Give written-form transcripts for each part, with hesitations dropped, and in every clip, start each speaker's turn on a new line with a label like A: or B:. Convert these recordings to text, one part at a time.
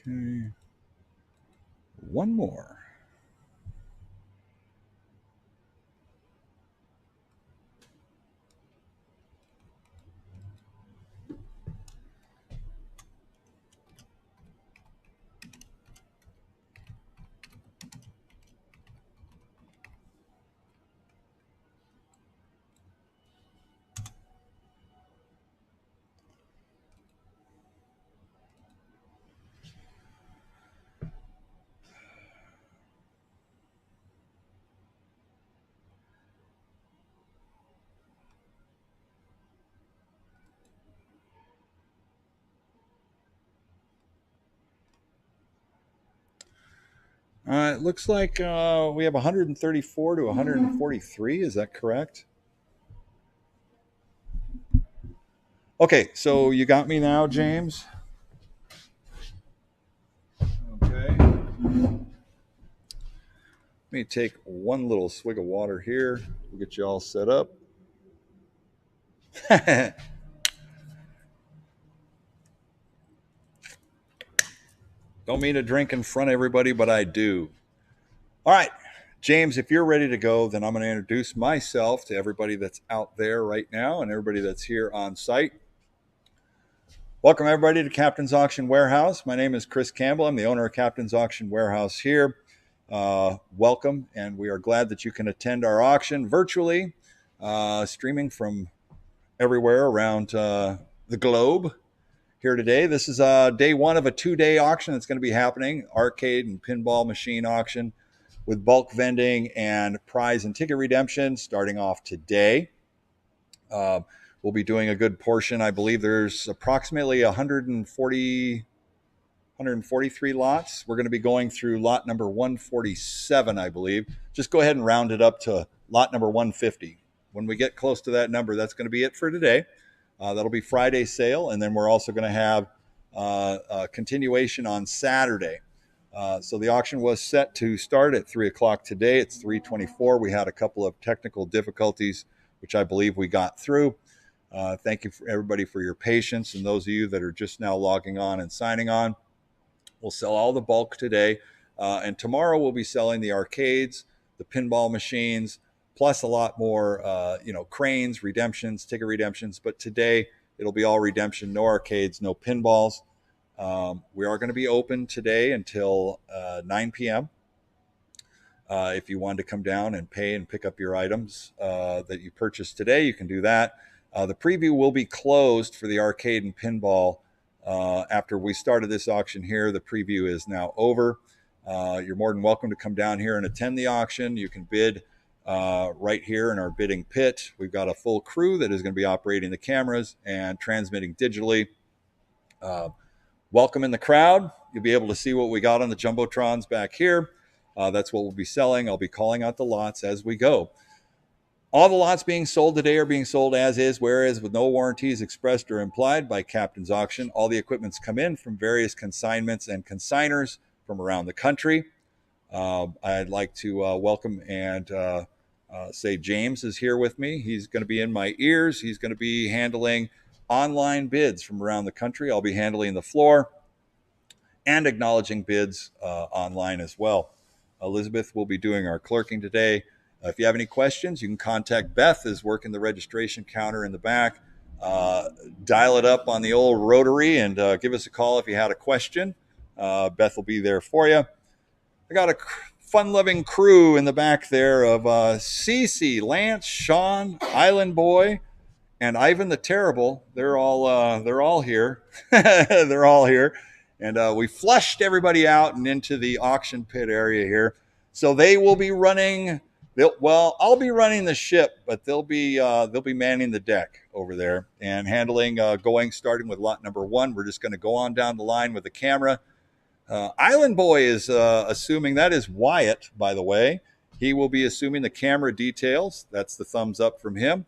A: Okay. One more. It looks like we have 134 to 143. Is that correct? Okay, so you got me now, James. Okay. Let me take one little swig of water here. We'll get you all set up. Don't mean to drink in front of everybody, but I do. All right, James, if you're ready to go, then I'm going to introduce myself to everybody that's out there right now and everybody that's here on site. Welcome, everybody, to Captain's Auction Warehouse. My name is Chris Campbell. I'm the owner of Captain's Auction Warehouse here. Welcome, and we are glad that you can attend our auction virtually, streaming from everywhere around the globe here today. This is day one of a 2-day auction that's going to be happening, arcade and pinball machine auction with bulk vending and prize and ticket redemption starting off today. We'll be doing a good portion. I believe there's approximately 143 lots. We're going to be going through lot number 147, I believe. Just go ahead and round it up to lot number 150. When we get close to that number, that's going to be it for today. That'll be Friday sale, and then we're also going to have a continuation on Saturday. So the auction was set to start at 3 o'clock today. It's 3:24. We had a couple of technical difficulties, which I believe we got through. Thank you for everybody for your patience, and those of you that are just now logging on and signing on. We'll sell all the bulk today, and tomorrow we'll be selling the arcades, the pinball machines, plus a lot more, cranes, redemptions, ticket redemptions. But today it'll be all redemption, no arcades, no pinballs. We are going to be open today until 9 p.m. If you wanted to come down and pay and pick up your items that you purchased today, you can do that. The preview will be closed for the arcade and pinball after we started this auction here. The preview is now over. You're more than welcome to come down here and attend the auction. You can bid right here in our bidding pit. We've got a full crew that is going to be operating the cameras and transmitting digitally. Welcome in the crowd. You'll be able to see what we got on the Jumbotrons back here. That's what we'll be selling. I'll be calling out the lots as we go. All the lots being sold today are being sold as is, whereas with no warranties expressed or implied by Captain's Auction. All the equipment's come in from various consignments and consigners from around the country. I'd like to welcome and say James is here with me. He's going to be in my ears. He's going to be handling online bids from around the country. I'll be handling the floor and acknowledging bids online as well. Elizabeth will be doing our clerking today. If you have any questions, you can contact Beth, who's working the registration counter in the back. Dial it up on the old rotary and give us a call if you had a question. Beth will be there for you. I got a fun-loving crew in the back there of Cece, Lance, Sean, Island Boy, and Ivan the Terrible. They're all here. They're all here, and we flushed everybody out and into the auction pit area here. So they will be running. I'll be running the ship, but they'll be manning the deck over there and handling starting with lot number 1. We're just going to go on down the line with the camera. Island Boy is assuming, that is Wyatt, by the way. He will be assuming the camera details. That's the thumbs up from him.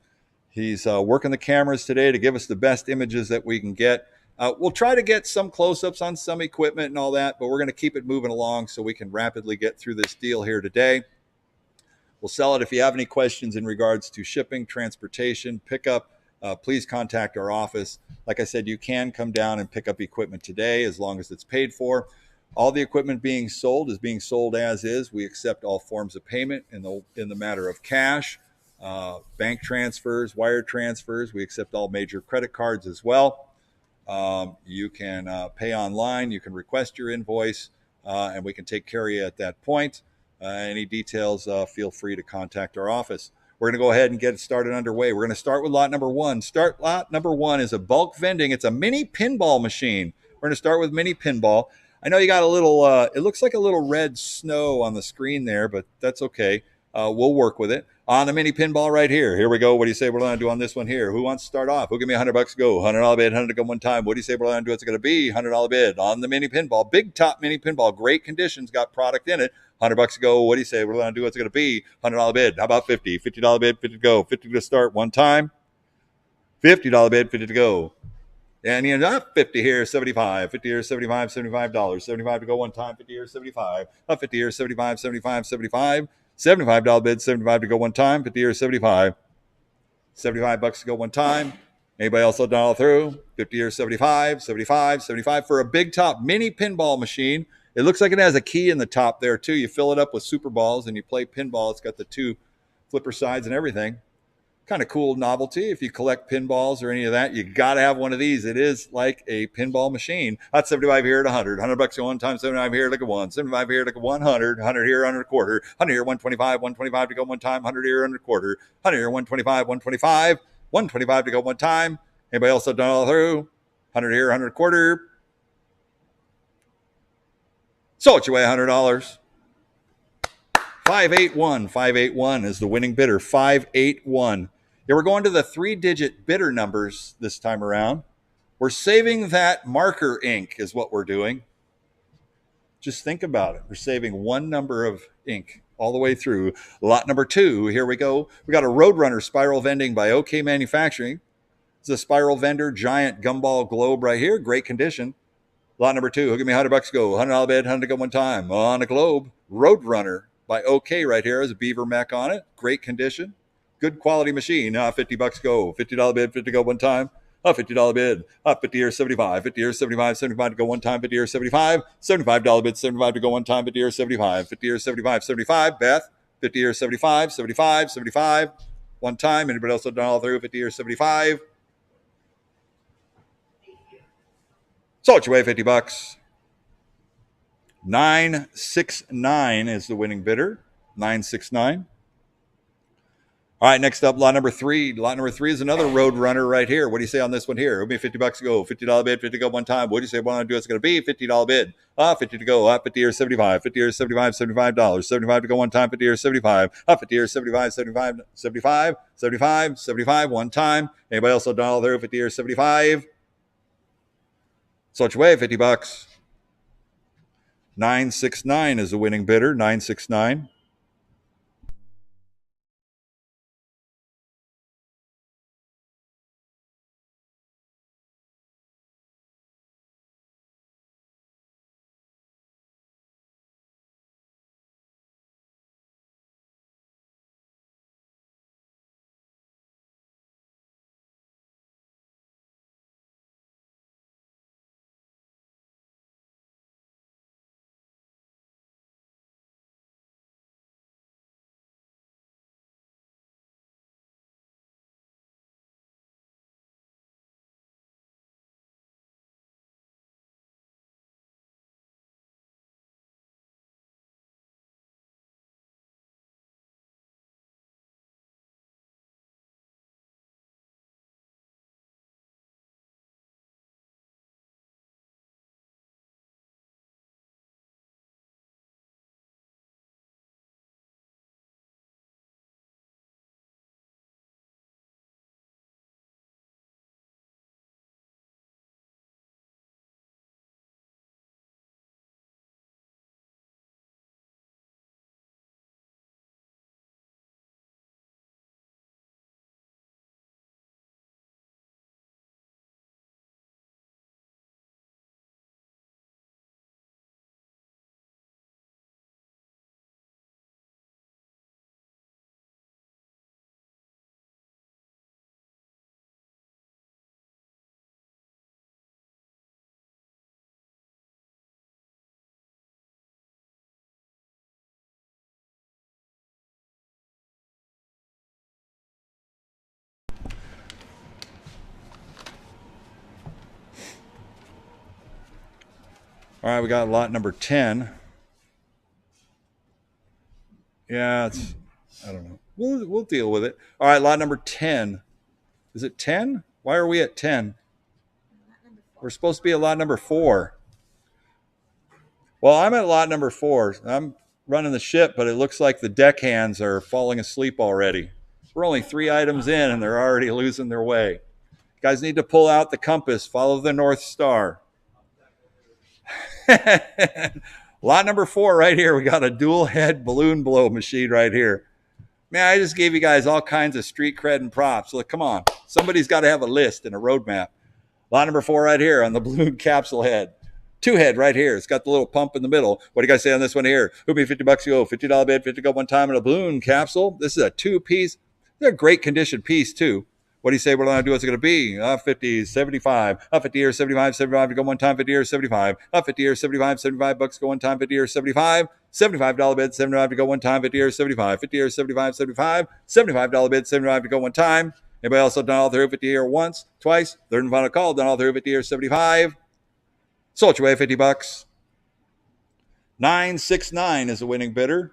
A: He's working the cameras today to give us the best images that we can get. We'll try to get some close-ups on some equipment and all that, but we're going to keep it moving along so we can rapidly get through this deal here today. We'll sell it. If you have any questions in regards to shipping, transportation, pickup, please contact our office. Like I said, you can come down and pick up equipment today as long as it's paid for. All the equipment being sold is being sold as is. We accept all forms of payment in the matter of cash, bank transfers, wire transfers. We accept all major credit cards as well. You can pay online. You can request your invoice, and we can take care of you at that point. Any details, feel free to contact our office. We're going to go ahead and get it started underway. We're going to start with lot number one. Lot number one is a bulk vending. It's a mini pinball machine. We're going to start with mini pinball. I know you got a little, it looks like a little red snow on the screen there, but that's okay. We'll work with it. On the mini pinball right here. Here we go. What do you say we're going to do on this one here? Who wants to start off? Who'll give me $100 to go? $100 bid, 100 to go one time. What do you say we're going to do? What's it going to be? $100 bid on the mini pinball. Big top mini pinball. Great conditions. Got product in it. $100 to go. What do you say we're going to do? What's it going to be? $100 bid. How about 50? $50 bid, 50 to go. 50 to start one time. $50 bid, 50 to go. And you know, 50 here, 75, 50 here, 75, $75, 75 to go one time, 50 here, 75, 50 here, 75, 75, 75, $75 bid, 75 to go one time, 50 here, 75, $75 to go one time. Anybody else done all through? 50 here, 75, 75, 75 for a big top mini pinball machine. It looks like it has a key in the top there too. You fill it up with super balls and you play pinball. It's got the two flipper sides and everything. Kind of cool novelty. If you collect pinballs or any of that, you got to have one of these. It is like a pinball machine. That's 75 here at 100. $100 one time, 75 here like a one. 75 here like a 100. 100 here, 100 a quarter. 100 here, 125. 125 to go one time. 100 here, 100 a quarter. 100 here, 125. 125. 125 to go one time. Anybody else done all through? 100 here, 100 a quarter. So what you weigh? $100. 581. 581 is the winning bidder. 581. Yeah, we're going to the 3-digit bidder numbers this time around. We're saving that marker ink is what we're doing. Just think about it. We're saving one number of ink all the way through. Lot number two, here we go. We got a Roadrunner spiral vending by OK Manufacturing. It's a spiral vendor, giant gumball globe right here. Great condition. Lot number two, who'll give me $100 go? $100 bid, 100 to go one time. On a globe. Roadrunner by OK right here. There's a beaver mech on it. Great condition. Good quality machine. $50 go. $50 bid, 50 to go one time. $50 bid. 50 here, 75. 50 here, 75. 75 to go one time. 50 here, 75. $75 bid, 75 to go one time. 50 here, 75. 50 here, 75. 75. Beth. 50 here, 75. 75. 75. One time. Anybody else done all through? 50 here, 75. So what you weigh? $50. 969 is the winning bidder. 969. All right, next up, lot number three. Lot number three is another Roadrunner right here. What do you say on this one here? It'll be $50 to go. $50 bid, 50 to go one time. What do you say? What do I do? It's going to be $50 bid. 50 to go. 50 here, 75. 50 here, 75, $75. 75 to go one time. 50 here, 75. 50 here, 75, 75, 75, 75, 75 one time. Anybody else done all there? 50 here, 75. So what you weigh? $50. 969 is the winning bidder. 969. All right, we got lot number 10. Yeah, it's, I don't know. We'll deal with it. All right, lot number 10. Is it 10? Why are we at 10? We're supposed to be at lot number 4. Well, I'm at lot number 4. I'm running the ship, but it looks like the deckhands are falling asleep already. We're only 3 items in, and they're already losing their way. You guys need to pull out the compass, follow the North Star. Lot number 4 right here. We got a dual head balloon blow machine right here. Man, I just gave you guys all kinds of street cred and props. Look, come on. Somebody's got to have a list and a roadmap. Lot number 4 right here on the balloon capsule head. 2 head right here. It's got the little pump in the middle. What do you guys say on this one here? Who'll be $50 to go? $50 bid, 50 go one time in a balloon capsule. This is a 2-piece. They're a great condition piece too. What do you say we're going to do? What's it going to be? 50, 75, 50 or 75, 75 to go one time, 50 or 75, 50 or 75, $75 go one time, 50 or 75, $75 bid, 75 to go one time, 50 or 75, 50 or 75, 75, $75 bid, 75 to go one time. Anybody else done all through 50 or once, twice, third and final call, done all through 50 or 75? Sold your way $50. 969 is the winning bidder.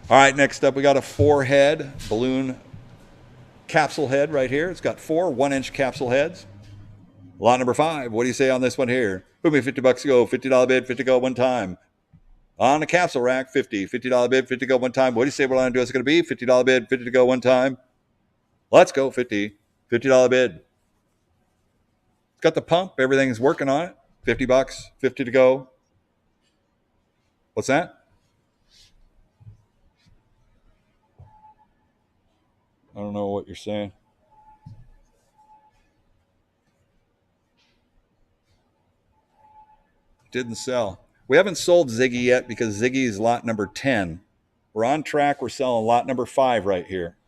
A: All right, next up we got a 4-head balloon capsule head right here. It's got 4 1-inch capsule heads. Lot number 5. What do you say on this one here? Put me $50 to go, $50 bid, 50 go one time. On the capsule rack, $50 bid, 50 go one time. What do you say we're going to do? It's going to be $50 bid, 50 to go one time. Let's go, $50 bid. It's got the pump. Everything's working on it. $50, 50 to go. What's that? I don't know what you're saying. Didn't sell. We haven't sold Ziggy yet because Ziggy is lot number 10. We're on track. We're selling lot number 5 right here.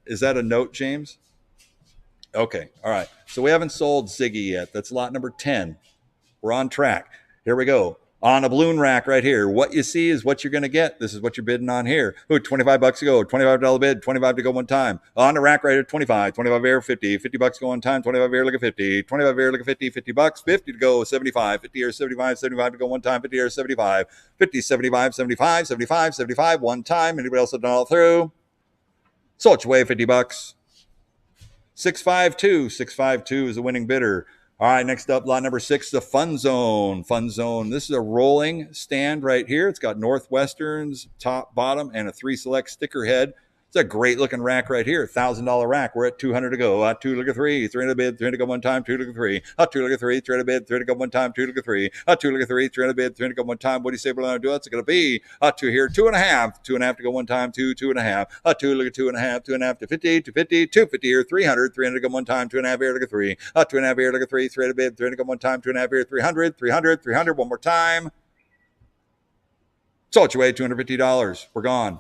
A: Is that a note, James? Okay. All right. So we haven't sold Ziggy yet. That's lot number 10. We're on track. Here we go. On a balloon rack right here. What you see is what you're going to get. This is what you're bidding on here. Ooh, $25 to go. $25 bid. 25 to go one time. On the rack right here, 25. 25 here, 50. $50 to go one time. 25 here, look at 50. 25 here, look at 50. $50. 50 to go, 75. 50 here, 75. 75 to go one time. 50 here, 75. 50, 75, 75, 75, 75, one time. Anybody else have done all through? Sold your way, $50. 652. 652 is the winning bidder. All right, next up, lot number 6, the Fun Zone. Fun Zone. This is a rolling stand right here. It's got Northwestern's top, bottom, and a 3 select sticker head. It's a great looking rack right here. $1,000 rack. We're at 200 to go. 2 look at 3. 3 to bid. 3 to go one time. 2 look at 3. 2 look at 3. 3 to bid. 3 to go one time. 2 look at 3. 2 look at 3. 3 to bid. 3 to go one time. What do you say we're going to do? It's going to be 2 here. 2.5. 2.5 to go one time. 2. 2.5. 2 look at 2.5. 2.5 to 50. To 50. 250 here. 300. 300 to go one time. 2.5 here. Look at 3. 2.5 here. Look at 3. 3 to bid. 3 to go one time. 2.5 here. 300. 300. 300. One more time. Sold your way. $250. We're gone.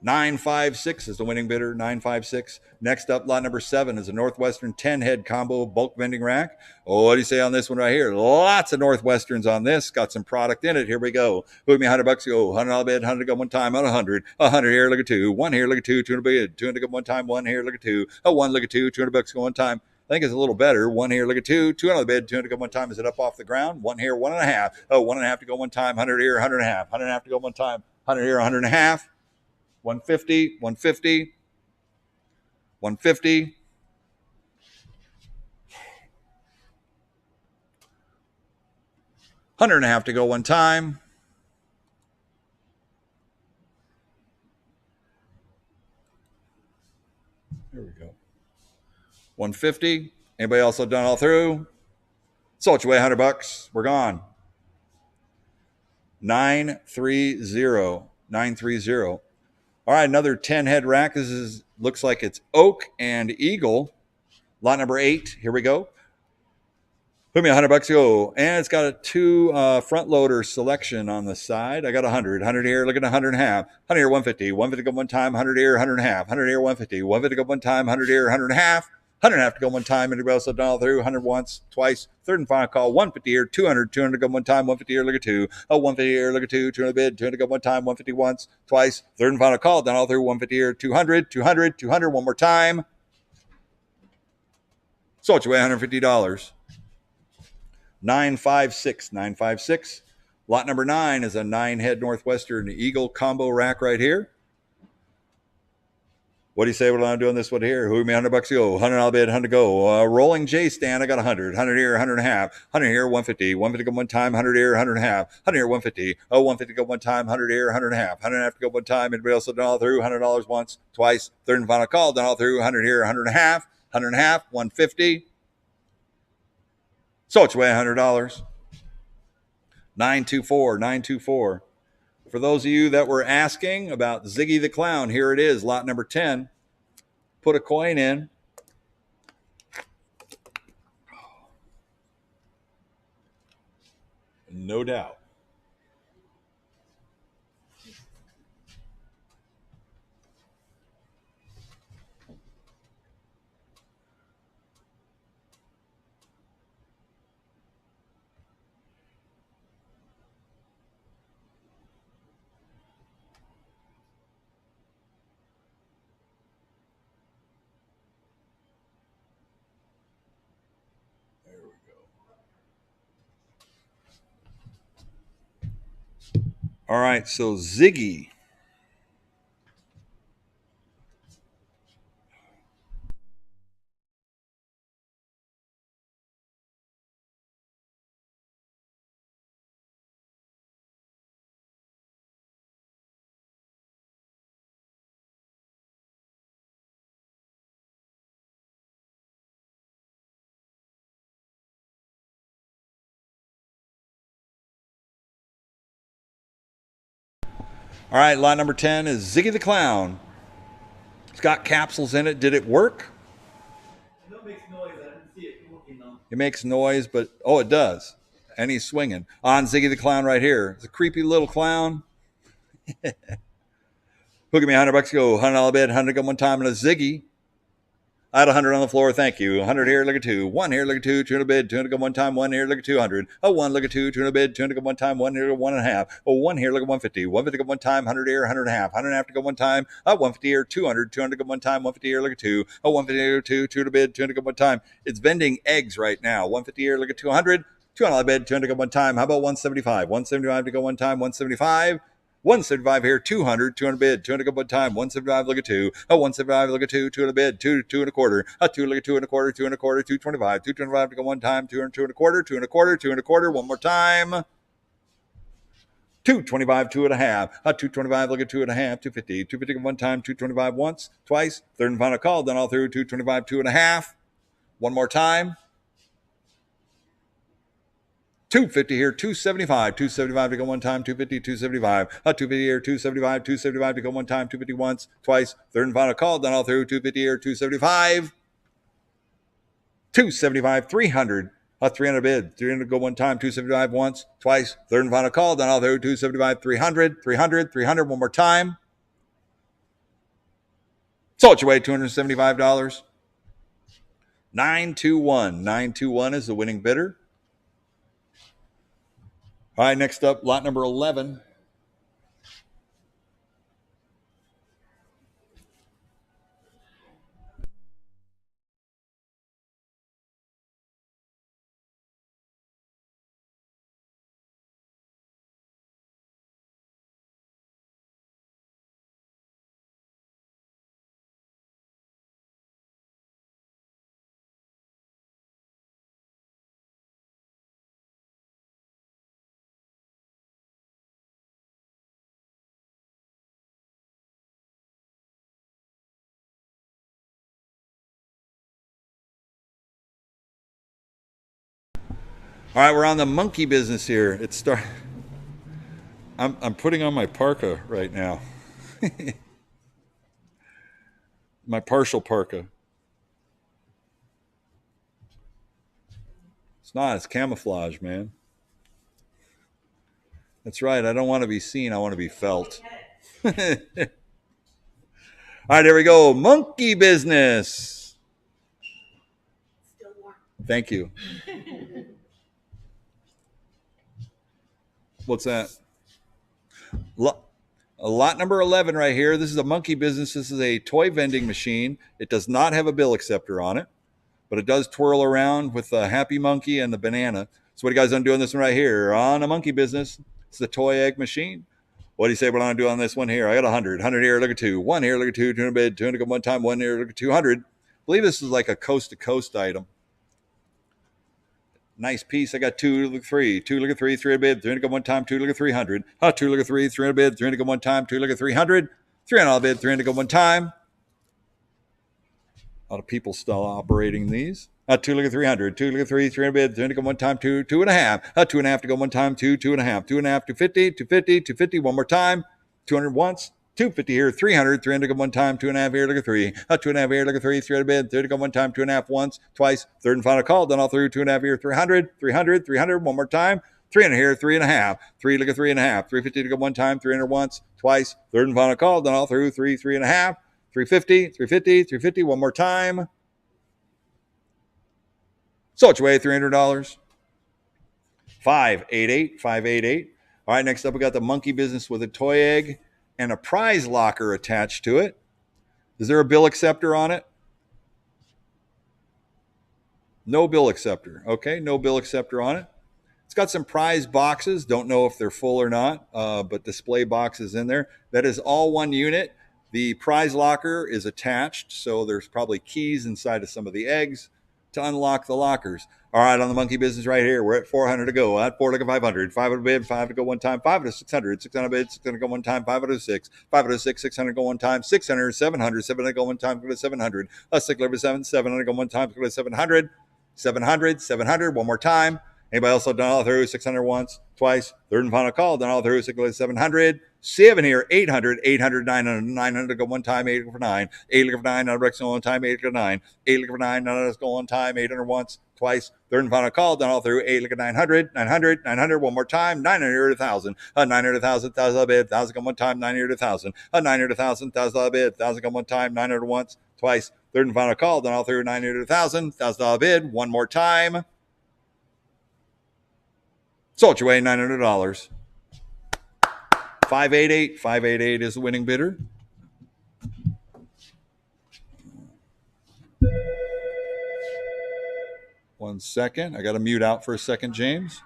A: 956 is the winning bidder. 956. Next up, lot number 7 is a Northwestern 10-head combo bulk vending rack. Oh, what do you say on this one right here? Lots of Northwesterns on this. Got some product in it. Here we go. Put me $100 to go. $100 bid. 100 to go one time. On 100. 100 here. Look at 2. 1 here. Look at 2. 200 bid. 200 to go one time. 1 here. Look at 2. 1 look at 2. $200 go one time. I think it's a little better. 1 here, look at 2. 2 on the bid, 200 to go one time. Is it up off the ground? 1 here, 1.5. 1.5 to go one time. 100 here, 100.5. 100.5 to go one time. 100 here, 100.5. 150, 150, 150. 100.5 to go one time. There we go. 150. Anybody else have done all through? Sold your way, $100. We're gone. 930. 930. All right, another 10-head rack. This is looks like it's oak and eagle. Lot number 8. Here we go. Put me $100 to go. And it's got a two front loader selection on the side. I got 100 here, look at 100 and a half. 100 here, 150. 150 to go one time, 100 here, 100 and a half. 100 here, 150. 150 to go one time, 100 here, 100 and a half. 100 and a half to go one time, and also down through 100 once, twice, third and final call, 150 here, 200, 200 to go one time, 150 here, look at two. Oh, 150 here, look at two, 200 bid, 200 to go one time, 150 once, twice, third and final call, down all through 150 here, 200, 200, 200, one more time. So it's away $150. 956, 956. Lot number 9 is a 9-head Northwestern Eagle combo rack right here. What do you say? What am I doing this one here? Who me $100 to go? $100 bid, 100 to go. Rolling J stand. I got 100. 100 here, 100 and a half. 100 here, 150. 150 to go one time. 100 here, 100 and a half. 100 here, 150. Oh, 150 to go one time. 100 here, 100 and a half. 100 and a half to go one time. Anybody else done all through? $100 once, twice. Third and final call. Done all through. 100 here, 100 and a half. 100 and a half. 150. So it's way $100. 924, 924. For those of you that were asking about Ziggy the Clown, here it is, lot number 10. Put a coin in. No doubt. All right, so Ziggy. All right, lot number 10 is Ziggy the Clown. It's got capsules in it. Did it work?
B: It makes noise. I didn't see it working though.
A: It makes noise, but oh, it does. And he's swinging on Ziggy the Clown right here. It's a creepy little clown. Who give me $100 to go? $100 bid, 100 go one time, and a Ziggy. I had 100 on the floor. Thank you. 100 here, look at two. 1 here, look at two. 200 bid, 200 go one time. 1 here, look at 200. Oh, 1, look at two. 200 bid, 200 go one time. 1 here, 1 and a half. Oh, 1 here, look at 150. 150 go one time. 100 here, 100 and a half. 100 and a half to go one time. Oh, 150 here, 200. 200 go one time. 150 here, look at two. Oh, 150 here, 2. 200 bid, 200 go one time. It's vending eggs right now. 150 here, look at 200. 200 bid, 200 go one time. How about 175? 175 to go one time. 175. 175 here, 200, 200 bid, 200 go one time, 175, look at two. Oh, 175, look at two, 200 bid, 2, 2 and a quarter. 2, look at 2 and a quarter, 2 and a quarter, 225, 225 to go one time, 200, 2 and a quarter, 2 and a quarter, 2 and a quarter, one more time. 225, 2 and a half. 225, look at 2 and a half, 250, 250 go one time, 225 once, twice, third and final call, done all through, 225, 2 and a half. One more time. 250 here, 275, 275 to go one time, 250, 275, 250 here, 275, 275 to go one time, 250 once, twice, third and final call, done all through, 250 here, 275, 275, 300, 300 bid, 300 to go one time, 275 once, twice, third and final call, done all through, 275, 300, 300, 300, one more time. So it's your way, $275. 921, 921 is the winning bidder. All right, next up, lot number 11. All right, we're on the monkey business here. It's start. I'm putting on my parka right now. My partial parka. It's not. It's camouflage, man. That's right. I don't want to be seen. I want to be felt. All right, there we go. Monkey business. Thank you. What's that? Lot number 11 right here. This is a monkey business. This is a toy vending machine. It does not have a bill acceptor on it, but it does twirl around with the happy monkey and the banana. So what are you guys on doing this one right here on a monkey business? It's the toy egg machine. What do you say what I'm going to do on this one here? I got 100. 100 here, look at 2. 1 here, look at 2. 200 bid. 200 go one time. 1 here, look at 200. I believe this is like a coast-to-coast item. Nice piece. I got 2, look at 3. 2, look at 3. 300 bid. 300 go one time. 2, look at 300. 2, look at 3. 300 bid. 300 go one time. 2, look at 300. 300 bid. 300 go one time. A lot of people still operating these. 2, look at 300. 2, look at 3. 300 bid. 300 go one time. 2, 2.5. 2.5 to go one time. 2, 2.5. 2.5. 250. 250. 250. One more time. 200 once. 250 here. 300. 300 go one time. 2.5 here. Look at 3. 2.5 here. Look at 3. 300 bid. 30 go one time. 2.5 once. Twice. Third and final call. Done all through. 2.5 here. 300. 300. 300. One more time. 300 here. 3.5. 3. Look at 3.5. 350 to go one time. 300 once. Twice. Third and final call. Done all through. 3. 3.5. 350, 350, 350, one more time. So it's way $300. 588, 588. All right, next up we got the monkey business with a toy egg and a prize locker attached to it. Is there a bill acceptor on it? No bill acceptor. Okay, no bill acceptor on it. It's got some prize boxes. Don't know if they're full or not, but display boxes in there. That is all one unit. The prize locker is attached, so there's probably keys inside of some of the eggs to unlock the lockers. All right, on the monkey business right here, we're at 400 to go. At 4 to go 500. 500 bid, 5 to go one time. 5 to 600. 600 bid, 600 go one time. 5 to 6. 5 to 6, 600 go one time. 600, 700. 700 go one time. Go to 700. 6 700 go one time. Go to 700. 700, 700. One more time. Anybody else done all through? 600 once, twice, third and final call, done all through. 700, 7 here, 800, 800, 900, 900 go one time, 8 for 9, 8 for 9, 900 go one time, 8 for 9, 8 for 9, 900 go one time, 800 once, twice, third and final call, done all through. 8 at 900, 900, 900, one more time, 900, 1,000, 900, 1,000, 1,000 bid, 1,000 go one time, 900, 1,000, 900, 1,000, 1,000 bid, 1,000 go one time, 900 once, twice, third and final call, done all through. 900, 1,000, $1,000 bid, one more time. Sold your way $900. 588. 588 is the winning bidder. One second. I got to mute out for a second, James.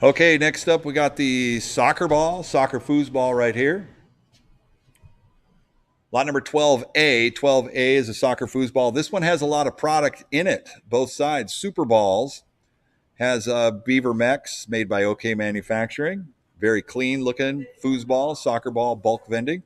A: Okay, next up we got the soccer ball, soccer foosball right here. Lot number 12A. 12A is a soccer foosball. This one has a lot of product in it, both sides. Super Balls has Beaver Mechs made by OK Manufacturing. Very clean looking foosball, soccer ball, bulk vending.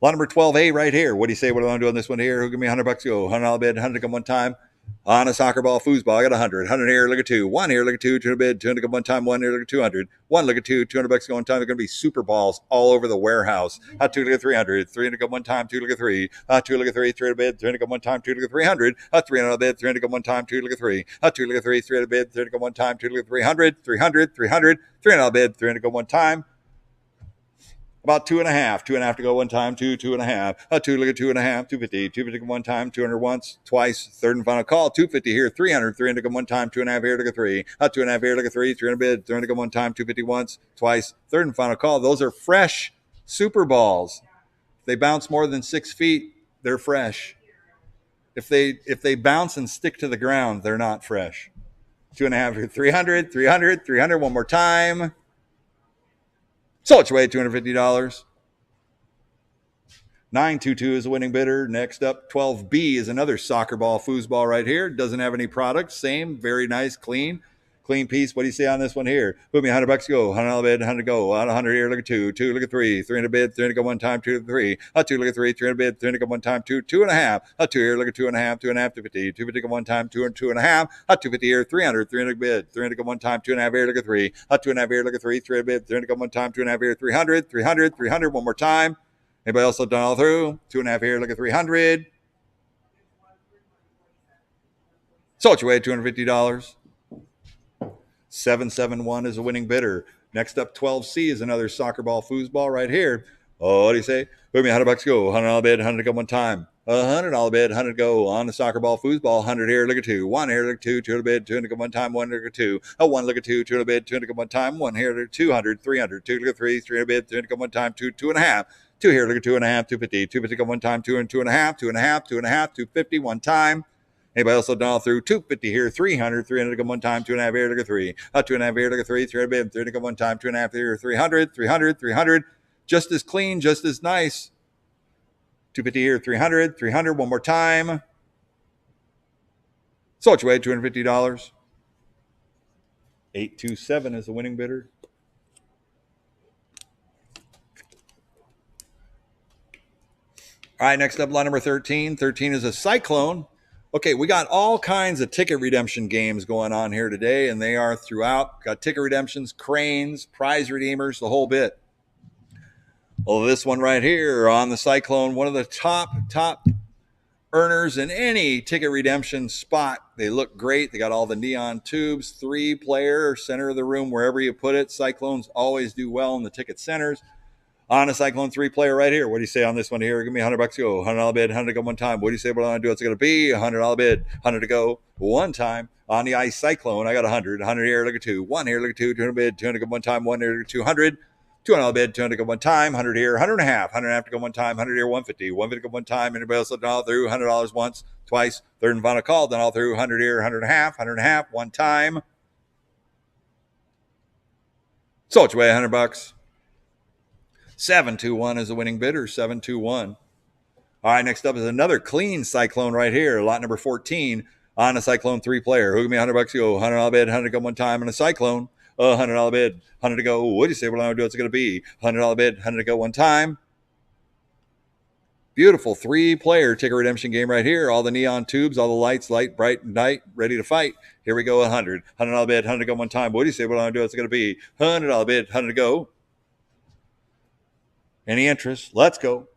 A: Lot number 12A right here. What do you say? What do I want to do on this one here? Who give me $100? Go. $100 bid, 100 come one time. On a soccer ball, foosball, I got 100. 100 here, look at 2. 1 here, look at 2. 200 bid, 200 come one time. 1 here, look at 200. 1, look at 2. $200 go one time. They're going to be super balls all over the warehouse. 2, look at 300. 300 go one time. 2, look at 3. 2, look at 3. 300 bid, 300 go one time. 2, look at 300. 300 bid, 300 go one time. 2, look at 3. 2, look at 3. 300 bid, 300 go one time. 2, look at 300. 300. 300. 300 bid, 300 go one time. About 2.5. 2.5 to go one time. 2, 2.5. 2, look at 2.5. 250. 250 one time. 200 once, twice. Third and final call. 250 here. 300. 300 go one time. 2.5 here. Look at 3. 2.5 here. Look at 3. 300 bid. 300 go one time. 250 once, twice. Third and final call. Those are fresh super balls. If they bounce more than 6 feet, they're fresh. If they bounce and stick to the ground, they're not fresh. 2.5 here. 300. 300. 300. One more time. So it's your way $250. 922 is the winning bidder. Next up, 12B is another soccer ball foosball right here. Doesn't have any products. Same, very nice, clean Clean piece. What do you say on this one here? Put me $100 to go. $100 bid, 100 go. On 100 here, look at two. Two, look at three. 300 bid, 300 go one time. 2 to 3. Two, look at three. 300 bid, 300 go one time. Two, 2.5. Two here, look at 2.5. 2.5 to 50. 250 go one time. 2 and 2.5. 250 here, 300. 300 bid, 300 go one time. 2.5 here, look at three. 2.5 here, look at three. 300 bid, 300 go one time. 2.5 here, 300. 300. 300 one more time. Anybody else done all through? 2.5 here, look at 300. Sold your way, $250. 771 is a winning bidder. Next up, 12C is another soccer ball foosball right here. Oh, what do you say? Put me $100 go. $100 bid, 100 go one time. $100 bid, 100 go on the soccer ball foosball. 100 here, look at two. 1 here, look at two. 200 bid, 200 go one time. 1 look at two. 1 look at two. 200 bid, 200 go one time. 1 here, look at 200. 300. 2 look at three. 300 bid, 300 go one time. 2, 2.5. 2 here, look at 2.5. 250. 250 go one time. 2 and 2.5. 2.5. 2.5. 250 one time. Anybody else done all through? 250 here, 300, 300 go one time, 2.5 here, look at three. 2.5 here, look at three, 300 bid, 300 go one time, 2.5 here, 300, 300, 300. Just as clean, just as nice. 250 here, 300, 300, one more time. Sold your way, $250. 827 is the winning bidder. All right, next up, lot number 13. 13 is a Cyclone. Okay, we got all kinds of ticket redemption games going on here today, and they are throughout. Got ticket redemptions, cranes, prize redeemers, the whole bit. Well, this one right here on the Cyclone, one of the top earners in any ticket redemption spot. They look great. They got all the neon tubes, 3-player, center of the room, wherever you put it. Cyclones always do well in the ticket centers. On a Cyclone 3-player right here. What do you say on this one here? Give me $100 to go. $100 bid, 100 to go one time. What do you say what I want to do? What's it going to be? $100 bid, 100 to go one time. On the Ice Cyclone, I got 100. 100 here, look at two. 1 here, look at two. 200 bid, 200 to go one time. 1 here, look at 200. $200 bid, 200 to go one time. 100 here, 100 and a half. 100 and a half to go one time. 100 here, 150. 150 to go one time. Anybody else done all through? $100 once, twice. Third and final call, done all through. 100 here, 100 and a half. 100 and a half, one time. Sold your way, $100. 721 is the winning bidder. 721. All right, next up is another clean Cyclone right here. Lot number 14 on a Cyclone 3-player. Who give me $100 to go? $100 bid, 100 to go one time on a Cyclone. $100 bid, 100 to go. What do you say what I'm going to do? What's it going to be? $100 bid, 100 to go one time. Beautiful 3-player ticket redemption game right here. All the neon tubes, all the lights, light, bright, night, ready to fight. Here we go, 100. $100 bid, 100 to go one time. What do you say what I'm going to do? What's it going to be? $100 bid, 100 to go. Any interest? Let's go.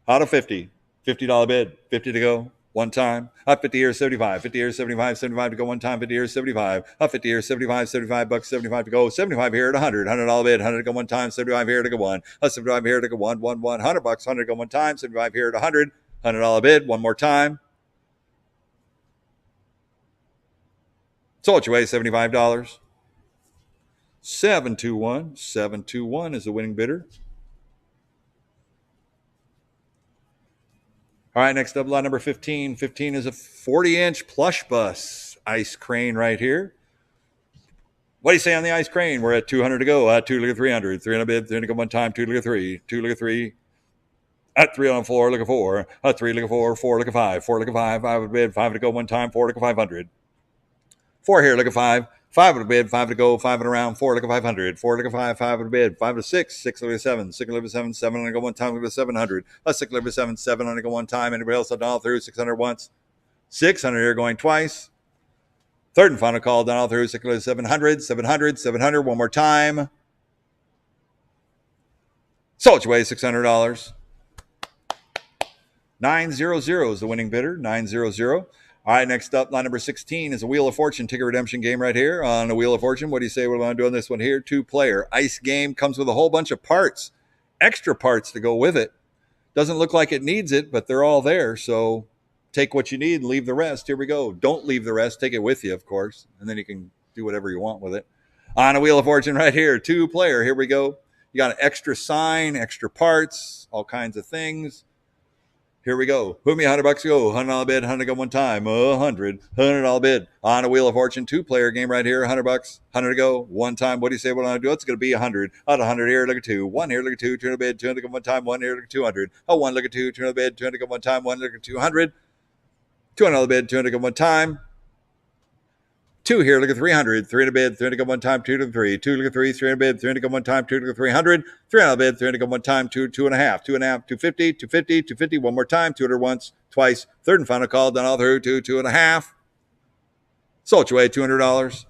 A: Out of 50. $50 bid. 50 to go. One time. 50 here, 75. 50 here, 75. 75 to go one time. 50 here, 75. 50 here, 75. $75. 75 to go. 75 here at 100. $100 bid. 100 to go one time. 75 here to go one. 75 here to go one. $100. 100 to go one time. 75 here at 100. $100 bid. One more time. Sold your way, $75. 721. 721 is the winning bidder. All right, next up, lot number 15. 15 is a 40-inch plush bus ice crane right here. What do you say on the ice crane? We're at 200 to go. 2 look at 300. 300 bid, 300 go one time. 2 look at 3. 2 look at 3. At 3 on 4, look at 4. 3 look at 4. 4 look at 5. 4 look at 5. 5 bid, 5 to go one time. 4 look at 500. 4 here, look at 5. 5 at a bid, 5 to go, 5 at around, 4 look at 500, 4 look at 5, 5 at a bid, 5 to 6, 6 look at 7, 6 look at 7, 7 to go one time, look at 700, 6 look at 7, 7 to go one time. Anybody else done all through? 600 once, 600 here going twice. Third and final call, done all through. 6 look at 700, 700, 700, one more time. Sold your way, $600. 900 is the winning bidder. 900. All right, next up, line number 16 is a Wheel of Fortune ticket redemption game right here on the Wheel of Fortune. What do you say? What am I doing this one here? 2-player ice game. Comes with a whole bunch of parts, extra parts to go with it. Doesn't look like it needs it, but they're all there. So take what you need and leave the rest. Here we go. Don't leave the rest. Take it with you, of course, and then you can do whatever you want with it. On a Wheel of Fortune right here, 2-player. Here we go. You got an extra sign, extra parts, all kinds of things. Here we go. Put me $100 to go. $100 bid, 100 go one time. $100 bid on a Wheel of Fortune 2-player game right here. $100, 100 to go one time. What do you say? What do I do? It's going to be 100. Out of 100 here, look at 2. 1 here, look at 2. 200 bid, 200 go one time. 1 here, look at 200. 1 look at 2. 200 bid, 200 go one time. 1 look at 200. $200 bid, 200 go one time. 2 here, look at 300, 3 in a bid, 3 to go one time, 2 to the 3, 2 to the 3, 3 in a bid, 3 to go one time, 2 to the 300, 3 out of bid, 3 to go one time, 2, 2.5, 2.5, 250, 250, 250, one more time, 200 once, twice, third and final call, done all through, 2, 2.5. Sold your way, $200.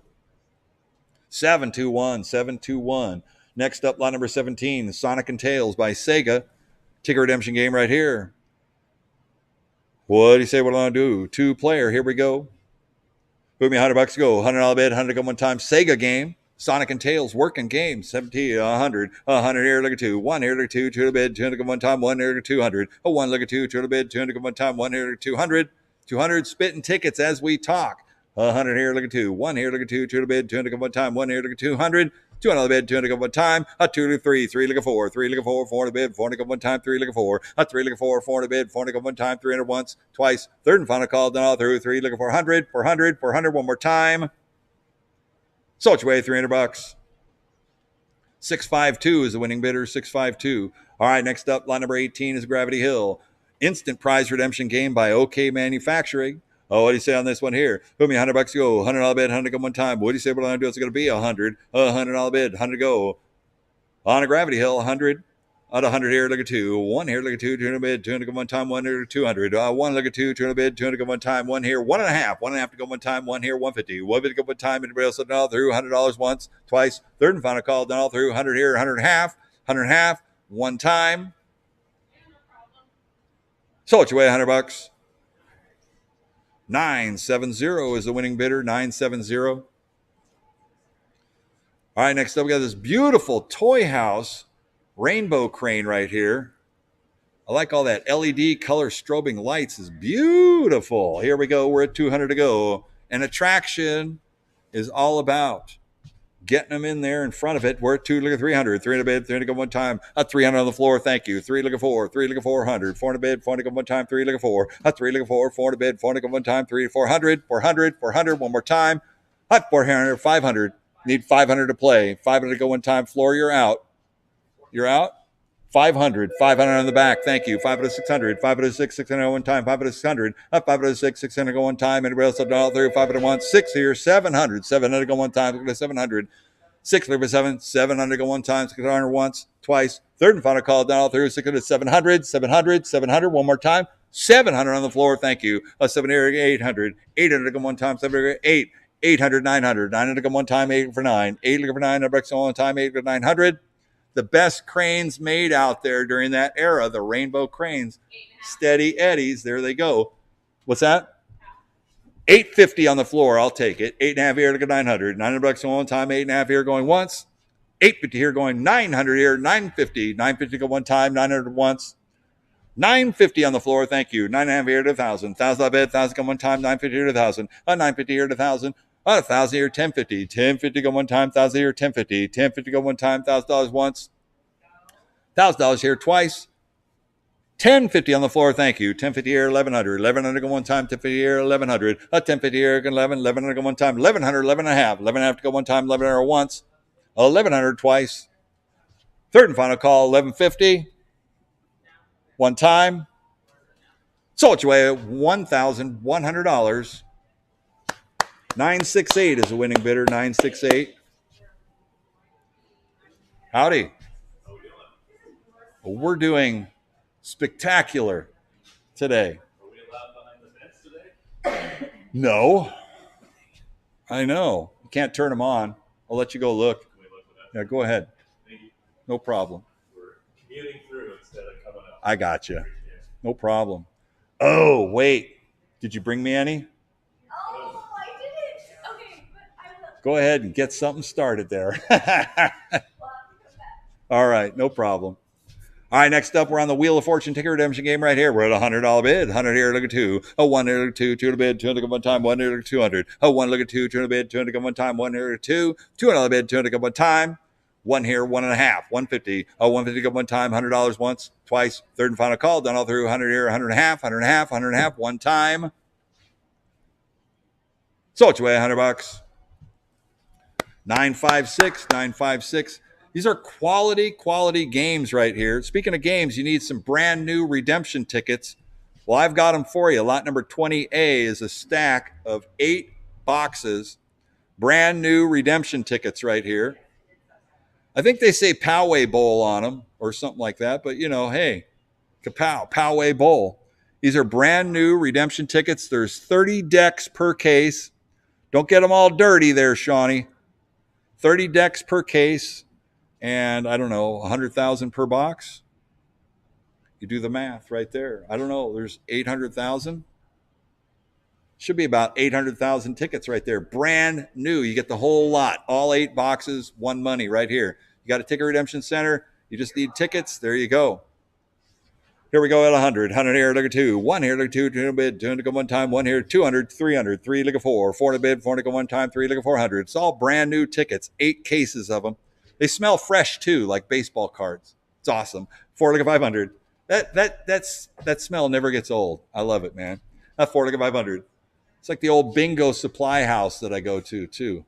A: 721, 721. Next up, lot number 17, Sonic and Tails by Sega. Ticket redemption game right here. What do you say? What do I do? 2-player. Here we go. Put me $100 to go. $100 bid, 100 to go one time. Sega game. Sonic and Tails working game. 17, 100. 100 here, look at 2. 1 here, look at 2. 2 to the bid, 200 to go one time. 1 here, look at 200. 1 look at 2. 2 to the bid, 200 to go one time. 1 here, look at 200. 200 spitting tickets as we talk. 100 here, look at 2. 1 here, look at 2. 2 to the bid, 200 to go one time. 1 here, look at 200. 2 on the bid, 200 to go one time. 2 to 3. 3 look at 4. 3 look at 4. 4 to the bid, 4 to go one time. 3 look at 4. 3 look at 4. 4 to the bid, 4 to go one time. 300 once, twice. Third and final call, done all through. 3 look at 400. 400. 400 one more time. Sold your way, $300. 652 is the winning bidder. 652. All right, next up, lot number 18 is Gravity Hill. Instant prize redemption game by OK Manufacturing. Oh, what do you say on this one here? Put me $100 to go. $100 bid, 100 go one time. What do you say? What I'm gonna do? It's gonna be 100. $100 bid, 100 go. On a Gravity Hill, 100. Out of 100 here, look at 2. 1 here, look at 2. 200 bid, 200 go one time. 1 here, 200. 1 look at 2. 200 bid, 200 go one time. 1 here, 1.5. 1.5 to go one time. 1 here, 150. 1 bid to go one time. Anybody else done all through? $100 once, twice. Third and final call, done all through. 100 here, 100 and a half. 100 and a half. One time. Sold your way, $100. 970 is the winning bidder. 970. All right, next up we got this beautiful Toy House rainbow crane right here. I like all that LED color strobing lights. Is beautiful. Here we go. We're at 200 to go. An attraction is all about getting them in there in front of it. We're at 2, look at 300. 300 bid, 300 go one time. 300 on the floor, thank you. 3 look at 4, 3 look at 400. 400 bid, 400 go one time. 3 look at 4. 3 look at 4, 400 bid, 400 go one time. 3 400, 400, 400 one more time. 400, 500. Need 500 to play. 500 to go one time. Floor, you're out. You're out. 500, 500 on the back. Thank you. 500 600, 500 6, 600 one time. 500 600, 500 6, 600 go one time. Anybody else have all through? 500 1, 6 here, 700, 700 go one time. 700, 6 7, 700 go one time. 600 once, twice. Third and final call, down all through. 600, 700, 700, 700 one more time. 700 on the floor. Thank you. 700, 800, 800 go one time. 700, 8, 800, 900, 900 go one time. 8 for 9, 8 for 9. $100 one time. 8 for 900. The best cranes made out there during that era, the rainbow cranes. Steady Eddies, there they go. What's that? 850 on the floor, I'll take it. 8.5 here, look at 900. $900 one time, 8.5 here going once. 850 here going 900 here, 950. 950 go one time, 900 once. 950 on the floor, thank you. 9.5 here to 1,000. 1,000 I bet, 1,000 go one time, 950 here to 1,000. 950 here to 1,000. 1,000 here, 1050. 1050 go one time, 1,000 here, 1050. 1050 go one time, $1,000 once. $1,000 here twice. 1050 on the floor, thank you. 1050 here, 1,100. 1,100 go one time, 1050 here, 1,100. 1050 here, 11. 1,100 go one time, 1,100, 11 and a half. 11 and a half to go one time, 1,100 once. 1,100 twice. Third and final call, 1,150. One time. Sold your way at $1,100. 968 is the winning bidder. 968. Howdy. We're doing spectacular today.
B: Are we allowed behind the fence today?
A: No. I know. You can't turn them on. I'll let you go look.
B: Can we look at that?
A: Yeah, go ahead.
B: Thank you.
A: No problem.
B: We're commuting through instead of coming up.
A: I got you.
B: Yeah.
A: No problem. Oh, wait. Did you bring me any?
C: Oh, I didn't. Okay, but I will.
A: Go ahead and get something started there.
C: Well, I'll have to come back.
A: All right, no problem. All right, next up, we're on the Wheel of Fortune ticket redemption game right here. We're at $100 bid. 100 here, look at 2. 1 here, look at 2. 2 to bid, 200 go one time. 1 here, look at 200. 1 look at 2. 2 to bid, 200 go one time. 1 here, look at 2. $200 bid, 200 go one time. 1 here, 1.5. 150. 150 go one time. $100 once, twice. Third and final call, done all through. 100 here, 100 and a half. 100 and a half. 100 and a half. One time. Sold your way, $100. 956. 956. These are quality games right here. Speaking of games, you need some brand new redemption tickets. Well, I've got them for you. Lot number 20A is a stack of 8 boxes Brand new redemption tickets right here. I think they say Poway Bowl on them or something like that, but you know, hey, kapow, Poway Bowl. These are brand new redemption tickets. There's 30 decks per case. Don't get them all dirty there, Shawnee. 30 decks per case, and I don't know, 100,000 per box. You do the math right there. I don't know. There's 800,000. Should be about 800,000 tickets right there. Brand new. You get the whole lot. All 8 boxes, one money right here. You got a ticket redemption center. You just need tickets. There you go. Here we go at 100. 100 here, look at 2. 1 here, look at 2. 200 bid. 200 go one time. 1 here. 200. 300. 3 look at 4. 400 bid. 400 go one time. 3 look at 400. It's all brand new tickets. 8 cases of them. They smell fresh too, like baseball cards. It's awesome. 4 look at 500. That smell never gets old. I love it, man. 4 look at 500. It's like the old bingo supply house that I go to too.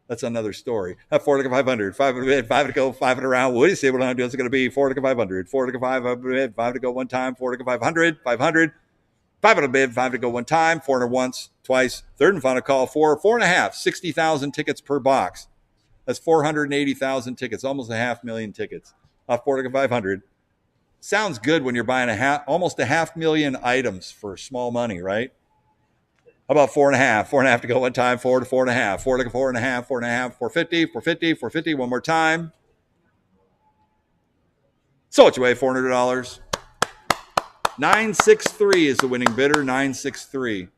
A: That's another story. 4 look at 500. 5 bid, 5 to go, 5 around. What do you say what I'm doing? It's going to be 4 look at 500. 4 look at 5 bid, 5 to go one time. 4 look at 500. 500. 5 on a bid, 5 to go one time. 400 once, twice. Third and final call. 4 and a half. 60,000 tickets per box. That's 480,000 tickets. Almost 500,000 tickets. 4 look at 500. Sounds good when you're buying almost 500,000 items for small money, right? How about 4 and a half? 4 and a half to go one time. 4 to 4 and a half. 4 to 4 and a half. 4 and a half. 450. 450. 450. One more time. So it's away $400. 963 is the winning bidder. 963.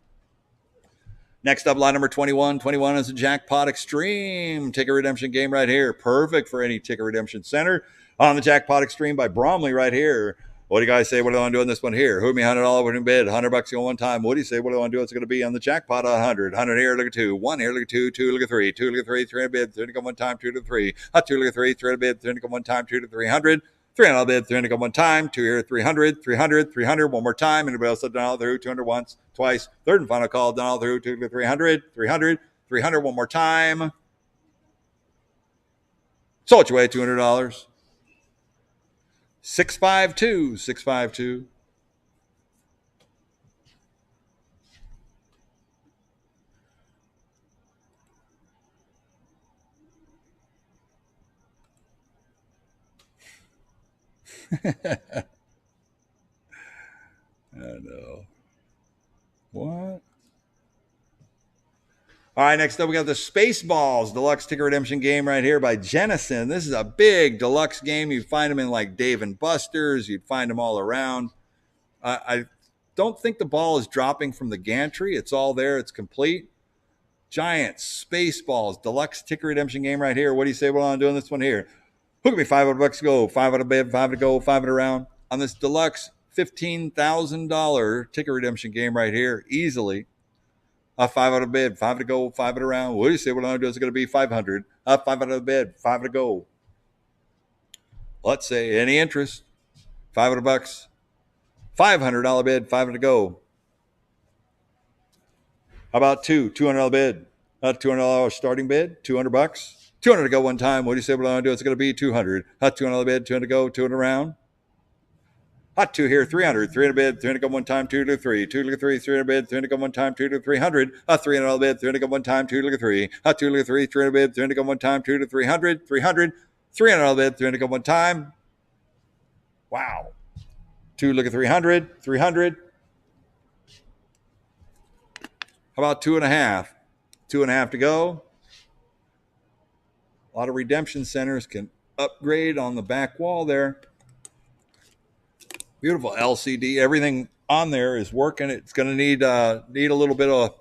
A: Next up, lot number 21. 21 is a Jackpot Extreme ticket redemption game right here. Perfect for any ticket redemption center. On the Jackpot Extreme by Bromley right here. What do you guys say? What do I want to do on this one here? Who me $100 winning bid? $100 go one time. What do you say? What do I want to do? What's going to be on the jackpot? 100. 100 here. Look at 2. 1 here. Look at 2. 2 look at 3. 2 look at 3. 300 bid. 300 go one time. 2 to 3. 2 look at 3. 300 bid. 300 go one time. 2 to 300. 300 bid. 300 go one time. 2 here. 300. 300. 300. One more time. Anybody else done all through? 200 once, twice. Third and final call. Done all through. 2 to 300. 300. 300. One more time. So it's your way. $200. 652. 652. I know. What? All right, next up we got the Spaceballs Deluxe Ticket Redemption game right here by Jennison. This is a big deluxe game. You'd find them in like Dave & Buster's. You'd find them all around. I don't think the ball is dropping from the gantry. It's all there. It's complete. Giant Spaceballs Deluxe Ticket Redemption game right here. What do you say? Well, I'm doing this one here. Hook me $500 to go, 5 out of bid, 5 to go, 5 out around on this deluxe $15,000 ticket redemption game right here. Easily. 5 out of bid, 5 to go, 5 out around. What do you say? What I'm doing is going to be 500. 5 out of bid, 5 to go. Let's say any interest. $500. $500 bid, 5 to go. How about $200 bid? $200 starting bid, $200. 200 to go one time. What do you say? What I'm do? It's going to be 200. 200 bid, 200 to go, 200 around. Hot 2 here, 300. 300 bid, 300 go one time, 2 to 3. 2 to 3, 300 bid, 300 go one time, 2 to 300. 300 bid, 300 go one time, 2 to 3. 2 to 3, 300 bid, 300 go one time, 2 to 300. 300. 300 bid, 300 go one time. Wow. 2 look at 300. 300. How about 2.5? 2.5 to go. A lot of redemption centers can upgrade on the back wall there. Beautiful LCD. Everything on there is working. It's going to need a little bit of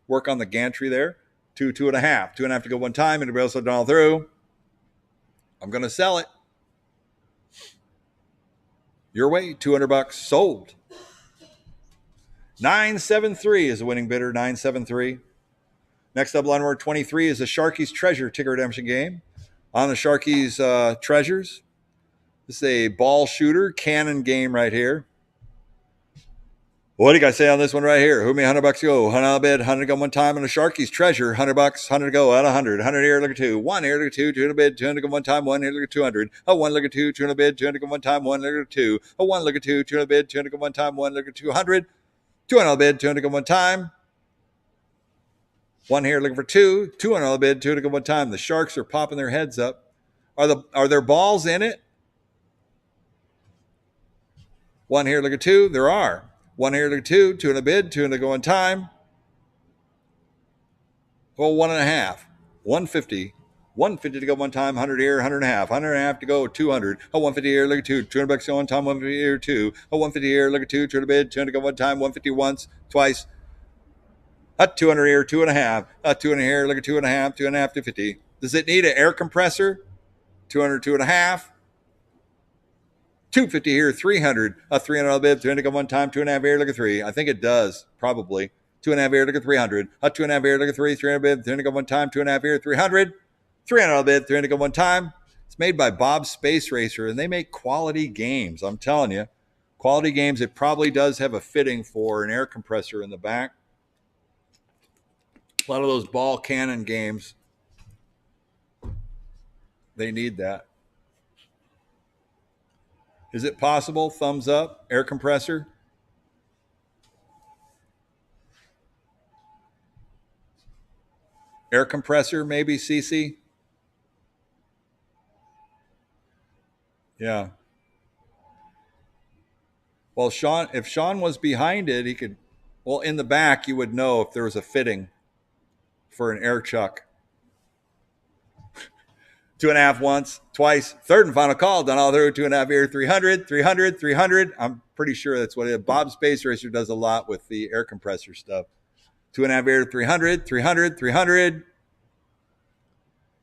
A: work on the gantry there. 2.5. 2.5 to go one time. Anybody else done all through? I'm going to sell it. Your way, $200 sold. 973 is the winning bidder. 973. Next up, line number 23 is the Sharky's Treasure ticket redemption game. On the Sharky's Treasures, this is a ball shooter cannon game right here. What do you guys say on this one right here? Who me $100 to go? 100 bid, 100 go one time on the Sharky's Treasure. $100, 100 to go at 100. 100 here, look at 2. 1 here, look at 2. 200 bid, 200 go one time. 1 here, look at 200. 1 look at 2. 200 bid, 200 go one time. 1 look at 2. 1 look at 2. 200 bid, 200 go one time. 1 look at 200. 200 bid, 200 go one time. One here looking for two. Two on the bid. Two to go one time. The Sharks are popping their heads up. Are there balls in it? One here looking two. There are. One here looking two. Two in a bid. Two in the go one time. Well, 1.5. 150. 150 to go one time, 100 here, 100 and a half, 100 and a half to go, 200. A 150 here, look at two, 200 bucks to go one time, 150 here, two. A 150 here, look at two, 200 bid, 200 to go one time, 150 once, twice. A 200 here, 2.5. A 200 here, look at 2.5, 2.5, 250. Does it need an air compressor? 200, 2.5. 250 here, 300. A 300 on the bid, 300 to go one time, 2.5 here, look at three. I think it does, probably. 2.5 here, look at 300. A 2.5 here, look at three, 300 bid, 300 to go one time, 2.5 here, 300. 300 on the bid, 300 to go one time. It's made by Bob's Space Racer, and they make quality games. I'm telling you, quality games. It probably does have a fitting for an air compressor in the back. A lot of those ball cannon games, they need that. Is it possible? Thumbs up, air compressor. Air compressor, maybe, CC? Yeah. Well, Sean, if Sean was behind it, he could, well, in the back, you would know if there was a fitting for an air chuck. 2.5 once, twice, third and final call, done all through, 2.5 here, 300, 300, 300. I'm pretty sure that's what it is. Bob Space Racer does a lot with the air compressor stuff. 2.5 here, 300, 300, 300.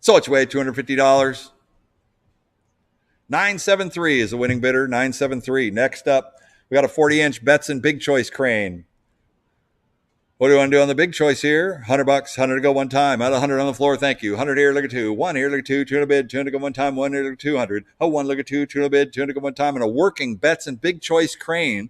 A: So it's way $250. 973 is the winning bidder. 973. Next up, we got a 40-inch Betson Big Choice crane. What do you want to do on the big choice here? $100, 100 to go one time. Out of 100 on the floor, thank you. 100 here, look at two. One here, look at two. 200 bid, 200 to go one time. One here, look at 200. A one, look at two. 200 bid, 200 to go one time. And a working Betson Big Choice crane.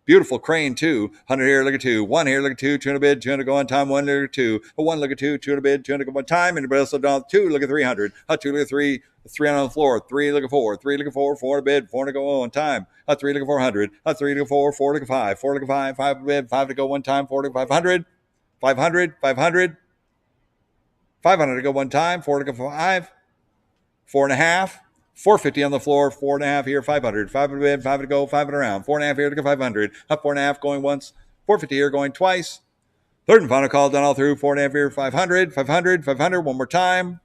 A: Beautiful crane, too. 100 here, look at two. One here, look at two. 200 bid, 200 go one time. One, look at two. A one, look at two. 200 bid, 200 go one time. Anybody else down? Two, look at 300. A two, look at three. Three on the floor. Three, look at four. Three, look at four. 400 bid, 400 go one time. A three, look at 400. A three, look at four. 4, look at five. 4, look at five. 5 bid, 5 to go one time. 4 to 500. 500, 500. 500 to go one time. 4 to go 5. 4.5. 450 on the floor, 4.5 here, 500. 500 bid, 5 to go, 500 around. 4.5 here to go 500. Up 4.5 going once. 450 here going twice. Third and final call done all through. 4.5 here, 500, 500, 500. One more time.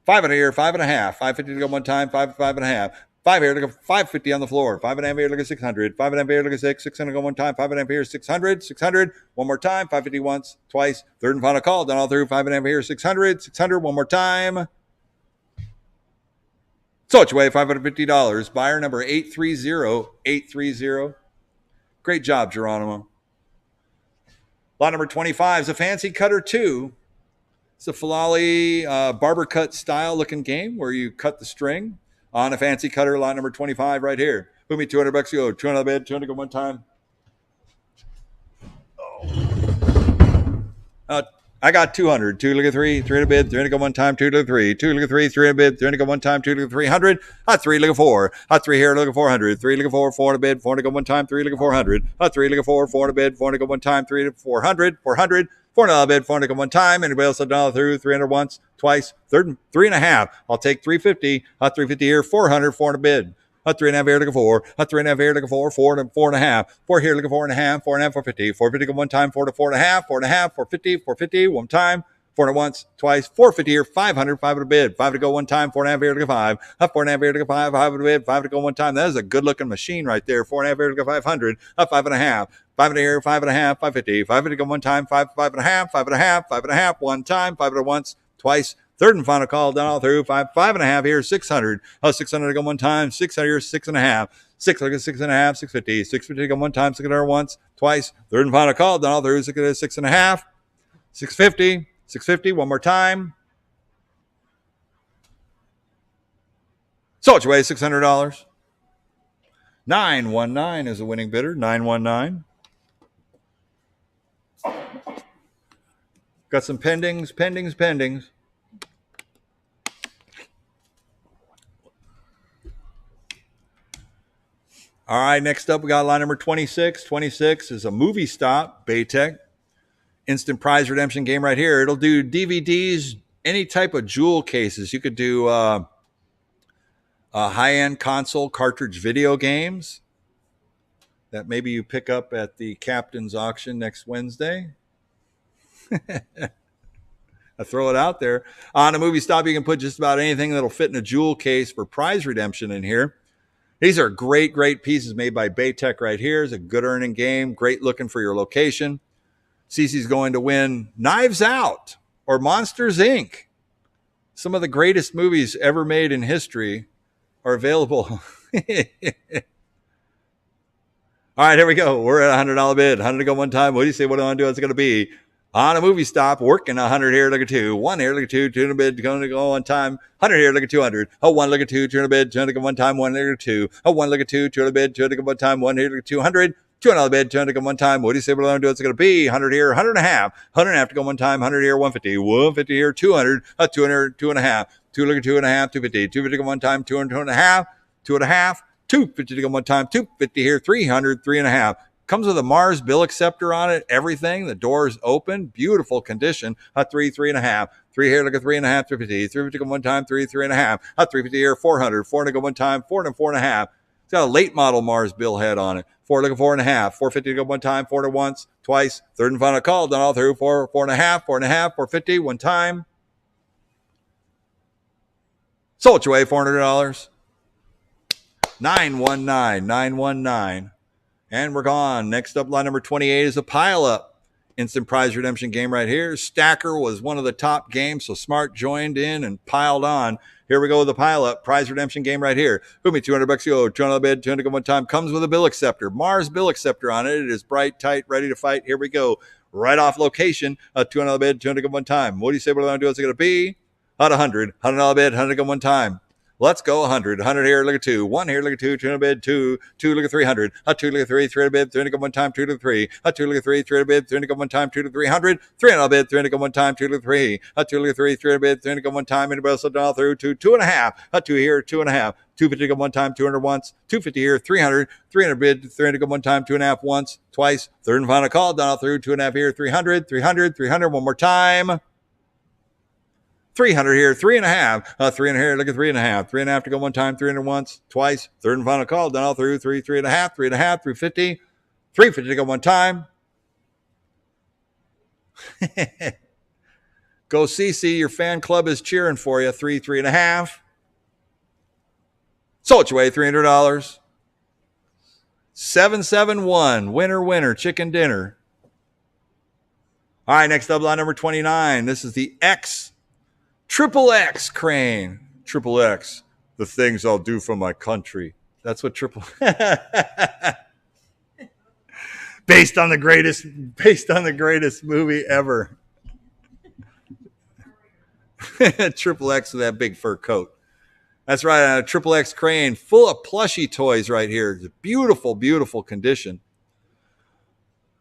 A: 500 here, 5.5. 550 to go one time. 5.5. 5 here, look at 550 on the floor. 5.5 here, look at 600. 5.5 here, look at 6. 600 go one time. 5.5 here, 600. 600. One more time. 550 once, twice. Third and final call done all through. 5.5 here, 600. 600. One more time. So it's away $550. Buyer number 830-830. Great job, Geronimo. Lot number 25 is a Fancy Cutter 2. It's a Filali barber cut style looking game where you cut the string on a Fancy Cutter. Lot number 25 right here. Put me $200 to go. 200 bid, 200 go one time. I got 200. 2 look at 3. 300 bid. 300 go one time. 2 look at 3. 2 look at 3. 300 bid. 300 go one time. 2 look at 300. 3 look at 4. 3 here. Look at 400. 3 look at 4. 400 bid. 400 go one time. 3 look at 400. 3 look at 4. 400 bid. 400 go one time. 3 to 400. 400. 400 bid. 400 go one time. Anybody else $1 through? 300 once, twice. Third, 3.5. I'll take 350. 350 here. 400. 400 bid. 3.5 here, look at 4. 3.5 here, look at 4. 4 to 4.5. 4 here, look at 4.5. 4.5, 450. 450 go one time. 4 to 4.5. 4.5, 450. 450 one time. 400 once, twice. 450 here. 500. 500 bid. 5 to go one time. 4.5 here, look at 5. 4.5 here, look at 5. 500 bid. 5 to go one time. That is a good looking machine right there. 4.5 here, look at 500. 5.5. 500 here, 5.5. 550. 550 go one time. 5.5. 5.5. 5.5 one time. 500 once, twice. Third and final call done all through. 5.5 here, 600. 600 to go one time. 600 here, 6.5. 6 look at 6.5. 650. 650 to go one time. 600 once, twice. Third and final call done all through. 6.5. 650. 650 one more time. So it's away $600. 919 is the winning bidder. 919. Got some pendings. All right, next up we got line number 26. 26 is a Movie Stop Baytech. instant prize redemption game right here. It'll do DVDs, any type of jewel cases. You could do high-end console cartridge video games that maybe you pick up at the captain's auction next Wednesday. I throw it out there. On a movie stop, you can put just about anything that'll fit in a jewel case for prize redemption in here. These are great, great pieces made by Baytech right here. It's a good earning game. Great looking for your location. Cece's going to win Knives Out or Monsters, Inc. Some of the greatest movies ever made in history are available. All right, here we go. We're at a $100 bid. 100 to go one time. What do you say? What do I want to do? What's it going to be? On a movie stop, working 100 here, look at 2. 1 here, look at 2. 2 in a bid, going to go one time. 100 here, look at 200. Oh, 1, look at 2. 2 in a bid, 200 to go one time. 1, look at 2. Oh, 1, look at 2. 2 in a bid, 200 to go one time. 1 here, look at 200. 2 in a bid, 200 to go one time. What do you say? What do I want to do? What's it going to be? 100 here, 100 and a half. 100 and a half to go one time. 100 here, 150. 150 here, 200. 200, 2 and a half. 2 look at 2 and a half. 250. 250 to go one time. 200, 2 and a half. 2 and a half. 250 to go one time. 250 here, 300, 3 and a half. Comes with a Mars bill acceptor on it, everything. The door's open, beautiful condition. 3, 3 and a half. 3 here, look at 3 and a half, 350. 350 go one time, 3, 3 and a half. 350 here, 400. 400 go one time, 4 and 4 and a half. It's got a late model Mars bill head on it. 4 look at 4 and a half. 450 to go one time, 4 to once, twice. Third and final call, done all through. 4, 4 and a half, 4 and a half, 450, one time. Sold your way, $400. 919, 919. And we're gone. Next up, line number 28 is a pile-up. Instant prize redemption game right here. Stacker was one of the top games, so Smart joined in and piled on. Here we go with the pile-up. Prize redemption game right here. Boom, $200 go. 200 bid, 200 go one time. Comes with a bill acceptor. Mars bill acceptor on it. It is bright, tight, ready to fight. Here we go. Right off location. 200 bid, 200 go one time. What do you say? What do I want to do? What's it going to be? At 100. $100 bid, 100 go one time. Let's go 100. 100 here, look at 2. 1 here, look at 2. 2 in a bid, 2. 2, look at 300. 2, look at 3. 3 in a bid, 3 in a go one time, 2 to 3. 2, look at 3. 3 in a bid, 3 in a go one time, 2 to 300. 3 in a bid, 3 in a go one time, 2 to 3. 2, look at 3. 3 in a bid, 3 in a go one time. Anybody else down through? 2, 2 and a half. 2 here, 2 and a half. 250 go one time, 200 once. 250 here, 300. 300 bid, 300 go one time, 2 and a half once, twice. Third and final call, down through. 2 and a half here, 300. 300, 300. One more time. 300 here, 3 and a half. 3 and a here, look at 3 and a half. 3 and a half to go one time, 300 once, twice. Third and final call, done all through. 3, 3 and a half, 3 and a half, 350. 350 to go one time. Go CC, your fan club is cheering for you. 3, 3 and a half. Sold your way, $300. 771, winner, chicken dinner. All right, next up, line number 29. This is the Triple X crane. Triple X, the things I'll do for my country. That's what triple based on the greatest movie ever. Triple X with that big fur coat. That's right, a Triple X crane full of plushy toys right here. It's a beautiful, beautiful condition.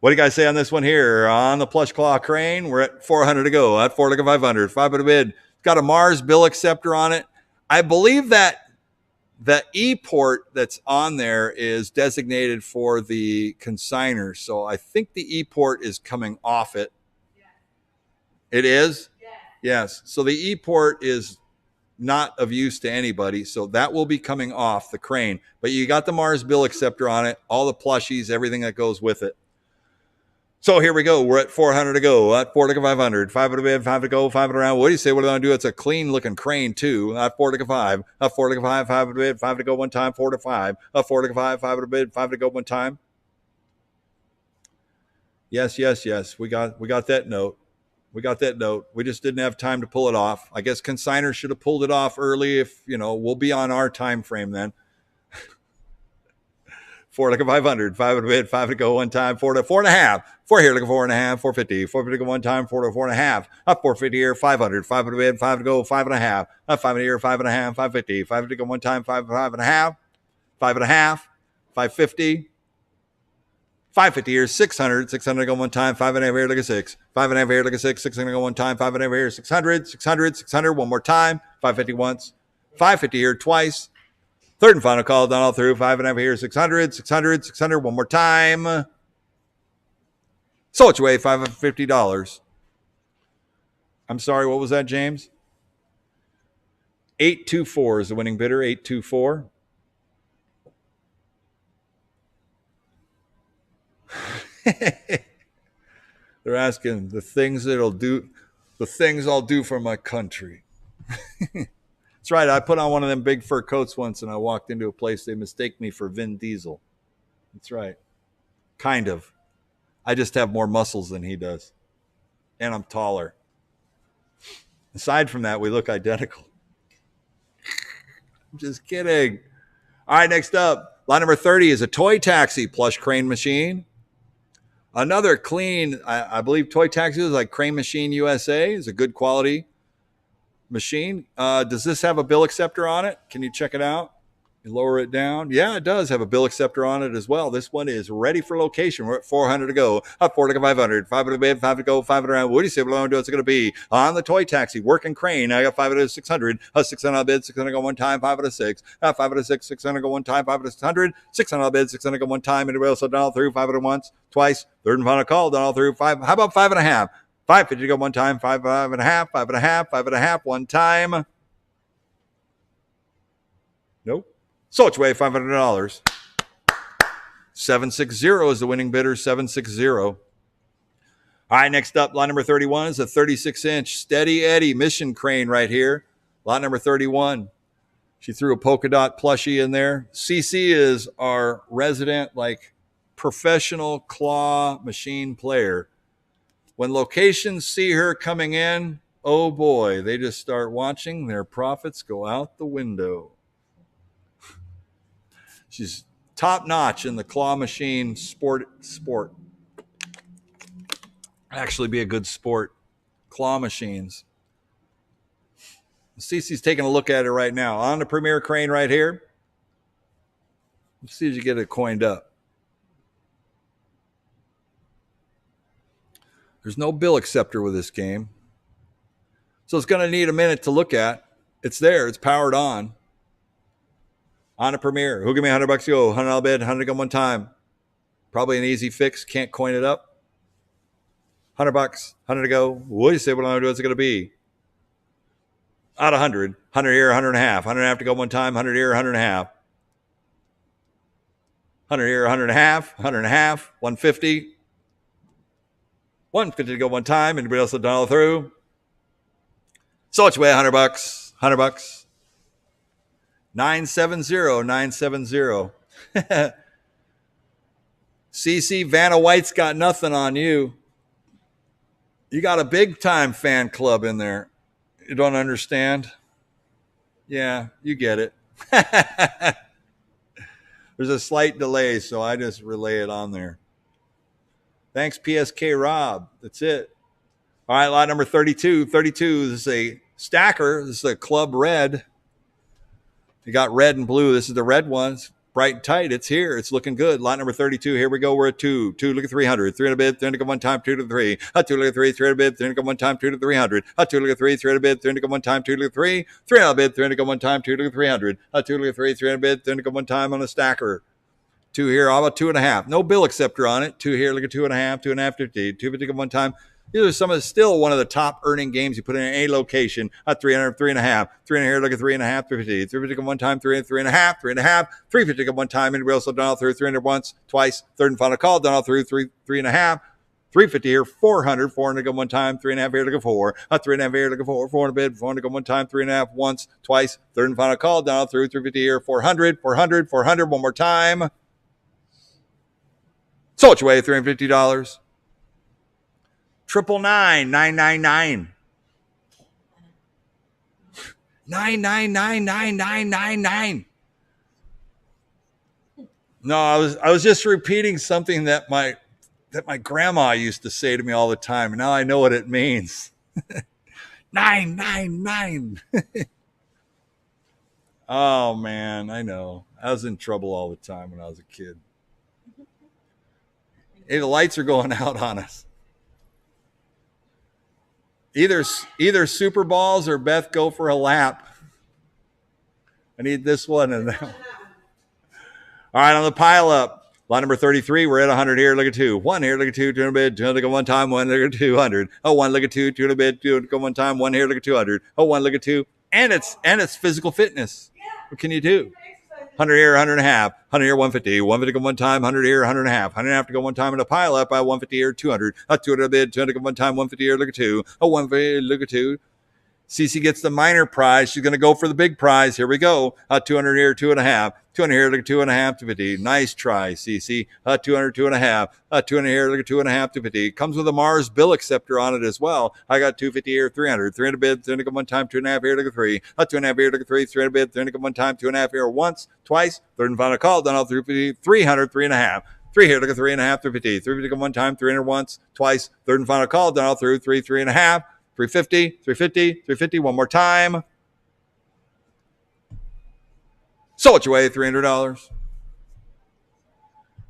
A: What do you guys say on this one here? On the plush claw crane, we're at 400 to go. At 4 look at 500. 500 bid. Got a Mars bill acceptor on it. I believe that the E-port that's on there is designated for the consignor. So I think the E-port is coming off it. Yes. It is? Yes. So the E-port is not of use to anybody. So that will be coming off the crane. But you got the Mars bill acceptor on it, all the plushies, everything that goes with it. So here we go. We're at 400 to go. At 4 to 500. 5 to bid, 5 to go, 5 to round. What do you say? What do I do? It's a clean looking crane too. At 4 to 5. At 4 to 5, 5 to bid, 5 to go one time, 4 to 5. At 4 to 5, 5 to bid, 5 to go one time. Yes. We got that note. We just didn't have time to pull it off. I guess consigners should have pulled it off early. If we'll be on our time frame then. 4 look at 500, 5 to bid, 5 to go one time, 4 to 4 and a half. 4 here, look at 4 and a half, 450, 450 to go one time, 4 to 4 and a half. Up 450 here, 500, 5 to bid, 5 to go, 5 and a half. Up 5 here, 5 and a half, 550, 5 to go one time, 5 and a half, 5 and a half, 550. 550 here, 600, 600 to go one time, 5 and a half here, look at 6. 5 and a half here, look at 6, 600 to go one time, 5 and a half here, 600, 600, 600, one more time, 550 once, 550 here twice. Third and final call, done all through. 5 and a half here, 600, 600, 600. One more time. So it's way $550. I'm sorry, what was that, James? 824 is the winning bidder. 824. They're asking the things I'll do for my country. That's right. I put on one of them big fur coats once and I walked into a place. They mistake me for Vin Diesel. That's right. Kind of. I just have more muscles than he does. And I'm taller. Aside from that, we look identical. I'm just kidding. All right, next up. Lot number 30 is a toy taxi plush crane machine. Another clean, I believe Toy Taxi is like Crane Machine USA. Is a good quality machine. Does this have a bill acceptor on it? Can you check it out? You lower it down. Yeah, it does have a bill acceptor on it as well. This one is ready for location. We're at 400 to go. Up 4 to go, 500. 500 to bid, 5 to go, 500 around. What do you say? What do it's going to be? On the Toy Taxi, working crane. I got 5 to 600. 600 on bid, 600 go one time, 5 to 6. 5 to 6, 600 go one time, 5 to 600. 600 on bid, 600 go one time. And also down all through 5 to once, twice. Third and final call, down all through 5. How about 5 and a half? 550 to go one time, 5 and a half, 5 and a half, 5 and a half, one time. Nope. So it's way $500. 760 is the winning bidder. 760. All right, next up, lot number 31 is a 36-inch Steady Eddie mission crane right here. Lot number 31. She threw a polka dot plushie in there. CC is our resident, professional claw machine player. When locations see her coming in, oh boy, they just start watching their profits go out the window. She's top notch in the claw machine sport. Actually be a good sport. Claw machines. Cece's taking a look at it right now. On the Premier crane right here. Let's see if you get it coined up. There's no bill acceptor with this game. So it's going to need a minute to look at. It's there. It's powered on. On a Premier. Who give me $100 go? 100 I'll bid. 100 go one time. Probably an easy fix. Can't coin it up. $100. 100 to go. What do you say? What I'm going to do? What's it going to be? Out of 100. 100 here. 100 and a half. 100 and a half to go one time. 100 here. 100 and a half. 100 here. 100 and a half. 100 and a half. 150. 150 to go one time. Anybody else have done all through? So it's way $100. $100. 970. CC Vanna White's got nothing on you. You got a big time fan club in there. You don't understand? Yeah, you get it. There's a slight delay, so I just relay it on there. Thanks, PSK Rob. That's it. All right, lot number 32. 32, this is a stacker. This is a Club Red. You got red and blue. This is the red one. It's bright and tight. It's here. It's looking good. Lot number 32. Here we go. We're at 2. 2, look at 300. 300 bid. 300 go one time. 2 to 3. 2 look at 3. 300 bid. 300 go one time. 2 to 300. 2 look at 3. 300 bid. 300 go one time. 2 to 3. 300 bid. 300 go one time. 2 to 300. 2 look at 3. 300 bid. 300 go one time on a stacker. 2 here. How about 2.5? No bill acceptor on it. 2 here. Look at 2.5. 2.5. 50. 250 go one time. These are some of still one of the top earning games you put in any location. 300, 3.5, 300 here, look at 3.5, 350, 350 one time, 300, 3.5, 3.5, 350 one time. Anybody else have done all through 300 once, twice, third and final call, done all through 3.5, 350 here, 400, 400 one time, 3.5 here, look at 4, 3.5 here, look at 4, 400 bid, 400 one time, 3.5 once, twice, third and final call, done all through 350 here, 400, 400, 400 one more time. So it's your way, $350. 999 999 999 No, I was just repeating something that my grandma used to say to me all the time, and now I know what it means. 999. Oh man, I know. I was in trouble all the time when I was a kid. Hey, the lights are going out on us. Either Super Balls or Beth go for a lap. I need this one and that one. All right, on the pile up. Lot number 33, we're at 100 here. Look at 2. 1 here, look at 2, 200 bid, 200 go one time, 1, look at 200. Oh, 1, look at 2, 200 bid, 200 go one time, 1 here, look at 200. Oh, 1, look at 2. And it's physical fitness. What can you do? 100 here, 100 and a half. 100 here, 150. 150 go one time, 100 here, 100 and a half. 100 and a half to go one time in a pile up by 150 here, 200. 200 bid, 200 go one time, 150 here, look at 2. Oh, 150, look at 2. Cece gets the minor prize. She's going to go for the big prize. Here we go. 200 here, 2.5. 200 here, look at 2.5, 250. Nice try, Cece. 200, 2.5. 200 here, look at 2.5, 250. Comes with a Mars bill acceptor on it as well. I got 250 here, 300. 300 bid, 300 go one time, 2.5 here, look at 3. 2.5 here, look at 3. 300 bid, 300 go one time, 2.5 here once, twice. Third and final call. Done all 350, 300, 3.5. 3 here, look at 3.5, 350. 350 go one time, 300 once, twice. Third and final call. Done all through 3, 3.5. 350, 350, 350, one more time. So what's your way? $300.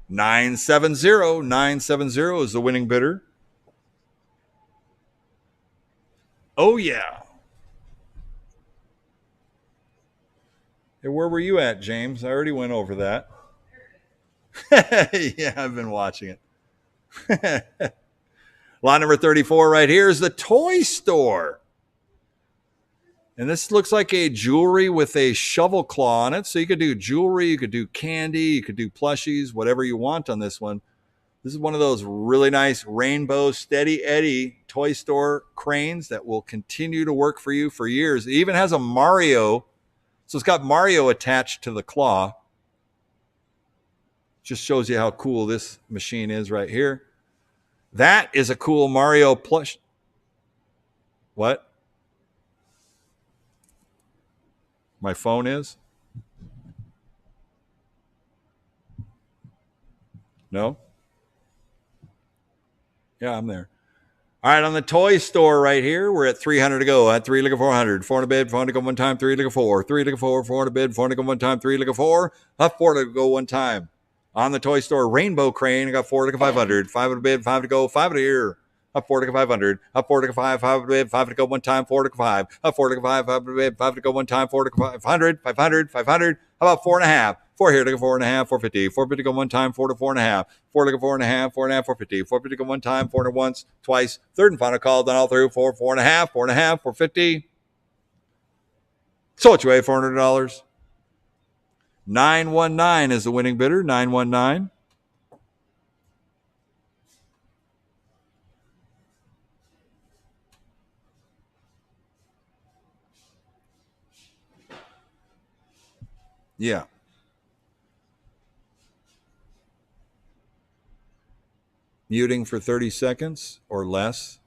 A: 970, 970 is the winning bidder. Oh yeah. Hey, where were you at, James? I already went over that. Yeah, I've been watching it. Lot number 34 right here is the toy store. And this looks like a jewelry with a shovel claw on it. So you could do jewelry, you could do candy, you could do plushies, whatever you want on this one. This is one of those really nice rainbow steady Eddie toy store cranes that will continue to work for you for years. It even has a Mario. So it's got Mario attached to the claw. Just shows you how cool this machine is right here. That is a cool Mario plush. What? My phone is? No? Yeah, I'm there. All right, on the toy store right here, we're at 300 to go. At 3, look at 400. 400 bid, 400 go one time, 3, look at 4. 3, look at 4, 400 bid, 400 go one time, 3, look at 4. Up 4 to go one time. On the toy store rainbow crane, I got 4 to go 500. 500 bid, 5 to go, 5 to here. Up 4 to go 500. Up 4 to go 5, 5 to bid, 5 to go one time, 4 to go 5. Up 4 to go 5, 5 to bid, 5 to go one time, 4 to go 500, 500, 500. How about 4.5? 4 here to go 4.5, 450. 450 go one time, 4 to 4.5. 4 to go 4.5, 4.5, 450. 450 go one time, 4 to once, twice. Third and final call, done all through. 4, 4.5, 4.5, 450. So what's your way? $400. 919 is the winning bidder. 919. Yeah. Muting for 30 seconds or less.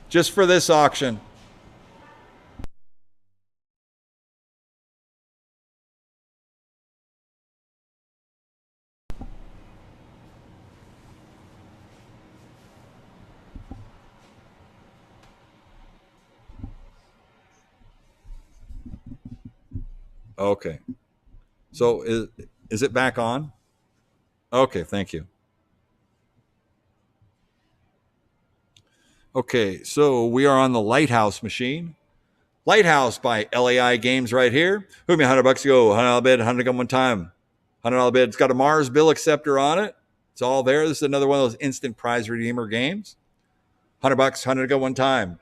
A: Just for this auction. Okay. So is it back on? Okay, thank you. Okay, so we are on the Lighthouse machine. Lighthouse by LAI Games right here. Who me $100 to go. $100 bid, 100 go one time. $100 bid. It's got a Mars bill acceptor on it. It's all there. This is another one of those instant prize redeemer games. $100, 100 to go one time.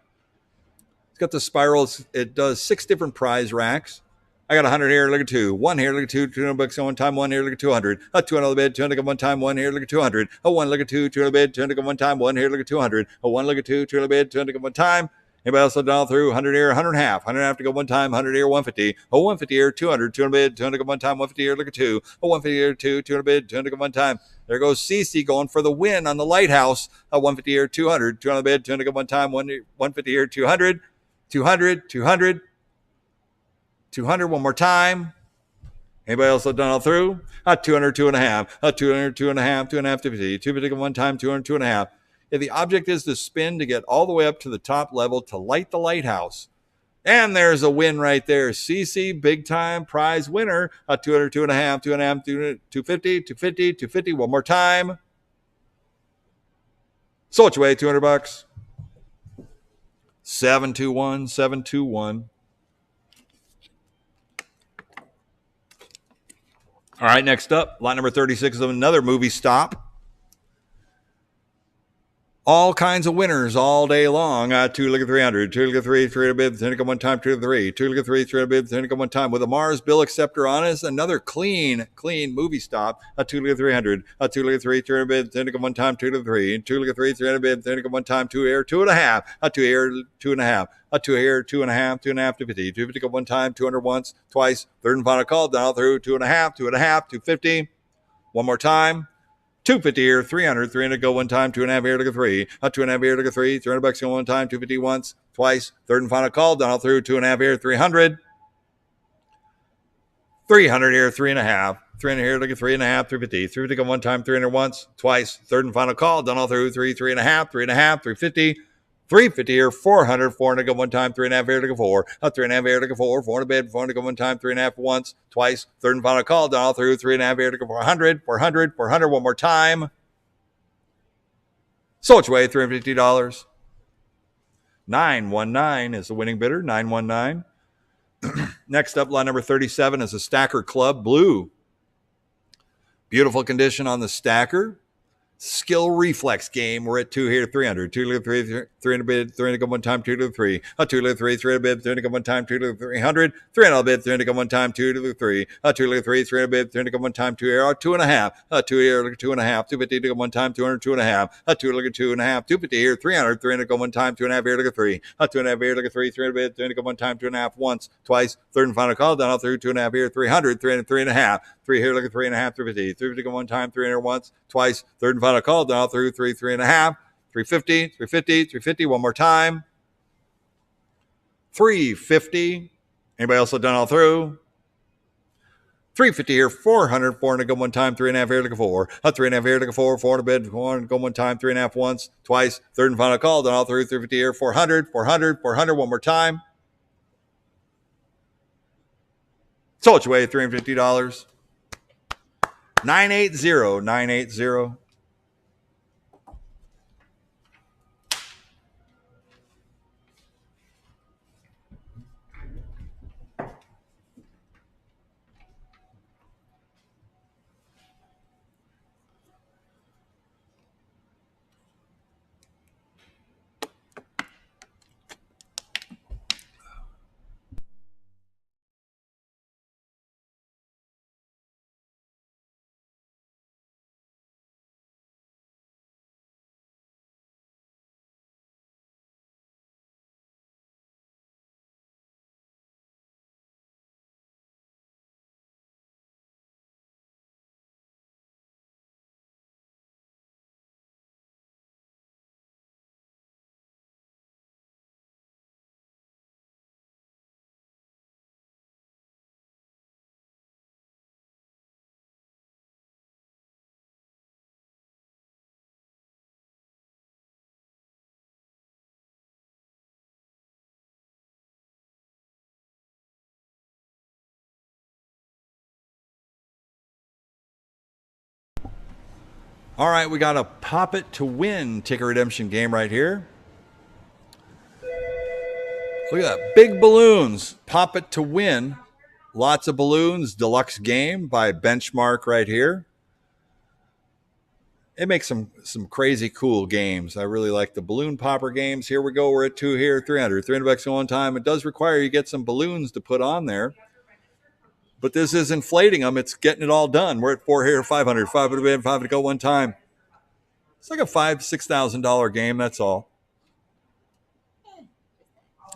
A: It's got the spirals. It does 6 different prize racks. I got 100 here, look at 2. 1 here, look at 2. $200 go one time. 1 here, look at 200. A $200 bid, 200 go one time. 1 here, look at 200. A 1, look at 2. 200 bid, 200 go one time. 1 here, look at 200. A 1, look at 2. 200 bid, 200 go one time. Anybody else done all through? 100 here, 100 and a half. 100 and a half to go one time. 100 here, 150. A 150 here, 200. 200 bid, 200 go one time. 150 here, look at 2. A 150 here, 2. 200 bid, 200 go one time. There goes Cece going for the win on the Lighthouse. A 150 here, 200. 200 bid, 200 go one time. 150 here, 200. 200, 200. 200 one more time. Anybody else have done all through? 200, 2.5. 200, 2.5, 2.5, 250. 250 one time, 200, 2.5. Yeah, the object is to spin to get all the way up to the top level to light the lighthouse. And there's a win right there. CC, big time prize winner. 200, 2.5, 2.5, 250, 250, 250. One more time. So what you weigh? $200. 721, 721. All right, next up, lot number 36 is another movie stop. All kinds of winners all day long. 2 look at 300, 2 look at 3, 300 bid, 3 go one time, 2 to 3, 2 look at 3, 300 bid, 3 go one time. With a Mars bill acceptor on us, another clean movie stop. 2 look at 300, 2 look at 3, 300 bid, 3 go one time, 2 to 3, 2 look at 3, 300 bid, 3 go one time, 2 air, 2.5, 2 air, 2.5. 2 here, 2.5, 2.5, 250, 250 go one time, 200 once, twice, third and final call, down through 2.5, 2.5, 250. One more time. 250 here, 300, 300 go one time, 2.5 here, look at 3, 2.5 here, look at 3, $300 go one time, 250 once, twice, third and final call, down through 2.5 here, 300, 300 here, 3.5, 300 here, look at 3.5, 350, 350 go one time, 300 once, twice, third and final call, down all through 3.5, 3.5, 350, 350 here, 400, 400 go one time, 3.5 here, look at 4, 3.5 here, look at 4, 400 bid, 400 go one time, 3.5 once, twice, third and final call, down all through 3.5 here, look at 400, 400, 400, one more time. So which way? $350. 919 is the winning bidder, 919. Next up, lot number 37 is a Stacker Club Blue. Beautiful condition on the stacker. Skill reflex game. We're at 2 here, 300. 2 to 3, 300 bid, 300 go one time, 2 to 3. 2 to 3, 300 bid, 300 go one time, 2 to 300. 300 bid, 300 go one time, 2 to 3. 2 to 3, 300 bid, 300 go one time, 2 here, 2.5. 2 here, look at 2.5. 250 to go one time, 200, 2.5. 2 look at 2.5. 250 here, 300. 300 go one time, 2.5 here, look at 3. 2.5 here, look at 3. 300 bid, 300 go one time, 2.5 once, twice, third and final call, down all through 2.5 here, 300, 300, 3.5. 3 here, look at 3.5, 350. 350 go one time, 300 once, twice, third and final call, down through 3, 3.5, 350, 350, 350, one more time. 350. Anybody else have done all through? 350 here, 400, 400 go one time, 3.5 here, look at 4. 3.5 here, look at 4, 400 bid, 400 go one time, 3.5 once, twice, third and final call, down all through 350 here, 400, 400, 400, one more time. So what you weigh? $350. 980, 980. All right, we got a Pop It to Win ticket redemption game right here. Look at that. Big balloons. Pop It to Win. Lots of balloons. Deluxe game by Benchmark right here. It makes some crazy cool games. I really like the balloon popper games. Here we go. We're at 2 here, 300. $300 one time. It does require you get some balloons to put on there. But this is inflating them. It's getting it all done. We're at 4 here, 500. 500 to go one time. It's like a $5,000-$6,000 game. That's all.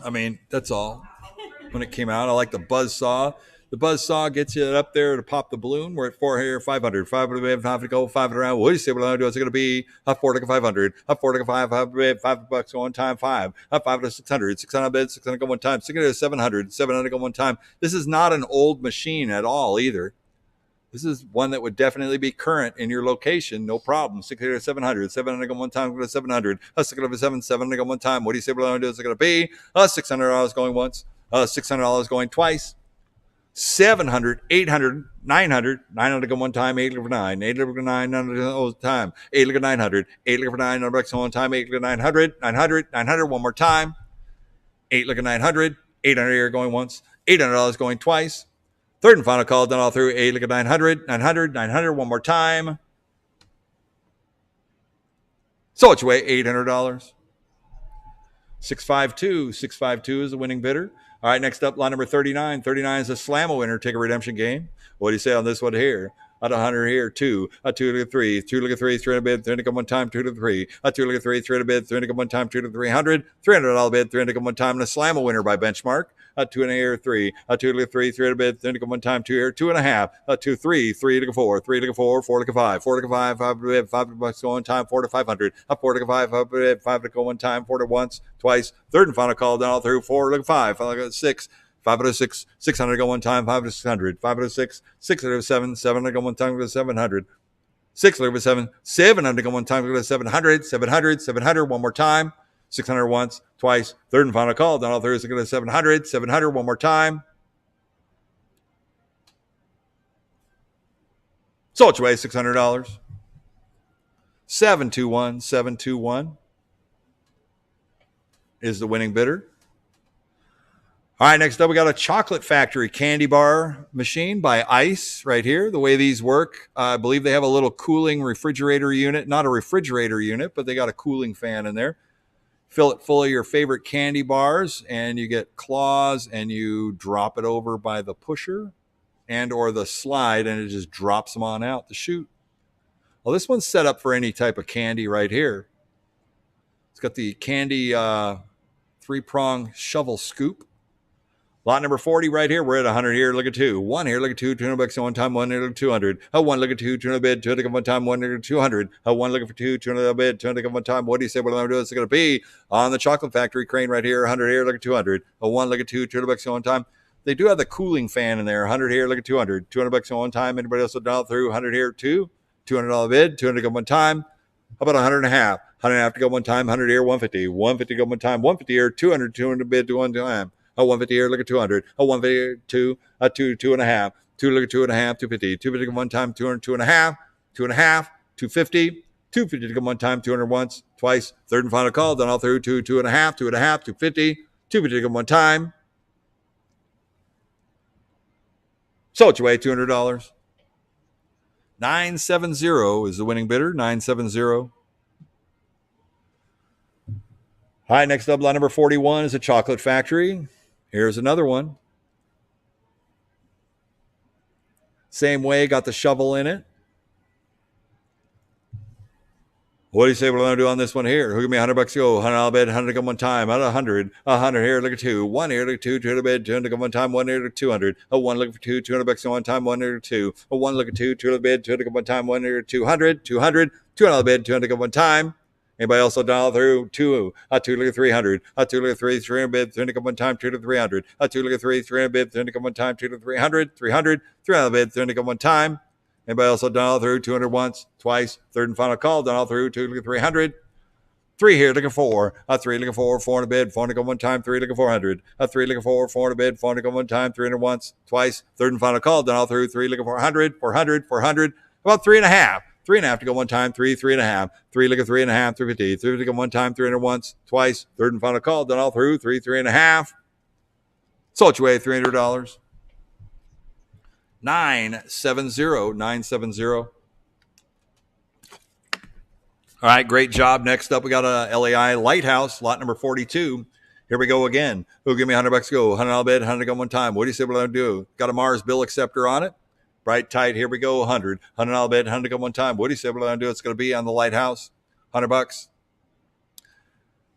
A: I mean, that's all. When it came out, I like the Buzzsaw. The Buzzsaw gets you up there to pop the balloon. We're at 4 here, 500. 500, 5 to go, 500 around. What do you say? What I'm going to do? It's going to be a 4 to 500. A 4 to 500, $5 one time, 5. A 5 to 600. 600 bid, 600 go one time. 600 to 700. 700 go one time. This is not an old machine at all either. This is one that would definitely be current in your location, no problem. 600 to 700. 700 go one time, go to 700. A 600 to 700 go one time. What do you say? What I'm going to do? It's going to be $600 going once. $600 going twice. 700, 800, 900, 900 go one time, 8 for 9, 8 for 9, 900 all the time, 8 for 900, 8 for 900 bucks one time, 8 for 900, 900, 900 one more time, 8 for 900, 800 here going once, $800 going twice. Third and final call done all through, 8 for 900, 900, 900 one more time. So it's way $800. 652, 652 is the winning bidder. All right, next up, line number 39. 39 is a slam winner. Take a redemption game. What do you say on this one here? At 100 here, 2, a 2 look at 3, 2 look at 3, 300 bid, 300 come one time, 2 to 3, a 2 look at 3, 300 bid, 300 come one time, 2 to 300, $300 bid, 300 come one time, and a slam winner by benchmark. A 2 and a here, 3, a 2 look at 3, 300 bid, 300 come one time, 2 here, 2 and a half, a 2, 3, 3 look at 4, 3 look at 4, 4 look at 5, 4 look at 5, 5 to bid, 5 bucks go one time, 4 to 500, a 4 look at 5, 5 to bid, 5 to go one time, 4 to once, twice, third and final call down all through, 4 look at 5, 5 look at 6, 5 out of 6, 600 go one time, 5 out of 600, 5 out of 6, 6 out of 7, 700 go one time, go to 700, 6 out of 7, 700 go one time, go to 700, 700, 700 one more time, 600 once, twice, third and final call, down all through, go to 700, 700 one more time. So it's away $600. 721, 721 is the winning bidder. All right, next up, we got a Chocolate Factory candy bar machine by Ice right here. The way these work, I believe they have a little cooling refrigerator unit. Not a refrigerator unit, but they got a cooling fan in there. Fill it full of your favorite candy bars, and you get claws, and you drop it over by the pusher and or the slide, and it just drops them on out the chute. Well, this one's set up for any type of candy right here. It's got the candy three-prong shovel scoop. Lot number 40 right here. We're at 100 here. Look at 2. 1 here. Look at 2. 200 bucks one time. 1 here. Look at 200. A 1 look at 2. 200 bid. 200 one time. 1 here. 200. A 1 looking for 2. 200 bid. 200 one time. What do you say? What am I doing? It's going to be on the Chocolate Factory crane right here. 100 here. Look at 200. A 1 look at 2. 200 bucks one time. They do have the cooling fan in there. 100 here. Look at 200. 200 bucks one time. Anybody else will dial through? 100 here. 2. $200 bid. 200 go one time. How about 100 and a half? 100 and a half to go one time. 100 here. 150. 150 go one time. 150 here. 200. 200 bid to one time. A 150 here, look at 200. A 150 2, a 2, 2 and a half. 2 look at 2 and a half, 250. 250 one time, 200, 2 and a half, 2 and a half, 250. 250 to come one time, 200 once, twice. Third and final call, done all through 2, 2 and a half, 2 and a half, 250. 250 to come one time. So it's your way, $200. 970 is the winning bidder, 970. All right, next up, lot number 41 is a Chocolate Factory. Here's another one. Same way, got the shovel in it. What do you say we're going to do on this one here? Who give me 100 bucks to go? 100 I'll bid, 100 to come one time. Out of 100. 100 here, look at 2. 1 here, look at 2. 200 bid, 200 to come one time. 1 here, look at 200. A 1 look for 2. 200 bucks to one time. 1 here, 2. A 1 look at 2. 200 bid, 200 to come one time. 1 here, 200. 200. 200 bid, 200 to come one time. Anybody else will dial through? 2. A 2 look at 300. A 2 look at 3. 300 bid, 300 come one time. 2 to 300. A 2 look at 3. 300 bid, 300 come one time. 2 to 300. 300. 300 bid, 300 come one time. Anybody else will dial through? 200 once, twice. Third and final call. Dial through. 2 look at 300. 3 here, looking 4. A 3 looking 4. 400 bid. 400 come one time. 3 looking 400. A 3 looking 4. 400 bid. 400 come one time. 300 once, twice. Third and final call. Dial through. 3 looking 400. 400. 400. About 3 and a half. 3 and a half to go one time, 3, 3 and a half, 3 look at 3 and a half, 350, 350 to go one time, 300 once, twice, third and final call, done all through, 3, 3 and a half. So it's your way, $300. 970, 970. All right, great job. Next up, we got a LAI Lighthouse, lot number 42. Here we go again. Who'll give me 100 bucks to go? 100 I'll bid, 100 to go one time. What do you say we're going to do? Got a Mars bill acceptor on it. Right, tight. Here we go. 100. 100 I'll bid, 100 to go one time. What do you say we're going to do? It's going to be on the Lighthouse. 100 bucks.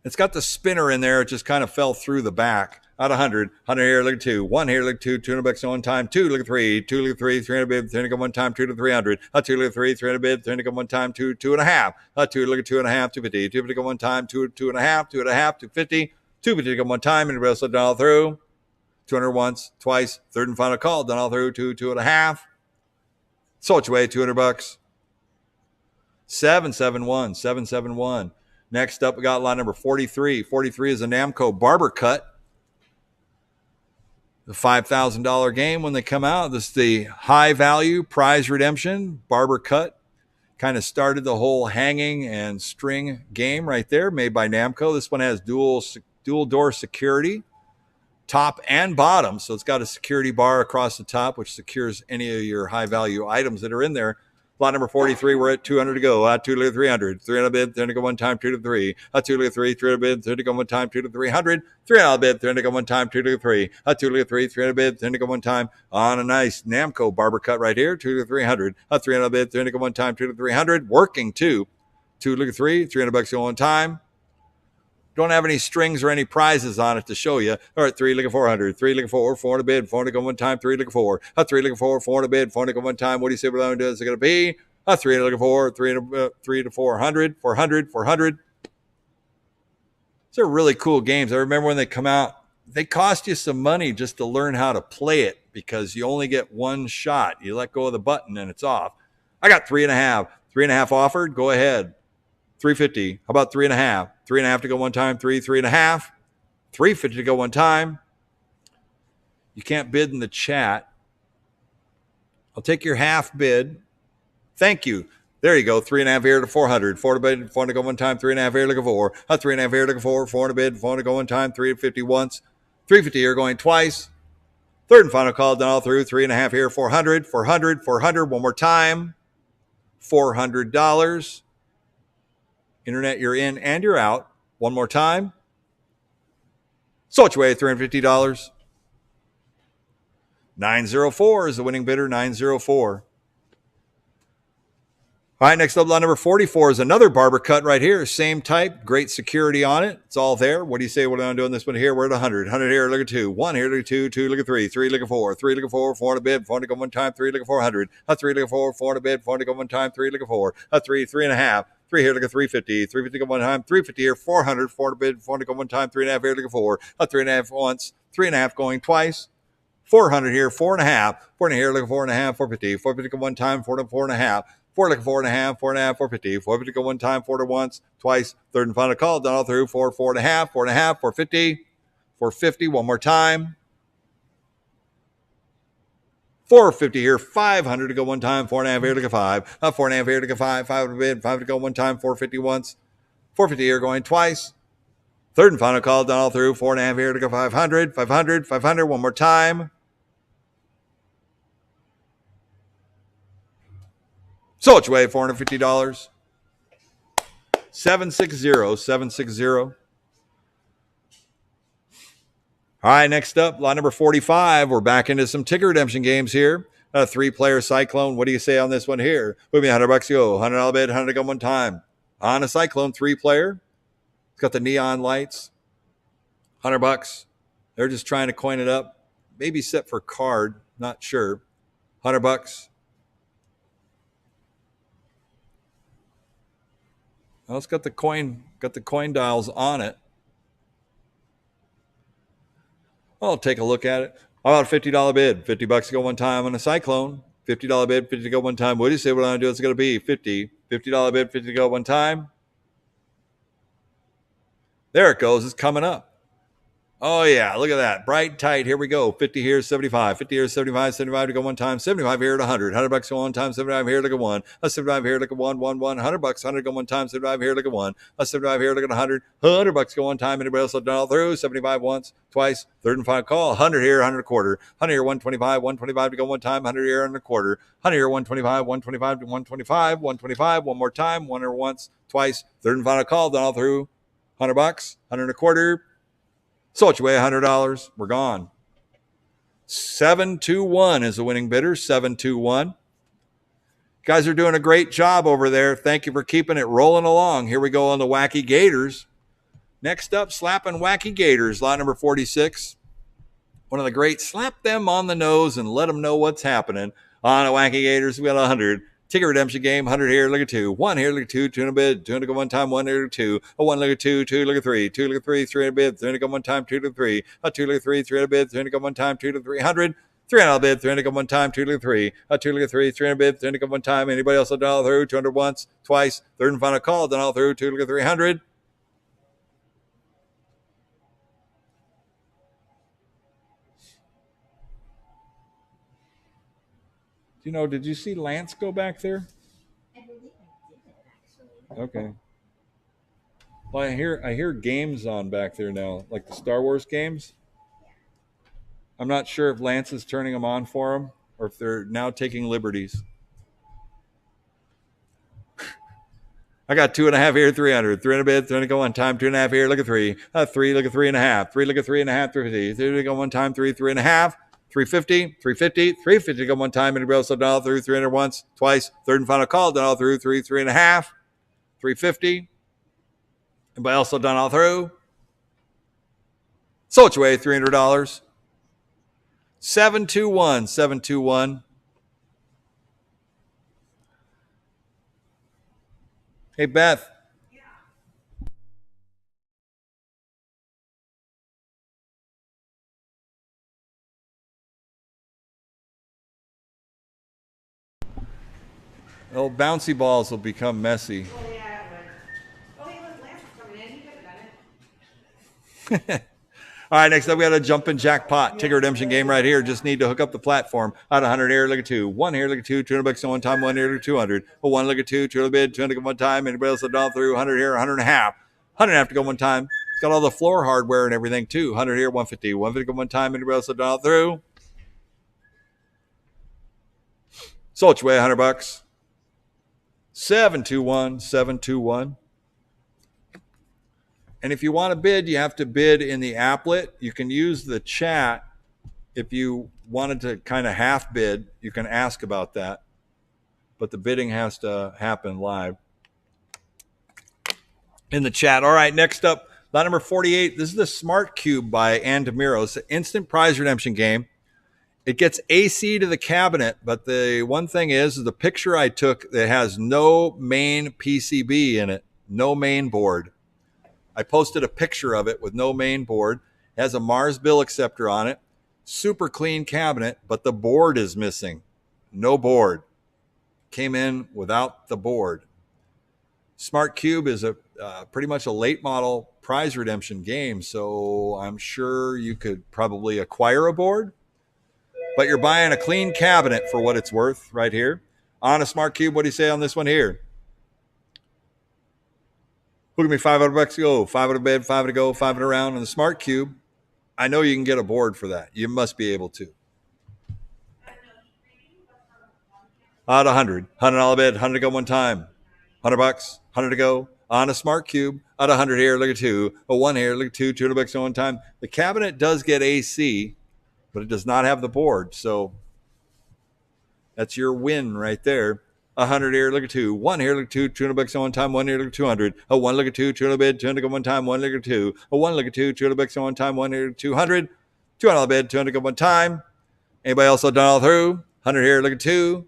A: It's got the spinner in there. It just kind of fell through the back. Out of 100. 100 here, look at 2. 1 here, look at 2. 200 bucks one time. 2, look at 3. 2, look at 3. 300 bid, 300 go one time. 2 to 300. 2, look at 3. 300 bid, 300 go one time. 2, 2 and a half. 2, look at 2 and a half. 250. 250 go one time. 2, 2 and a half. 2 and a half. 250. 250 go one time. Anybody else done all through? 200 once, twice. Third and final call. Done all through. 2, 2 and a half. So it's your way, $200. 771, 771. Next up, we got lot number 43. 43 is a Namco barber cut. The $5,000 game when they come out. This is the high value prize redemption barber cut. Kind of started the whole hanging and string game right there, made by Namco. This one has dual door security, top and bottom. So it's got a security bar across the top, which secures any of your high value items that are in there. Lot number 43, we're at 200 to go. 2 to 300. 300 bid, 300 to go one time, 2 to 3. 2 to 3, 300 bid, 300 to go one time, 2 to 300. 300 bid, 300 to go one time, 2 to 3. 2 to 3, 300 bid, 300 to go one time. On a nice Namco barber cut right here, 2 to 300. 300 bid, 300 to go one time, 2 to 300. Working too. 2 to 3, 300 bucks go one time. Don't have any strings or any prizes on it to show you. All right, 3 looking 400, 3 looking 4, 400 bid, 400 go one time, 3 looking 4. 3 looking 4, 400 bid, 400 go one time. What do you say what I'm doing? Is it going to be? 3 looking 4, 3 to 400, 400, 400. These are really cool games. I remember when they come out, they cost you some money just to learn how to play it because you only get one shot. You let go of the button and it's off. I got 3.5. 3.5 offered. Go ahead. 350. How about 3.5? 3.5 to go one time. 3.5. 350 to go one time. You can't bid in the chat. I'll take your half bid. Thank you. There you go. 3.5 here to 400. 400 bid, 400 go one time. 3.5 here looking 4. 3.5 here looking 4. 400 bid, 400 go one time. 350 once. 350 here going twice. Third and final call done all through. 3.5 here. 400. 400. 400. One more time. $400. Internet, you're in and you're out. One more time. So it's way $350. 904 is the winning bidder. 904. All right, next up, lot number 44 is another barber cut right here. Same type, great security on it. It's all there. What do you say? What am I doing this one here? We're at 100. 100 here, look at 2. 1 here, look at 2. 2, look at 3. 3, look at 4. 3, look at 4. 400 bid. 400 go one time. 3, look at 400. 3, look at 4. 400 bid. 400 go one time. 3, look at 4. 3, 3.5. 3 here, look at 350. 350 go one time. 350 here, 400. 400 bid. 400 go one time. 3.5 here, look at 4. 3.5 once. 3.5 going twice. 400 here, 4.5. 4 here, look at 4.5. 450. 450 go one time. 4 to 4.5. 4 like 4.5, 4.5, 450. 450 go one time, 4 to once, twice. Third and final call, done all through. 4, 4.5, 4.5, 450. 450, one more time. 450 here, 500 to go one time, 4.5 here to go 5. 4.5 here to go 5, 5 to bid, 5 to go one time, 450 once. 450 here going twice. Third and final call, done all through. 4.5 here to go 500, 500, 500, one more time. So it's way $450. 760, 760. All right, next up, lot number 45. We're back into some ticket redemption games here. A 3-player Cyclone. What do you say on this one here? With me, $100 to go. $100 bid, 100 to go one time. On a Cyclone 3-player. It's got the neon lights. $100. They're just trying to coin it up. Maybe set for card. Not sure. $100. Well, it's got the coin dials on it. I'll take a look at it. How about a $50 bid? $50 to go one time on a Cyclone. $50 bid, 50 to go one time. What do you say what I'm going to do? It's going to be 50. $50 bid, 50 to go one time. There it goes. It's coming up. Oh, yeah. Look at that. Bright, tight. Here we go. 50 here, 75. 50 here, 75. 75 to go one time. 75 here to 100. $100 go one time. 75 here, look at 1. 75 here, look at 1, 1, 1. $100. 100 go one time. 75 here, look at 1. 75 here, look at 100. $100 go one time. Anybody else have done all through? 75 once, twice. Third and final call. 100 here, 100 a quarter. 100 here, 125. 125 to go one time. 100 here, 100 a quarter. 100 here, 125. 125 to 125. 125. One more time. 100 once, twice. Third and final call. Done all through. $100. 100 a quarter. So it's way $100. We're gone. 721 is the winning bidder. 721. Guys are doing a great job over there. Thank you for keeping it rolling along. Here we go on the Wacky Gators. Next up, slapping Wacky Gators. Lot number 46. One of the great, slap them on the nose and let them know what's happening. On a Wacky Gators, we got 100. Ticket redemption game, 100 here, look at 2. 1 here, look at 2, 2 in a bid, 2 to go one time, 1 here, look at 2. A 1 look at 2, 2 look at 3, 2 look at 3, 3 in a bid, 3 to go one time, 2 to 3. A 2 look at 3, 3 in a bid, 3 to go one time, 2 to 300. 3 in a bid, 3 to go one time, 2 look at 3. A 2 look at 3, 3 in a bid, 3 to go one time. Anybody else done all through? 200 once, twice. Third and final call, done all through, 2 look at 300. You know, did you see Lance go back there?
C: I believe I did actually.
A: Okay. Well, I hear games on back there now, like the Star Wars games. I'm not sure if Lance is turning them on for him or if they're now taking liberties. I got 2.5 here, 300. 300 bid, 300 go one time, 2.5 here, look at three. Three, look at 3.5. Three, look at 3.5, 350. 3 go one time, three, 3.5. 350, 350, 350 go one time, anybody else done all through 300 once, twice, third and final call, done all through, 3.5, 350. Anybody else done all through? So it's away, $300. 721, 721. Hey, Beth. Oh, bouncy balls will become messy.
D: Oh, yeah, but. Oh, hey, look, Lance is coming in. He could have done it.
A: All right, next up we got a jumping jackpot ticket redemption game right here. Just need to hook up the platform. Out 100 here, look at two. One here, look at two. 200 bucks on one time. One here, look at 200. A one, look at two. 200 bid. 200 go one time. Anybody else done through? 100 here, 100 and a half. 100 and a half to go one time. It's got all the floor hardware and everything too. 100 here, 150. 150 go one time. Anybody else done through? So it's way 100 bucks. 721, 721. And if you want to bid, you have to bid in the applet. You can use the chat. If you wanted to kind of half bid, you can ask about that. But the bidding has to happen live in the chat. All right, next up, lot number 48. This is the Smart Cube by Andamiro. It's an instant prize redemption game. It gets AC to the cabinet, but the one thing is the picture I took that has no main PCB in it, no main board. I posted a picture of it with no main board. It has a Mars bill acceptor on it. Super clean cabinet, but the board is missing. No board. Came in without the board. Smart Cube is a pretty much a late model prize redemption game, so I'm sure you could probably acquire a board, but you're buying a clean cabinet for what it's worth right here. On a Smart Cube, what do you say on this one here? Look at me, 500 bucks to go, 500 bid, 500 to go, 500 around on the Smart Cube. I know you can get a board for that. You must be able to. Out 100, $100 bid, 100 to go one time, 100 bucks, 100 to go on a Smart Cube. Out 100 here, look at two, a one here, look at two, 200 bucks at one time. The cabinet does get AC, but it does not have the board, so that's your win right there. 100 here, look at two. One here, look at two. 200 bucks on one time. One here, look at 200. A one, look at two. 200 bid. 200 go one time. One, look at two. A one, look at two. 200 bucks on one time. One here, 200. $200 bid. 200 go one time. Anybody else done all through? 100 here, look at two.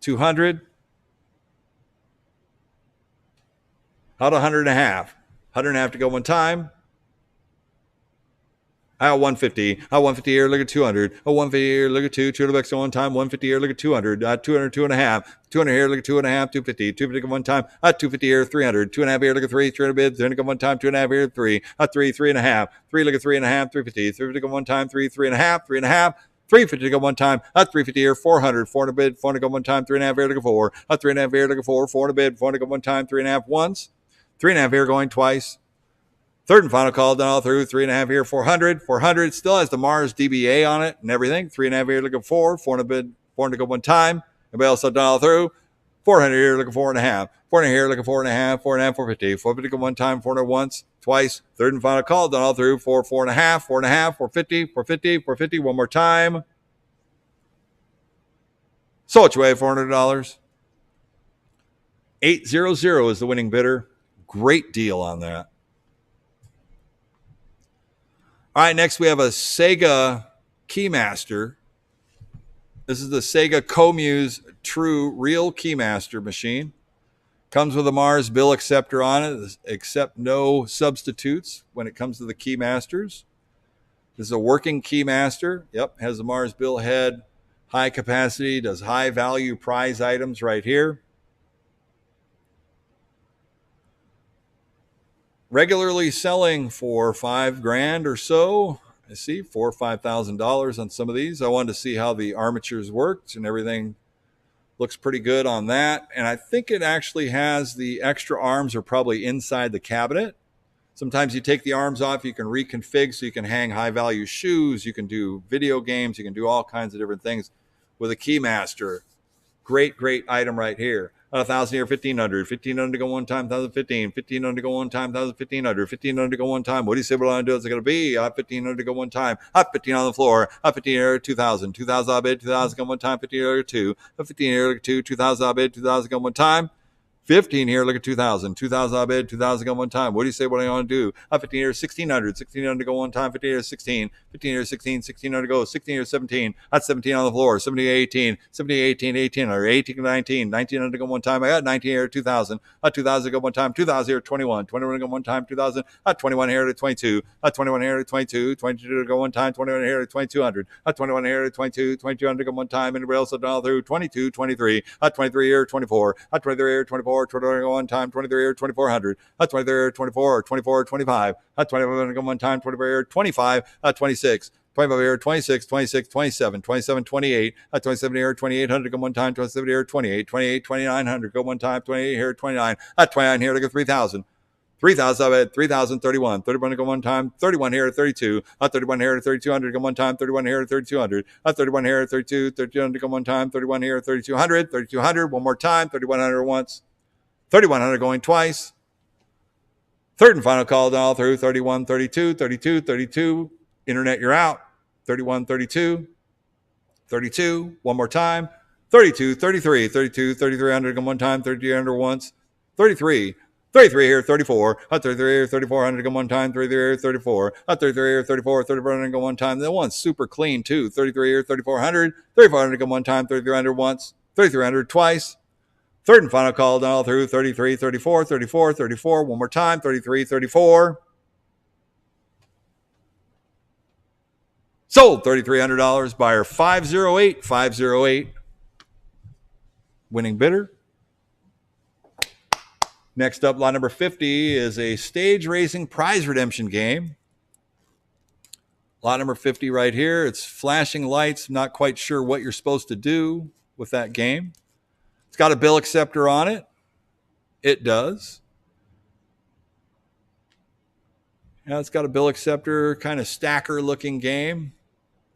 A: 200. Out 100 and a half. 100 and a half to go one time. Out 150. Out 150 here, look at 200. Oh, 150 here, look at two. 200 bucks on one time. 150 here, look at 200. 200, two and a half. 200 here, look at two and a half. 250. 250 go one time. 250 here, 300. Two and a half here, look at three. 300 bid. 300 go one time. Two and a half here, three. Three, three and a half. Three, look at three and a half. 350. 350 go one time. Three, three and a half. Three and a half. 350 to go one time. 350 here, 400. 400 bid. 400 go one time. Three and a half here, look at four. Three and a half here, look at four. 400 bid. 400 go one time. Three and a half once. Three and a half here going twice. Third and final call done all through. 3.5 here, 400. 400 still has the Mars DBA on it and everything. 3.5 here, looking four. 400 bid. 400 go one time. Everybody else done all through. 400 here, looking 4.5. 400 here, looking 4.5. 4.5, 450. 450 go one time. 400 once, twice. Third and final call done all through. 4.5. 4.5. 450. 450. 450. One more time. So it's way $400. 800 is the winning bidder. Great deal on that. All right, next we have a Sega Keymaster. This is the Sega Comuse True Real Keymaster machine. Comes with a Mars bill acceptor on it, except no substitutes when it comes to the Keymasters. This is a working Keymaster. Yep, has a Mars bill head, high capacity, does high value prize items right here. Regularly selling for $5,000 or so. I see $4,000 or $5,000 on some of these. I wanted to see how the armatures worked, and everything looks pretty good on that. And I think it actually has the extra arms are probably inside the cabinet. Sometimes you take the arms off, you can reconfigure so you can hang high value shoes, you can do video games, you can do all kinds of different things with a Keymaster. Great item right here. 1,000 here, 1,500. 1,500 to go one time, 1,015. 1,500 to go one time, 1,500. 1,500 to go one time. What do you say what I want to do? Is it going to be? 1,500 to go one time. 15 on the floor. 15 2,000. 2,000 on bid. 2,000 go one time. 15 2. 15 2. 2,000 on bid. 2,000 go one time. 15 here, look at 2,000. 2,000 on bid, 2,000 go one time. What do you say what I want to do? 15 here, 1,600. 1,600 to go one time. 15 here, 16. 15 here, 16. 1,600 to go. 16 here, 17. That's 17 on the floor. 17 18. 17 18. 1800. 18 19. 1,900 to go one time. I got 19 here, 2,000. 2,000 to go one time. 2,000 here, 21. 21 to go one time. 2,000. 21 here to 22. 21 here to 22. 22 to go one time. 21 here to 2,200. 21 here to 22. 2,200 to go one time. Anybody else down through 22, 23. 23 here, 24. 23 here, 24. 24 one time, 23 or 2,400, 23 or 24 or 24 or 25, 25 one time, 24 or 25, 26. 25 here, 26, 26, 27, 27, 28, 27 here, 2,800 go one time, 27 here, 28, 28, 2,900 go one time, 28 here, 29, 29 here, look at 3,000. 3,000 of it, 3,031. 31 to go one time, 31 here, 32. 31 here, 3,200 go one time, 31 here, 3,200. 31 here, 32, 3,200 go one time, 31 here, 3,200, 3,200, one more time, 3,100 once, 3,100 going twice. Third and final call down through 31, 32, 32, 32. Internet, you're out. 31, 32, 32. One more time. 32, 33, 32, 3,300 go one time, 3,300 once. 33. 33 here, 34. 33 here, 3,400 go one time. 33 here, 34. 33 here, 34. 3,400 go one time. That one's super clean too. 33 here, 3,400. 3,400 go one time. 3,300 once. 3,300 twice. Third and final call down all through 33, 34, 34, 34. One more time. 33, 34. Sold $3,300. Buyer 508, 508. Winning bidder. Next up, lot number 50 is a stage racing prize redemption game. Lot number 50 right here. It's flashing lights. I'm not quite sure what you're supposed to do with that game. It's got a bill acceptor on it. It does. Yeah, it's got a bill acceptor, kind of stacker looking game.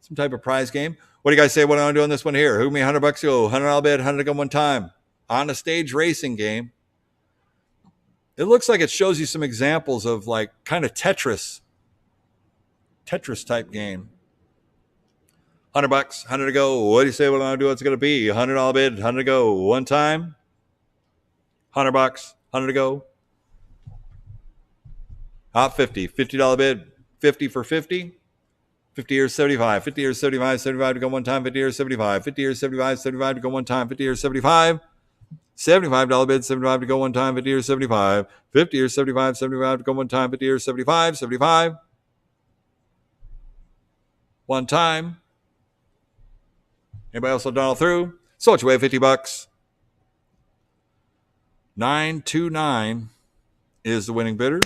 A: Some type of prize game. What do you guys say? What am I doing this one here? Who me $100 go? $100 bid, 100 go one time. On a stage racing game. It looks like it shows you some examples of like kind of Tetris type game. $100, 100 to go. What do you say? What am I do? What's it going to be? $100 bid, 100 to go. One time. $100, 100 to go. 50. $50 bid, 50 for 50. 50 years 75. 50 years 75. 75 to go one time. 50 years 75. 50 years 75. 75 to go one time. 50 years 75. $75 bid, 75 to go one time, 50 years 75. 50 years 75, 75 to go one time, 50 years 75, 75. One time. Anybody else done all through? So what you weigh, $50. 929 is the winning bidder.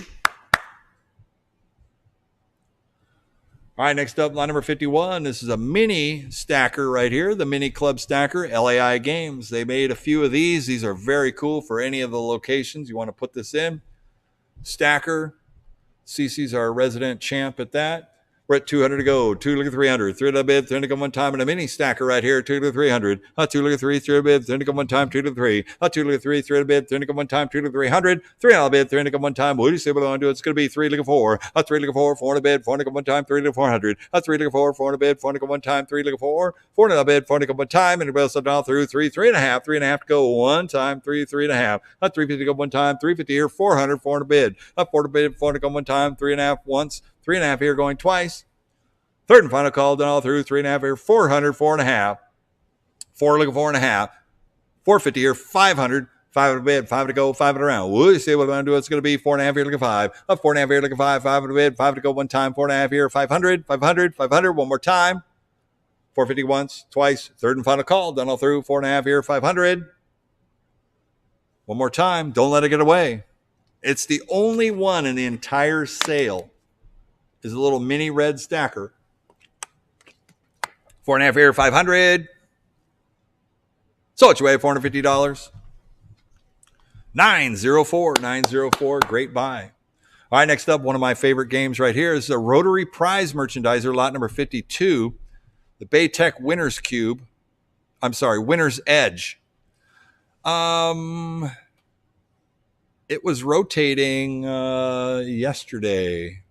A: All right, next up, line number 51. This is a mini stacker right here, the mini club stacker, LAI Games. They made a few of these. These are very cool for any of the locations you want to put this in. Stacker. CC's our resident champ at that. We're at 200 to go. 2 look at 300. 3 to the bid. 3 to go one time. And a mini stacker right here. 2 to 300. 2 look at 3. 3 to bid. 3 to go one time. 2 to 3. 2 look at 3. 3 to bid. 3 to go one time. 2 to 300. 3 to bid. 3 to go one time. What do you say what I want to do? It's going to be 3 look at 4. 3 look at 4. 4 to bid. 4 to go one time. 3 to 400. 3 look at 4. 4 to bid. 4 to go one time. 3 look at 4. 4 to bid. 4 to go one time. And everybody else down through 3. 3.5. 3.5 to go one time. 3. 3.5. 350 to go one time. 350 here. 400. 4 to bid. 4 to bid. 4 to go one time. 3.5 once. 3.5 here going twice. Third and final call done all through 3.5 here, 400, 4.5. 4 look at 4.5. 450 here, 500. 5 to bid, 5 to go, 5 to round. We'll see what I'm going to do. It's going to be 4.5 here, look at 5. 4.5 here, look at 5. 5 to bid, 5 to go one time. 4.5 here, 500, 500, 500. One more time. 450 once, twice. Third and final call done all through 4.5 here, 500. One more time. Don't let it get away. It's the only one in the entire sale is a little mini red stacker. 4.5 here, 500. So it's away, $450. 904, 904. Great buy. All right, next up, one of my favorite games right here is the Rotary Prize Merchandiser, lot number 52, the Baytech Winner's Cube. I'm sorry, Winner's Edge. It was rotating yesterday.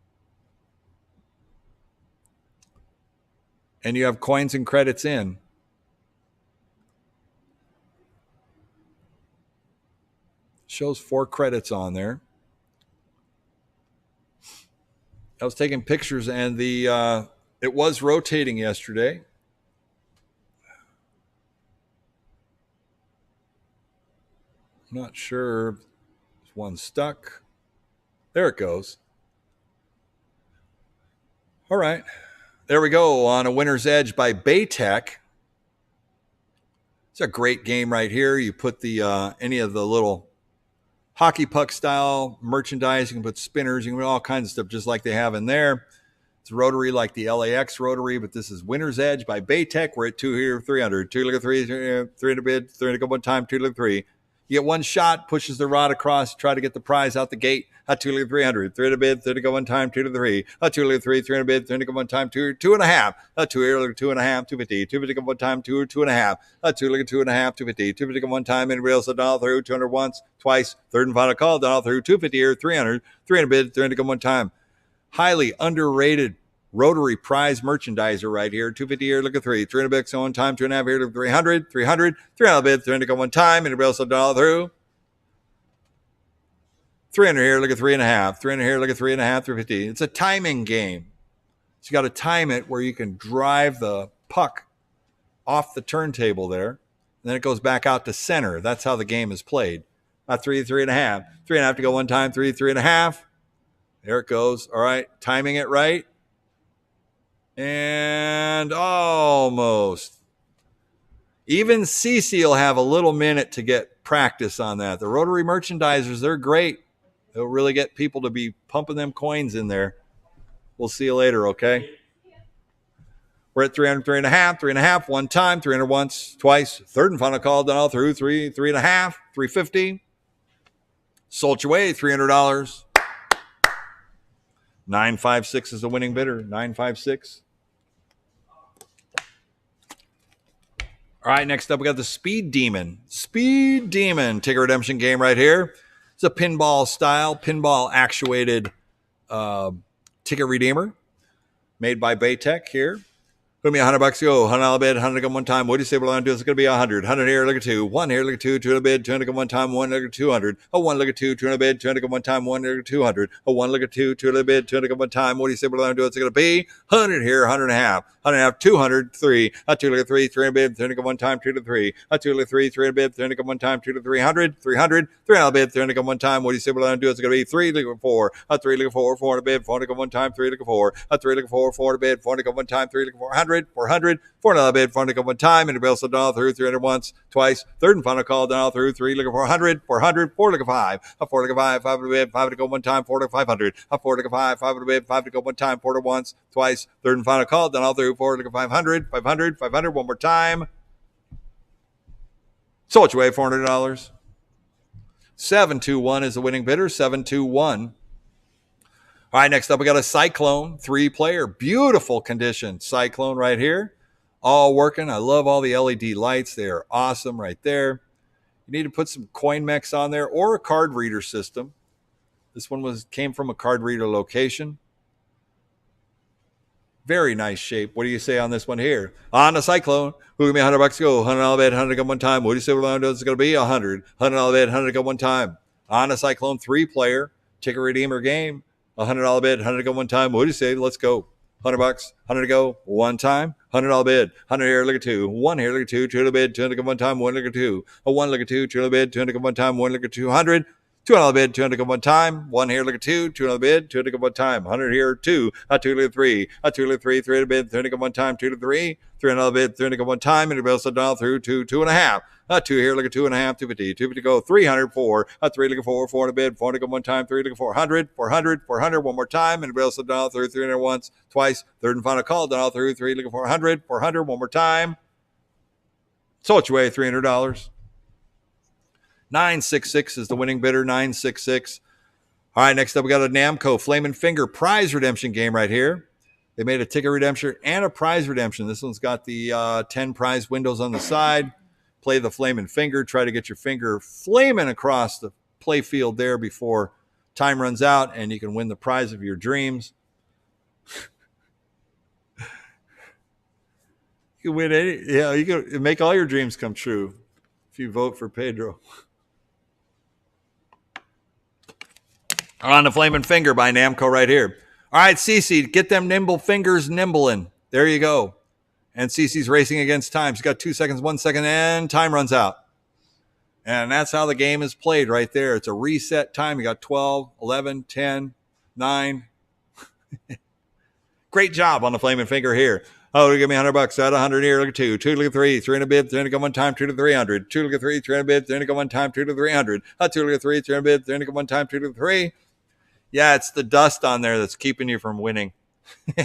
A: And you have coins and credits in. Shows 4 credits on there. I was taking pictures, and it was rotating yesterday. I'm not sure. There's one stuck. There it goes. All right. There we go on a Winner's Edge by Baytech. It's a great game right here. You put the any of the little hockey puck style merchandise. You can put spinners. You can put all kinds of stuff just like they have in there. It's rotary like the LAX rotary, but this is Winner's Edge by Baytech. We're at 2 here, 300. 2 look at 3, 300 bid, 300 go one time, 2 look at 3. You get one shot, pushes the rod across, try to get the prize out the gate. A 2 look at 300. 300 bid, 30 go one time, 2 to 3. A 2 look at 3, 300 bid, 30 go one time, 2, 2.5. A 2 here, look at 2.5, 250. 250 go one time, 2, 2.5. A 2 look at 2.5, 250. 250 go one time, anybody else a dollar through, 200 once, twice, third and final call, dollar through, 250 here, 300. 300 bid, 300 go one time. Highly underrated Rotary Prize Merchandiser right here. 250 here, look at 3. 300 bucks on one time, 2.5 here, look at 300. 300. 300 bid, 300 go one time, anybody else a dollar through. 300 here, look at 3.5. 300 here, look at 3.5, 350. It's a timing game. So you got to time it where you can drive the puck off the turntable there. And then it goes back out to center. That's how the game is played. Not 3, 3.5. 3.5 to go one time, 3, 3.5. There it goes. All right, timing it right. And almost. Even Cece will have a little minute to get practice on that. The Rotary Merchandisers, they're great. They'll really get people to be pumping them coins in there. We'll see you later, okay? We're at 300, 3.5, 3.5, one time, 300 once, twice, third and final call, done all through, 3, 3.5, 350. Sold your way, $300. 956 is the winning bidder, 956. All right, next up, we got the Speed Demon. Speed Demon ticket redemption game right here. It's a pinball style, pinball actuated ticket redeemer made by Baytech here. Put me $100 go, $100 bid, 100 go one time. What do you say we're going to do? It's going to be 100. 100 here, look at 2. 1 here, look at 2. 200 bid, 200 go one time. 1 look at 200. A 1 look at 2. 200 bid, 200 go one time. 1 look at 200. A 1 look at 2. 200 bid, 200 go one time. What do you say we're going to do? It's going to be 100 here, 100 and a half. 100 and a half, 200, 3. A 2 look at 3. 300 bid, 300 go one time. 2 to 3. A 2 look at 3. 300 bid, 300 go one time. 2 to 300. 300. 300 bid, 300 go one time. What do you say we're going to do? It's going to be 3 look at 4. A 3 look at 4. 400 bid, 400 go one time. 3 look at 4. A 3 look at 4. 400 bid, 400 go one time. 3 look at 400. 400. $4 bid, 400 go one time, and the bill said dollar through 300 once, twice, third and final call, dollar through 3 look at 400, 400, 4 look at 5, a 4 look at 5, 5 to bid, 5 to go one time, 4 to 500, a 4 look at 5, 5 to bid, 5 to go one time, 4 to once, twice, third and final call, then all through 4 look at 500, 500, 500, one more time. Sold your way, $400. 721 is the winning bidder, 721. All right, next up we got a Cyclone 3-player, beautiful condition Cyclone right here. All working. I love all the LED lights. They are awesome right there. You need to put some coin mechs on there or a card reader system. This one came from a card reader location. Very nice shape. What do you say on this one here? On the Cyclone, who give me $100 go, $100 bid, 100 go one time. What do you say we're going to do? It's going to be 100. $100 bid, 100 go one time. On a Cyclone 3-player ticket redeemer game. $100 bid, 100 go one time. What do you say? Let's go. $100, 100 to go, one time, $100 bid, 100 here, look at 2, 1 here, look at 2, 2 to bid, 200 go one time, 1 look at 2, a 1 look at 2, 2 to bid, 200 go one time, 1 look at 200, $2 bid, 200 go one time. 1 here, look at 2. $2 bid, 200 go one time. 100 here, 2. A 2 look at 3. A 2 look at 3. 300 bid, 300 go one time. 2 to 3. $300 bid, 300 go one time. And it bills down through to 2.5. A 2 here, look at 2.5. 250. 250 go 300. 4. A 3 look at 4. 400 bid, 400 go one time. 3 look at 400. 400. 400 one more time. And it bills down through 300 once, twice. Third and final call down through 3 look at 400. 400 one more time. So it's your way, $300. 966 is the winning bidder. 966. All right, next up, we got a Namco Flamin' Finger prize redemption game right here. They made a ticket redemption and a prize redemption. This one's got the 10 prize windows on the side. Play the Flamin' Finger. Try to get your finger flaming across the play field there before time runs out, and you can win the prize of your dreams. You can win any. Yeah, you can make all your dreams come true if you vote for Pedro. On the Flamin' Finger by Namco right here. All right, Cece, get them nimble fingers nimbling. There you go. And Cece's racing against time. She's got 2 seconds, 1 second, and time runs out. And that's how the game is played right there. It's a reset time. You got 12, 11, 10, 9. Great job on the Flamin' Finger here. Oh, give me $100. Out 100 here. Look at 2. 2 look at 3. 300 bid. 300 go one time. 2 to 300. 2 look at 3. 300 bid. 300 go one time. 2 to 300. 2 look at 3. 300 bid. 300 go one time. 2 to 3. Yeah, it's the dust on there that's keeping you from winning. 2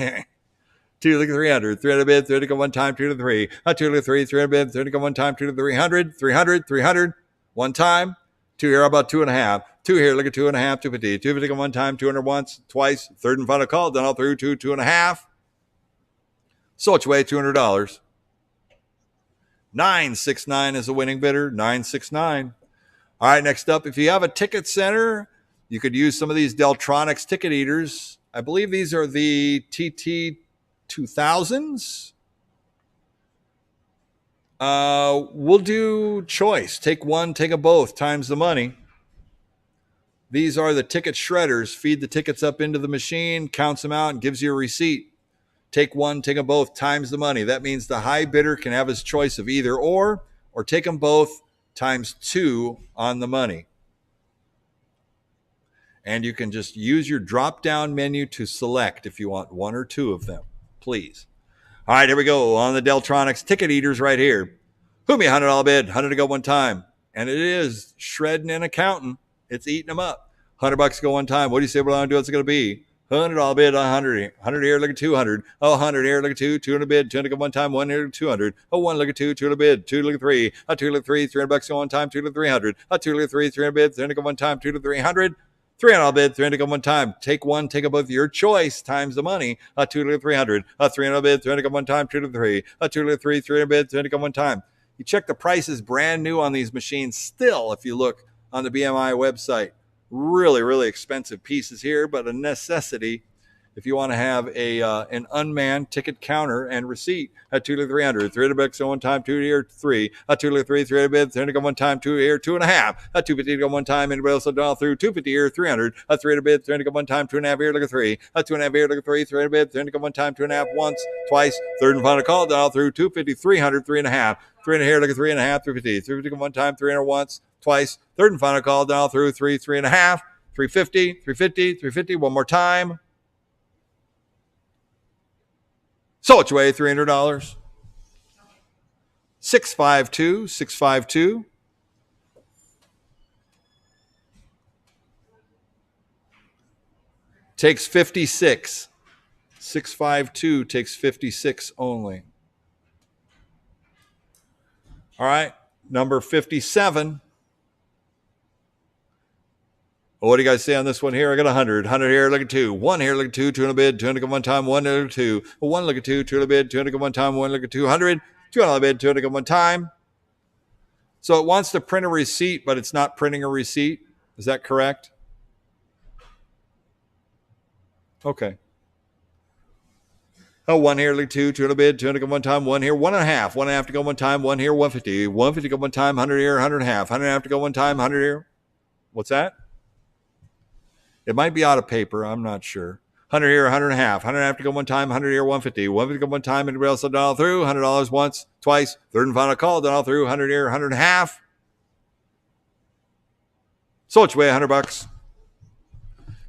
A: look at 300. 300 bid. 300 go one time. 2 to 3. 2 look at 3. 300 bid. 300 go one time. 2 to 300. 300. 300. One time. 2 here. About 2.5. 2 here. Look at 2.5. 250. 250 go one time. 200 once. Twice. Third and final call. Done all through. 2. 2.5. So it's way $200. 969 is the winning bidder. 969. All right, next up, if you have a ticket center, you could use some of these Deltronics ticket eaters. I believe these are the TT 2000s. We'll do choice. Take one, take a both, times the money. These are the ticket shredders. Feed the tickets up into the machine, counts them out, and gives you a receipt. Take one, take them both, times the money. That means the high bidder can have his choice of either or take them both times 2 on the money. And you can just use your drop-down menu to select if you want 1 or 2 of them, please. All right, here we go on the Deltronics ticket eaters right here. Who me $100 bid, 100 to go one time. And it is shredding and accounting. It's eating them up. $100 go one time. What do you say we're going to do? What's it going to be? $100 bid, 100. 100 here, look at 200. Oh, 100 here, look at 2. 200 bid, 200 go one time. 1 here, 200. Oh, 1 look at 2. 2 to bid, 2 look at 3. 2 look at 3. $300 go one time. 2 to 300. 2 look at 3. 300 bid, 300 go one time. 2 to 300. $300 bid, 300 go one time. Take one, take a both, your choice, times the money. 2 to 300. 300 bid, 300 go one time. 2 to 3. 2 to 3. 300 bid, 300 go one time. You check the prices brand new on these machines still if you look on the BMI website. Really, really expensive pieces here, but a necessity if you want to have an unmanned ticket counter and receipt. 2 to 300. $300 go one time. 2 here, 3. 2 to 3. 300 bid. 300 go one time. 2 here, 2.5. 250 go one time. Anybody else dial through? 250 here, 300. 300 bid. 300 go one time. 2.5 here. Look at 3. 2.5 here. Look at 3. 300 bid. 300 go one time. 2.5 once, twice. Third and final call. Dial through. 250. 300. 3.5. 300 here. Look at 3.5. 350. 350 go one time. 300 once, twice. Third and final call. Dial through. 3. 3.5. 350. 350. 350. One more time. So it's way $300. 652, 652. Takes 56. 652 takes 56 only. All right, number 57. What do you guys say on this one here? I got 100. 100 here, look at 2. 1 here, look at 2. 2 in a bid. 200 go one time. 1 look at 2. 1 look at 2. 2 in a bid. 200 go one time. 1 look at 200. 2 on a bid. 200 go one time. So it wants to print a receipt, but it's not printing a receipt. Is that correct? Okay. Oh, 1 here, look at 2. 2 in a bid. 200 go one time. 1 here, 1.5. 1.5 to go one time. 1 here, 150. 150 go one time. 100 here, 100 and a half. 100 and a half to go one time. 100 here. What's that? It might be out of paper. I'm not sure. 100 here, 100 and a half. 100 and a half to go one time. 100 here, 150. 150 go one time. Anybody else dial through? $100 once, twice. Third and final call. Dial through. 100 here, 100 and a half. Sold your way, $100.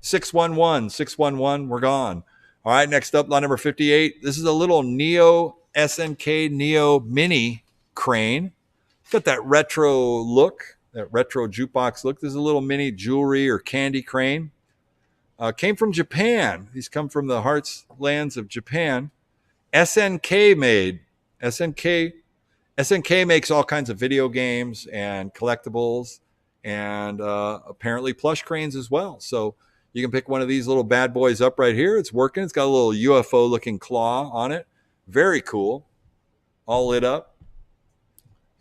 A: 611, 611, we're gone. All right, next up, lot number 58. This is a little Neo SNK Neo Mini crane. It's got that retro look, that retro jukebox look. This is a little mini jewelry or candy crane. Came from Japan. These come from the heartlands of Japan. SNK made. SNK makes all kinds of video games and collectibles and apparently plush cranes as well. So you can pick one of these little bad boys up right here. It's working. It's got a little UFO looking claw on it. Very cool. All lit up.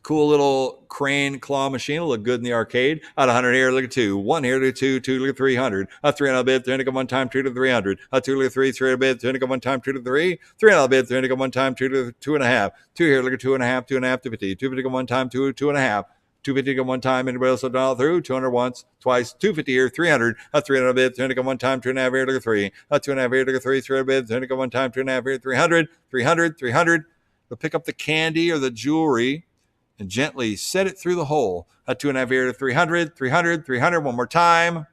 A: Cool little crane claw machine. Will look good in the arcade. Out of 100 here, look at 2. 1 here, look at 2. 2, look at 300. A 3 on a bid, 300 go one time, 2 to 300. A 2, look at 3, 3 on a bid, 300 go one time, 2 to 3. 3 on a bid, 300 go one time, 2 to 2.5. 2 here, look at 2.5, 2.5 to 50. 250 go one time, 2, 2.5. 250 go one time, anybody else dollar through? 200 once, twice, 250 here, 300. A 300 on a bid, 300 go one time, 2.5 here, look at 3. A 2.5 here, look at 3, 3 on a bid, 300 go one time, 2.5 here, 300, 300, 300. They'll pick up the candy or the jewelry and gently set it through the hole. A 2.5 here to 300, 300, 300. One more time.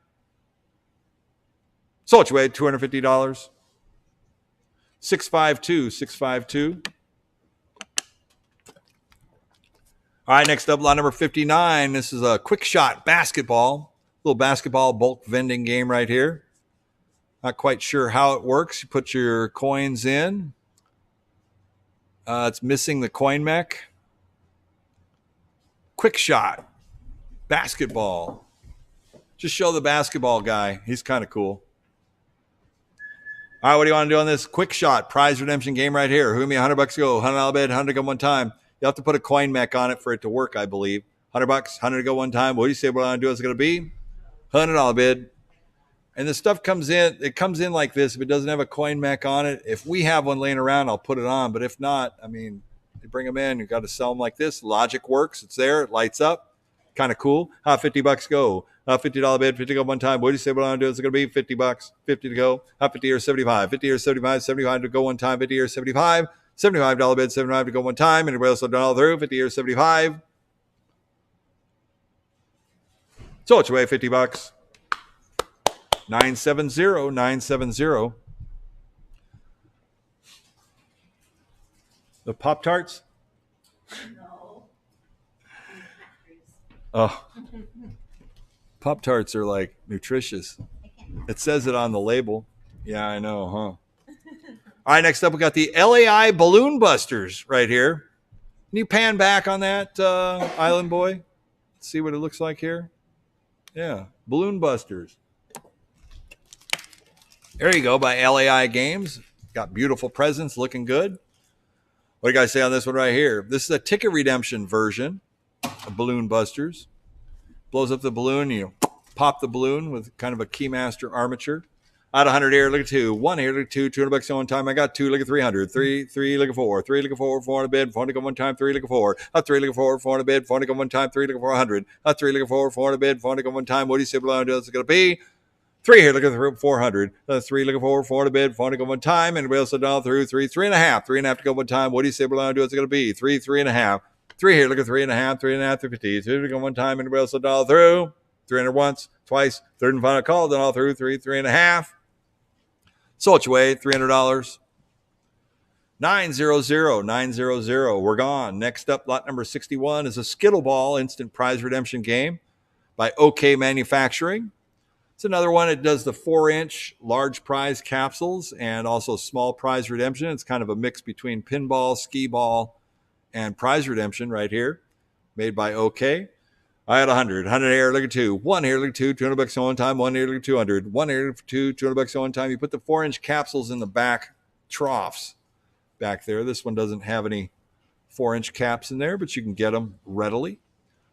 A: Sold your way, $250. 652, 652. All right, next up, lot number 59. This is a quick shot basketball. Little basketball bulk vending game right here. Not quite sure how it works. You put your coins in. It's missing the coin mech. Quick shot basketball. Just show the basketball guy. He's kind of cool. All right, what do you want to do on this quick shot prize redemption game right here? Who gave me $100 to go? $100 bid, 100 go one time. You have to put a coin mech on it for it to work, I believe. $100, 100 to go one time. What do you say what I'm going to do is going to be? $100 bid. And the stuff comes in. It comes in like this. If it doesn't have a coin mech on it, if we have one laying around, I'll put it on. But if not, I mean, you bring them in. You got to sell them like this. Logic works. It's there. It lights up. Kind of cool. How $50 go? $50 bid, 50 go one time. What do you say what I'm going to do? Is it going to be $50? 50 to go. How 50 or 75? 50 or 75, 75 to go one time. 50 or 75. $75 bid, 75 to go one time. Anybody else done all through? 50 or 75. So it's away, $50. 970, 970. The Pop-Tarts?
C: No.
A: Oh. Pop-Tarts are like nutritious. It says it on the label. Yeah, I know, huh? All right, next up we got the LAI Balloon Busters right here. Can you pan back on that, Island Boy? Let's see what it looks like here. Yeah, Balloon Busters. There you go, by LAI Games. Got beautiful presents, looking good. What do you guys say on this one right here? This is a ticket redemption version of Balloon Busters. Blows up the balloon, you pop the balloon with kind of a Keymaster armature. Out of 100 here, look at 2. 1 here, look at 2. $200 on one time. I got 2, look at 300. 3, look at 4. 3, look at 4. 4 on a bid. 400 on one time. 3, look at 4. 3, look at 4. 4 on a bid. 400 on one time. 3, look at 400. 3, look at 4. 4 on a bid. 400 on one time. What do you say below is it going to be? 3 here, look at 400. 3, look at 4. 4 on a bid. 400 on one time. Anybody else down through? 3, 3.5. 3.5 to go one time. What do you say below is it going to be? 3, 3.5. 3 here, look at 3.5. 3.5 to 50. 3 to go one time. Anybody else down through? 300 once, twice, third and final call. Then all through 3, 3.5. Sold your way, $300. 900, 900. We're gone. Next up, lot number 61 is a Skittle Ball instant prize redemption game by OK Manufacturing. It's another one. It does the 4-inch large prize capsules and also small prize redemption. It's kind of a mix between pinball, skee ball, and prize redemption right here. Made by OK. I had 100. 100 here, look at 2. 1 here, look at 2. $200 on one time. 1 here, look at 200. 1 here, look at 2. $200 on one time. You put the 4-inch capsules in the back troughs back there. This one doesn't have any 4-inch caps in there, but you can get them readily.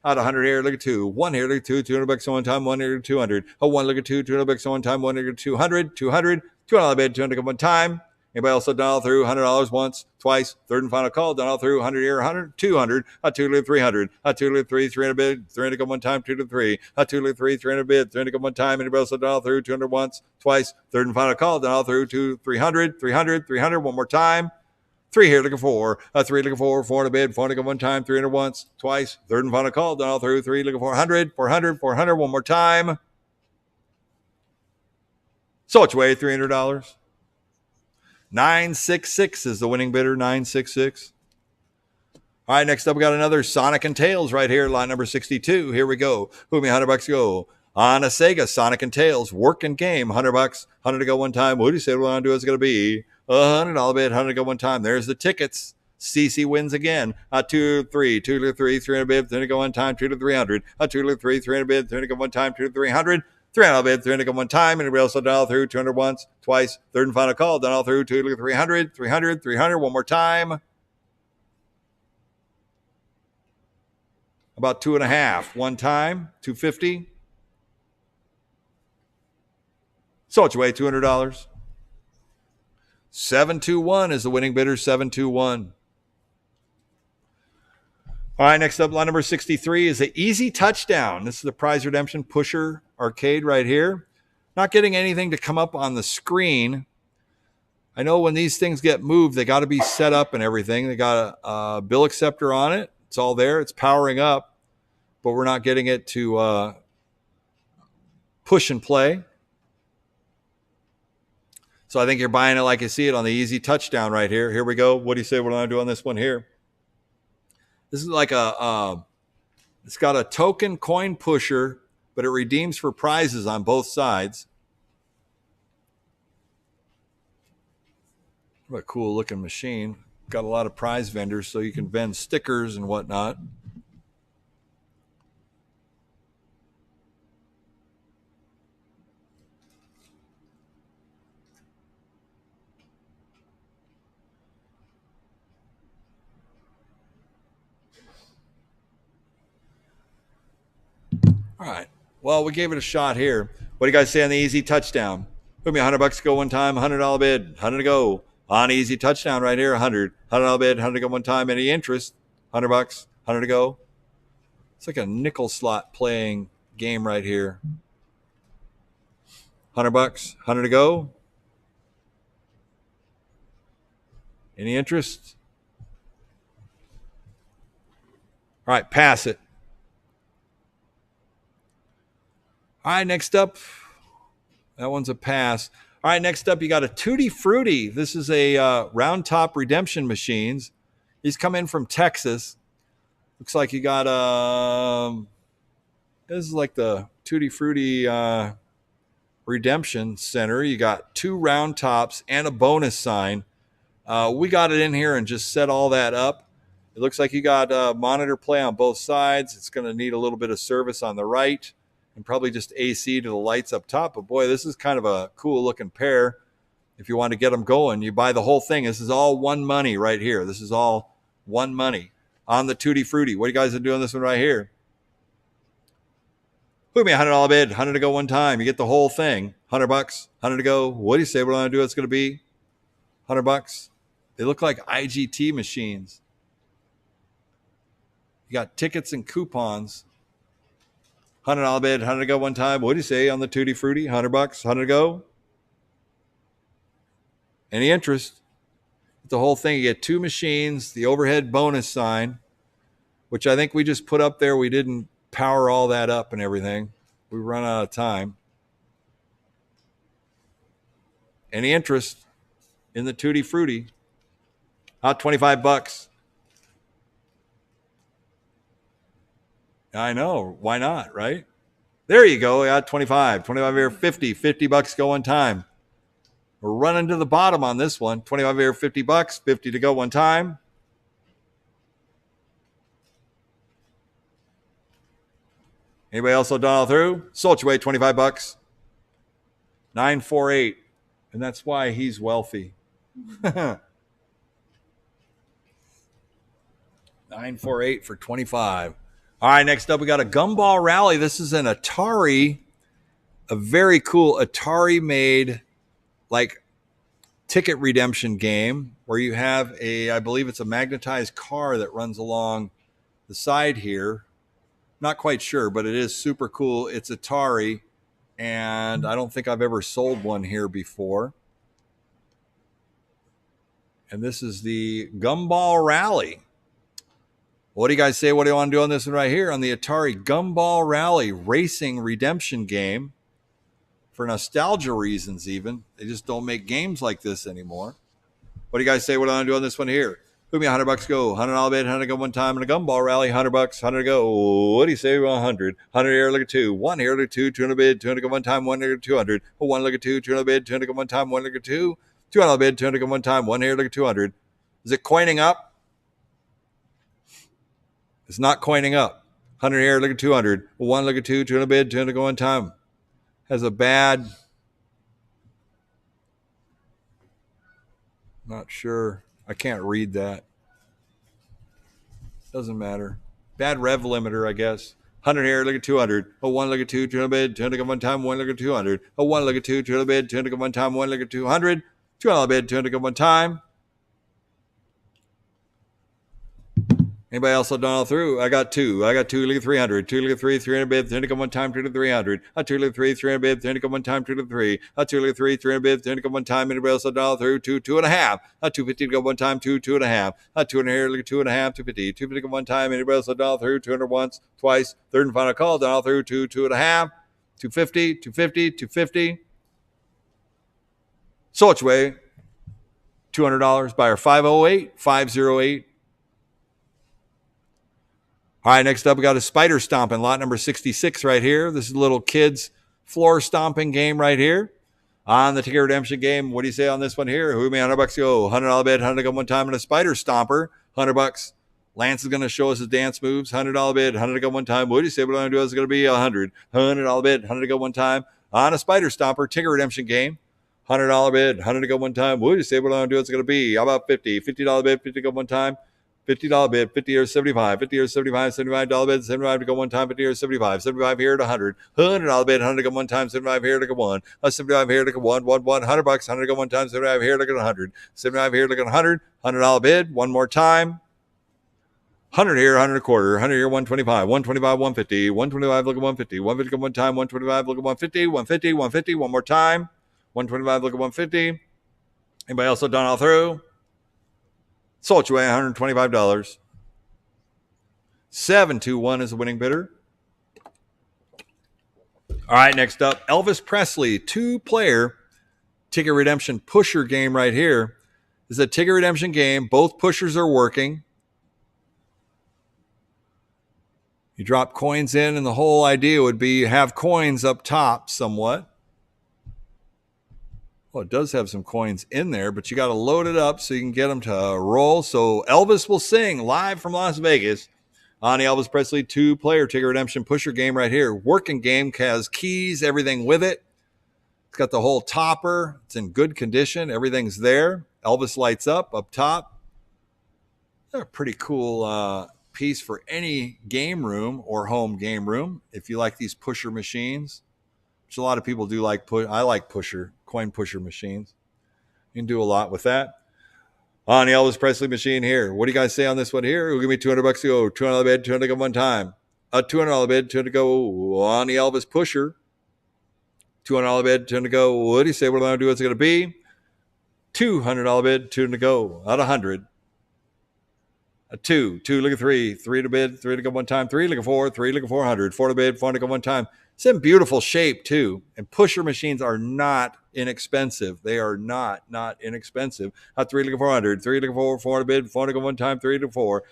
A: Out of 100 here, look at 2. 1 here, look at 2. $200 on one time. 1 here, look at 200. 1, look at 2. $200 on one time. 1 here, look at 200. 200. $200 bid, 200 on one time. Anybody else done all through? $100 once, twice, third and final call. Done all through. 100 here, 100, 200. A 2 to 300. A 2 to 3, 300 bid. 300 go one time. 2 to 3. A 2 to 3, 300 bid. 300 go one time. Anybody else done all through? 200 once, twice, third and final call. Done all through. 300, 300, 300. One more time. 3 here, looking for. 3 looking for. 4 to bid. 4 to go one time. 300 once, twice. Third and final call. Done all through. 3 looking for 100. 400. 400. One more time. So which way? $300. 966 is the winning bidder. 966. All right, next up, we got another Sonic and Tails right here, line number 62. Here we go. Who me $100 go? On a Sega, Sonic and Tails, working game, $100, 100 to go one time. What do you say what I want to do is going to be? $100 bid, 100 to go one time. There's the tickets. CC wins again. 2 to 3, 2 to 3, 300 bid, 300 to go one time, 2 to 300. 2 to 3, 300 bid, 300 to go one time, 2 to 300. 300 bid, 300 to go one time. Anybody else done all through? 200 once, twice. Third and final call, done all through. 2 to 300, 300, 300. One more time. About 2.5. One time, 250. So it's way $200. 721 is the winning bidder. 721. All right, next up, line number 63 is the Easy Touchdown. This is the prize redemption pusher arcade right here. Not getting anything to come up on the screen. I know when these things get moved, they got to be set up and everything. They got a bill acceptor on it. It's all there. It's powering up, but we're not getting it to push and play. So I think you're buying it like you see it on the Easy Touchdown right here. Here we go. What do you say? What do I do on this one here? This is like it's got a token coin pusher, but it redeems for prizes on both sides. What a cool looking machine. Got a lot of prize vendors so you can vend stickers and whatnot. All right. Well, we gave it a shot here. What do you guys say on the Easy Touchdown? Put me $100 to go one time, $100 bid, 100 to go. On Easy Touchdown right here, $100 bid, 100 to go one time. Any interest? $100, 100 to go. It's like a nickel slot playing game right here. $100, 100 to go. Any interest? All right, pass it. All right, next up, that one's a pass. All right, next up, you got a Tutti Frutti. This is a round top redemption machines. He's come in from Texas. Looks like you got this is like the Tutti Frutti redemption center. You got 2 round tops and a bonus sign. We got it in here and just set all that up. It looks like you got monitor play on both sides. It's going to need a little bit of service on the right. And probably just AC to the lights up top. But boy, this is kind of a cool looking pair. If you want to get them going, you buy the whole thing. This is all one money right here. This is all one money on the Tutti Frutti. What are you guys doing this one right here? Put me $100 bid, 100 to go one time. You get the whole thing. $100, 100 to go. What do you say? What do I do? It's going to be $100. They look like IGT machines. You got tickets and coupons. $100 bid, 100 to go one time. What do you say on the Tutti Frutti? $100, 100 to go. Any interest? The whole thing. You get 2 machines, the overhead bonus sign, which I think we just put up there. We didn't power all that up and everything. We run out of time. Any interest in the Tutti Frutti? Out $25. I know. Why not, right? There you go. I got 25. 25 here, 50. $50 go one time. We're running to the bottom on this one. 25 here, $50. 50 to go one time. Anybody else done all through? Sold your way, $25. 948. And that's why he's wealthy. 948 for 25. All right, next up, we got a Gumball Rally. This is an Atari, a very cool Atari-made, like, ticket redemption game where you have I believe it's a magnetized car that runs along the side here. Not quite sure, but it is super cool. It's Atari, and I don't think I've ever sold one here before. And this is the Gumball Rally. What do you guys say? What do you want to do on this one right here? On the Atari Gumball Rally Racing Redemption game. For nostalgia reasons even. They just don't make games like this anymore. What do you guys say? What do I want to do on this one here? Who me $100 go? $100 bid, 100 go one time in a Gumball Rally. $100, 100 go. What do you say? 100. 100 here, look at 2. 1 here, look at 2. 200 bid, 200 go one time. 1 look at 200. 1 look at 2. 200 bid, 200 go one time. 1 look at 2. 200 bid, 200 go one time. 1 here, look at 200. Is it coining up? It's not coining up. 100 here, look at 200. 1 look at 2. 200 bid, 200 go one time. Has a bad. Not sure. I can't read that. Doesn't matter. Bad rev limiter, I guess. 100 here, look at 200. 1 look at 2, 200 bid, 200 go one time, 1 look at 200. 1 look at 2, 200 bid, 200 go one time, 1 look at 200. 200 bid, 200 go one time. Anybody else done all through? I got 2. I got 2, look at 300. 2 look at 3, 300 bid, 300 go one time, 2 to 300. 2 look at 3, 300 bid, 300 go one time, 2 to 3. 2 look at 3, 300 bid, 300 go one time. Anybody else done all through? 2, 2.5. 250 to go one time, 2, 2.5. 200 here, look at 2.5, 250. 250 go one time. Anybody else done all through? 200 once, twice. Third and final call, done all through. 2, 2.5. 250, 250, 250. So which way? $200. Buyer 508, 508. All right, next up, we got a spider stomping, lot number 66 right here. This is a little kids floor stomping game right here. On the ticket redemption game, what do you say on this one here? Who made $100 go? $100 bid, 100 go one time in a spider stomper. $100. Lance is going to show us his dance moves. $100 bid, 100 go one time. What do you say? What I'm going to do is going to be 100. $100 bid, 100 go one time on a spider stomper ticket redemption game. $100 bid, 100 go one time. What do you say? What I'm going to do is going to be? How about 50? $50 bid, 50 go one time. $50 bid, 50 or 75, 50 or 75, $75 bid, 75 to go one time, 50 or 75, 75 here to 100, $100 bid, 100 to go one time, 75 here to go one, 75 here to go one, $100, 100 to go one time, 75 here to go 100, 75 here to go 100, $100 bid, one more time, 100 here, 100 a quarter, 100 here, 125, 125, 150, 125, look at 150, 150 go one time, 125, look at 150, 150, 150, one more time, 125, look at 150. Anybody else done all through? Sold you away $125. 721 is the winning bidder. All right, next up, Elvis Presley, 2-player ticket redemption pusher game right here. This is a ticket redemption game. Both pushers are working. You drop coins in, and the whole idea would be you have coins up top somewhat. Well, it does have some coins in there, but you got to load it up so you can get them to roll. So Elvis will sing live from Las Vegas on the Elvis Presley 2-player ticket redemption pusher game right here. Working game, has keys, everything with it. It's got the whole topper. It's in good condition. Everything's there. Elvis lights up top. They're a pretty cool piece for any game room or home game room if you like these pusher machines, which a lot of people do like. I like coin pusher machines. You can do a lot with that. On the Elvis Presley machine here. What do you guys say on this one here? Who'll give me $200 to go? $200 bid, 200 go one time. A $200 bid, 200 go on the Elvis pusher. $200 bid, 200 go. What do you say? What am I going to do? What's it going to be? $200 bid, 200 go. Out of 100. A 2. Look at 3. 3 to bid, 3 to go one time. 3, look at 4. 3, look at 400. 4 to bid, 4 to go one time. It's in beautiful shape, too. And pusher machines are not inexpensive. They are not inexpensive. 3, look at 400. 3, look at 4. 4 to bid, 4 to go one time. 3 to 4.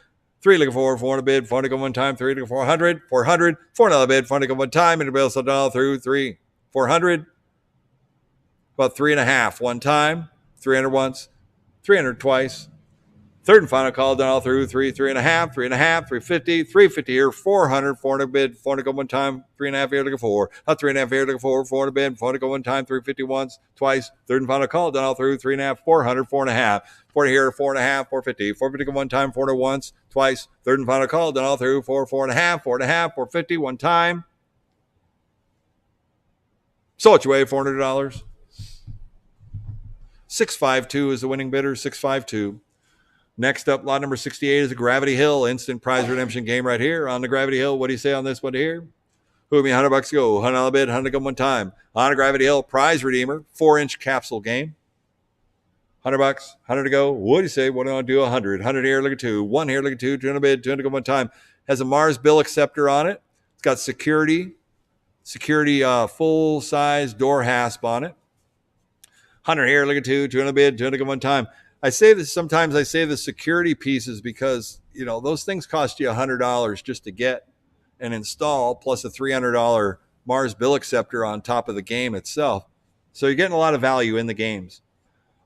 A: 3, look at 4. 4 to bid, 4 to go one time. 3 to 400. 400. $4 bid, 4 to go one time. And the bill $1 through 3. 400. About 3.5 one time. 300 once. 300 twice. Third and final call, done all through 3, 3.5, 3.5, 350, 350 here, 400, 400 bid, 400 go one time, 3.5 here to go 4, 3.5 here to go 4, 400 bid, 400 go one time, 350 once, twice. Third and final call, done all through 3.5, 400, 4.5, 40 here, 4.5, 450, 450 go one time, 400 once, twice. Third and final call, done all through 4, 4.5, 4.5, 450 one time. So it's your way, $400. 652 is the winning bidder, 652. Next up, lot number 68 is a Gravity Hill instant prize redemption game right here. On the Gravity Hill, what do you say on this one here? Who me $100 go? $100 bid, 100 go one time. On a Gravity Hill prize redeemer, 4-inch capsule game. $100, 100 to go. What do you say? What do I do? 100. 100 here, look at 2. 1 here, look at 2. 200 bid, 200 go one time. Has a Mars bill acceptor on it. It's got security full-size door hasp on it. 100 here, look at 2. 200 bid, 200 go one time. I say this sometimes. I say the security pieces because those things cost you $100 just to get and install, plus a $300 Mars bill acceptor on top of the game itself. So you're getting a lot of value in the games.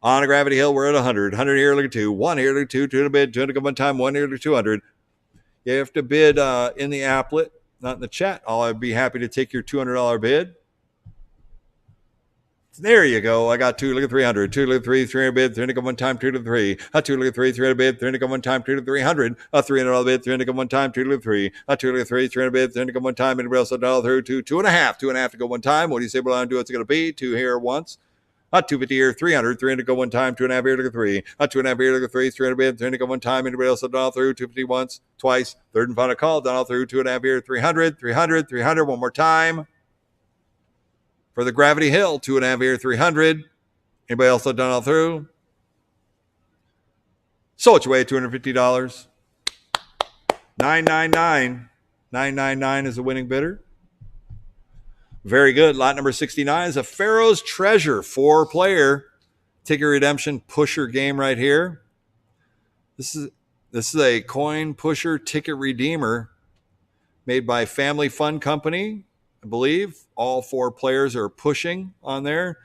A: On a Gravity Hill, we're at 100. 100 here, look at 2. 1 here, look at 2. 200 bid, 200 go one time. 1 here, look at 200. You have to bid in the applet, not in the chat. I'd be happy to take your $200 bid. There you go. I got 2. Look at 300. 2, look at 3. 300 bid. 300 go one time. 2 to 3. 2, look at 3. 300 bid. 300 go one time. 2 to 300. $300 bid. 300 go one time. 2 to 3. 2, look at 3. 300 bid. 300 go one time. Anybody else $1 through? 2, 2.5. 2.5 to go one time. What do you say? What I'm do? What's it going to be? 2 here once. 250 here. 300. 300 go one time. 2.5 here. Look at 3. 2.5 here. Look at 3. 300 bid. 300 go one time. Anybody else $1 through? 250 once. Twice. Third and final call. $1 through. 2.5 here. 300. 300. 300. One more time. For the Gravity Hill, 2.5 here, 300. Anybody else done all through? So it's your way, $250. 999. 999 is the winning bidder. Very good. Lot number 69 is a Pharaoh's Treasure 4-player ticket redemption pusher game right here. This is a coin pusher ticket redeemer made by Family Fun Company. I believe all 4 players are pushing on there.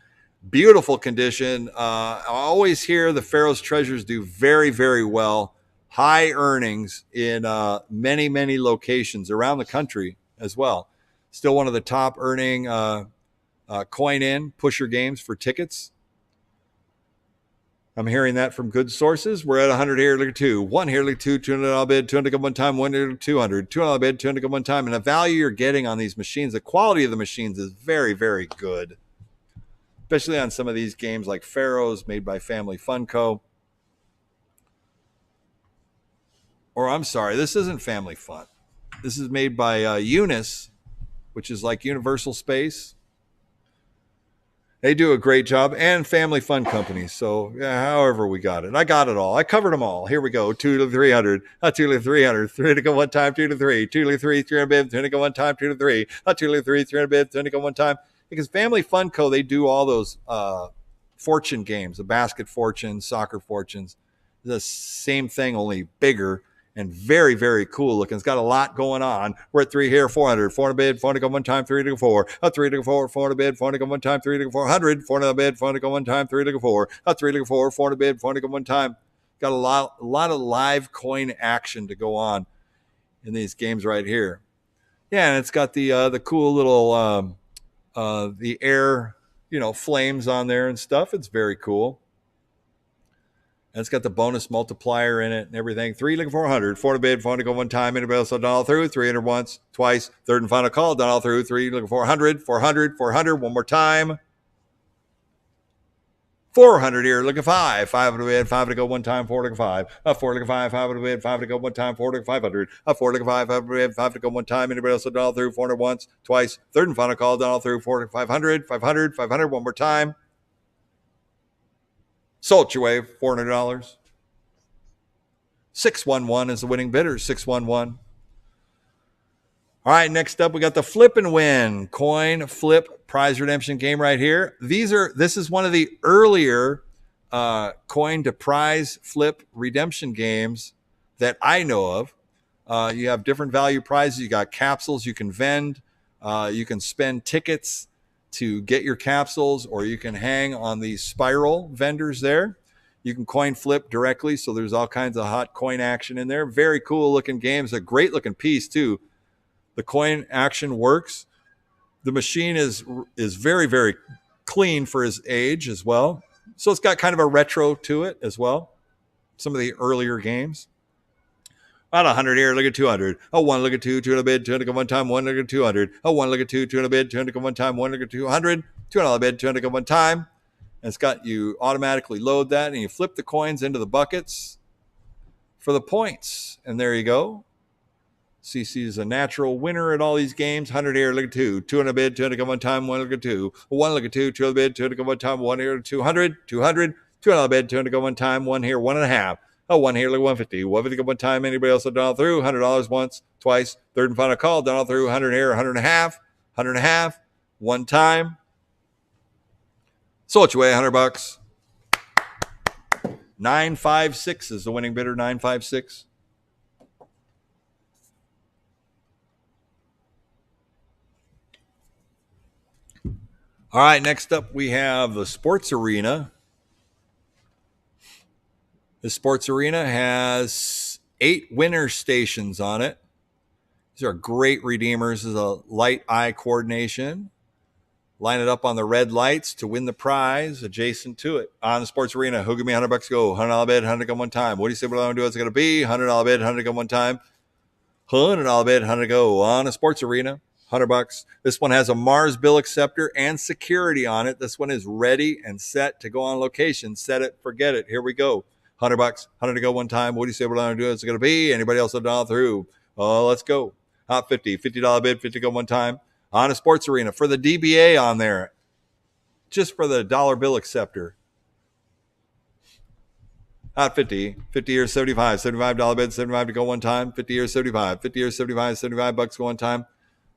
A: Beautiful condition. I always hear the Pharaoh's Treasures do very, very well. High earnings in many, many locations around the country as well. Still one of the top earning coin-in pusher games for tickets. I'm hearing that from good sources. We're at 100 here, look at 2. 1 here, look at 2. $200 bid, 200 go one time. 1 here, 200. $200 bid, 200 go one time. And the value you're getting on these machines, the quality of the machines is very, very good. Especially on some of these games like Pharaoh's made by Family Fun Co. Or I'm sorry, this isn't Family Fun. This is made by Eunice, which is like Universal Space. They do a great job, and Family Fun Company. So, yeah, however we got it. I got it all. I covered them all. Here we go. 2 to 300. 2 to 300. 3 to go one time. 2 to 3. 2 to 3. 300 bid. 3 to go one time. 2 to 3. 2 to 3. 300 bid. 3 to go one time. Because Family Fun Co., they do all those fortune games, the basket fortunes, soccer fortunes. The same thing, only bigger and very, very cool looking. It's got a lot going on. We're at 3 here, 400. 400 bid, 400 go one time, 3 to go 4. 3 to go 4, 400 bid, 400 go one time, 3 to go 400. 400 bid, 400 go one time, 3 to go 4. 3 to go 4, 400 bid, 400 go one time. Got a lot of live coin action to go on in these games right here. Yeah, and it's got the cool little the air, flames on there and stuff. It's very cool. And it's got the bonus multiplier in it and everything. 3 looking for 400. 400 bid, 400 go one time. Anybody else done all through? 300 once, twice. Third and final call, done all through. 3 looking for 400. 400, 400. One more time. 400 here, looking 5. 5 to bid, 5 to go one time, 4 to go 5. 4 to go 5, 5 to bid, 5 to go one time, 4 to go 500. 4 to go 5, 5 to bid, 5 to go one time. Anybody else done all through? 400 once, twice. Third and final call, done all through. 4 to 500, 500, 500. One more time. Sold your way, $400. 611 is the winning bidder, 611. All right, next up, we got the Flip and Win coin flip prize redemption game right here. This is one of the earlier coin to prize flip redemption games that I know of. You have different value prizes. You got capsules you can vend. You can spend tickets to get your capsules, or you can hang on these spiral vendors there. You can coin flip directly, so there's all kinds of hot coin action in there. Very cool looking games. A great looking piece too. The coin action works. The machine is very, very clean for his age as well. So it's got kind of a retro to it as well. Some of the earlier games. About 100 here, look at 200. 1, look at 2, 200 bid, 200 go one time, 1 look at 200. 1, look at 2, 200 bid, 200 go one time, 1 look at 200. $200 bid, 200 go one time. And it's got, you automatically load that and you flip the coins into the buckets for the points. And there you go. CC is a natural winner at all these games. 100 here, look at 2. 200 bid, 200 go one time, 1 look at 2. 1 look at 2, 200 bid, 200 go one time, 1 here, 200, 200, $2 bid, 200 go one time, one here, 1.5. Oh, one here, look 150. 150 go one time. Anybody else done all through? $100 once, twice. Third and final call, done all through. 100 here, 100.5, 100.5, one time. Sold you away, $100. 956 is the winning bidder. 956. All right, next up we have the sports arena. The sports arena has 8 winner stations on it. These are great redeemers. This is a light eye coordination. Line it up on the red lights to win the prize adjacent to it. On the sports arena, who give me $100 go? $100 bid, 100 go one time. What do you say what I'm going to do? What's it going to be? $100 bid, 100 go one time. $100 bid, 100 go on a sports arena. $100. This one has a Mars bill acceptor and security on it. This one is ready and set to go on location. Set it, forget it. Here we go. $100, 100 to go one time. What do you say what I'm going to do? What's it going to be? Anybody else have done through? Oh, let's go. Hot 50, $50 bid, 50 go one time. On a sports arena for the DBA on there, just for the dollar bill acceptor. Hot 50, 50 years, 75, $75 bid, 75 to go one time. 50 years, 75, 50 years, 75, $75 go one time.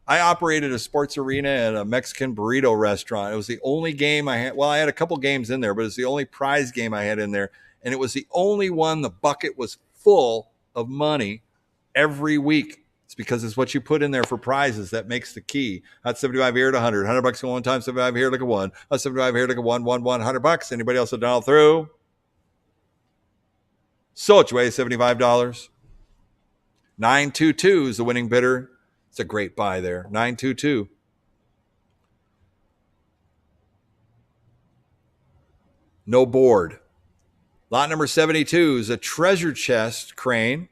A: I operated a sports arena at a Mexican burrito restaurant. It was the only game I had. Well, I had a couple games in there, but it's the only prize game I had in there. And it was the only one the bucket was full of money every week. It's because it's what you put in there for prizes that makes the key. That's 75 here to 100. $100 go one time, 75 here, look at one. 75 here, look at one, $100. Anybody else have done all through? So it's way $75. 922 is the winning bidder. It's a great buy there. 922. No board. Lot number 72 is a treasure chest crane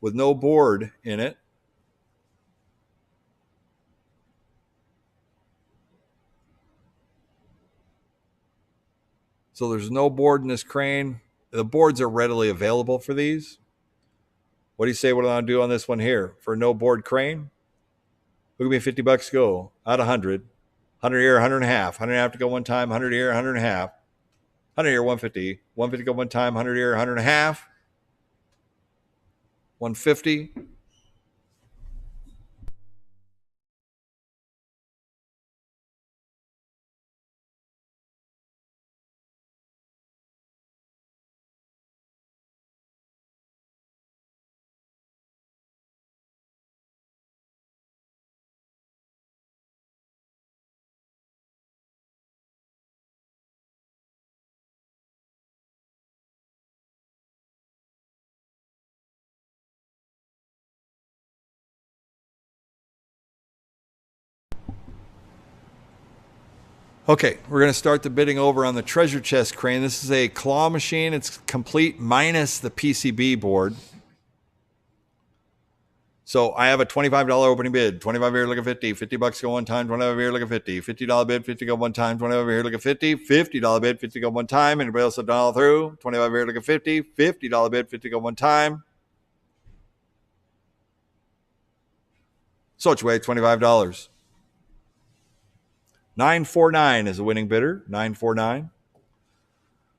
A: with no board in it. So there's no board in this crane. The boards are readily available for these. What do you say what I'm going to do on this one here? For a no board crane? Look at me, $50 go. Out of 100. 100 here, 100.5. 100.5 to go one time. 100 here, 100.5. 100 here, 150. 150 go one time. 100 here, 100.5. 150. Okay, we're going to start the bidding over on the treasure chest crane. This is a claw machine. It's complete minus the PCB board. So I have a $25 opening bid. 25 here, look at 50. $50 go one time. 25 here, look at 50. $50 bid, 50 go one time. 25 here, look at 50. $50 bid, 50 go one time. Anybody else have done all through? 25 here, look at 50. $50 bid, 50 go one time. So it's way $25. 949 is the winning bidder. 949.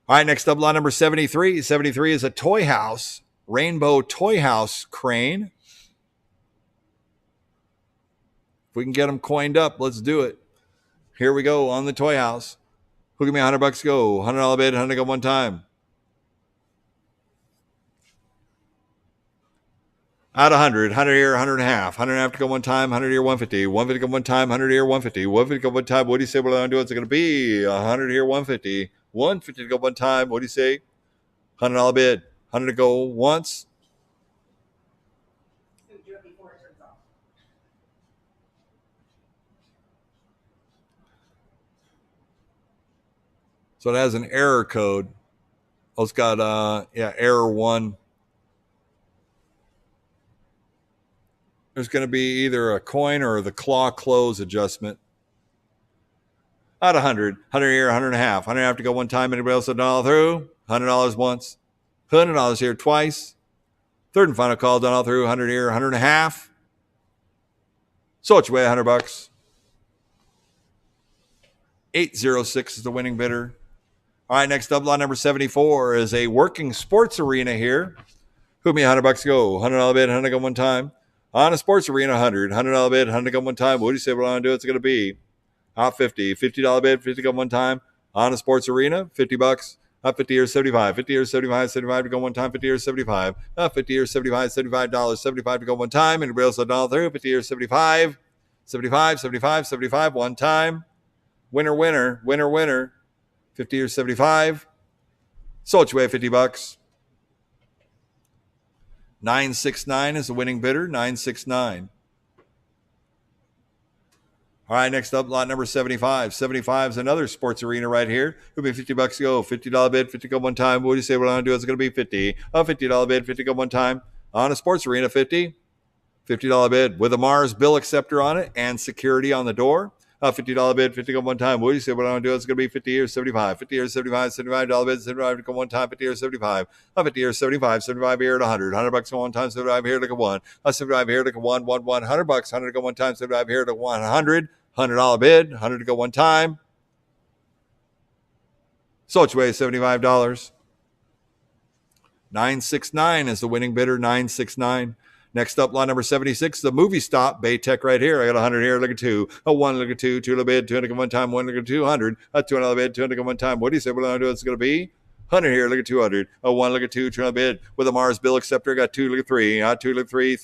A: All right, next up, lot number 73. 73 is a toy house, rainbow toy house crane. If we can get them coined up, let's do it. Here we go on the toy house. Who give me $100 go? $100 bid, 100 go one time. Out of 100, 100 here, 100.5. 100.5 to go one time, 100 here, 150. 150 go one time, 100 here, 150. 150 go one time. What do you say what I'm going to do? What's it going to be? 100 here, 150. 150 to go one time. What do you say? $100 bid. 100 to go once.
D: So do it before it turns off.
A: So it has an error code. Oh, it's got error 1. There's going to be either a coin or the claw close adjustment. Out of 100. 100 here, 100.5. 100.5 to go one time. Anybody else have done all through? $100 once. $100 here twice. Third and final call, done all through. 100 here, 100.5. So it's way $100. 806 is the winning bidder. All right, next up, lot number 74 is a working sports arena here. Who me $100 to go? $100 bid, 100 go one time. On a sports arena, $100 bid, 100 go one time. What do you say we're going to do? It's going to be hot $50 bid, 50 go one time. On a sports arena, $50. 50 or 75, 50 or 75, 75 to go one time, 50 or 75, 50 or 75, $75, 75 to go one time, and everybody else $1 through, 50 or 75, 75, 75, 75, one time. Winner, winner, winner, winner, 50 or 75. Sold you away $50. 969 is the winning bidder, 969. All right, next up, lot number 75. 75 is another sports arena right here. It'll be $50 to go. $50 bid, 50 go one time. What do you say we're going to do? It's going to be 50. $50 bid, 50 go one time. On a sports arena, 50. $50 bid with a Mars bill acceptor on it and security on the door. $50 bid, 50 go one time. What do you say we're going to do? It's going to be 50 or 75. 50 or 75, $75 bid, 75 to go one time. 50 or 75. 50 or 75, 75 here at 100. $100 go one time, 75 here to go one. 75 here to go one, $100. 100 to go one time, 75 here to 100. $100 bid, 100 to go one time. Sold you away $75. 969 is the winning bidder, 969. Next up, lot number 76, the movie stop, Baytech right here. I got 100 here, look at two. A one, look at two, two to bid, 200 go one time, one, look at 200. A 200 bid, 200 go one time. What do you say we're going to do? It's going to be 100 here, look at 200. A one, look at two, 200 bid. With a Mars bill acceptor, got two, look at three. Two, look at three.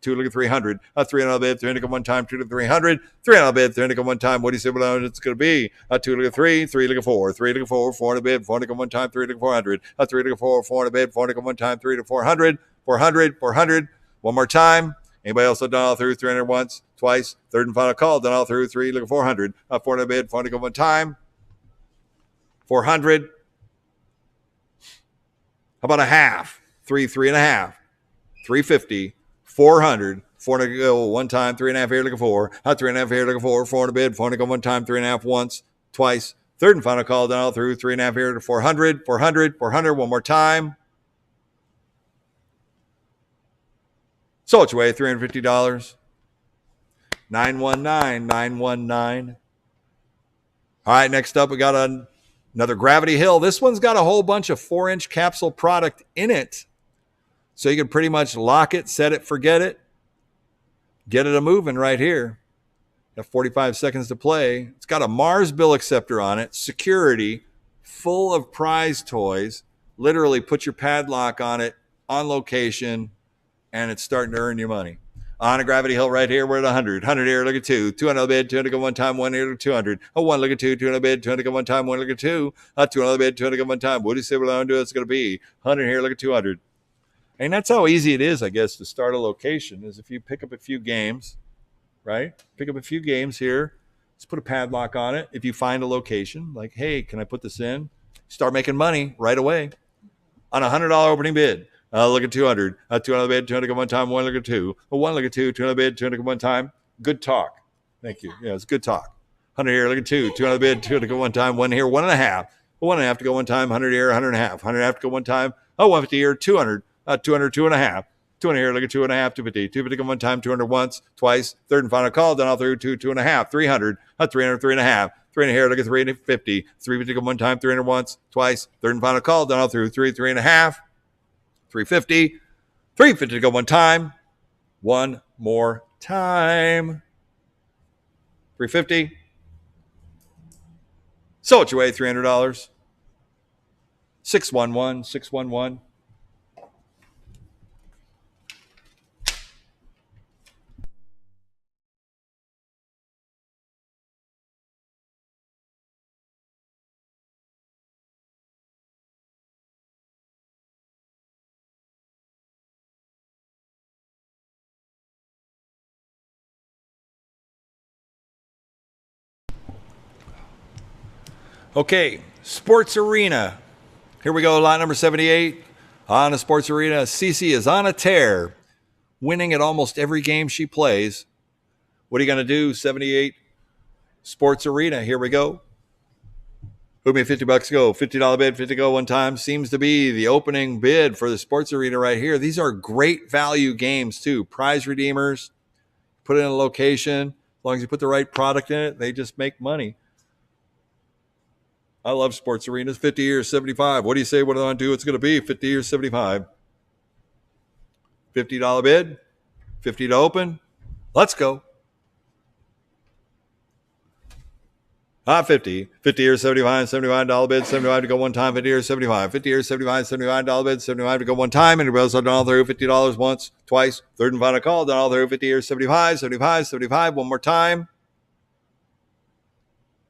A: Two, look at 300. A 300 bid, 300 go one time, 2 to 300. 300 bid, 300 go one time. What do you say it's going to be? A 2, look at 3, 3, look at 4, 3, look at 4, 400 bid, 400 go one time, 3 look at 400. A 3 look at 4, 400 bid, 400 go one time, 3 to 400, 400, 400. One more time. Anybody else done all through 300 once, twice, third and final call, done all through 3, look at 400. 400 bid, 400 go one time, 400. How about a half? 3, 3.5, 350, 400. 400 go one time, 3.5 here, look at 4. 3.5 here, look at 4. 400 bid, 400 go one time, 3.5 once, twice. Third and final call, done all through 3.5 here to 400, 400, 400. One more time. Sold you away $350. 919, 919. All right, next up, we got another Gravity Hill. This one's got a whole bunch of 4-inch capsule product in it. So you can pretty much lock it, set it, forget it. Get it a moving right here. Got 45 seconds to play. It's got a Mars bill acceptor on it, security, full of prize toys. Literally put your padlock on it, on location, and it's starting to earn you money. On a Gravity Hill right here, we're at 100. 100 here, look at 2. 200 bid, 200 go one time, 1 here, look at 200. A 1, look at 2, 200 bid, 200 go one time, 1 look at 2. A 200 bid, 200 go one time. What do you say we're going to do? It's going to be 100 here, look at 200. And that's how easy it is, I guess, to start a location, is if you pick up a few games, right? Pick up a few games here. Let's put a padlock on it. If you find a location, like, hey, can I put this in? Start making money right away on a $100 opening bid. Look at 200. 200 bid, 200 go one time, 1 look at 2. 1 look at 2, 200 bid, 200 go one time. Good talk. Thank you. Yeah, it's good talk. 100 here, look at 2. 200 bid, 200 go one time, 1 here, 1.5. 1.5 to go one time, 100 here, 100.5. 100.5 to go one time. 150 here, 200. 200, 2.5. 200 here, look at 2.5, 250. 250 go one time, 200 once, twice. Third and final call, done all through 2.5. 300. 300, 3.5. 300 here, look at 350. 350 go one time, 300 once, twice. Third and final call, done all through 3.5. 350. 350 to go one time. One more time. 350. Sold you away $300. 611, 611. Okay, Sports Arena. Here we go, lot number 78. On a Sports Arena, Cece is on a tear, winning at almost every game she plays. What are you going to do? 78 Sports Arena. Here we go. Who me $50 go? $50 bid, 50 go one time. Seems to be the opening bid for the Sports Arena right here. These are great value games too. Prize redeemers. Put it in a location. As long as you put the right product in it, they just make money. I love sports arenas. 50 years, 75. What do you say? What do I do? It's going to be 50 years, 75. $50 bid, 50 to open. Let's go. 50. 50 years, 75, $75 bid, 75 to go one time, 50 years, 75. 50 years, 75, $75 bid, 75 to go one time. And everybody else done all through $50 once, twice, third and final call, done all through 50 years, 75, 75, 75, one more time.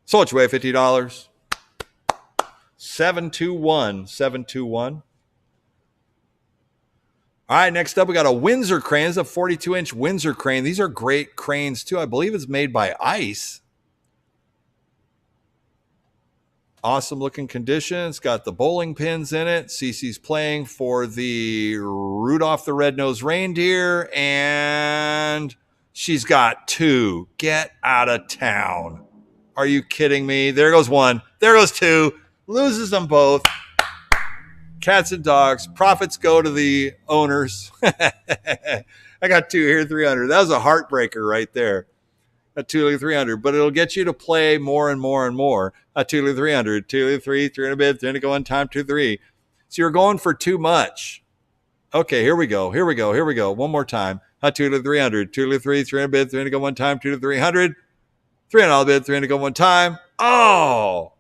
A: Sold your way, $50. 721, 721. All right, next up, we got a Windsor crane. It's a 42-inch Windsor crane. These are great cranes, too. I believe it's made by Ice. Awesome looking condition. It's got the bowling pins in it. Cece's playing for the Rudolph the Red-Nosed Reindeer, and she's got 2. Get out of town. Are you kidding me? There goes 1. There goes 2. Loses them both. Cats and dogs. Profits go to the owners. I got 2 here, 300. That was a heartbreaker right there. A 2 300, but it'll get you to play more and more and more. A 2 300, 2 3, 300 bid, 300 go on time, 2 3. So you're going for too much. Okay, here we go. One more time. A 2 300, 2 3, 300 bid, 300 go one time, 2 300, $300 bid, 300 go one time. Oh,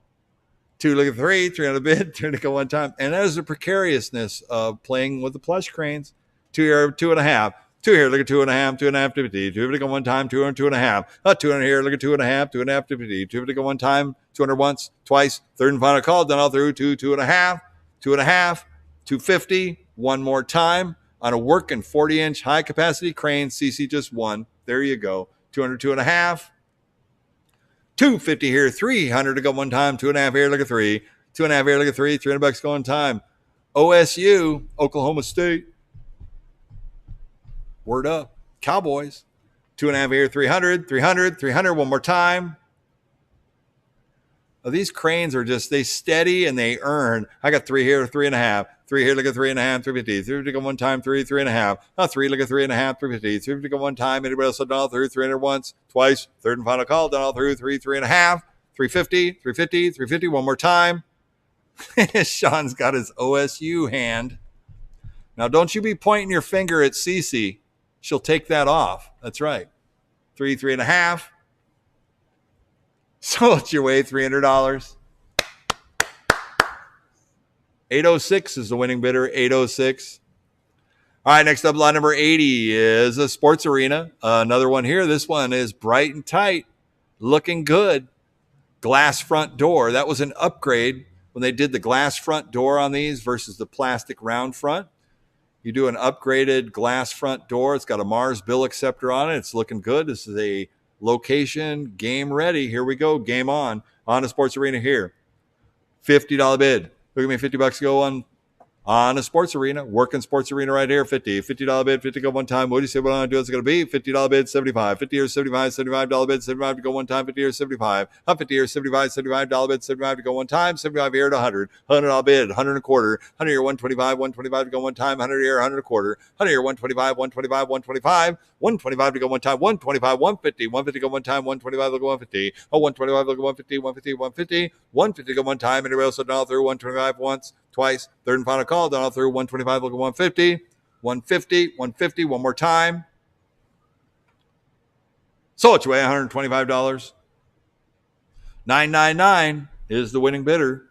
A: 2 3, 300 bid, 300 go one time. And that is the precariousness of playing with the plush cranes. 2 here, 2.5. 2 here, look at 2.5, 2.5 to 50. 250 go one time, 200, 2.5. 200 here, look at 2.5, 2.5 to 50. 250 go one time, 200 once, twice, third and final call, done all through 2.5, 2.5, 250, one more time on a working 40-inch high capacity crane. CC just won. There you go. 200, 2.5. 250 here, 300 to go one time, 2.5 here, look at 3. 2.5 here, look at 3, $300 going time. OSU, Oklahoma State. Word up. Cowboys. 2.5 here, 300, 300, 300. One more time. Oh, these cranes are just, they steady and they earn. I got 3 here, 3.5. 3 here, look at 3.5, 350. 350 go one time, 3, 3.5. 3, look at 3.5, 350. 350 go one time. Anybody else done all through? 300 once, twice, third and final call, done all through 3, 3.5. 350, 350, 350. One more time. Sean's got his OSU hand. Now, don't you be pointing your finger at Cece. She'll take that off. That's right. 3, 3.5. Sold your way, $300. 806 is the winning bidder, 806. All right, next up, lot number 80 is a sports arena. Another one here. This one is bright and tight, looking good. Glass front door. That was an upgrade when they did the glass front door on these versus the plastic round front. You do an upgraded glass front door. It's got a Mars bill acceptor on it. It's looking good. This is a location, game ready. Here we go. Game on. On a sports arena here. $50 bid. Look at me, $50 go on a sports arena. Working sports arena right here. $50 bid, 50 go one time. What do you say what I'm going to do? It's going to be $50 bid, 75. 50 years, 75, $75 bid, 75 to go one time. 50 years, 75. 50 years, 75, $75 bid, 75 to go one time. 75 here to 100. $100 bid, 100 and a quarter. 100 here, 125, 125 to go one time. 100 here, 100 and a quarter. 100 here, 125, 125, 125. 125 to go one time. 125, 150. 150 to go one time. 125 to go 150. 125 to go 150, 150, 150. 150 to go one time. Anybody else done all through? 125 once, twice, third and final call, done all through. 125, look at 150, 150, 150, one more time. Sold your way, $125. 999 is the winning bidder.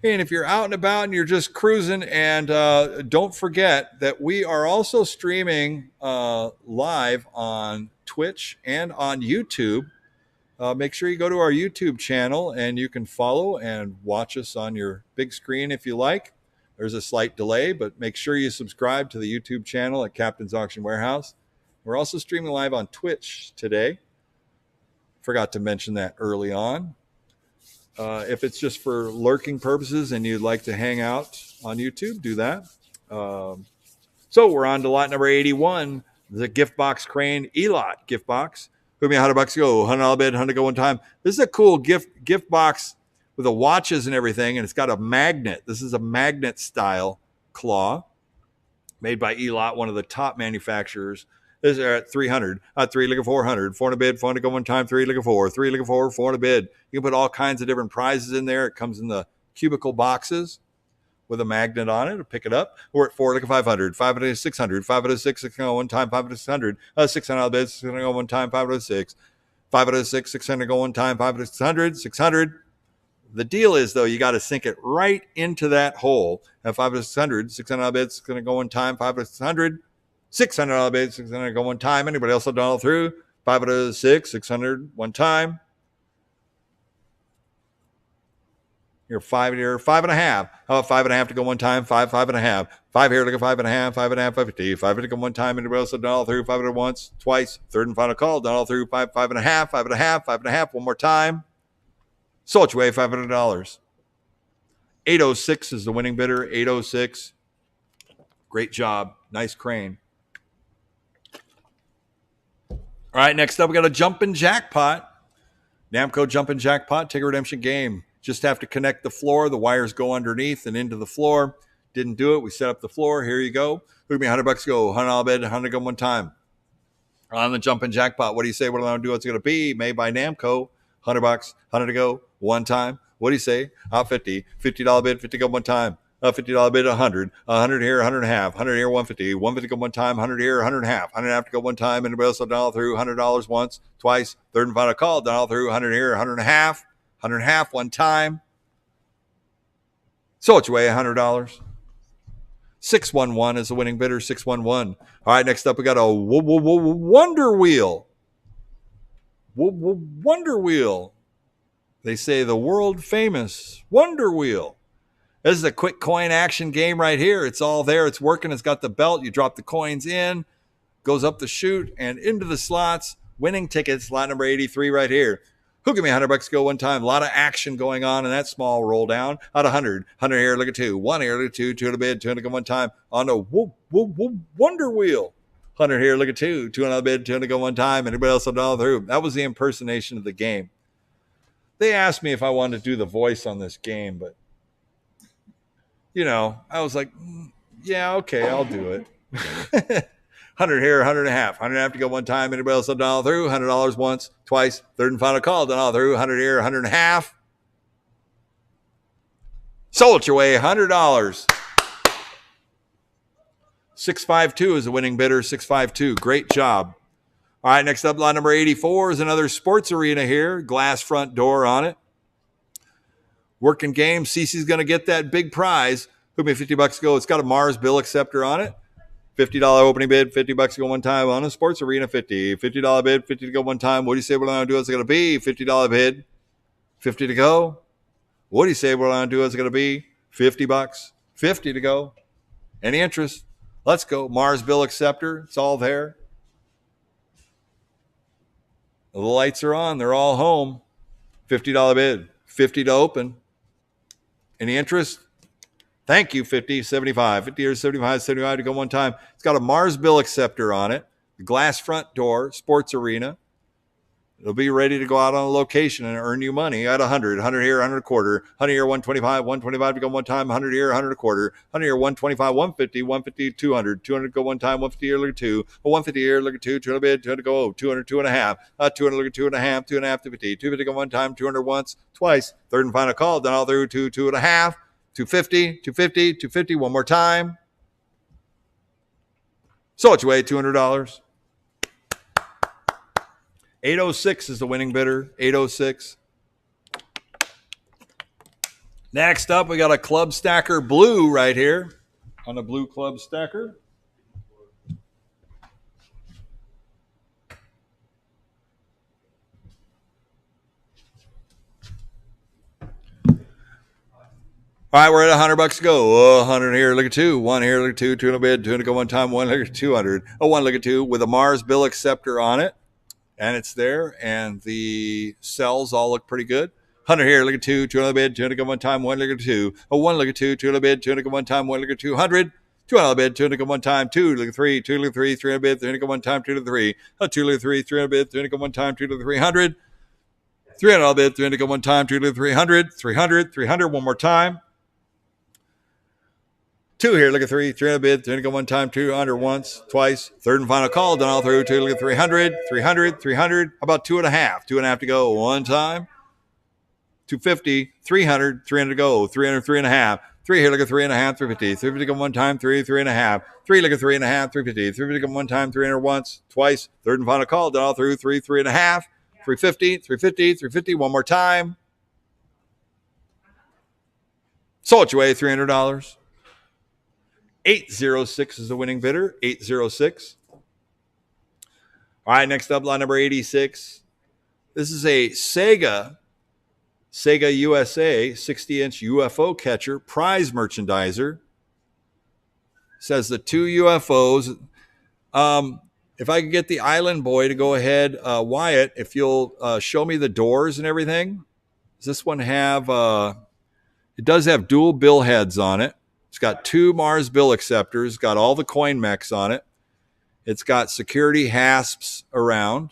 A: And if you're out and about and you're just cruising, and don't forget that we are also streaming live on Twitch and on YouTube. Make sure you go to our YouTube channel and you can follow and watch us on your big screen if you like. There's a slight delay, but make sure you subscribe to the YouTube channel at Captain's Auction Warehouse. We're also streaming live on Twitch today. Forgot to mention that early on. If it's just for lurking purposes and you'd like to hang out on YouTube, do that. So we're on to lot number 81, the gift box crane E-Lot gift box. Put me $100 go, $100 bid, $100 go one time. This is a cool gift box with the watches and everything, and it's got a magnet. This is a magnet style claw made by E-Lot, one of the top manufacturers. This are at 300. 3 looking 400. 4 in a bid. 4 to go one time. 3 looking 4. 3 looking 4. 4 in a bid. You can put all kinds of different prizes in there. It comes in the cubicle boxes with a magnet on it to pick it up. We're at 4 looking 500. 5 to 600. 5 to 6 6 go one time. 5 to 600. 600 on the bid. 600 go one time. 5 to 6. 5 to 6 600 go one time. 5 to 600. 600. The deal is, though, you got to sink it right into that hole. At 5 to 600, 600 on the bid, 600 go one time. 5 to 600, 600 on the bid, 600 go one time. Anybody else have done all through? 5 to 6, 600 one time. You're 5 here, 5.5. How about 5.5 to go one time? 5, 5.5. 5 here, look at 5.5, 5.5, 550. 5 to go one time. Anybody else have done all through? 5 to once, twice. Third and final call, done all through. 5, 5.5, 5.5, 5.5. One more time. Sold your way $500. 806 is the winning bidder. 806. Great job. Nice crane. All right, next up, we got a jumping jackpot. Namco jumping jackpot, ticket redemption game. Just have to connect the floor. The wires go underneath and into the floor. Didn't do it. We set up the floor. Here you go. Look at me, $100 go. $100 bid, 100 go one time. On the jumping jackpot, what do you say? What do I do? What's it going to be? Made by Namco. $100, 100 to go one time. What do you say? 50. $50 bid, 50 go one time. $50 bid, 100. 100 here, 100 and a half. 100 here, 150. 150 go one time. 100 here, 100 and a half. 100 and a half to go one time. Anybody else done all through? $100 once, twice. Third and final call, done all through. 100 here, 100 and a half. 100 and a half one time. So it's your way, $100. 611 is the winning bidder. 611. All right, next up we got a Wonder Wheel. Wonder Wheel. They say the world famous Wonder Wheel. This is a quick coin action game right here. It's all there. It's working. It's got the belt. You drop the coins in, goes up the chute and into the slots. Winning tickets, slot number 83 right here. Who give me $100 go one time? A lot of action going on in that small roll down. Out of 100. 100 here, look at 2. 1 here, look at 2. 2 to the bid, 200 go one time. On the Wonder Wheel. 100 here, look at 2. 2 on the bid, 200 go one time. Anybody else will all through? That was the impersonation of the game. They asked me if I wanted to do the voice on this game, but, you know, I was like, yeah, okay, I'll do it. 100 here, 100 and a half. 100 and a half to go one time. Anybody else done all through? $100 once, twice. Third and final call, done all through. 100 here, 100 and a half. Sold your way, $100. 652 is the winning bidder. 652. Great job. All right, next up, lot number 84 is another sports arena here. Glass front door on it. Working game. Cece's going to get that big prize. Took me $50 go. It's got a Mars bill acceptor on it. $50 opening bid, $50 to go one time on a sports arena. $50 bid, 50 to go one time. What do you say we're going to do? What's it going to be? $50 bid, 50 to go. What do you say we're going to do? What's it going to be? $50, 50 to go. Any interest? Let's go. Mars bill acceptor. It's all there. The lights are on. They're all home. $50 bid, 50 to open. Any interest? Thank you, 50, 75. 50 or 75, 75 to go one time. It's got a Mars bill acceptor on it. The glass front door, sports arena. It'll be ready to go out on a location and earn you money at 100. 100 here, 100 a quarter. 100 here, 125. 125 to go one time. 100 here, 100 a quarter. 100 here, 125, 150. 150, 200. 200 to go one time. 150 here, look at 2. 150 here, look at 2. 200 bid, 200 go. 200, 2 and a half. 200, look at 2 and a half. 2 and a half to 50. 250 go one time. 200 once, twice. Third and final call. Done all through. 2, 2 and a half. 250, 250, 250. One more time. So it's your way, $200. 806 is the winning bidder. 806. Next up, we got a club stacker blue right here on the blue club stacker. All right, we're at $100 go. 100 here, look at 2. 1 here, look at 2. 2 in a bid, 200 go one time. 1 look at 200. 1 look at 2 with a Mars bill acceptor on it. And it's there. And the cells all look pretty good. 100 here, look at 2. 2 in a bid, 200 go one time. 1 look at 2. 1 look at 2. 2 in a bid, 200 go one time. 1 look at 200. 2 on a bid, 200 go one time. 2 look at 3. 2 look at 3. 3 in a bid, 300 go one time. 2 to 3. 2 look at 3. 3 in a bid, 300 go one time. 2 to 300. 3 on a bid, 300 go one time. 2 to 300. 300. 300 one more time. 2 here, look at 3, 300 bid, 300 go one time, 200 once, twice, third and final call, done all through, 2 look at 300, 300, 300, how about 2.5, 2.5 to go, one time, 250, 300, 300 to go, 300, 3.5, 3 here, look at 3.5, 350, 350 go one time, 3, 3.5, 3 look at 3.5, 350, 350 go one time, 300 once, twice, third and final call, done all through, 3, 3.5, 350, 350, 350, one more time. Sold you away, $300. 806 is the winning bidder. 806. All right, next up, lot number 86. This is a Sega USA 60-inch UFO catcher, prize merchandiser. Says the 2 UFOs. If I could get the island boy to go ahead, Wyatt, if you'll show me the doors and everything. Does this one have, it does have dual bill heads on it. It's got 2 Mars bill acceptors, got all the coin mechs on it. It's got security hasps around,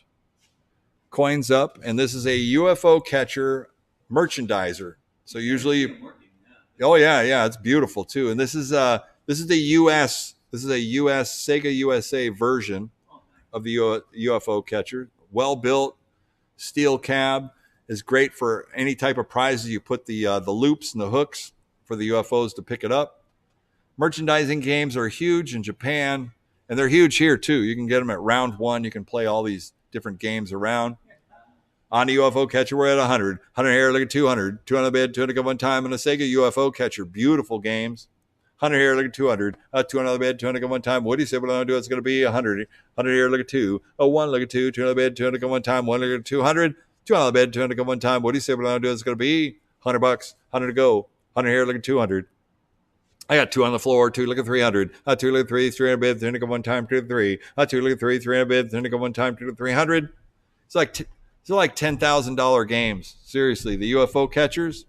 A: coins up, and this is a UFO catcher merchandiser. So usually, oh yeah, it's beautiful too. And this is the US, this is a US Sega USA version of the UFO catcher. Well built, steel cab, is great for any type of prizes. You put the loops and the hooks for the UFOs to pick it up. Merchandising games are huge in Japan, and they're huge here too. You can get them at round 1. You can play all these different games around. On the UFO catcher, we're at 100. 100 here, look at 200. 200 bid, 200 go one time, and a Sega UFO catcher. Beautiful games. 100 here, look at 200. 200 bid, 200 go one time. What do you say what I'm going to do? It's going to be 100. 100 here, look at 2. 1, look at 2. 200 bid, 200 go one time. 1, look at 200. 200 bid, 200 go one time. What do you say what I'm going to do? It's going to be $100. 100 to go. 100 here, look at 200. I got 2 on the floor, 2 look at 300, 2 look at 3, 300 bid, 300 go one time, 2 to 3, 2 look at 3, 300 bid, 300 go one time, 2 to 300. It's like $10,000 games. Seriously, the UFO catchers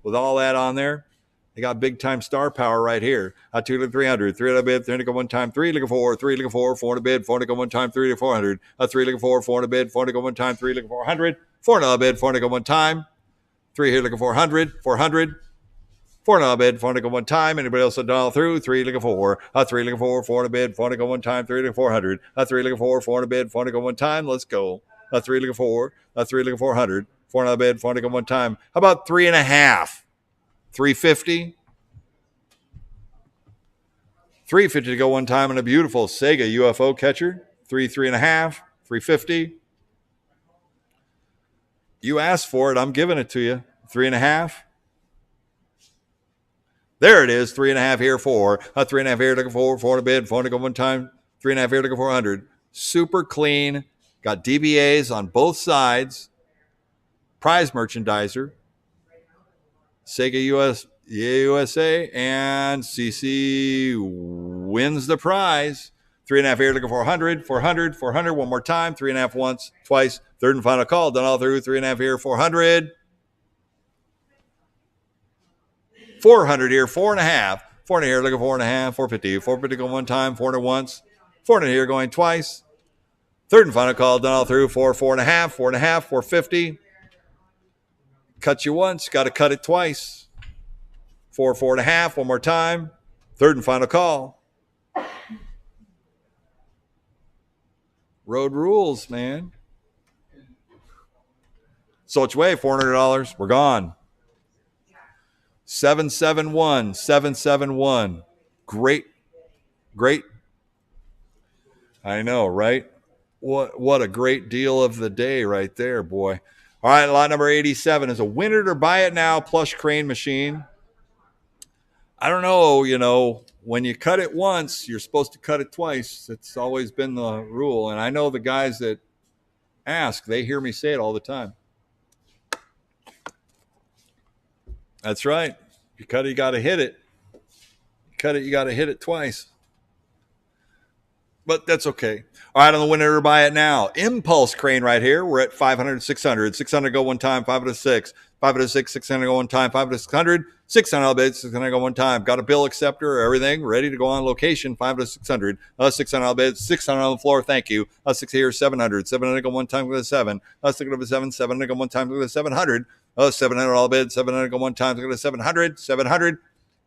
A: with all that on there, they got big time star power right here. 2 look at 300, 300 bid, 300 go one time, 3 look at 4, 3 look at 4, 400 bid, 400 go one time, 3 to 400, 3 look at 4, 400 bid, 400 go one time, 3 look at 400, 400 bid, 400 go one time, 3 here look at 400, 400. 400 bid, 400 go one time. Anybody else dial through? 3 look at 4. 3 look at 4, 400 bid, 400 go one time. 3 look at 400. 3 look at 4, 400 bid, 400 go one time. Let's go. 3 look at 4. 3 look at 400. 400 bid, 400 go one time. How about 3.5? 350. 350 to go one time in a beautiful Sega UFO catcher. 3.5. 350. You asked for it. I'm giving it to you. 3.5. There it is, 3.5 here, 4. 3.5 here, looking for 400 bid, 400 go one time, 3.5 here, looking for 400. Super clean, got DBAs on both sides. Prize merchandiser, Sega USA, and CC wins the prize. 3.5 here, looking for 400, 400, 400, one more time, 3.5 once, twice, third and final call, done all through, 3.5 here, 400. 400 here, 4.5. 400 here, look at 4.5, 450. 450 going one time, 400 once. 400 here going twice. Third and final call, done all through, 4, 4.5, 4.5, 450. Cut you once, got to cut it twice. 4, 4.5, one more time. Third and final call. Road rules, man. So it's way, $400. We're gone. 771, 771. Great. I know, right? What a great deal of the day right there, boy. All right, lot number 87 is a win it or buy it now plush crane machine. I don't know, when you cut it once, you're supposed to cut it twice. It's always been the rule. And I know the guys that ask, they hear me say it all the time. That's right. If you cut it, you got to hit it. Cut it, you got to hit it twice. But that's okay. All right, on the win it or buy it now. Impulse crane right here. We're at 500, 600. 600 go one time, 500 to 6. 500 to 6, 600 go one time, 500 to 600. 600 bid, 600 go one time. Got a bill acceptor, everything ready to go on location. 500 to 600. 600 bid, 600 on the floor. Thank you. 6 here, 700. 700 go one time, go to 7. 600 to 7. 700 go one time, go to 700. 700 all bid, 700 go one time, go to 700. 700.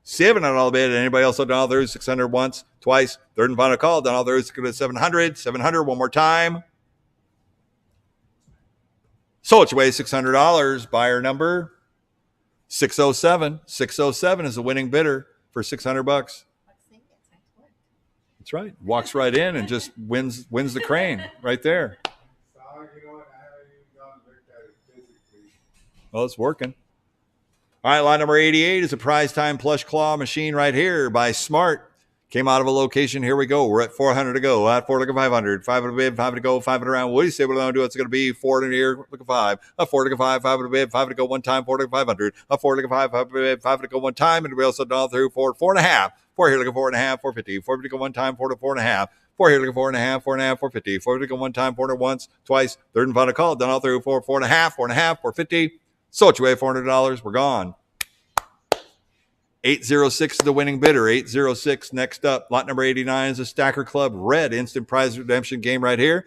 A: $700 bid. Anybody else down all through? 600 once, twice. Third and final call. Down all through. 700. 700 one more time. So it's away $600. Buyer number 607. 607 is the winning bidder for $600. That's right. Walks right in and just wins the crane right there. Well, it's working. All right, lot number 88 is a prize time plush claw machine right here by Smart. Came out of a location. Here we go. We're at 400 to go. At 4 look at 500. 500 to bid, 5 to go, 500 around. What do you say we're going to do? It's going to be 4 in here. Look at 5. A 4 look at 5, 5 to bid, 5 to go one time, 4 look at 500. A 4 look at 5, 5 to bid, 5 to go one time. And we also down through 4, 4.5. 4 here, look at 4.5, 450. 4 to go one time, 4 to 4.5. 4 here, look at 4.5, 4.5, 450. 4 to go one time, 4 to once, twice. Third and final call. Down all through 4, 4.5, 4.5, 450. So it's away $400. We're gone. 806 is the winning bidder. 806 next up. Lot number 89 is a Stacker Club Red instant prize redemption game right here.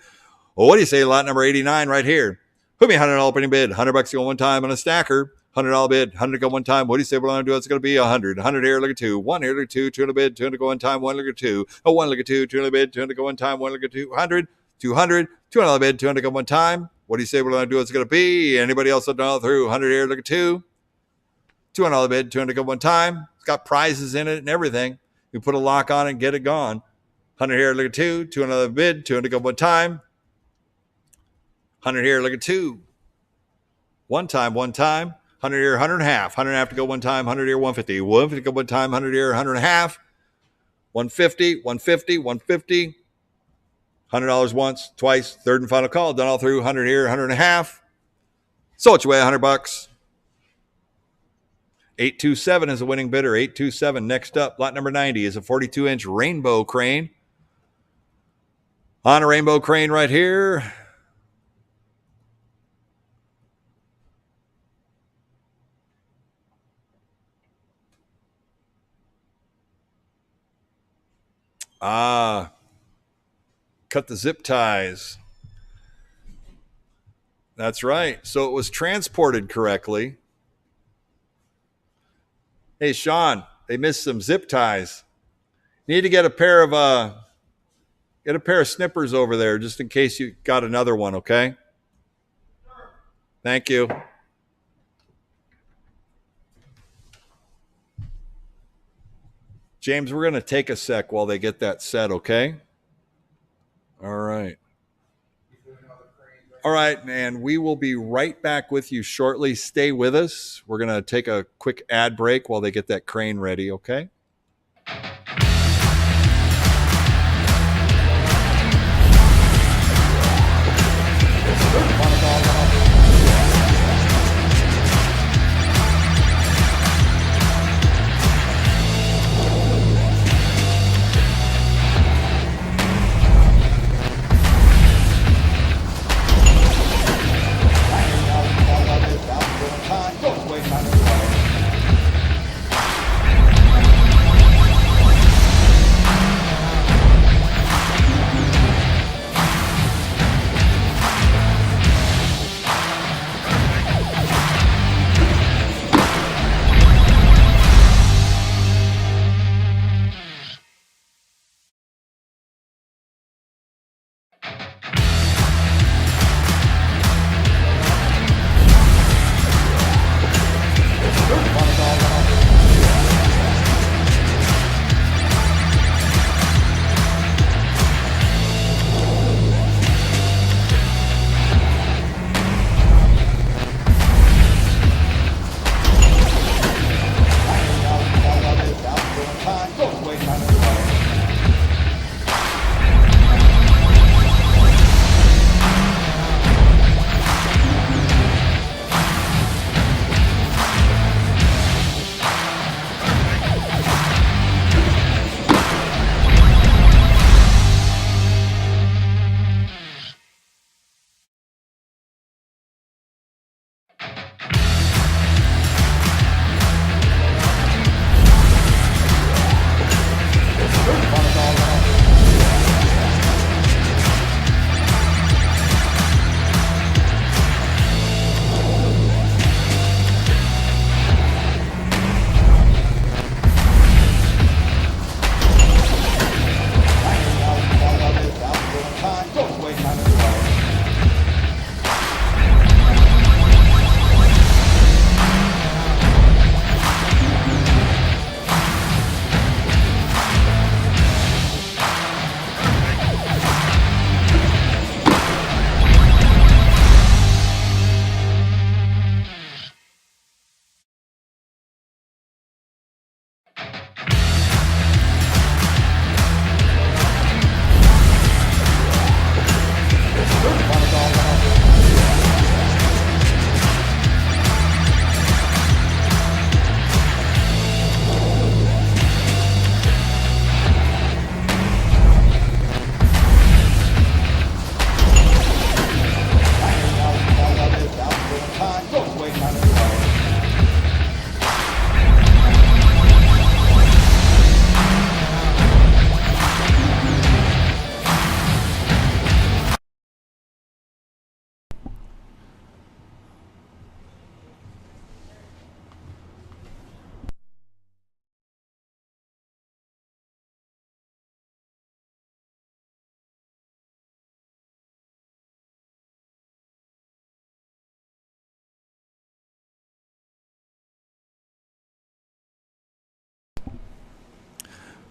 A: Well, what do you say? Lot number 89 right here. Put me $100 opening bid. $100 to go one time on a stacker. $100 bid. $100 to go one time. What do you say we're going to do? It's going to be 100. 100 here, look at 2. 1 here, look at 2. 200 bid. 200 go one time. 1 look at 2. Oh, 1 look at 2. 200 bid. 200 go one time. 1 look at 200. 200. 200 bid. 200 go one time. What do you say we're going to do? It's going to be anybody else all through? 100 here, look at 2. $200 bid, 200 go one time. It's got prizes in it and everything. You put a lock on it and get it gone. 100 here, look at 2. 200 bid, 200 go one time. 100 here, look at 2. One time. 100 here, 100 and a half. 100 and a half to go one time. 100 here, 150. 150 go one time. 100 here, 100 and a half. 150, 150, 150. $100 once, twice. Third and final call. Done all through. 100 here, 100 and a half. So it's away $100. 827 is a winning bidder. 827. Next up, lot number 90 is a 42-inch rainbow crane. On a rainbow crane right here. Cut the zip ties. That's right. So it was transported correctly. Hey, Sean, they missed some zip ties. Need to get a pair of snippers over there just in case you got another one, okay? Sure. Thank you. James, we're going to take a sec while they get that set, okay? All right. All right, and we will be right back with you shortly. Stay with us. We're going to take a quick ad break while they get that crane ready, okay?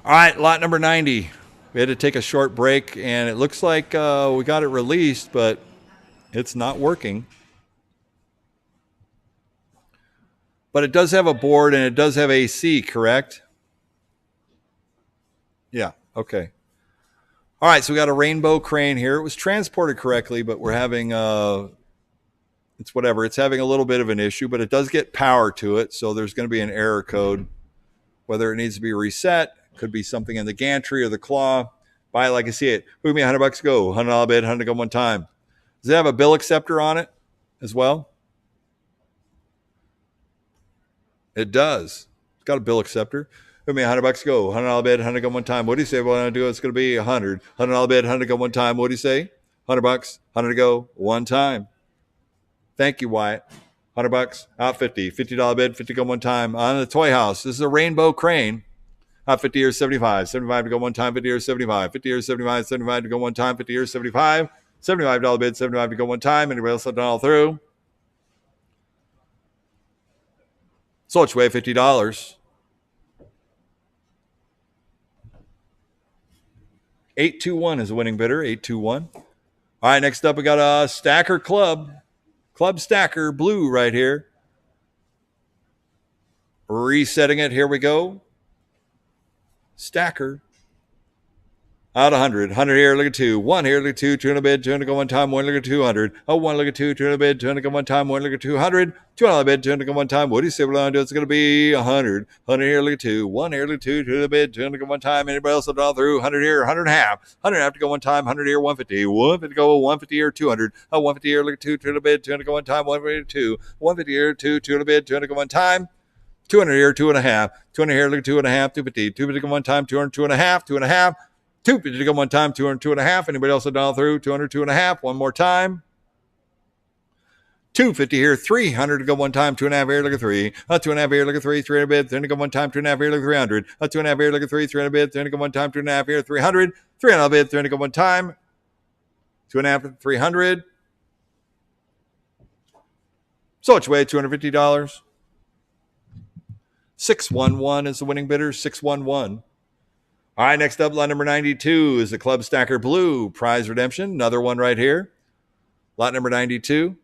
A: All right, lot number 90. We had to take a short break, and it looks like we got it released, but it's not working. But it does have a board, and it does have AC, correct? Yeah, okay. All right, so we got a rainbow crane here. It was transported correctly, but we're having, it's whatever. It's having a little bit of an issue, but it does get power to it, so there's going to be an error code. Whether it needs to be reset, could be something in the gantry or the claw. Buy it like I see it. Who me $100 go? $100 bid, 100 go one time. Does it have a bill acceptor on it as well? It does. It's got a bill acceptor. Who me $100 go? $100 bid, 100 go one time. What do you say? What I do? It's going to be 100. $100 bid, 100 go one time. What do you say? $100, 100 go one time. Thank you, Wyatt. $100 out 50. $50 bid, 50 go one time on the toy house. This is a rainbow crane. Out 50 years, 75. 75 to go one time, 50 years, 75. 50 years, 75. 75 to go one time, 50 years, 75. $75 bid, 75 to go one time. Anybody else done all through? So it's way $50. 821 is the winning bidder. 821. All right, next up we got a Stacker Club. Club Stacker Blue right here. Resetting it. Here we go. Stacker. Out 100. 100 here, look at 2. 1 here, look at 2. 2 in a bid, 200 go one time, 1 look at 200. Oh, 1 look at 2, 2 in a bid, 200 go one time, 1 look at 200. 2 on a bid, 200 go one time. What do you say we're going to do? It's going to be 100. 100 here, look at 2. 1 here, look at 2, 2 in a bid, 200 go one time. Anybody else draw through? 100 here, 100 and a half. 100 and a half to go one time, 100 here, 150. 150 go, 150 here, 200. Oh, 150 here, look at 2, 2 in a bid, 200 go one time, 150 2. 150 here, 2, 2 in a bid, 200 go one time. 200 here, 2 and a half. 200 here, look at 2 and a half, 250. 250 go one time, 200, 2 and a half, 2 and a half. 250 to go one time, 200, 2 and a half. Anybody else dial through? 200, 2 and a half. One more time. 250 here, 300 to go one time, 2 and a half here, look at 3. 2 and a half here, look at 3, 300 bid, 300 to go one time, 2 and a half here, look at 300. 2 and a half here, look at 3, 300 bid, 300 to go one time, 2 and a half here, 300. 300 bid, 300 to go one time, 2 and a half, 300. So it's way $250. 611 is the winning bidder, 611. All right, next up, lot number 92 is the Club Stacker Blue prize redemption. Another one right here. Lot number 92.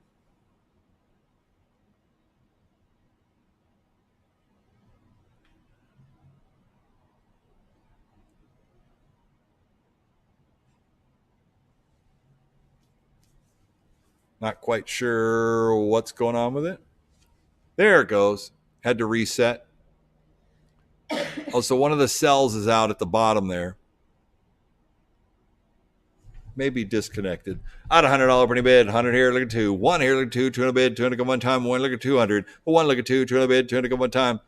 A: Not quite sure what's going on with it. There it goes. Had to reset. Oh, so one of the cells is out at the bottom there. Maybe disconnected. Out $100 pretty bid. 100 here, look at 2. 1 here, look at 2. 200 bid, 200 go one time. 1 look at 200. 1 look at 2. 200 bid, 200 go one time.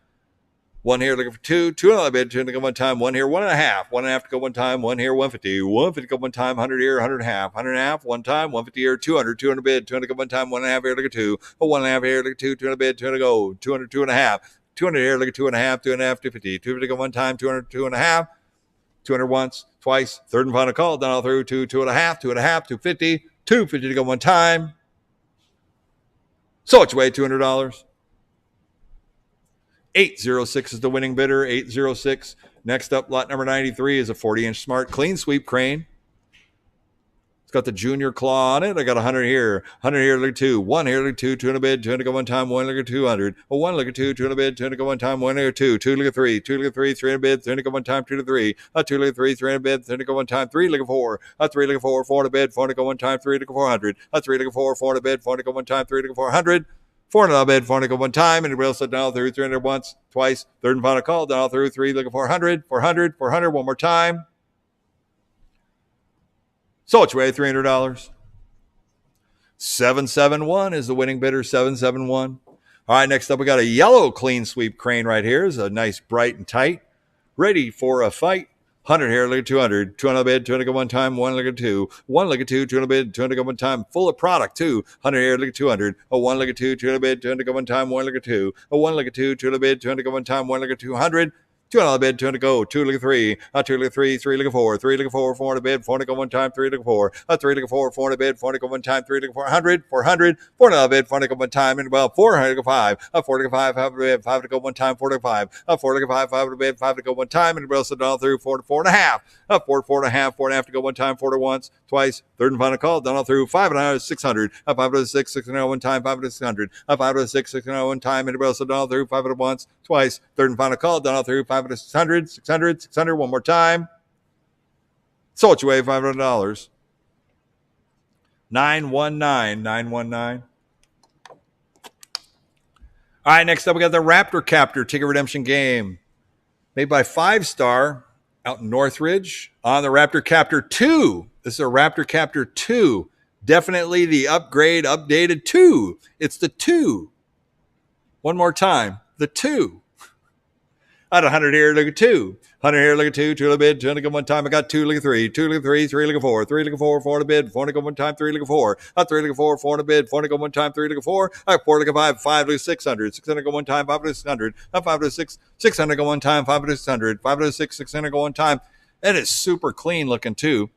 A: 1 here, looking for 2. 2 on the bid, 200 go one time. 1 here, 1 and a half. 1 and a half to go one time. 1 here, 150. 150 go one time. 100 here, 100 and a half. 100 and a half, one time. 150 here, 200. 200 bid, 200 go one time. 1 and a half here, look at 2. 1 and a half here, look at 2. 200 bid, 200 go. 200, 2 and a half. 200 here, look at 2 and a half. 2 and a half, 250. 250 go one time. 200, 2 and a half. 200 once, twice. Third and final call. Down all through. 2, 2 and a half. 2 and a half. 250. 250 to go one time. So it's way $200. 806 is the winning bidder. 806. Next up, lot number 93 is a 40-inch smart clean sweep crane. It's got the junior claw on it. I got 100 here. 100 here, look at 2. 1 here, look at 2. 2 in a bid, 200 go one time. 1 look at 200. 1 look at 2. 2 in a bid, 200 go one time. 1 look at 2. 2 look at 3. 2 look at 3. 3 in a bid, 300 go one time. 2 to 3. 2 look at 3. 3 in a bid, 300 go one time. 3 look at 4. 3 look at 4. 4 in a bid, 400 go one time. 3 look at 400. 3 look at 4. 4 in a bid, 400 go one time. 3 look at 400. 4 in a bid, 400 go one time. Anybody else down through 300 once, twice. Third and final call. Down through 3 look at 400. 400. 400. One more time. So it's way $300. 771 is the winning bidder. 771. All right, next up we got a yellow clean sweep crane right here. It's a nice, bright and tight, ready for a fight. 100 here, look at 200. 200 bid, 200 go one time. 1 look at 2. 1 look at 2. 200 bid, 200 go one time. Full of product too. 100 here, look at 200. 1 look at 2. 200 bid, 200 go one time. 1 look at 2. 1 look at 2. 200 bid, 200 go one time. 1 look at 200. Two on the bid, two on the go, two look at three, two look at three, three look at four, three look at four, four on the bid, four to go one time, three look at four, three look at four, four on the bid, four to go one time, three look at 400, 400, four on the bid, four to go one time, and well, 400 to go five, four to go five, five to bid, five to go one time, four to go five, four to go five, five to bid, five to go one time, and well, so down through four to four and a half, four to four and a half, four and a half to go one time, four to once, twice, third and final call, down through 500, 600, five to six, 600 one time, five to 600, five to six, 600 one time, and well, so down through five to once, twice, third and final call, down through five to 600, 600, 600, one more time. Sold you away $500. 919, 919. All right, next up we got the Raptor Captor ticket redemption game. Made by 5-Star out in Northridge on the Raptor Captor 2. This is a Raptor Captor 2. Definitely the upgrade, updated 2. It's the 2. One more time. The 2. I had 100 here, look at 2. 100 here, look at 2. 2 to the bid, 2 to go one time. I got 2, look at 3. 2 look at 3, 3 look at 4. 3 look at 4, 4 to bid, 4 to go one time, 3 look at 4. 3 look at 4, 4 to bid, 4 to go one time, 3 look at 4. 4 look at 5, 5 look at 600. 600 go one time, 5 look at 600. 5 to 6, 600 go one time, 5 look at 600. 5 to 6, 600 go one time. And it's super clean looking too.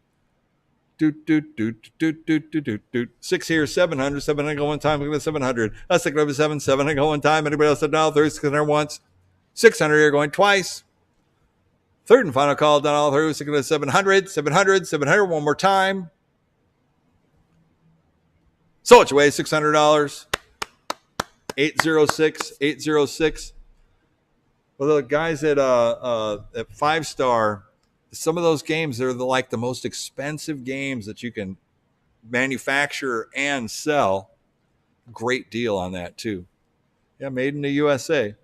A: Doot, doot, doot, doot, doot, doot, doot, doot. 6 here, 700. 700 go one time, look at 700. 6 over 7, 700 go one time. Anybody else said no? 30, 600 once. 600 here going twice. Third and final call done all through. 700, 700, 700. One more time. So it's away $600. 806, 806. Well, the guys at 5-Star, some of those games are like the most expensive games that you can manufacture and sell. Great deal on that too. Yeah, made in the USA.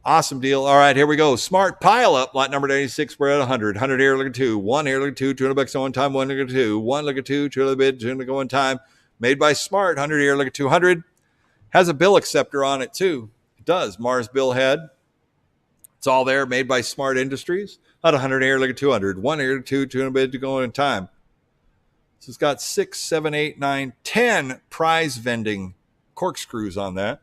A: Awesome deal. All right, here we go. Smart pile up. Lot number 96. We're at 100. 100 here, look at 2. 1 here, look at 2. $200 on one time. 1 look at 2. 1 look at 2. 2 to the bid. 2 to go one time. Made by Smart. 100 here, look at 200. Has a bill acceptor on it too. It does. Mars bill head. It's all there. Made by Smart Industries. At 100 here, look at 200. 1 here, 2. 2 to the bid to go in time. So it's got 6, 7, 8, 9, 10 prize vending corkscrews on that.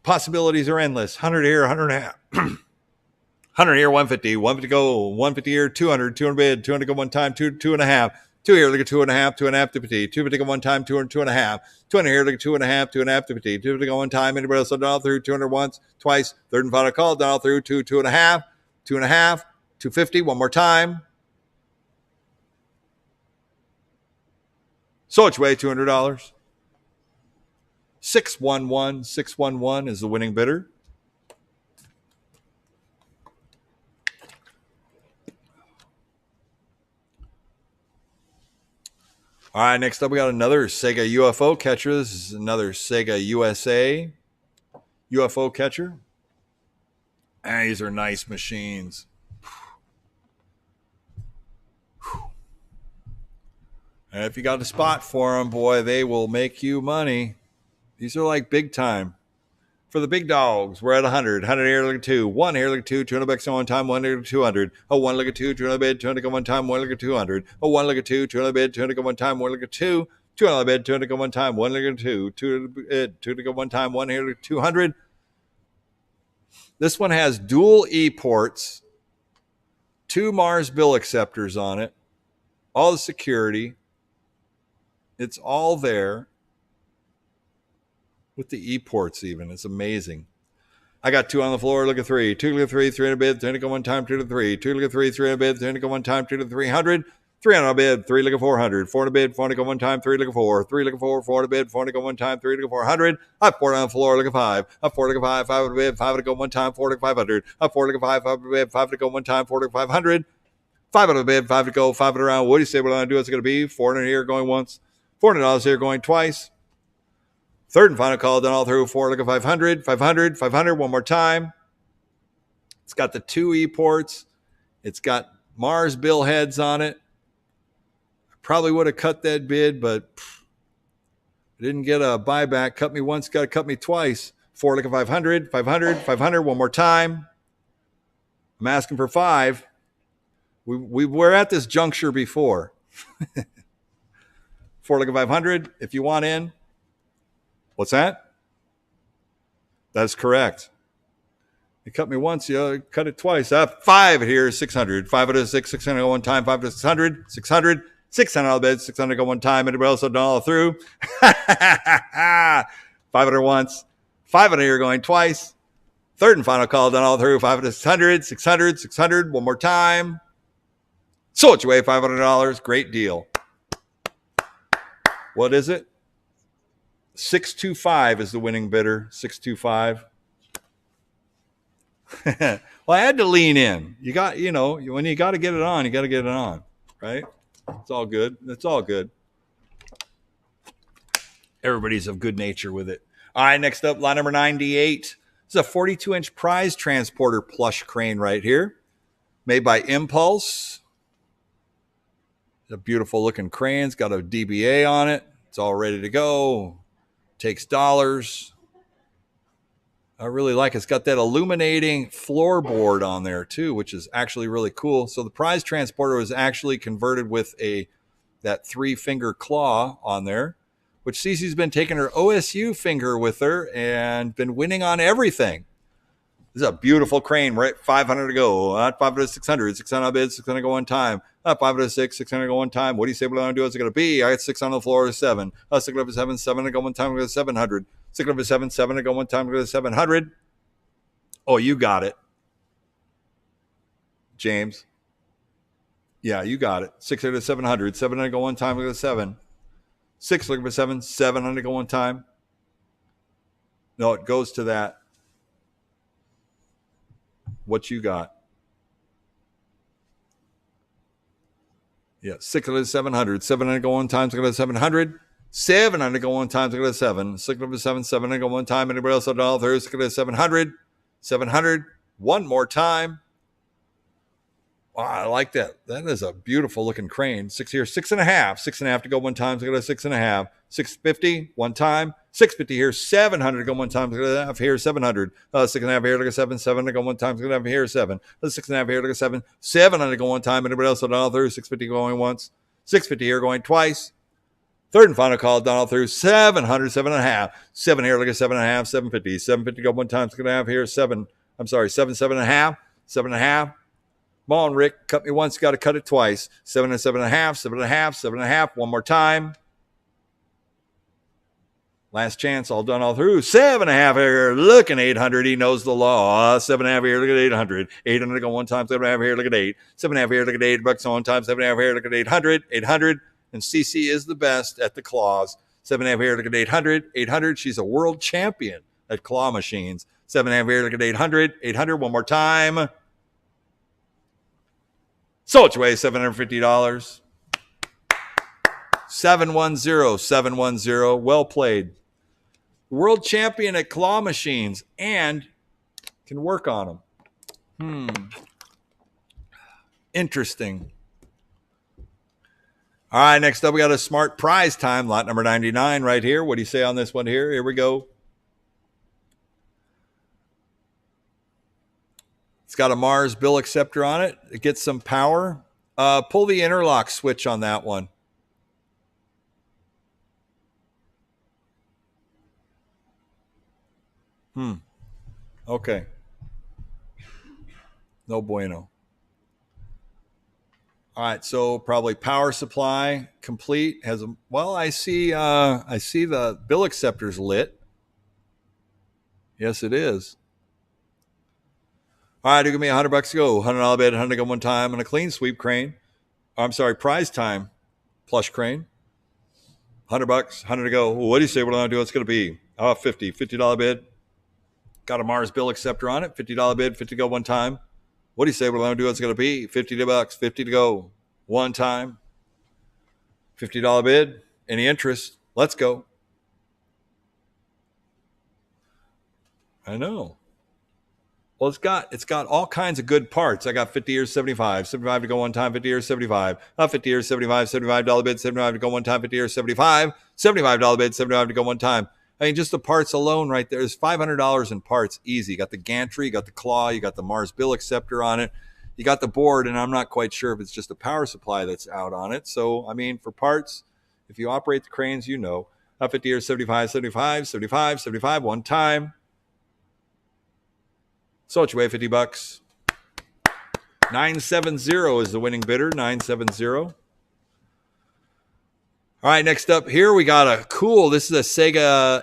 A: Possibilities are endless. 100 here, 100 and a half. 100 here, 150. 150 go. 150 here, 200. 200 bid. 200 go one time. 2, 2 and a half. 2 here, look at 2 and a half. 2 and a half to petite. 250 go one time. 200, 2 and a half. 200 here, look at 2 and a half. 2 and a half to petite. 250 go one time. Anybody else down through? 200 once, twice. Third and final call down through. 2, 2 and a half. 2 and a half. 250. One more time. So it's way $200. 611, 611 is the winning bidder. All right, next up we got another Sega UFO catcher. This is another Sega USA UFO catcher. And these are nice machines. And if you got a spot for them, boy, they will make you money. These are like big time. For the big dogs, we're at 100. 100 here, look at 2. 1 here, look at 2. 200 bucks on one time. 1 look at 200. Oh, 1 look at 2. 200 bid. 200 go one time. 1 look at 200. Oh, 1 look at 2. 200 bid. 200 go one time. 1 look at 2. 200 bid. 200 go one time. 1 look at 2. 2 to go one time. 1 here, look at 200. This one has dual E ports, 2 Mars bill acceptors on it, all the security. It's all there. With the E-ports even. It's amazing. I got 2 on the floor. Look at 3. 2 look at 3. 3 on a bid. 3 to go one time. 2 to 3. 2 look at 3. 3 on a bid. 3 to go one time. 2 to 300. 3 on a bid. 3 look at 400. 4 on a bid. 4 to go one time. 3 look at 4. 3 look at 4. 4 on a bid. 4 to go one time. 3 look at 400. Up 4 on the floor. Look at 5. Up 4 look at 5. 5 on a bid. 5 to go one time. 4 to 500. Up 4 look at 5. 5 on a bid. 5 to go one time. 4 to 500. 5 on a bid. 5 to go. 5 around. What do you say what I'm going to do? It's going to be 400 here going once. $400 here going twice. Third and final call done all through. 4 look at 500, 500, 500. One more time. It's got the 2 E-ports. It's got Mars bill heads on it. I probably would have cut that bid, but I didn't get a buyback. Cut me once, got to cut me twice. 4 look at 500, 500, 500. One more time. I'm asking for 5. We were at this juncture before. 4 look at 500. If you want in. What's that? That's correct. You cut me once, you cut it twice. 5 here, 600. 5 out of 6, 600 go one time. 5 out of 600, 600. 600 out of bed, 600 go one time. Anybody else done all through? 500 once. 500 here going twice. Third and final call done all through. 5 out of 600, 600, 600. One more time. Sold your way, $500. Great deal. What is it? 625 is the winning bidder. 625. Well, I had to lean in. You got, when you got to get it on, you got to get it on, right? It's all good. It's all good. Everybody's of good nature with it. All right, next up, lot number 98. This is a 42-inch prize transporter plush crane right here, made by Impulse. It's a beautiful looking crane. It's got a DBA on it. It's all ready to go. Takes dollars. I really like it. It's got that illuminating floorboard on there too, which is actually really cool. So the prize transporter was actually converted with that 3-finger claw on there, which Cece's been taking her OSU finger with her and been winning on everything. This is a beautiful crane, right? 500 to go. 5 out of 600. 600 bid, 600 go one time. 5 out of 6, 600 go one time. What do you say what I'm going to do? What's it going to be? I got 6 on the floor, 7. 6 out of 7, 7 to go one time, go to 700. 6 out of 7, 7 to go one time, go to 700. Oh, you got it, James. Yeah, you got it. 6 out of 700. 7 to go one time, go to 7. 6 looking for 7, 7 to go one time. No, it goes to that. What you got? Yeah, 6 out of 700. 7 to go one time, go to 700. 7 to go one time, go to 7. 6 out of 7, 7 to go one time. Anybody else on all through? 6 out of 700. 700. One more time. Wow, I like that. That is a beautiful looking crane. 6 here, 6.5. 6.5 to go one time, so go to 6.5. 650, one time. 650 here, 700 to go one time, so go to half here, 700. 6.5 here, look at 7. 7 to go one time, so go to half here, 7. 6.5 here, look at 7. 700 to go one time. Anybody else on all through? 650 going once. 650 here going twice. Third and final call done all through. 700, 7.5. 7 here, look at 7.5. 750. 750 go one time, so go to half here, 7. I'm sorry, 7, 7.5. 7.5. Come on, Rick. Cut me once, got to cut it twice. 7 and 7.5, 7.5, 7.5. One more time. Last chance, all done all through. 7.5 here, looking 800. He knows the law. 7.5 here, look at 800. 800 go one time, 7.5 here, look at 8. 7.5 here, look at $8 on one time, 7.5 here, look at 800. 800. And CC is the best at the claws. 7.5 here, look at 800. 800. She's a world champion at claw machines. 7.5 here, look at 800. 800. One more time. Sold your way, $750. 710, 710. Well played. World champion at claw machines and can work on them. Interesting. All right, next up we got a smart prize time, lot number 99 right here. What do you say on this one here? Here we go. It's got a Mars bill acceptor on it. It gets some power. Pull the interlock switch on that one. Okay. No bueno. All right, so probably power supply complete. Has a I see the bill acceptor's lit. Yes, it is. All right, give me $100 to go. $100 bid, $100 to go one time on a clean sweep crane. I'm sorry, prize time plush crane. $100, $100 to go. What do you say? What am I going to do? What's going to be? $50 bid. Got a Mars bill acceptor on it. $50 bid, 50 to go one time. What do you say? What am I going to do? What's going to be? $50, 50 to go one time. $50 bid. Any interest? Let's go. I know. Well, it's got all kinds of good parts. I got 50 years, 75 to go one time, 50 years, 75. 50 years, 75, $75 bid, 75 to go one time, 50 years, 75. $75 bid, 75 to go one time. I mean, just the parts alone right there is $500 in parts, easy. You got the gantry, you got the claw, you got the Mars bill acceptor on it. You got the board, and I'm not quite sure if it's just a power supply that's out on it. So, I mean, for parts, if you operate the cranes, you know. 50 years, 75, 75, 75, 75, one time. Sold you away $50. 970 is the winning bidder. 970. All right, next up here we got a cool. This is a Sega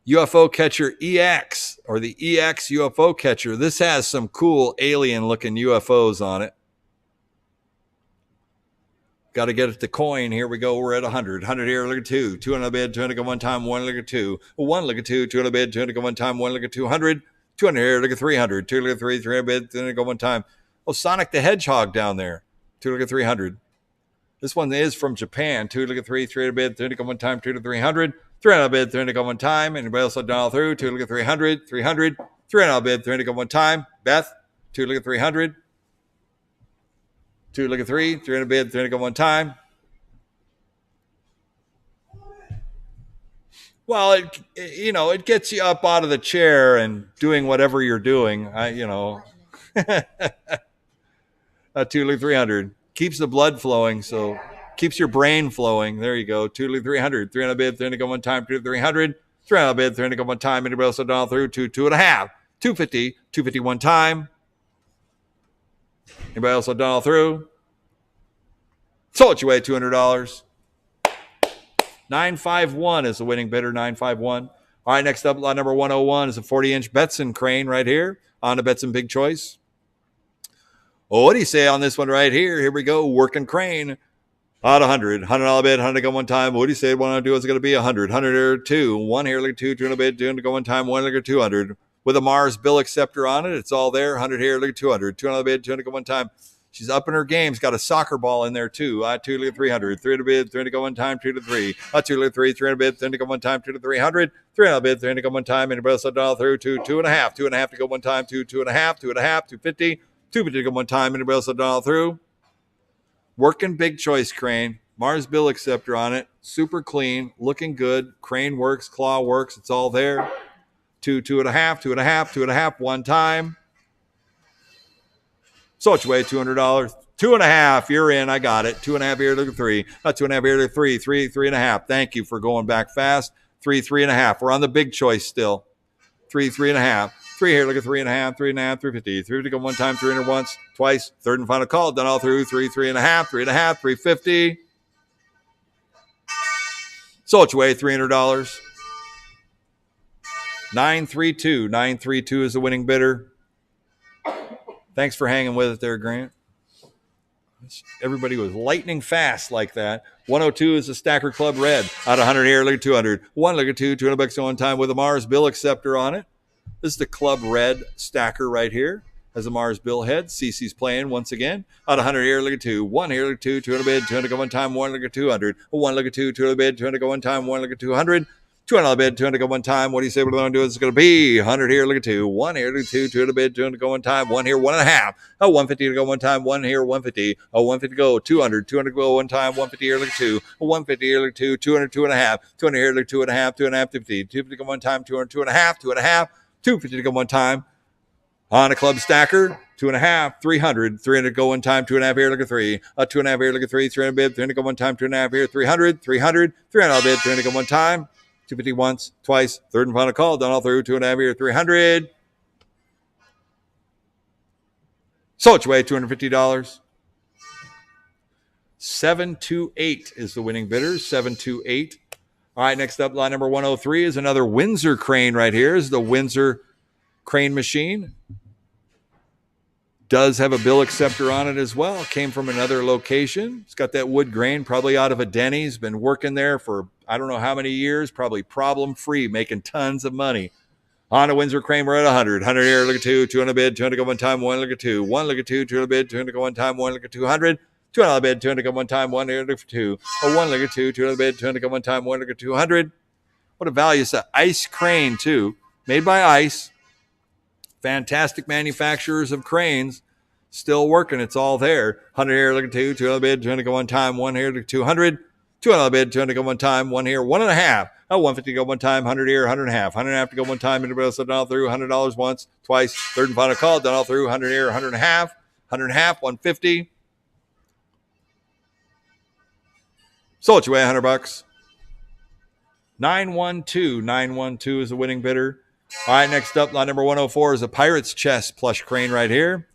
A: UFO catcher EX, or the EX UFO catcher. This has some cool alien looking UFOs on it. Got to get it to coin. Here we go. We're at 100. 100 here. Look at 2. 2 on the bid. 200 go one time. 1 look at 2. 1 look at 2. 2 on the bid. 200 go one time. 1 look at 200. 200 here. Look at 300. 2 look at 3. 300 bid. 300 go one time. Oh, Sonic the Hedgehog down there. 2 look at 300. This one is from Japan. 2 look at 3. 300 bid. 300 go one time. 2 to 300. 300 bid. 300 go one time. Anybody else dial through? 2 look at 300. 300. 300 bid. 300 go one time. Beth. 2 look at 300. 2 look at 3. 300 bid. 300 go one time. Well, it gets you up out of the chair and doing whatever you're doing. 2 look 300 keeps the blood flowing, so keeps your brain flowing. There you go. 2 look 300. 300 bid. 300 go one time. 2 to 300. 300 bid. 300 go one time. Anybody else dial through? 2, 2.5. 250. 250 one time. Anybody else dial through? Sold you away $200. 951 is the winning bidder. 951. All right, next up, lot number 101 is a 40-inch Betson crane right here on the Betson Big Choice. Oh, what do you say on this one right here? Here we go. Working crane. Out 100. $100 bid. 100 go one time. What do you say? What I do is going to be 100. 100 here, 2. 1 here, look at 2. 200 bid. 200 go one time. 1 look at 200. With a Mars bill acceptor on it. It's all there. 100 here, look at 200. 200 bid. 200 go one time. She's up in her game. She's got a soccer ball in there, too. 2 look at 300. 300 bid. 300 go one time. 2 to 3. 2 look at 3. 300 bid. 300 go one time. 2 to 300. 300 bid. 300 go one time. Anybody else dial through? 2, 2.5. 2.5 to go one time. 2, 2.5. 2.5. 250. 250 to go one time. Anybody else dial through? Working Big Choice crane. Mars bill acceptor on it. Super clean. Looking good. Crane works. Claw works. It's all there. 2, 2.5. 2.5. 2.5 one time. So it's away $200. 2.5. You're in. I got it. 2.5 here. Look at 3. 2.5 here. Look at 3. 3. 3.5. Thank you for going back fast. 3. 3.5. We're on the Big Choice still. 3. 3.5. 3 here. Look at 3.5. 3.5. 350. 350 go one time. 300 once. Twice. Third and final call. Done all through. 3. 3.5. 3.5. 350. So it's away $300. 932. 932 is the winning bidder. Thanks for hanging with it there, Grant. Everybody was lightning fast like that. 102 is the Stacker Club Red. Out of 100 here, look at 200. 1 look at 2, $200 on time with a Mars bill acceptor on it. This is the Club Red Stacker right here. Has a Mars bill head. CC's playing once again. Out of 100 here, look at 2. 1 here, look at 2, 200 bid, 200 go one time, 1 look at 200. 1 look at 2, 200 bid, 200 go one time, 1 look at 200. 200 bid, 200 go one time. What do you say we're going to do? It's going to be 100 here, look at 2. 1 here, look at 2, 200 bid, 200 go one time. 1 here, 1.5. 150 to go one time. 1 here, 150. 150 to go. 200. 200 to go one time. 150 here, look at 2. 150 here, look at 2. 200, 2.5. 200 here, look at 2.5. 2.5, 250. 250 to go one time. 200, 2.5. 2.5. 250 to go one time. On a club stacker, 2.5, 300, 300 go one time, 2.5 here, look at 3, 2.5 here, look at 3, 300 bid, 300 go one time, 2.5 here, 300, 300, 300 bid, 300 go one time, 250 once, twice, third and final call, done all through, 2.5 here, 300. So it's away $250. 728 is the winning bidder, 728. All right, next up, line number 103 is another Windsor crane right here. This is the Windsor crane machine. Does have a bill acceptor on it as well. Came from another location. It's got that wood grain, probably out of a Denny's. Been working there for I don't know how many years, probably problem-free, making tons of money. On a Windsor crane, we're at 100. 100 here, look at 2, 200 bid, 200 go one time, 1 look at 2. 1 look at 2, 200 bid, 200 go one time, 1 look at 200. 200 bid, 200 go one time, 1 here, look for 2. 1 look at 2, 200 bid, 200 go one time, 1 look at 200. What a value. It's an ice crane, too. Made by Ice. Fantastic manufacturers of cranes. Still working. It's all there. 100 here, look at 2. 200 bid, 200 go one time. 1 here, look at 200. 200 bid, 200 go one time. 1 here, 1.5. 150 go one time. 100 here, 100.5. 100.5 to go one time. Anybody else done all through? $100 once, twice. Third and final call. Done all through. 100 here, 100.5. 100.5. 150. Sold you away $100. 912. 912 is the winning bidder. All right, next up, lot number 104 is a Pirate's Chest plush crane right here.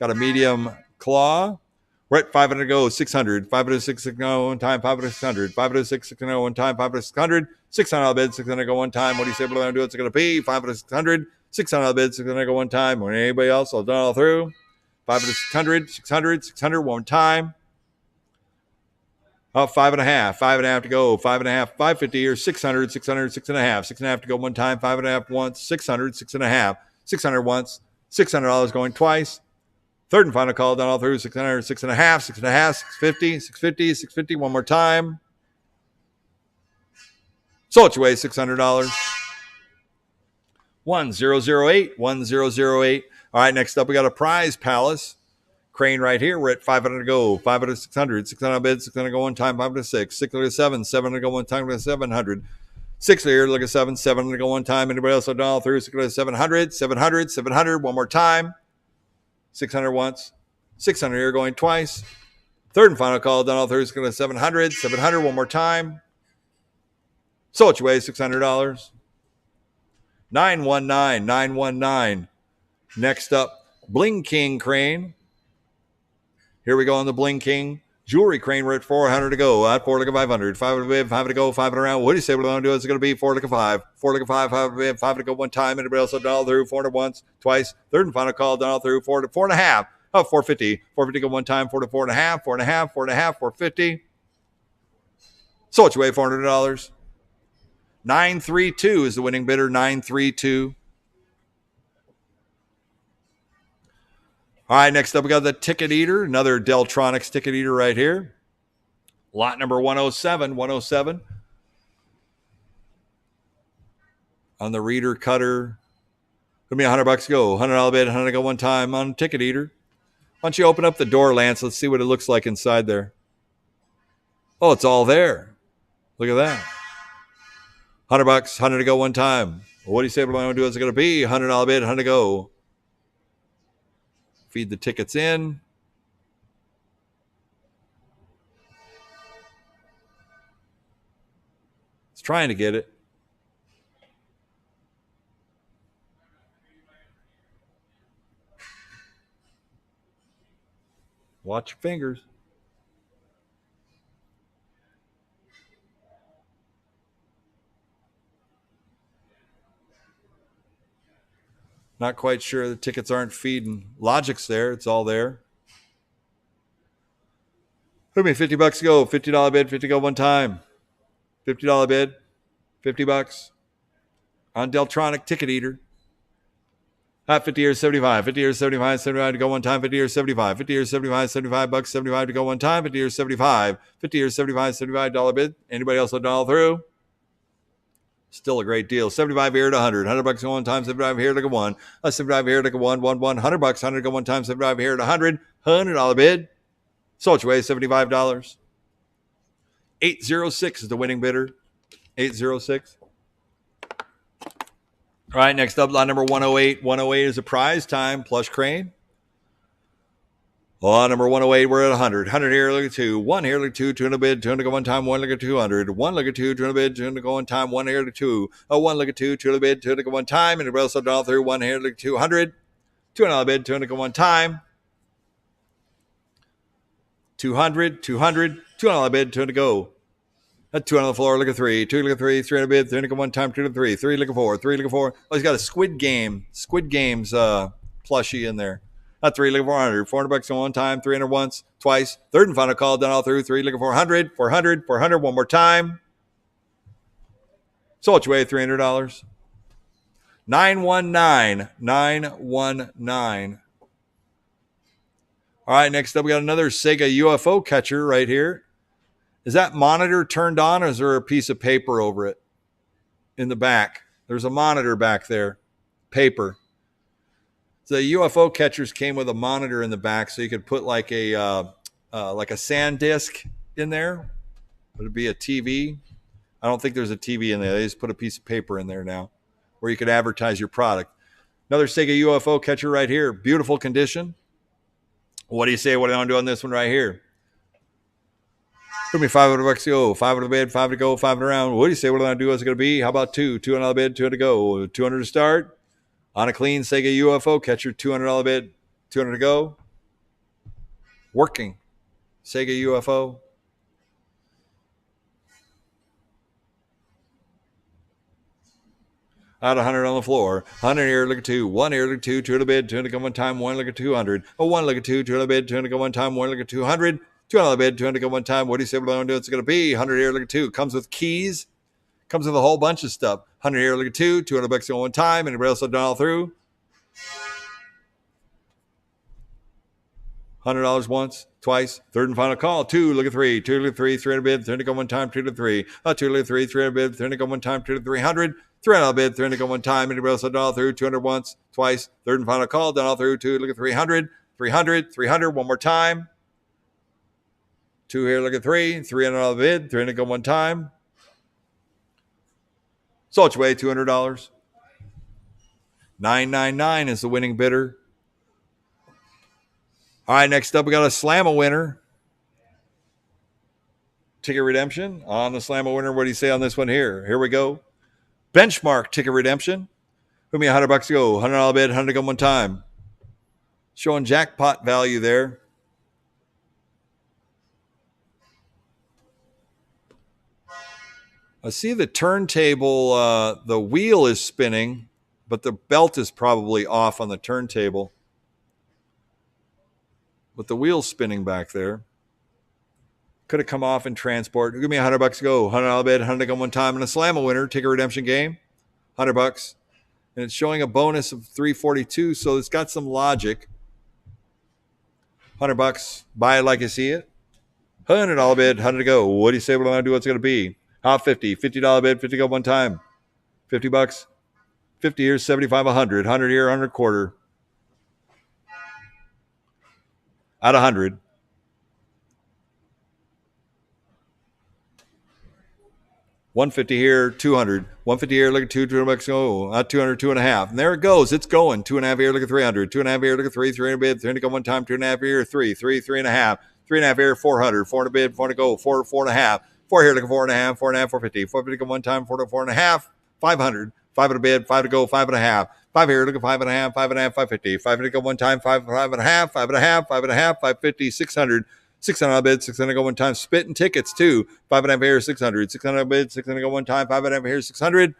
A: Got a medium claw. We're at 500 go, 600, 500, 600 go one time, 500, 600, 500, 600 go one time, 500, 600, 600 out of bid, 600 go one time. What do you say we're going to do? It's going to be 500, 600, 600 out of bid, 600 go one time. When anybody else, I'll done all through. 500, 600, 600, 600 one time. Oh, 5.5, 5.5 to go, 5.5, 550 or 600, 600, 6.5, 6.5 to go one time, 5.5 once, 600, 6.5, 600 once, $600 going twice. Third and final call, done all through, 600, 6.5, 6.5, 650, 650, 650, one more time. Sold your way, $600. 1008, 1008. All right, next up, we got a Prize Palace crane right here. We're at 500 to go, 500 to 600, 600 bid, 600 go one time, 500 to 6, 600 to 7, 700 go one time, 700. 600 here, look at 7, 700 go one time. Anybody else done all through, 600 to 700, 700, 700, one more time. 600 once, 600 here going twice. Third and final call, done all through, 700, 700 one more time. Sold your way, $600. 919, 919. Next up, Bling King crane. Here we go on the Bling King jewelry crane. We're at 400 to go. At 4 like a 500. 5 to go, 5 around. What do you say we're going to do? It's going to be 4 like a 5. 4 like a 5, 5 to go one time. Anybody else done all through? 400 once, twice. Third and final call, done all through. 4 to 4.5. Oh, 450. 450 go one time. 4 to 4.5. 4.5. 4.5. 450. Sold your way, $400. 932 is the winning bidder. 932. All right, next up we got the Ticket Eater, another Deltronics Ticket Eater right here. Lot number 107, 107. On the reader cutter. Give me $100 to go. $100 bid, 100 to go one time on Ticket Eater. Why don't you open up the door, Lance? Let's see what it looks like inside there. Oh, it's all there. Look at that. $100, 100 to go one time. Well, what do you say we're going to do? It's going to be $100 bid, 100 to go. Feed the tickets in. It's trying to get it. Watch your fingers. Not quite sure. The tickets aren't feeding. Logic's there. It's all there. Give me $50 to go. $50 bid. 50 go one time. $50 bid. $50 on Deltronic Ticket Eater. 50 or 75. 50 or 75. 75 to go one time. 50 or 75. 50 or 75. $75. 75 to go one time. 50 or 75. 50 or 75. $75 bid. Anybody else a dollar through? Still a great deal. 75 here to 100. $100 go one time. 75 here to go one. 75 here to go one. $100. 100 go one time. 75 here to 100. $100 bid. Sold your way. $75. 806 is the winning bidder. 806. All right, next up, lot number 108. 108 is a prize time plush crane. Lot number 108, we're at 100. 100 here, look at 2. 1 here, look at 2. 2 in a bid. 2 in a go one time. 1 look at 200. 1 look at 2. 2 in a bid. 2 in a go one time. 1 here to 2. 1 look at 2. 2 in a bid. 2 in a go one time. And the rest of all through. 1 here, look at 200. 2 in a bid. 2 in a go one time. 200. 200. 2 in a bid. 2 in a go. 2 on the floor, look at 3. 2 look at 3. 3 in a bid. 3 in a go one time. 2 to 3. 3 look at 4. 3 look at 4. Oh, he's got a Squid Games plushie in there. 3 look at 400. $400 on one time. 300 once, twice. Third and final call, done all through. 3 look at 400. 400. 400 one more time. Sold your way, $300. 919. 919. All right, next up we got another Sega UFO catcher right here. Is that monitor turned on, or is there a piece of paper over it in the back? There's a monitor back there, paper. The UFO catchers came with a monitor in the back, so you could put like a sand disk in there. Would it be a TV? I don't think there's a TV in there. They just put a piece of paper in there now, where you could advertise your product. Another Sega UFO catcher right here, beautiful condition. What do you say? What do I want to do on this one right here? Took me $500 to go, 5 on the bid, 5 to go, 5 around. What do you say? What do I do? What's it going to be? How about 2? 2 on the bid, 2 to go, 200 to start. On a clean Sega UFO catcher, $200 bid, 200 to go. Working Sega UFO. Out 100 on the floor. 100 here, look at 2. 1 here, look at 2. 2 to the bid, 2 to go one time. 1 look at 200. A 1 look at 2. 2 to the bid, 2 to go one time. 1 look at 200. 2 on the bid, 2 to go one time. What do you say? What do I want to do? It's going to be 100 here, look at 2. Comes with keys. Comes with a whole bunch of stuff. 100 here, look at 2. $200 go one time. Anybody else have done all through? $100 once, twice, third and final call. 2, look at 3. 2, look at 3. 300 bid, 300 go one time. 2 to 3. 2 look at 3. 300 bid, 300 go one time. 2 to 300. 300 bid, 300 go one time. Anybody else have done all through? 200 once, twice, third and final call. Done all through. 2, look at 300. 300, 300, one more time. 2 here, look at 3. 300 bid, 300 go one time. So it's way $200. 999 is the winning bidder. All right, next up, we got a Slamma winner. Ticket redemption on the Slamma winner. What do you say on this one here? Here we go. Benchmark ticket redemption. Put me $100 to go. $100 bid, 100 go one time. Showing jackpot value there. I see the turntable, the wheel is spinning, but the belt is probably off on the turntable. But the wheel's spinning back there. Could have come off in transport. Give me $100 to go. $100 bid, 100 go one time. And a Slamma winner, ticket redemption game. $100. And it's showing a bonus of 342, so it's got some logic. $100. Buy it like you see it. $100 bid, 100 to go. What do you say? What do I want to do? What's it going to be? How 50? $50 bid, 50 go one time. $50. 50 here, 75, 100. 100 here, 100 quarter. Out of 100. $150 here, 200. $150 here, look at $200 go. 200, 2.5. And there it goes. It's going. 2.5 here, look at 300. 2.5 here, look at 3. 300 bid, 300 go one time. 2.5 here, 3. 3, 3.5. 3.5 here, 400. 400 bid, 400 go. 4, 4.5. 4 here, look at 4.5. 4.5, 450. 450 go one time. 4 to 4.5. 500. 5 to bid, 5 to go. 5.5. 5 here, look at 5.5. 5.5, 550. 5 to go one time. 5, 5.5. 5.5. 5.5. 550. 600. 600 bid, 600 go one time. Spitting tickets too. 5.5 here, 600. 600 bid, 600 go one time. 5.5 here, 600.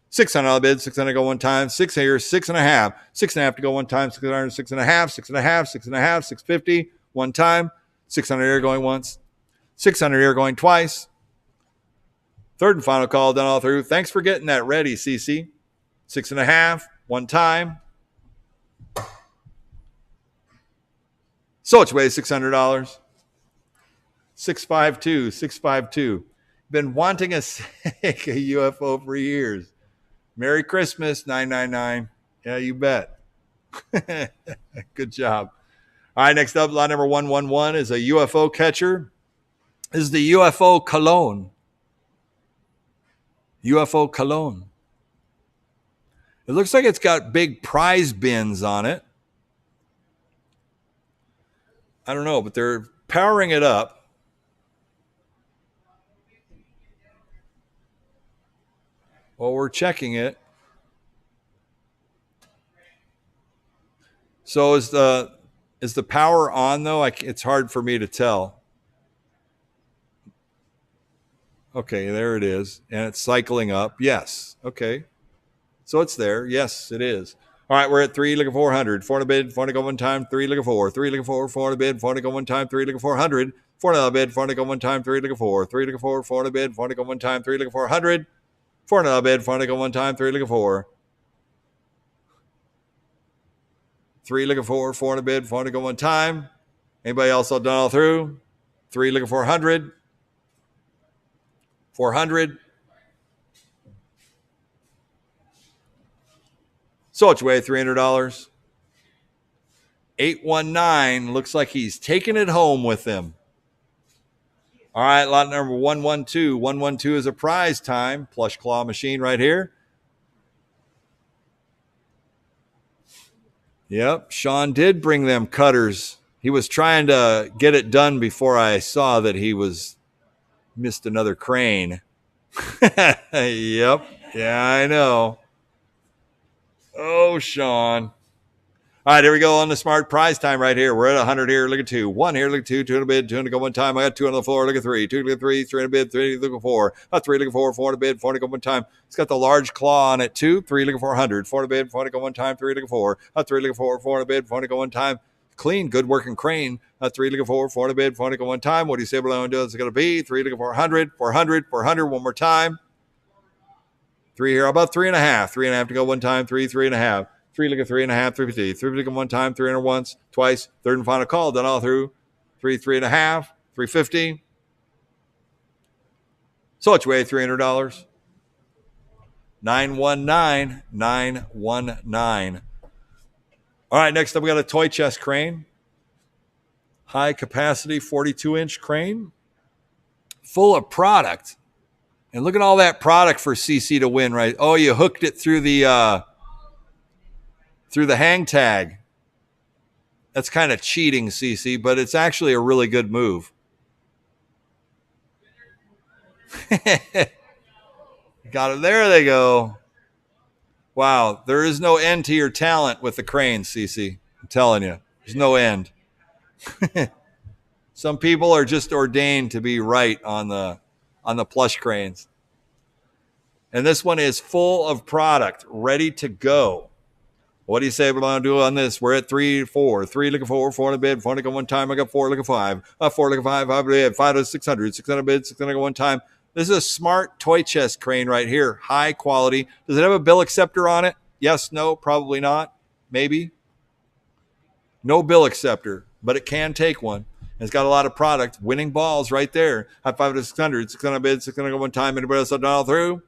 A: 600 bid, 600 go one time. 6 here, 6.5. 6.5 to go one time. 600, 6.5, 6.5, 6.5, 650 one time. 600 here going once. 600 here going twice. Third and final call done all through. Thanks for getting that ready, CC. 6.5 one time. So it's way $600. 652, 652. Been wanting a Sega UFO for years. Merry Christmas, 999. Yeah, you bet. Good job. All right, next up, lot number 111 is a UFO catcher. This is the UFO Cologne. UFO Cologne. It looks like it's got big prize bins on it. I don't know, but they're powering it up. Well, we're checking it. So is the power on though? It's hard for me to tell. Okay, there it is, and it's cycling up. Yes. Okay. So it's there. Yes, it is. All right, we're at 3, look at 400. 400 bid, 400 go one time. 3, look at 4. 3, look at 4. 400 bid, 400 go one time. 3, look at 400. 400 bid, 400 go one time. 3, look at 4. 3, look at 4. 400 bid, 400 go one time. 3, look at 400. 400 bid, 400 go one time. 3, look at 4. 3, look at 4. 400 bid, 400 go one time. Anybody else all done all through? 3, look at 400. 400. So it's way $300. 819 looks like he's taking it home with him. All right, lot number 112. 112 is a prize time. Plush claw machine right here. Yep, Sean did bring them cutters. He was trying to get it done before I saw that he was Missed another crane. Yep. Yeah, I know. Oh, Sean. All right, here we go on the smart prize time right here. We're at 100 here. Look at two. One here. Look at two. Two in a bid. Two in a go one time. I got two on the floor. Look at three. Two. Look at three. Three in a bid. Three. Look at four. Three. Look at four. Four in a bid. Four in a go one time. It's got the large claw on it. Two. Three. Look at 400. Four in a bid. Four in a go one time. Three. Look at four. Three. Look at four. Four in a bid. Four in a go one time. Clean. Good working crane. Three. Look at four. Four in a bid. Four in a go one time. What do you say? What I'm doing? It's going to be three. Look at 400. 400. 400. One more time. Three here. How about three and a half? Three and a half to go one time. Three. Three and a half. Three, look at 3.5, 350. Three, look at one time, 300 once, twice, third and final call, done all through. Three, 3.5, 350. So it's way $300. 919, 919. All right, next up we got a toy chest crane. High capacity 42-inch crane. Full of product. And look at all that product for CC to win, right? Oh, you hooked it through the hang tag. That's kind of cheating, CC, but it's actually a really good move. Got it. There they go. Wow, there is no end to your talent with the cranes, CC. I'm telling you, there's no end. Some people are just ordained to be right on the plush cranes. And this one is full of product, ready to go. What do you say we're going to do on this? We're at 3, 4. 3, look at 4. 4 in a bid. 4 to go one time. I got 4, look at 5. 4, look at 5. 5 bid. 5 to 600. 600 bid. 600 go one time. This is a smart toy chest crane right here. High quality. Does it have a bill acceptor on it? Yes, no, probably not. Maybe. No bill acceptor, but it can take one. It's got a lot of product. Winning balls right there. High 5 to 600. 600 bid. 600 go one time. Anybody else done all through?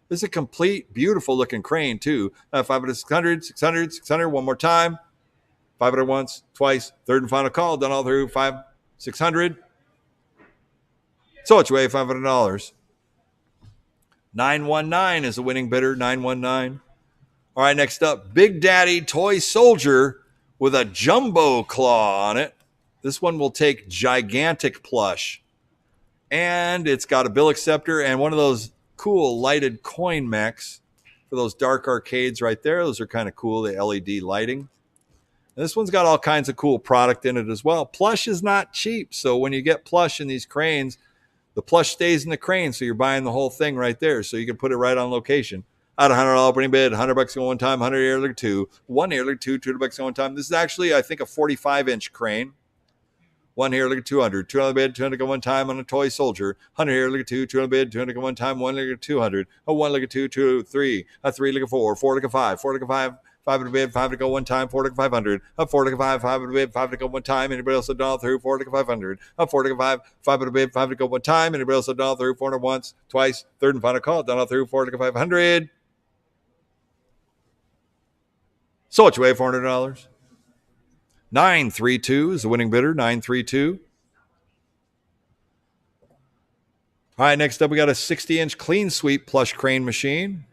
A: This is a complete, beautiful looking crane, too. 500, 600, 600, 600. One more time. 500 once, twice. Third and final call. Done all through. 5, 600. So it's way $500. 919 is the winning bidder. 919. All right, next up, Big Daddy Toy Soldier with a jumbo claw on it. This one will take gigantic plush. And it's got a bill acceptor and one of those cool lighted coin mechs for those dark arcades right there. Those are kind of cool, the LED lighting. And this one's got all kinds of cool product in it as well. Plush is not cheap, so when you get plush in these cranes, the plush stays in the crane, so you're buying the whole thing right there, so you can put it right on location. Out of $100 opening bid, $100 going one time, 100 here, look at two, one here, look at two, $200 going one time. This is actually, I think, a 45-inch crane. One here, look at 200. 200 bid, 200 go one time on a toy soldier. 100 here, look at two, 200 bid, 200 go one time. One look at 200. Oh, one look at two, two, three. A three look at four. Four look at five. Four look at five. 5 to bid, 5 to go one time. 4 look at 500. Up 4 look at 5. 5 to bid, 5 to go one time. Anybody else done all through? 4 look at 500. Up 4 look at 5. 5 to bid, 5 to go one time. Anybody else done all through? 400 once, twice. Third and final call. Done all through. 4 look at 500. So it's way $400. 932 is the winning bidder. 932. All right, next up we got a 60-inch clean sweep plush crane machine.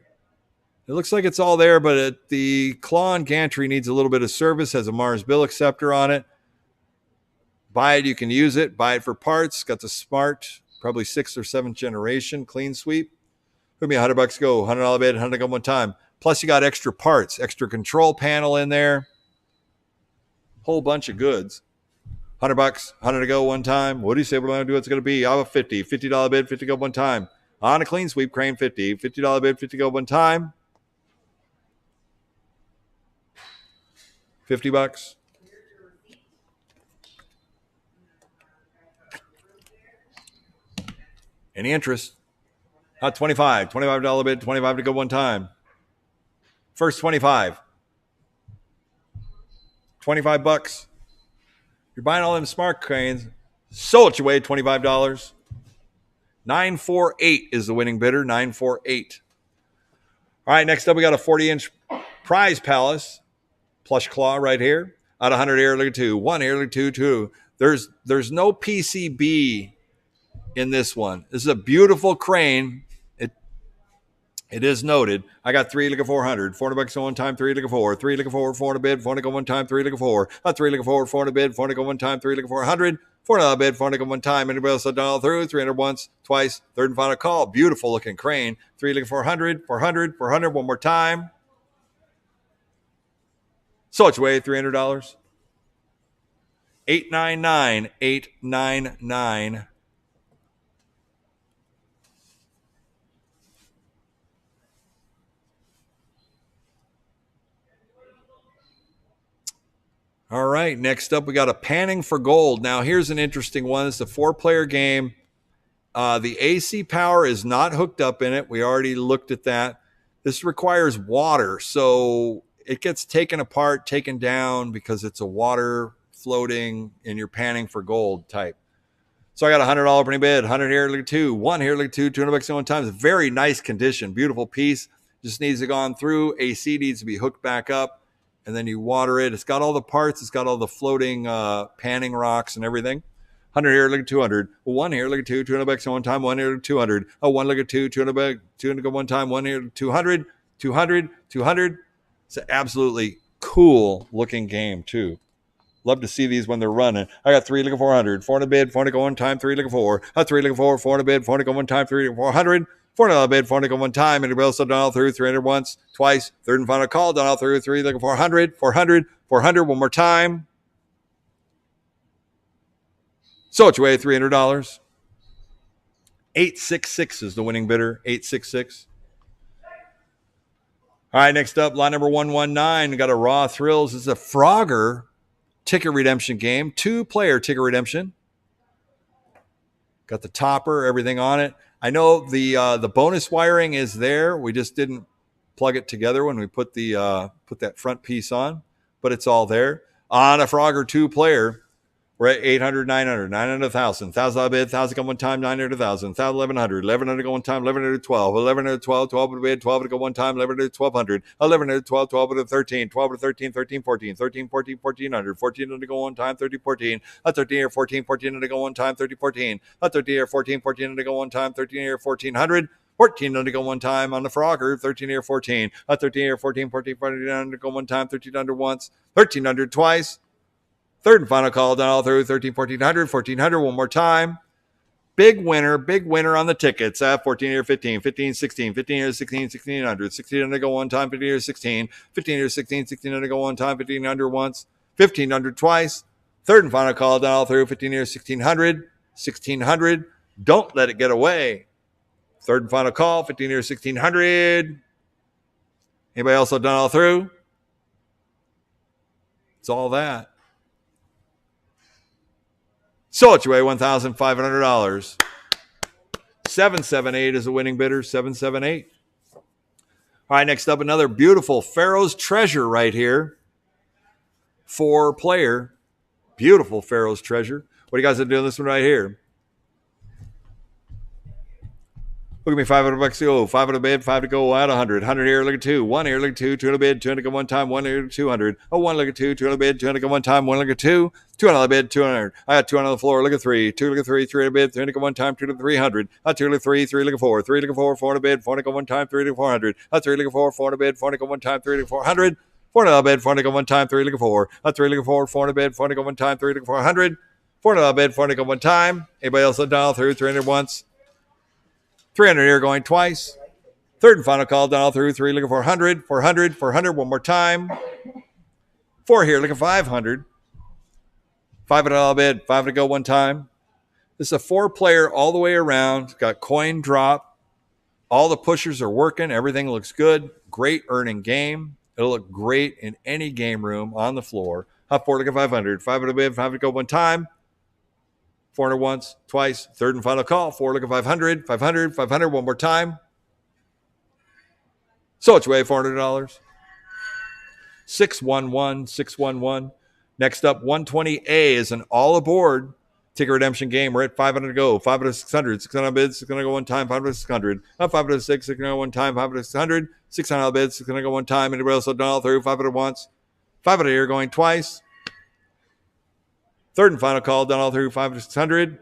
A: It looks like it's all there, but the claw and gantry needs a little bit of service. Has a Mars bill acceptor on it. Buy it, you can use it. Buy it for parts. Got the smart, probably 6th or 7th generation clean sweep. Put me $100 go. $100 bid, 100 go one time. Plus you got extra parts, extra control panel in there. Whole bunch of goods. $100, 100 to go one time. What do you say we're going to do? It's going to be I'll have a $50 bid, 50 go one time. On a clean sweep crane, $50 bid, 50 go one time. $50. Any interest? Not 25. $25 bid, 25 to go one time. First 25. $25. You're buying all them smart cranes. So it's your way, $25. 948 is the winning bidder. 948. All right, next up we got a 40-inch prize palace. Plush claw right here. Out of 100 here, look at two. One here, look at two, two. There's no PCB in this one. This is a beautiful crane. It is noted. I got 3 looking 400. 400 bucks on one time, 3 looking 4. 3 looking 4, 400 bid, 400 go one time, 3 looking 4. 3 looking 4, 400 bid, 400 go one time, 3 looking 400. 400 bid, 400 go one time. Anybody else dial through? 300 once, twice, third and final call. Beautiful looking crane. 3 looking 400, 400, 400 one more time. So it's way $300. 899, 899. All right, next up we got a panning for gold. Now here's an interesting one. It's a 4-player game. The AC power is not hooked up in it. We already looked at that. This requires water, so it gets taken apart, taken down because it's a water floating and you're panning for gold type. So I got a $100 opening bid, 100 here, look at 2, 1 here, look at 2, 200 bucks at one time. It's a very nice condition, beautiful piece. Just needs to go on through. AC needs to be hooked back up, and then you water it. It's got all the parts. It's got all the floating panning rocks and everything. 100 here, look at 200. 1 here, look at 2, 200 bucks at one time. 1 here, look at 200. 1 look at 2, 200 bucks, 200 go one time. 1 here, 200, 200, 200. It's an absolutely cool looking game too. Love to see these when they're running. I got 3 looking 400. 400 bid, 400 go one time, 3 looking 4. 3 looking 4, 400 bid, 400 go one time, 3 looking 400. 400 bid, 400 go one time. Anybody else done all through? 300 once, twice, third and final call, done all through. 3 looking 400, 400, 400 one more time. So it's way $300. 866 is the winning bidder. 866. All right, next up, line number 119. We got a Raw Thrills. It's a Frogger ticket redemption game, 2-player ticket redemption. Got the topper, everything on it. I know the bonus wiring is there. We just didn't plug it together when we put that front piece on, but it's all there. On a Frogger 2-player, we're at 800, 900, 900, 1,000. 1,000 bid, 1,000 go one time, 900, 1,000. 1,100, 1,100 go one time, 1,100, 12. 1,100, 12, 12 to bid, 12 to go one time, 1,100, 1,200. 1,100, 12, 12 to 13, 12 to 13, 13, 14, 13, 14, 1,400. 1,400 to go one time, 30, 14. 13 or 14, 1,400 to go one time, 30, 14. 13 or 14, 1,400 to go one time, 13 or 1,400. 1,400 to go one time on the Frogger, 13 or 14. 13 or 14, 14, 1,400 to go one time, 1,300 once, 1,300 twice. Third and final call, done all through. 13, 1,400, 1,400 one more time. Big winner on the tickets. 14 or 15, 15, 16, 15 or 16, 1,600. 1,600 go one time, 15 or 16, 15 or 16, 1,600 go one time, 1,500 once, 1,500 twice. Third and final call, done all through. 15 or 1,600, 1,600. Don't let it get away. Third and final call, 15 or 1,600. Anybody else done all through? It's all that. So it's away $1,500. 778 is the winning bidder. 778. All right, next up, another beautiful Pharaoh's Treasure right here. 4-player. Beautiful Pharaoh's Treasure. What do you guys are doing this one right here? Look at me, 500 bucks to go, 500 bid, 5 to go, out 100. 100 here, look at 2. 1 here, look at 2. 200 bid, 200 go one time, 1 here, 200. 1 look at 2. 200 bid, 200 go one time, 1 look at 2. 200 bid, 200. I got 200 on the floor, look at 3. 2 look at 3, 300 bid, 300 go one time, 2 to 300. 2 look at 3, 3 look at 4. 3 look at 4, 400 bid, 400 go one time, 3 to 400. 3 look at 4, 400 bid, 400 go one time, 3 to 400. 400 bid, 400 go one time, 3 look at 4. 3 look at 4, 400 bid, 400 go one time, 3 to 400. 400 bid, 400 go one time. Anybody else dial through? 300 once. 300 here going twice. Third and final call, down all through. 3 looking for 100, 400, 400 one more time. 4 here looking 500. $500 bid, 5 to go one time. This is a 4-player all the way around. Got coin drop. All the pushers are working. Everything looks good. Great earning game. It'll look great in any game room on the floor. Hop 4 looking 500. 500 bid, 5 to go one time. 400 once, twice, third and final call. 4 looking 500, 500, 500 one more time. So it's way $400. 611, 611. Next up, 120A is an all aboard ticket redemption game. We're at 500 to go. 500 to 600. 600 bids, 600 go one time. 500 to 600. 500 to 6, 600 go one time. 500 to 600. 600 bids, 600 go one time. Anybody else done all through? 500 once. 500 here going twice. Third and final call, done all through. 500 to 600.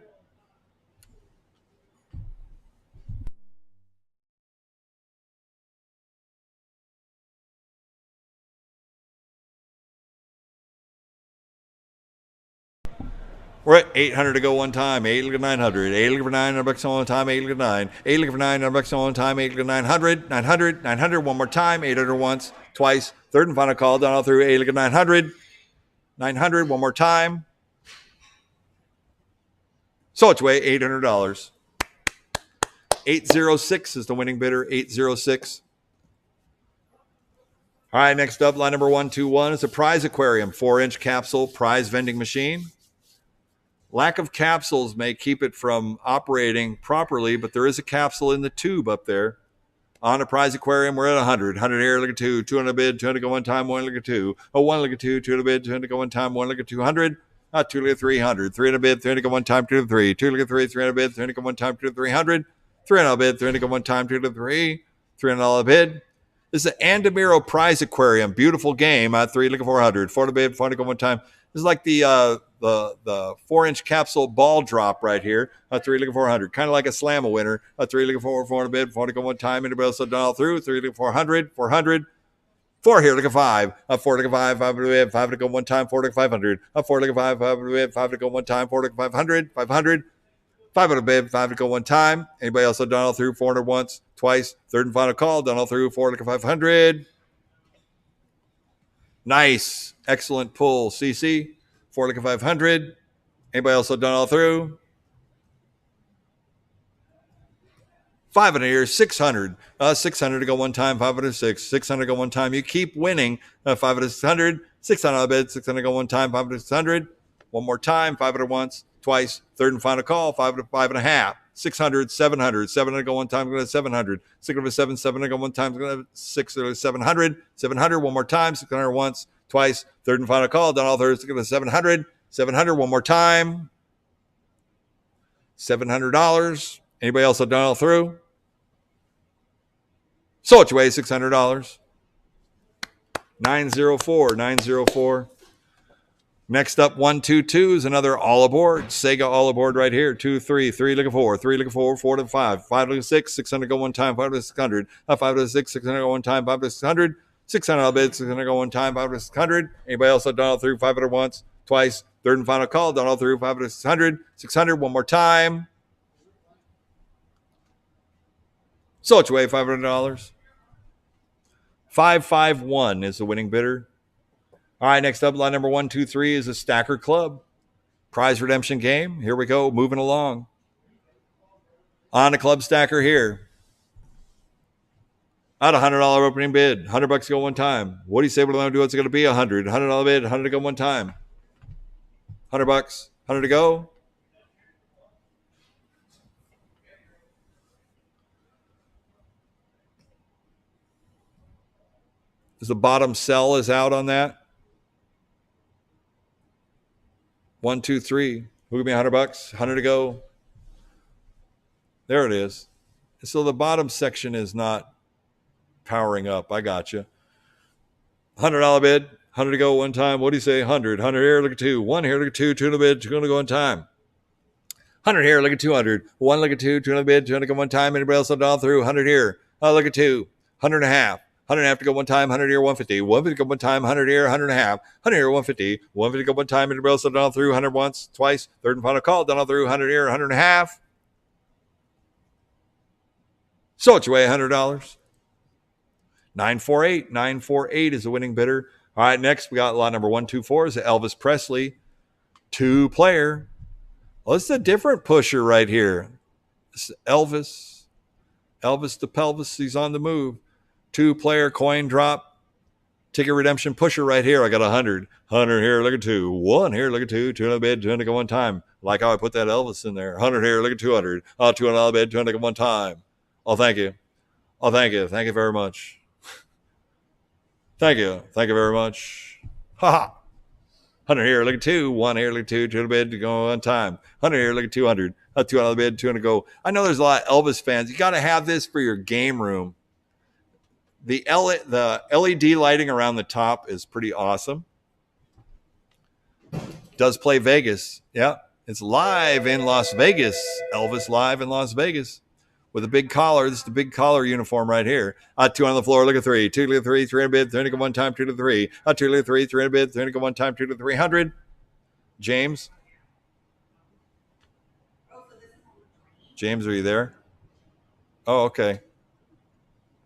A: We're at 800 to go one time. 8 looking 900. 8 looking for 900 bucks on one time. 8 looking 9. 8 looking for 900 bucks on one time. 8 looking 900. 900. 900 one more time. 800 once. Twice. Third and final call. Down all through. 8 looking 900. 900 one more time. So it's way $800. 806 is the winning bidder. 806. All right, next up, line number 121 is a prize aquarium, 4-inch capsule prize vending machine. Lack of capsules may keep it from operating properly, but there is a capsule in the tube up there. On a prize aquarium, we're at 100. 100 here, look at 2. 200 bid, 200 go one time, 1 look at 2. Oh, 1 look at 2, 200 bid, 200 go one time, 1 look at 200. 2 look at 300. 300 bid, 300 go one time, 2 to 3. 2 look at 3, 300 bid, 300 go one time, 2 to 300. 300 bid, 300 go one time, 2 to 3. $300 bid. This is an Andamiro prize aquarium. Beautiful game. 3 look at 400. 400 bid, 400 go one time. This is like the 4-inch capsule ball drop right here. 3 looking 400. Kind of like a slam a winner. 3 looking 400 bid, 400 go one time. Anybody else done all through? 3 looking 400, 400. 4 here, look at 5. 4 look at 5, 5 to bid, 5 to go one time, 4 look at 500. 4 look at 5, 5 to bid, 5 to go one time, 4 look at 500, 500. 5 to bid, 5 to go one time. Anybody else done all through? 400 once, twice. Third and final call, done all through. 4 look at 500. Nice. Excellent pull, CC. 4 look at 500. Anybody else done all through? 500 here, 600. 600 to go one time, 506. 600 to go one time. You keep winning. 500 600. 600 on the bid, 600 go one time, 500 600. One more time, 500 once, twice. Third and final call, 5 to 5.5. 600, 700. 700 go one time, 700. 600 7, 700 go one time, 600 700. 700 one more time, 600 once, twice. Third and final call, done all thirds, 700. 700 one more time. $700. Anybody else have done all through? So it's way $600. 904, 904. Next up, 122 is another all aboard. Sega all aboard right here. 2, 3, 3 looking 4, 3 looking 4, 4 to 5, 5 looking 6, 600 go one time, 5 to 600, 5 to 6, 600 go one time, 5 to 600, 600 all bid, 600 go one time, 5 to 600. Anybody else have done all through? 500 once, twice. Third and final call, done all through. 5 to 600, 600 one more time. So it's way $500. 551 is the winning bidder. All right, next up, line number 123 is a Stacker Club prize redemption game. Here we go, moving along. On a club stacker here. At a $100 opening bid, $100 to go one time. What do you say we're going to do? What's it going to be? $100 bid, 100 to go one time. $100, 100 to go. Is the bottom cell is out on that? 1, 2, 3. Who give me $100? 100 to go. There it is. So the bottom section is not powering up. I got you. $100 bid, 100 to go one time. What do you say? 100. 100 here, look at 2. 1 here, look at 2. 2 to the bid, 2 to go one time. 100 here, look at 200. 1 look at 2, 2 to the bid, 200 to go one time. Anybody else have done through? 100 here. Look at 2. 100 and a half. 100 and a half to go one time, 100 here, 150. 150 to go one time, 100 here, 100 and a half. 100 here, 150. 150 to go one time, anybody else have done through? 100 once, twice. Third and final call, done all through. 100 here, 100 and a half. So it's your way, $100. 948. 948 is the winning bidder. All right, next we got lot number 124 is Elvis Presley, 2-player. Well, this is a different pusher right here. This is Elvis the pelvis. He's on the move. 2-player coin drop. Ticket redemption pusher right here. I got 100. 100 here, look at 2. 1 here, look at 2. 2 on the bid, 200 go one time. Like how I put that Elvis in there. 100 here, look at 200. 200 on the bid, 200 go one time. Oh, thank you. Oh, thank you. Thank you very much. Thank you. Thank you very much. Ha ha. 100 here, look at 2. 1 here, look at 2. 2 on the bid, to go one time. 100 here, look at 200. 2 on the bid, 200 go. I know there's a lot of Elvis fans. You got to have this for your game room. The LED lighting around the top is pretty awesome. Does play Vegas. Yeah, it's live in Las Vegas. Elvis live in Las Vegas with a big collar. This is the big collar uniform right here. 2 on the floor. Look at 3. 2 to 3. 3 in bid. 3 to go one time. 2 to 3. 2 to 3. 3 in bid. 3 to go one time. 2 to 300. James. James, are you there? Oh, okay.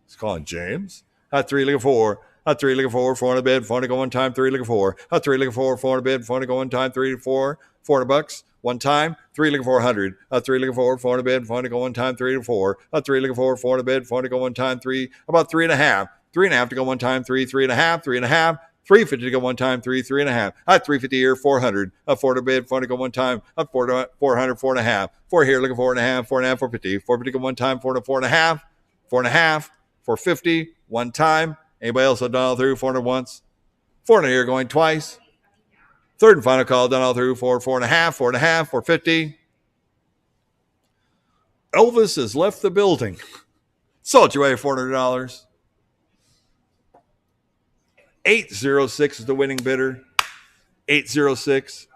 A: He's calling James. Hot 3, look at 4. Hot 3, look at 4. 4 on the bid. 4 to go one time. 3, look at 4. Hot 3, look at 4. 4 on the bid. 4 to go one time. 3 to 4. $400. One time. 3, look at 400. Hot 3, look at 4. 4 on the bid. 4 to go one time. 3 to 4. Hot 3, look at 4. 4 on the bid. 4 to go one time. 3. About 3.5. 3.5 to go one time. 3. 3.5. 3.5. 350 to go one time, 3.5. At 350 here, 400. Up 4 to bid, 4 to go one time. Up 4 to 400, 4.5. 4 here, looking 4.5, 4.5, 450. 450 to go one time, 4 to 4.5. 4.5, 450, one time. Anybody else done all through? 400 once. 400 here, going twice. Third and final call, done all through. 4.5, 4.5, 450. Elvis has left the building. Sold you away $400. 806 is the winning bidder. 806.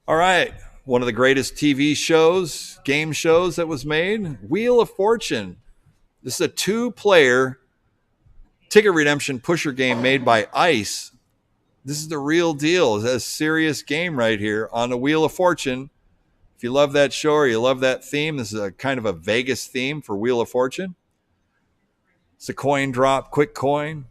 A: All right. One of the greatest TV shows, game shows that was made, Wheel of Fortune. This is a 2-player ticket redemption pusher game made by ICE. This is the real deal. It's a serious game right here on the Wheel of Fortune. If you love that show or you love that theme, this is a kind of a Vegas theme for Wheel of Fortune. It's a coin drop, quick coin.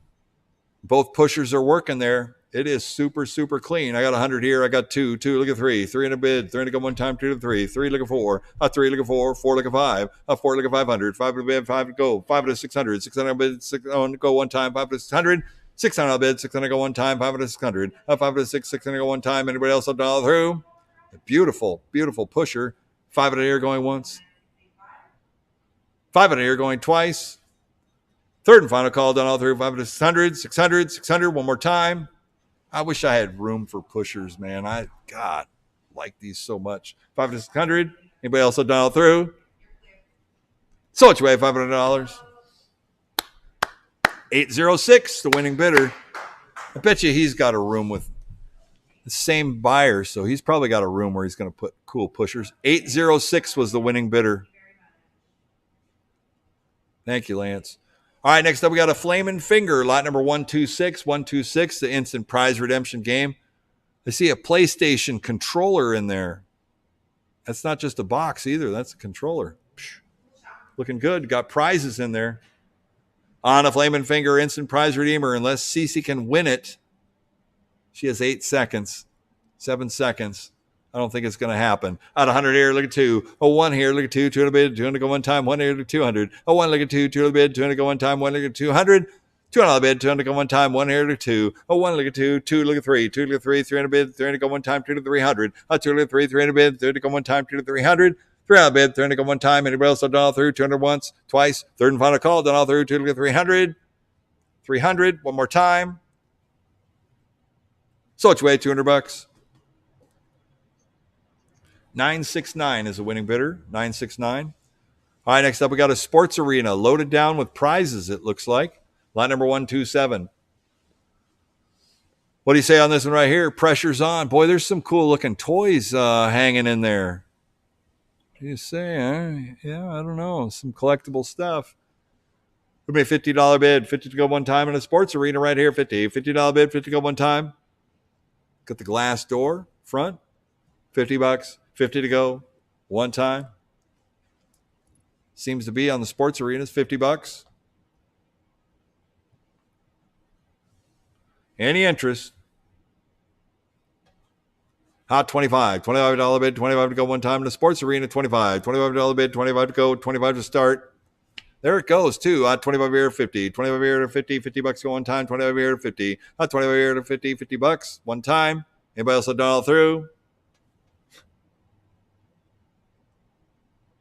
A: Both pushers are working there. It is super, super clean. I got 100 here. I got 2. 2, look at 3. 3 in a bid. 3 to go one time. 2 to 3. 3, look at 4. 3, look at 4. 4, look at 5. 4, look at 500. 5 to bid. 5 to go. 5 to 600. 600 bid. 6 to go one time. 5 to 600. 600 bid. 600 go one time. 5 to 600. 5 to 6. 600 go one time. Anybody else up dollar through? A beautiful, beautiful pusher. 5 in here going once. 5 in here going twice. Third and final call, done all through. 5 to 600, 600, 600, one more time. I wish I had room for pushers, man. God, like these so much. 5 to 600. Anybody else done all through? So what you weigh, $500. 806, the winning bidder. I bet you he's got a room with the same buyer, so he's probably got a room where he's going to put cool pushers. 806 was the winning bidder. Thank you, Lance. All right, next up we got a Flamin' Finger, lot number 126, 126, the instant prize redemption game. I see a PlayStation controller in there. That's not just a box either. That's a controller. Looking good. Got prizes in there. On a Flamin' Finger instant prize redeemer, unless Cece can win it, she has 8 seconds, 7 seconds. I don't think it's going to happen. Out of 100 here, look at 2. 1 here, look at 2. 2 in a bid, 200 go one time. 1 here, look at 200. 1, look at 2. 2 in a bid, 200 go one time. 1 look at 200. 2 on the bid, 200 go one time. 1 here, look at 2. 1 look at 2. 2 look at 3. 2 look at 3. 3 in a bid, 300 go one time. 2 to 300. 2 look at 3. 3 in a bid, 300 go one time. 2 to 300. 3 on the bid, 300 go one time. Anybody else done all through? 200 once, twice. Third and final call, done all through. 2 look at 300. 300, one more time. So it's way $200. 969 is a winning bidder. 969. All right, next up we got a sports arena loaded down with prizes, it looks like. Lot number 127. What do you say on this one right here? Pressure's on. Boy, there's some cool looking toys hanging in there. What do you say? Yeah, I don't know. Some collectible stuff. It'll be a $50 bid. 50 to go one time in a sports arena right here. $50 bid, 50 to go one time. Got the glass door front. $50. 50 to go one time. Seems to be on the sports arenas, $50. Any interest? Hot 25. $25 bid, 25 to go one time in the sports arena, 25. $25 bid, 25 to go, 25 to start. There it goes, too. Hot 25 here, 50. 25 here to 50, $50 go one time, 25 here to 50. Hot 25 here to 50, $50 one time. Anybody else have done all through?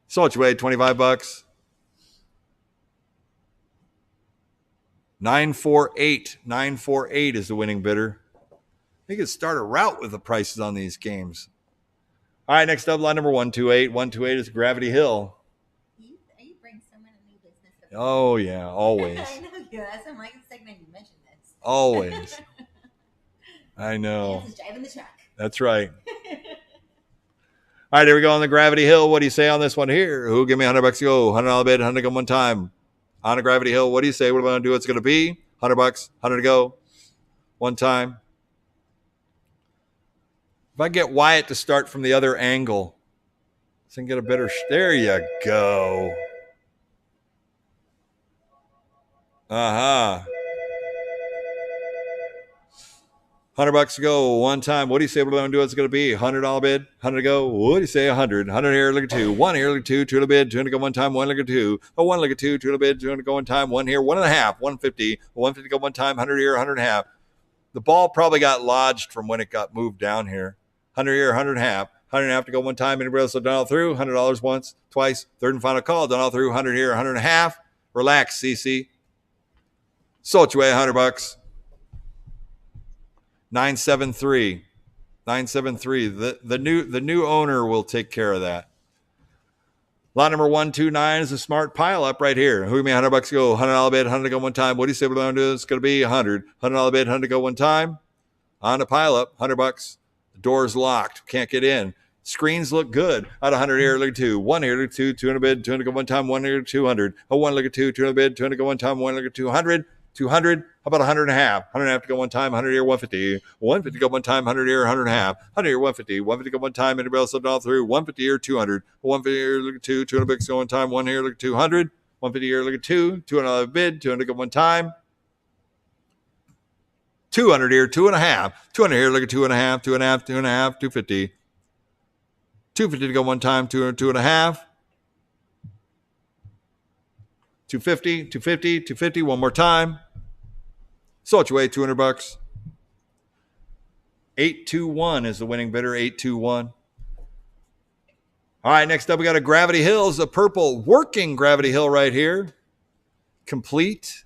A: So much weight, $25. 948. 948 is the winning bidder. They could start a route with the prices on these games. All right, next up, line number 128. 128 is Gravity Hill.
D: You bring someone a new business.
A: Oh, yeah, always.
D: I know you. That's I'm like the segment you mentioned this.
A: Always. I know.
D: Just driving the truck.
A: That's right. All right, here we go on the Gravity Hill. What do you say on this one here? Who give me $100 to go? $100 bid, 100 to go one time. On a Gravity Hill, what do you say? What am I going to do? What's going to be? $100, 100 to go one time. If I get Wyatt to start from the other angle, So you can get a better. There you go. Uh-huh. $100 to go one time. What do you say we're going to do? It's going to be $100 bid. 100 to go. What do you say? 100. 100 here, look at two. One here, look at two. Two to bid. 200 to go one time. One look at two. A one look at two. Two to bid. 200 to go one time. One here. One and a half. 150. 150 to go one time. 100 here. 100 and a half. The ball probably got lodged from when it got moved down here. 100 here. 100 and a half. 100 and a half to go one time. Anybody else done all through? $100 once, twice. Third and final call. Done all through. 100 here. 100 and a half. Relax, CC. Sold you away $100. 973. 973. The new owner will take care of that. Lot number 129 is a smart pile up right here. Who give me $100 to go? $100 bid, 100 to go one time. What do you say we're going to do? It's going to be 100. $100 bid, 100 to go one time. On the pile up, $100. The door's locked. Can't get in. Screens look good. Out of 100 here, look at two. One here, look at two. 200 bid, 200 to go one time. One here, 200. A one, look at two. 200 bid, 200 to go one time. One, look at 200. 200. How about 100 and a half? 100 and a half to go one time. 100 here, 150. 150 to go one time. 100 here, 100 and a half. 100 here, 150. 150 to go one time. Anybody else all through? 150 here, 200. 150 here, look at two. 200 bucks go one time. One here, look at 200. 150 here, look at two. 200 bid. 200 to go one time. 200 here, two and a half. 200 here, look at two and a half. 2 and a half. 2 and a half. 250. 250 to go one time. 2 and a half. 250. 250. 250. One more time. Sold you away $200. 821 is the winning bidder. 821. All right, next up we got a Gravity Hills, a purple working Gravity Hill right here. Complete.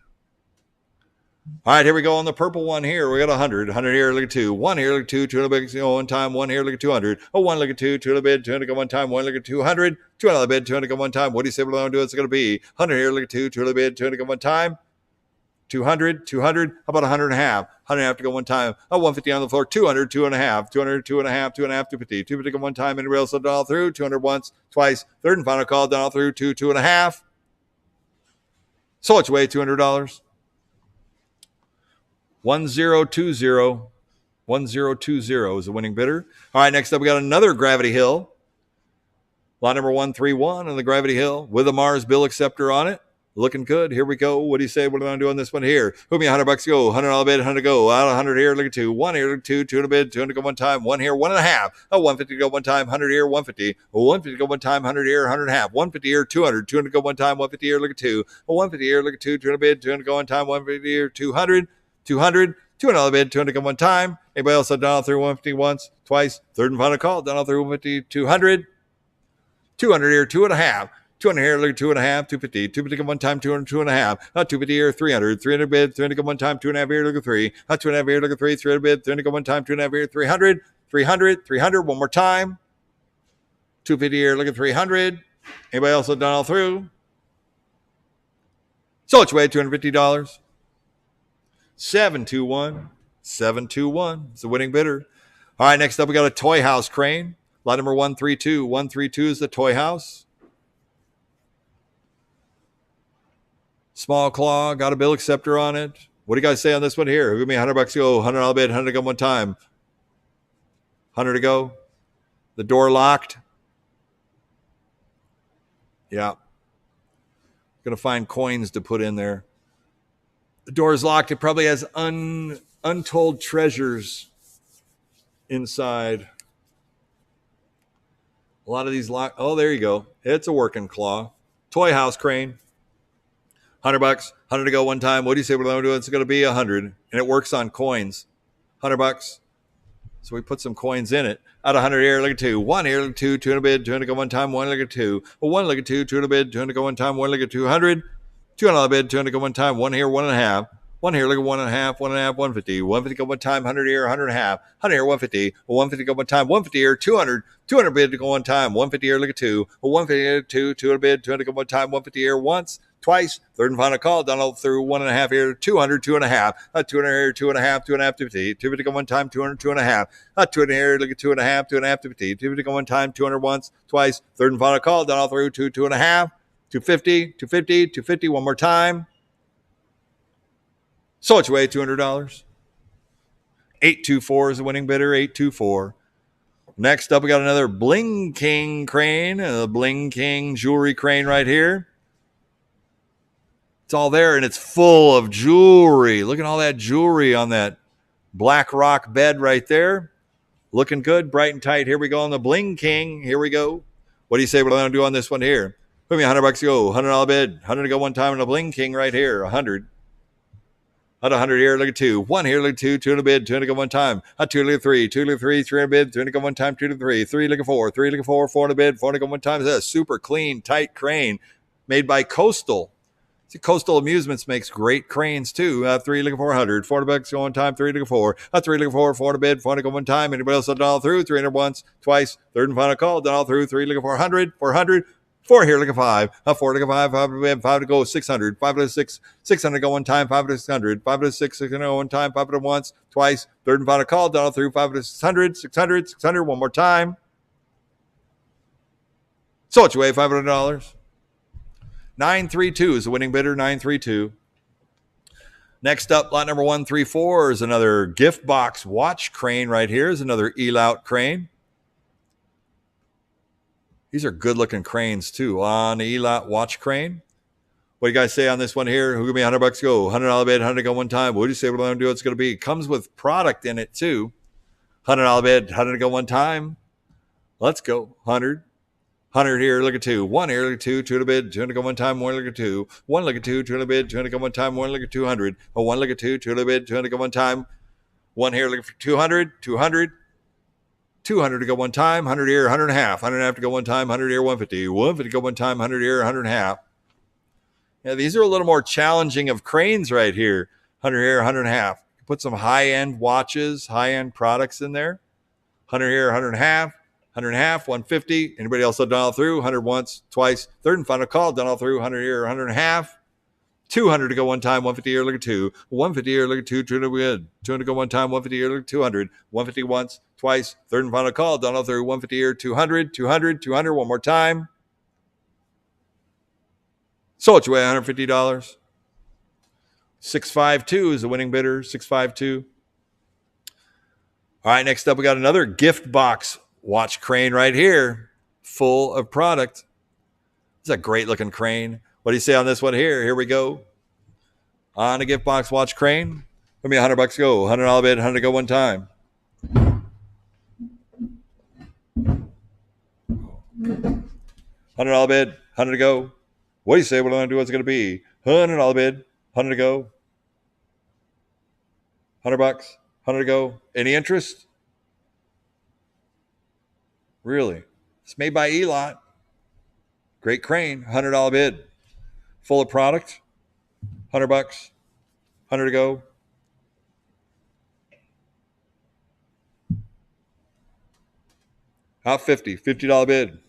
A: All right, here we go on the purple one here. We got 100. 100 here, look at two. One here, look at two. 200 bids, one time. One here, look at 200. Oh, one, look at two. 200 bid, 200 go one time. One, look at 200. 200 bid, 200 go one time. What do you say we're going to do? It's going to be 100 here, look at two. 200 bid, 200 go one time. 200, 200. How about 100 and a half? 100 and a half to go one time. Oh, 150 on the floor. 200, 2 and a half. 200, 2 and a half. 2 and a half, 250. 250 to go one time. Anybody else done all through? 200 once, twice. Third and final call, done all through. 2 and a half. Sold you away $200. 1020. 1020 is the winning bidder. All right, next up we got another Gravity Hill. Lot number 131 on the Gravity Hill with a Mars bill acceptor on it. Looking good. Here we go. What do you say? What are we going to do on this one here? Who me $100 to go? $100 bid, 100 to go. Out of 100 here, look at two. One here, look at two. 200 bid, 200 go one time. One here, one and a half. A 150 to go one time. 100 here, 150. A 150 to go one time. 100 here, 100 and a half. 150 here, 200. 200 go one time. 150 here, look at two. A 150 here, look at two. 200 bid, 200 go one time. 150 here, 200. 200. $200 bid, 200 go one time. Anybody else have done all through 150 once, twice? Third and final call, done all through 150, 200. 200 here, 2 and a half. 200 here, look at 2 and a half, 250. 250 go one time, 200, 2 and a half. 250 here, 300. 300 bid, 300 go one time, 2 and a half here, look at 3. 2 and a half here, look at 3. 300 bid, 300 go one time, 2 and a half here, 300. 300, 300, one more time. 250 here, look at 300. Anybody else have done all through? Sold you away $250. 721. 721 is the winning bidder. All right, next up we got a Toy House crane. Lot number 132. 132 is the Toy House. Small claw, got a bill acceptor on it. What do you guys say on this one here? Give me $100 to go. $100 bid, 100 to go one time. 100 to go. The door locked. Yeah. Gonna find coins to put in there. The door is locked. It probably has untold treasures inside. A lot of these lock. Oh, there you go. It's a working claw. Toy House crane. $100, 100 to go one time. What do you say we're going to do? It's going to be 100, and it works on coins. $100. So we put some coins in it. Out of 100 here, look at two. One here, look at two. 200 bid, 200 go one time. One look at two. Well, one look at two. 200 bid, 200 go one time. One look at 200. 200 bid, 200 go one time. One here, one and a half. One here, look at one and a half. 150. 150 go one time. 100 here, 100 and a half. 100 here, 150. 150 go one time. 150 here, 200. 200 bid to go one time. 150 here, look at two. 150 here, two. 200 bid, 200 go one time. 150 here once. Twice, third and final call, done all through 1.5 here, 200, 2.5, 200 here, 2.5, 2.5, 250, 250 go one time, 200, 2.5, 200 here, look at 2.5, 2.5, 250, 250 go one time, 200 once, twice, third and final call, done all through 2.5, 250, 250, 250, one more time. Sold you away $200. 824 is the winning bidder, 824. Next up, we got another Bling King crane, a Bling King jewelry crane right here. It's all there, and it's full of jewelry. Look at all that jewelry on that black rock bed right there. Looking good, bright and tight. Here we go on the Bling King. Here we go. What do you say we're going to do on this one here? Put me $100 to go. $100 bid. 100 to go one time on the Bling King right here. 100. At 100 here, look at 2. 1 here, look at 2. 2 in the bid. 2 to go one time. At 2, look at 3. 2 look at 3. 3 in the bid. 3 to go one time. 2 to 3. 3 look at 4. 3 look at 4. 4 in the bid. 4 to go one time. This is a super clean, tight crane made by Coastal. See, Coastal Amusements makes great cranes too. 3 looking for 100, $400 go one time, 3 looking for, 3 looking for, 4 to bid, 4 to go one time. Anybody else done all through? 300 once, twice, third and final call, done all through. 3 looking for 100, 400, 4 here looking 5, 4 looking 5, 5 to bid, 5 to go, 600, 5 to 6, 600 go one time, 5 to 600, 5 to 6, 600 go one time, 5 to once, twice, third and final call, done all through. 5 to 600, 600, 600, one more time. So what you weigh? $500. 932 is the winning bidder, 932. Next up, lot number 134 is another gift box watch crane right here. Is another Elout crane. These are good looking cranes too. On the Elout watch crane. What do you guys say on this one here? Who give me $100 go? $100 bid, 100 go one time. What do you say we're going to do? It's going to be. Comes with product in it too. $100 bid, 100 go one time. Let's go. 100. 100 here, look at 2. 1 here, look at 2. 2 to bid, 200 go one time, 1 look at 2. 1 look at 2, 2 to bid, 200 go one time, 1 look at 200. 1 look at 2, 2 to bid, 200 go one time. 1 here, look for 200, 200. 200 to go one time, 100 here, 100 and a half. 100 and a half to go one time, 100 here, 150. 150 to go one time, 100 here, 100 and a half. Yeah, these are a little more challenging of cranes right here. 100 here, 100 and a half. Put some high-end watches, high-end products in there. 100 here, 100 and a half. 100 and a half, 150. Anybody else done all through? 100 once, twice, third and final call, done all through. 100 here, 100 and a half. 200 to go one time, 150 here, look at 2. 150 here, look at 2, 200 good. 200 to go one time, 150 here, look at 200. 150 once, twice, third and final call, done all through. 150 here, 200, 200, 200, one more time. So what you weigh, $150. 652 is the winning bidder, 652. All right, next up we got another gift box watch crane right here, full of product. It's a great looking crane. What do you say on this one here? Here we go. On a gift box watch crane. Give me $100 go. $100 bid, 100 go one time. $100 bid, 100 to go. What do you say we're going to do? What's it going to be? $100 bid, 100 to go. $100, 100 to go. Any interest? Really? It's made by Elot. Great crane. $100 bid. Full of product. $100. 100 to go. Out 50. $50 bid.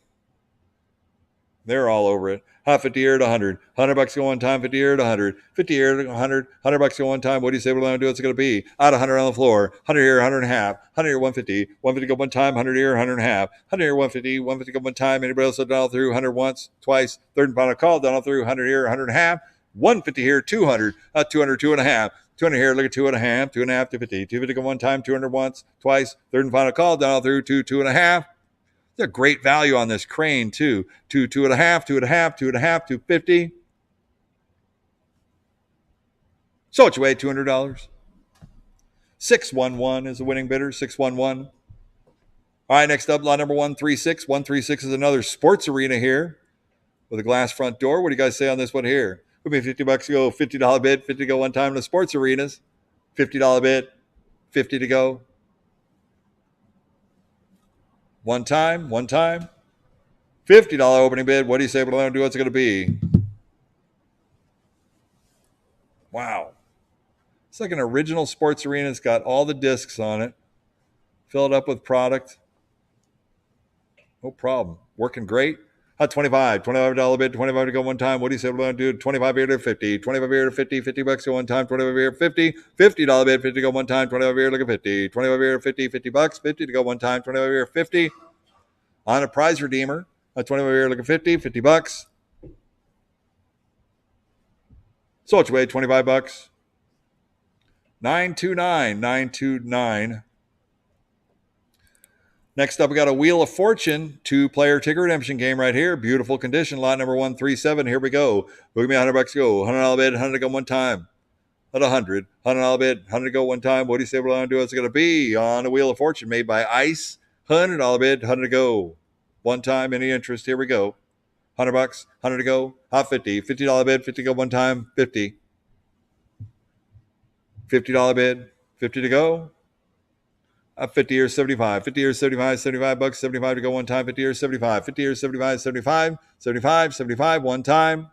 A: They're all over it. Half 50 here to 100. $100 go one time, 50 here to 100. 50 here to 100. $100 go one time. What do you say we're going to do? What's it going to be? Out 100 on the floor. 100 here, 100 and a half. 100 here, 150. 150 go one time. 100 here, 100 and a half. 100 here, 150. 150 go one time. Anybody else done all through? 100 once, twice. Third and final call. Done all through. 100 here, 100 and a half. 150 here, 200. 200, 2 and a half. 200 here, look at 2 and a half. 2 and a half, 250. 250 go one time. 200 once, twice. Third and final call. Done all through. 2 and a half. There's a great value on this crane too. 2 and a half, 2 and a half, 2 and a half, 250. So what you weigh? $200. 611 is the winning bidder. 611. All right, next up, lot number 136. 136 is another sports arena here with a glass front door. What do you guys say on this one here? Would be $50 to go, $50 bid, 50 to go one time to sports arenas. $50 bid, 50 to go. One time. $50 opening bid. What do you say we're going to do? What's it going to be? Wow. It's like an original sports arena. It's got all the discs on it. Filled up with product. No problem. Working great. $25 bid, 25 to go one time. What do you say we're going to do? 25 here to 50. 25 here to 50. $50 go one time. 25 here to 50. $50 bid, 50 to go one time. 25 here, look at 50. 25 here to 50. $50. 50 to go one time. 25 here to 50. On a prize redeemer. 25 here, look at 50. $50. So what you weigh? $25. 929. Next up, we got a Wheel of Fortune 2-player ticket redemption game right here. Beautiful condition. Lot number 137. Here we go. Book me $100 to go. $100 bid. 100 to go one time. At 100. $100 bid. 100 to go one time. What do you say we're going to do? It's going to be on a Wheel of Fortune made by Ice. $100 bid. 100 to go. One time. Any interest? Here we go. $100. 100 to go. Hot 50. $50 bid. 50 to go one time. 50. $50 bid. 50 to go. 50 or 75, 50 or 75, $75, 75 to go one time, 50 or 75, 50 or 75, 75, 75, 75, one time,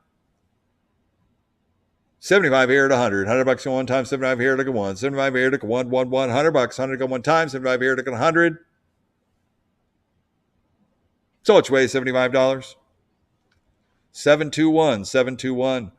A: 75 here at 100, $100 go one time, 75 here to go one, 75 here to go one, $100, 100 go one time, 75 here to go 100. So which way, $75? 721, 721.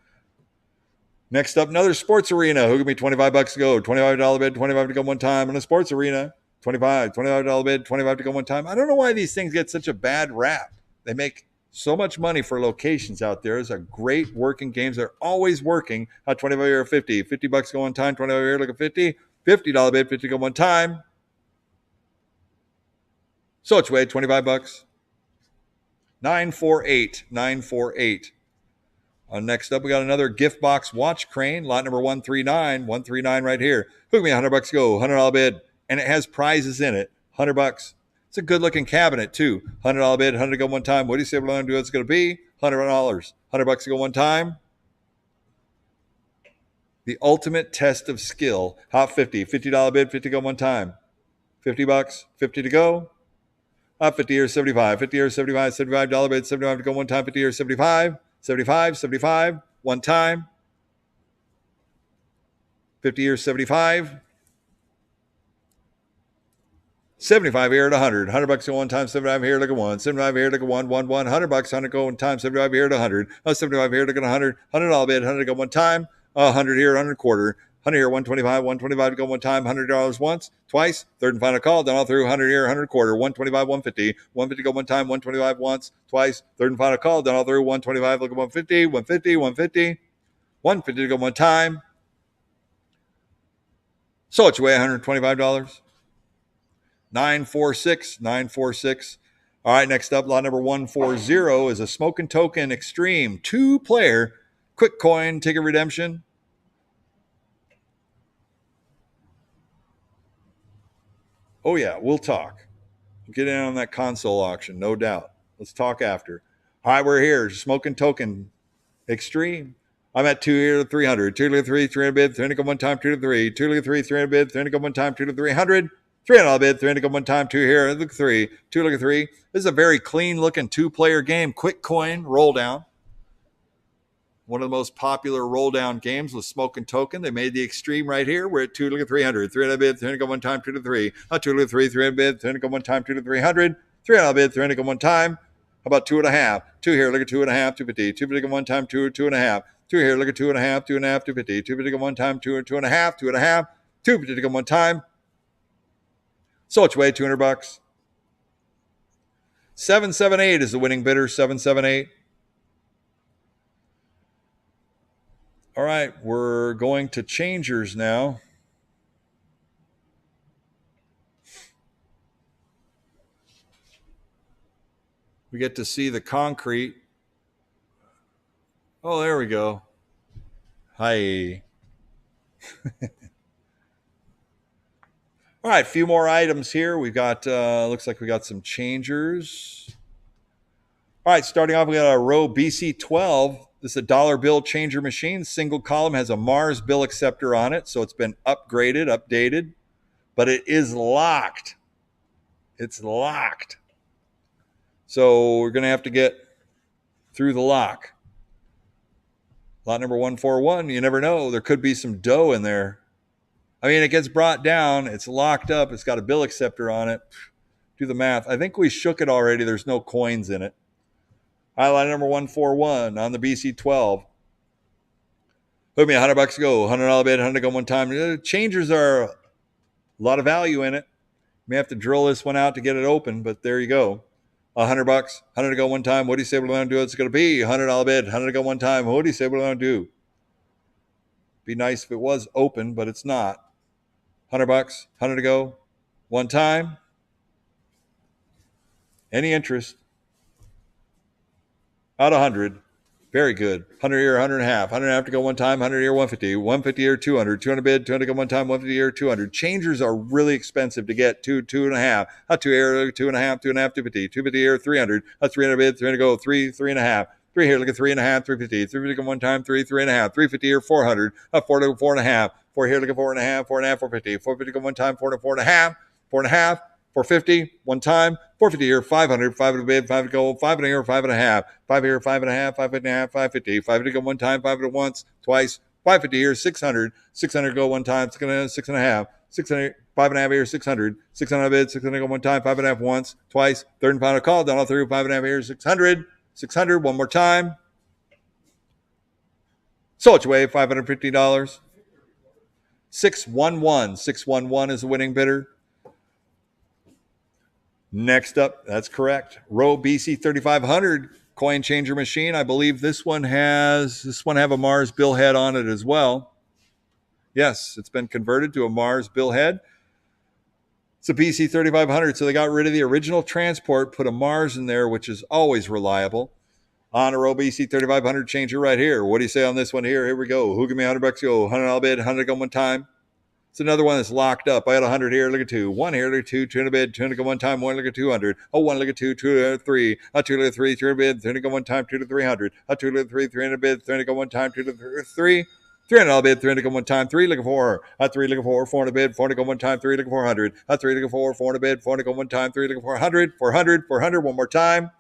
A: Next up, another sports arena. Who give me $25 to go? $25 bid, 25 to go one time on a sports arena. $25 bid, 25 to go one time. I don't know why these things get such a bad rap. They make so much money for locations out there. Those are great working games. They're always working. 25 here, 50. $50 to go one time, 25 here, look at 50. $50 bid, 50 to go one time. So which way, $25? 948, 948. Next up, we got another gift box watch crane, lot number 139, 139 right here. Hook me $100 to go, $100 bid, and it has prizes in it. $100. It's a good looking cabinet too. $100 bid, 100 to go one time. What do you say we're going to do? It's going to be $100. $100 to go one time. The ultimate test of skill. Hot 50. $50 bid, 50 to go one time. $50. 50 to go. Hot 50 or 75. 50 or 75. $75 bid, 75 to go one time. 50 or 75. 75, 75, one time. 50 or 75. 75 here at 100. $100 go one time. 75 here, look at one. 75 here, look at one. $100. 100 go one time. 75 here at 100. 75 here, look at 100. $100 bid. 100 go one time. 100 here, 100 quarter. 100 here, 125. 125 to go one time. $100 once, twice. Third and final call. Down all through. 100 here, 100 quarter. 125, 150. 150 go one time. 125 once, twice. Third and final call. Down all through. 125. Look at 150. 150. 150. 150 to go one time. So it's way $125. 946, 946. All right, next up, lot number 140 is a Smokin' Token Extreme 2-player quick coin ticket redemption. Oh, yeah, we'll talk. We'll get in on that console auction, no doubt. Let's talk after. All right, we're here. Smokin' Token Extreme. I'm at 2 here to 300. 2 to 3, 300 bid, 300 go one time, 2 to 3. 2 to 3, 300 bid, 300 go one time, 2 to 300. $300 bid, 300 go one time, 2 here, look at 3. 2 look at 3. This is a very clean looking 2-player game. Quick coin roll down. One of the most popular roll down games was Smokin' Token. They made the Extreme right here. We're at 2 look at 300. 300 bid, 300 go one time, 2 to 3. 2 look at 3, 300 bid, 300 go one time, 2 to 300. $300 bid, 300 go one time. How about 2.5? 2 here, look at 2.5, 250. 250 go one time, 2, 2.5. 2 here, look at 2.5, 2.5, 250. 250 go one time, 2, 2.5, 2.5. 250 go one time. So which way, $200? 778 is the winning bidder, 778. All right, we're going to changers now. We get to see the concrete. Oh, there we go. Hi. All right, a few more items here. We've got, looks like we got some changers. All right, starting off, we got a row BC12. This is a dollar bill changer machine. Single column has a Mars bill acceptor on it, so it's been upgraded, updated, but it is locked. It's locked. So we're going to have to get through the lock. Lot number 141, you never know. There could be some dough in there. I mean, it gets brought down. It's locked up. It's got a bill acceptor on it. Do the math. I think we shook it already. There's no coins in it. Highlight number 141 on the BC12. Hook me $100 to go. $100 bid, 100 to go one time. Changers are a lot of value in it. May have to drill this one out to get it open, but there you go. $100, 100 to go one time. What do you say we're going to do? It's going to be $100 bid, 100 to go one time. What do you say we're going to do? Be nice if it was open, but it's not. $100, 100 to go one time. Any interest? Out of 100. Very good. 100 here, 100 and a half. 100 and a half to go one time. 100 here, 150. 150 here, 200. 200 bid. 200 go one time. 150 here, 200. Changers are really expensive to get. Two and a half. Not two here, 2.5. 2.5, 250. 250 here, 300. 300 bid. 300 go. Three and a half. Three here, look at 3.5. 350. 350 go one time. Three and a half. 350 here, 400. 4 and a half. 4 here, look at 4.5. 4.5. 450. 450 go one time. 4 and a half. 4.5. 450 one time. 450 here, 500, 500 bid, 5 to go, 5 here, 5.5, 5 here, 5.5, 5.5, 550, 5 to go one time, 5 to once, twice, 550 here, 600, 600 go one time, 6.5, 600, 5.5 here, 600, 600 bid, 600 go one time, 5.5 once, twice, third and final call, down all through, 5.5 here, 600, 600 one more time. Sold away, $550. 611, 611 is the winning bidder. Next up, that's correct. Row BC 3500 coin changer machine. I believe this one have a Mars billhead on it as well. Yes, it's been converted to a Mars billhead. It's a BC 3500, so they got rid of the original transport, put a Mars in there, which is always reliable. On a Row BC 3500 changer right here. What do you say on this one here? Here we go. Who give me $100? Go. 100 I'll bid. 100 go one time. It's another one that's locked up. I got 100 here. Look at 2. 1 here. Look at 2. 200 bid. 200 go one time. 1 look at 200. Oh, 1 look at 2. 2 look at 3. 2 look at 3. 300 bid. 300 go one time. 2 to 300. 2 look at 3. 300 bid. 300 go one time. 2 to 3. 300 all bid. 300 go one time. 3 look at 4. 3 look at 4. 400 bid. 400 go one time. 3 look at 400. 3 look at 4. 400 bid. 400 go one time. 3 look at 400. 400. 400 one more time.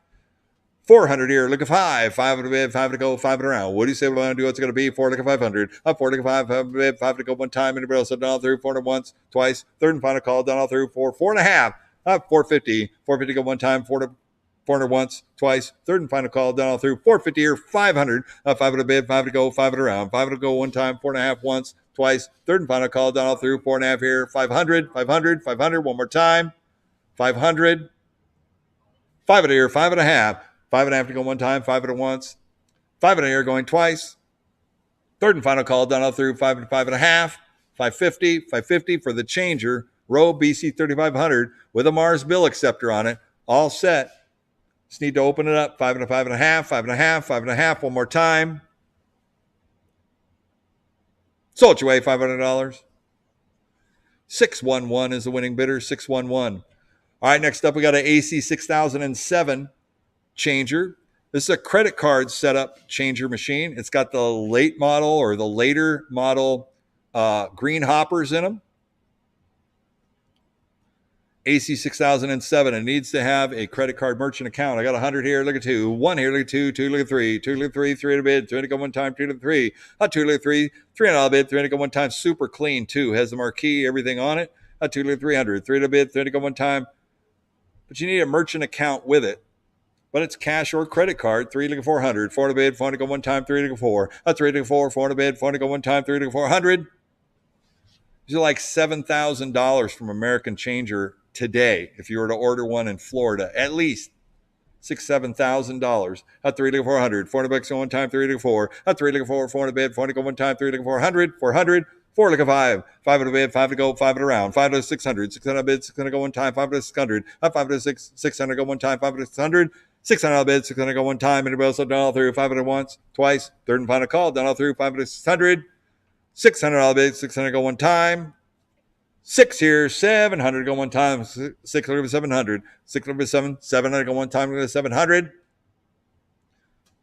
A: 400 here. Look at 5. 5 to bid, 5 to go, 5 around. What do you say we're going to do? What's it going to be? 4 look at 500. 4 look at 5, 5 to bid, 5 to go one time. Anybody else? So down all through. 400 once, twice. Third and final call. Down all through. 4, 4.5. 450. 450 go one time. 400 once, twice. Third and final call. Down all through. 450 here. 500. 5 to bid, 5 to go, 5 to around. 5 to go one time. 4.5 once, twice. Third and final call. Down all through. 4.5 here. 500. 500. 500 one more time. 500. 5 at here. 5.5. 5.5 to go one time, 5 at once. 5 at here going twice. Third and final call down all through 5 and 5.5. 550, 550 for the changer. Row BC 3500 with a Mars bill acceptor on it. All set. Just need to open it up. 5 and 5.5, 5.5, 5.5. One more time. Sold your way, $500. 611 is the winning bidder. 611. All right, next up we got an AC 6007 changer. This is a credit card setup changer machine. It's got the late model or the later model green hoppers in them. AC 6007. It needs to have a credit card merchant account. I got 100 here. Look at 2. 1 here. Look at 2. 2 look at 3. 2 look at 3. 3 to bid. 3 to go one time. 2 to 3. 2 look at 3. 3 on bid. 3 to go one time. Super clean too. Has the marquee, everything on it. 2 look at 300. 3 to bid. 3 to go one time. But you need a merchant account with it. But it's cash or credit card. 3 look at 400. 4 to bid. 4 to go one time. 3 look at 4. 3 to 4. 4 to bid. 4 to go one time. 3 to 400. These are like $7,000 from American Changer today. If you were to order one in Florida, at least $6,000-$7,000. 3 look at 400. $400 go one time. 3 look at 4. 3 look at 4. 4 to bid. 4 to go one time. 3 look at 400. 400. 4 look at 5. 5 to bid. 5 to go. 5 to around. 5 to 600. 600 bid. 600 go one time. 5 to 600. 5 to 6. 600 go one time. 5 to 600. 600 bid, 600 go one time. Anybody else down all through? 500 once, twice. Third and final call. Down all through. 500, 600. 600 bid, 600 go one time. 6 here. 700 go one time. 600 700. 600 700 go one time. 700.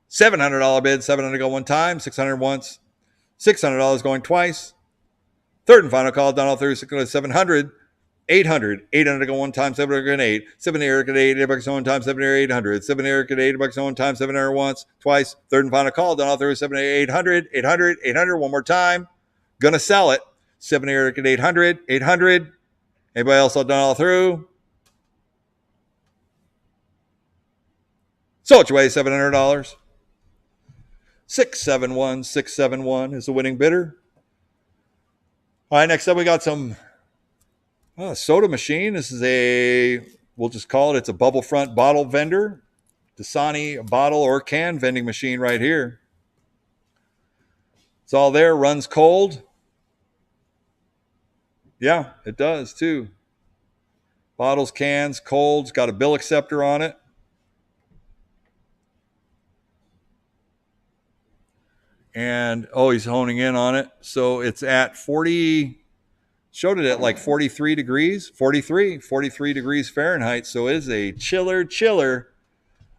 A: $700 bid, 700 go one time. 600 once. $600 going twice. Third and final call. Down all through. 600 700. 800 to go one time, 700 get 8, 700 get 8, $8 one time, 700 800, 700 get $8 one time, 700 once, twice, third and final call, down all through 700 800, one more time, gonna sell it, 700 get 800, anybody else all done all through? Sold your way, $700. 671 is the winning bidder. All right, next up we got some soda machine. This is we'll just call it's a bubble front bottle vendor. Dasani bottle or can vending machine right here. It's all there, runs cold. Yeah, it does too. Bottles, cans, colds, got a bill acceptor on it. And, oh, he's honing in on it. So it's at 40, showed it at like 43 degrees, 43 degrees Fahrenheit. So it is a chiller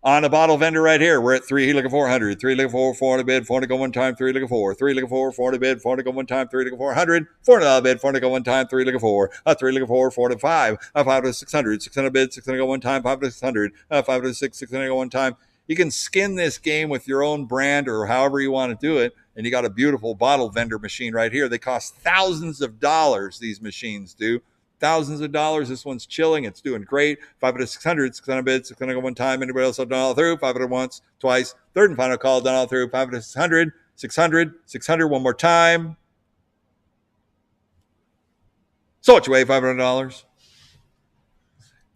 A: on a bottle vendor right here. We're at 3 looking 400, 3 looking 400 bid, 400 go one time, 3 looking 4, 3 looking 400 bid, 400 go one time, 3 looking 400, 400 bid, 400 go one time, 3 looking 4, 3 looking 4, 5, 5 to 600, 600 bid, 600 go one time, 5 to 600, 5 to 6, 600 go one time. You can skin this game with your own brand or however you want to do it. And you got a beautiful bottle vendor machine right here. They cost thousands of dollars, these machines do. Thousands of dollars. This one's chilling. It's doing great. 5 to 600, 600 bids, 600 go one time. Anybody else have done all through? 500 once, twice. Third and final call, done all through. 5 to 600, 600, 600 one more time. So what you weigh, $500.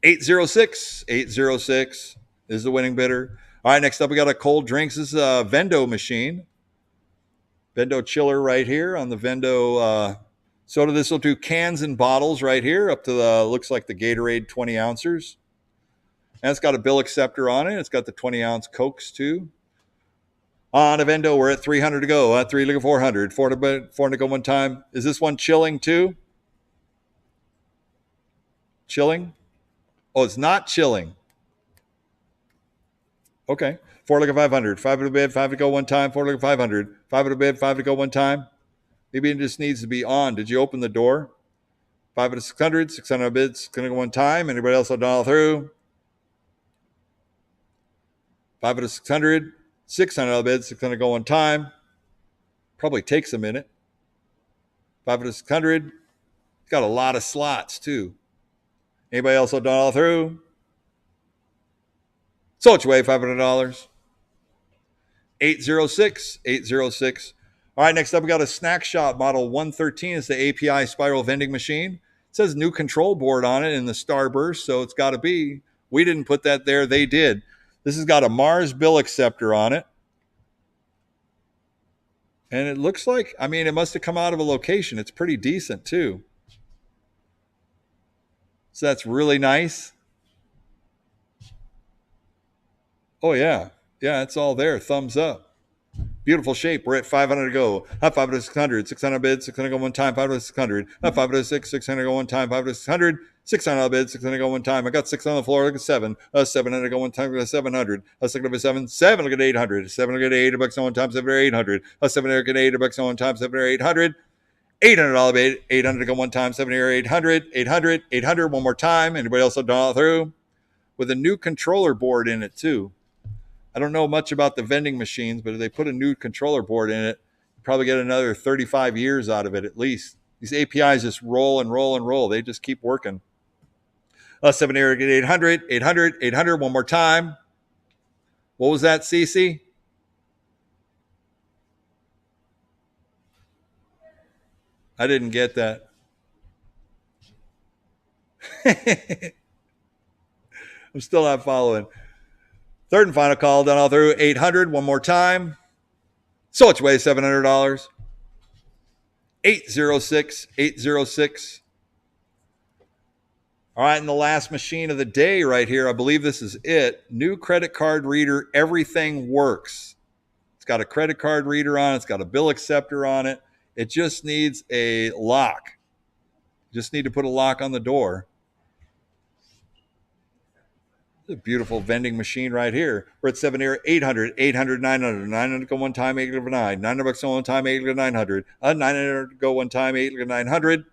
A: 806, 806 is the winning bidder. All right, next up we got a cold drinks. This is a Vendo machine. Vendo chiller right here on the Vendo soda. This will do cans and bottles right here up to the, looks like the Gatorade 20 ounces. And it's got a bill acceptor on it. It's got the 20 ounce Cokes too. On a Vendo, we're at 300 to go. 3 looking 400. 400 to go one time. Is this one chilling too? Chilling? Oh, it's not chilling. Okay. 4 looking 500. 5 to bid, 5 to go one time. 4 looking 500. 5 to bid, 5 to go one time. Maybe it just needs to be on. Did you open the door? 5 to 600. 600 bids. Going to go one time. Anybody else will dial through? 5 to 600. 600 bids. 600 go one time. Probably takes a minute. 5 to 600. It's got a lot of slots too. Anybody else will dial through? So what you weigh, $500. 806, 806. All right, next up we got a Snack Shop Model 113. It's the API spiral vending machine. It says new control board on it in the Starburst, so it's got to be. We didn't put that there. They did. This has got a Mars bill acceptor on it. And it looks like, I mean, it must have come out of a location. It's pretty decent too. So that's really nice. Oh, yeah. Yeah, it's all there. Thumbs up. Beautiful shape. We're at 500 to go. 5 to 600. 600 bids. 600 go one time. 5 to 600. 5 to 6. 600 go one time. 5 to 600. 600 bids. 600 go one time. I got 6 on the floor. Look at 7. 700 go one time. Look at 700. 6 look at 7. 7 look at 800. 7 look at 8 bucks on one time. 7 or 800. 7 look at 8 bucks on one time. 7 or 800. $800 bid. 800 go one time. 7 or 800. 800. 800 one more time. Anybody else will dial through? With a new controller board in it too. I don't know much about the vending machines, but if they put a new controller board in it, you probably get another 35 years out of it at least. These APIs just roll and roll and roll. They just keep working. 7 800, 800, 800 one more time. What was that, Cece? I didn't get that. I'm still not following. Third and final call, done all through. 800 one more time. So it's way $700. 806, 806. All right, and the last machine of the day right here, I believe this is it. New credit card reader, everything works. It's got a credit card reader on it. It's got a bill acceptor on it. It just needs a lock. Just need to put a lock on the door. A beautiful vending machine right here. We're at 800, 800, 900. 900 go one time, 800 9. 900 bucks go one time, 800 900. 900 go one time, 800 900.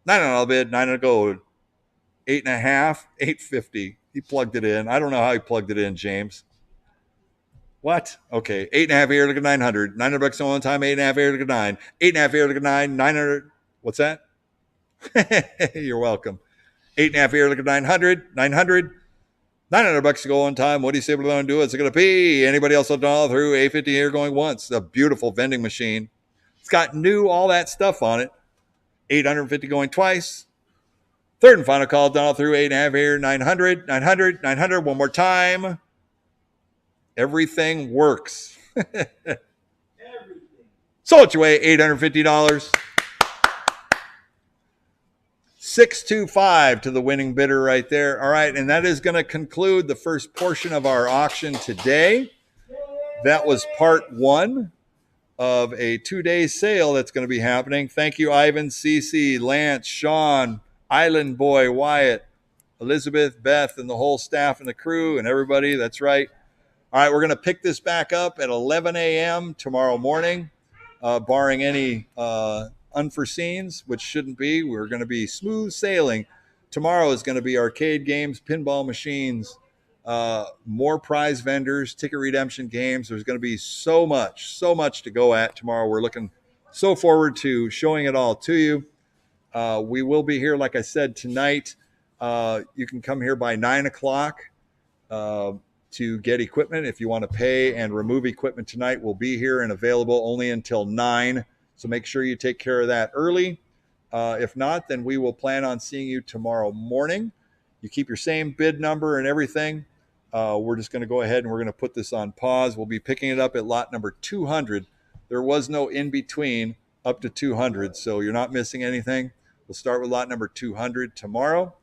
A: 900 bid, 900 go. 8.5, 850. He plugged it in. I don't know how he plugged it in, James. What? Okay. 8.5 here, look at 900. 900 bucks go one time, 8.5 here, look at 9. 8.5 here, look at 9. 900. What's that? You're welcome. 8.5 here, look at 900. 900. 900 bucks to go one time. What do you say we're going to do? It's going to be anybody else will dial through. 850 here going once. A beautiful vending machine. It's got new all that stuff on it. 850 going twice. Third and final call, dial through. 8.5 here. 900, 900, 900. One more time. Everything works.
B: Everything.
A: So what you weigh? $850. 625 to the winning bidder right there. All right, and that is going to conclude the first portion of our auction today. That was part one of a 2-day sale that's going to be happening. Thank you, Ivan, Cece, Lance, Sean, Island Boy, Wyatt, Elizabeth, Beth, and the whole staff and the crew and everybody. That's right. All right, we're going to pick this back up at 11 a.m. tomorrow morning, barring any unforeseens, which shouldn't be. We're going to be smooth sailing. Tomorrow is going to be arcade games, pinball machines, more prize vendors, ticket redemption games. There's going to be so much to go at tomorrow. We're looking so forward to showing it all to you. We will be here, like I said, tonight. You can come here by 9 o'clock to get equipment. If you want to pay and remove equipment tonight, we'll be here and available only until 9. So make sure you take care of that early. If not, then we will plan on seeing you tomorrow morning. You keep your same bid number and everything. We're just going to go ahead and we're going to put this on pause. We'll be picking it up at lot number 200. There was no in between up to 200, so you're not missing anything. We'll start with lot number 200 tomorrow.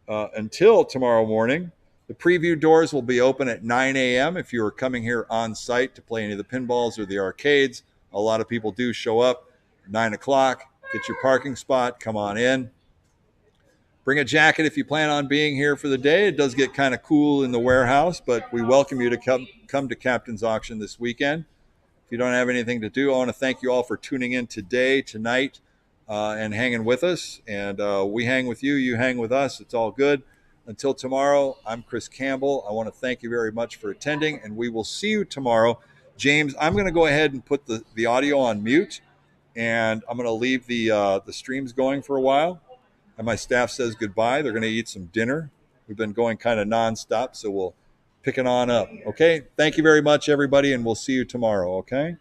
A: Until tomorrow morning, the preview doors will be open at 9 a.m. If you are coming here on site to play any of the pinballs or the arcades. A lot of people do show up 9 o'clock. Get your parking spot. Come on in. Bring a jacket if you plan on being here for the day. It does get kind of cool in the warehouse, but we welcome you to come to Captain's Auction this weekend. If you don't have anything to do, I want to thank you all for tuning in today, tonight, and hanging with us. And we hang with you. You hang with us. It's all good. Until tomorrow, I'm Chris Campbell. I want to thank you very much for attending, and we will see you tomorrow. James, I'm going to go ahead and put the audio on mute, and I'm going to leave the streams going for a while. And my staff says goodbye. They're going to eat some dinner. We've been going kind of nonstop, so we'll pick it on up. Okay? Thank you very much, everybody, and we'll see you tomorrow, okay?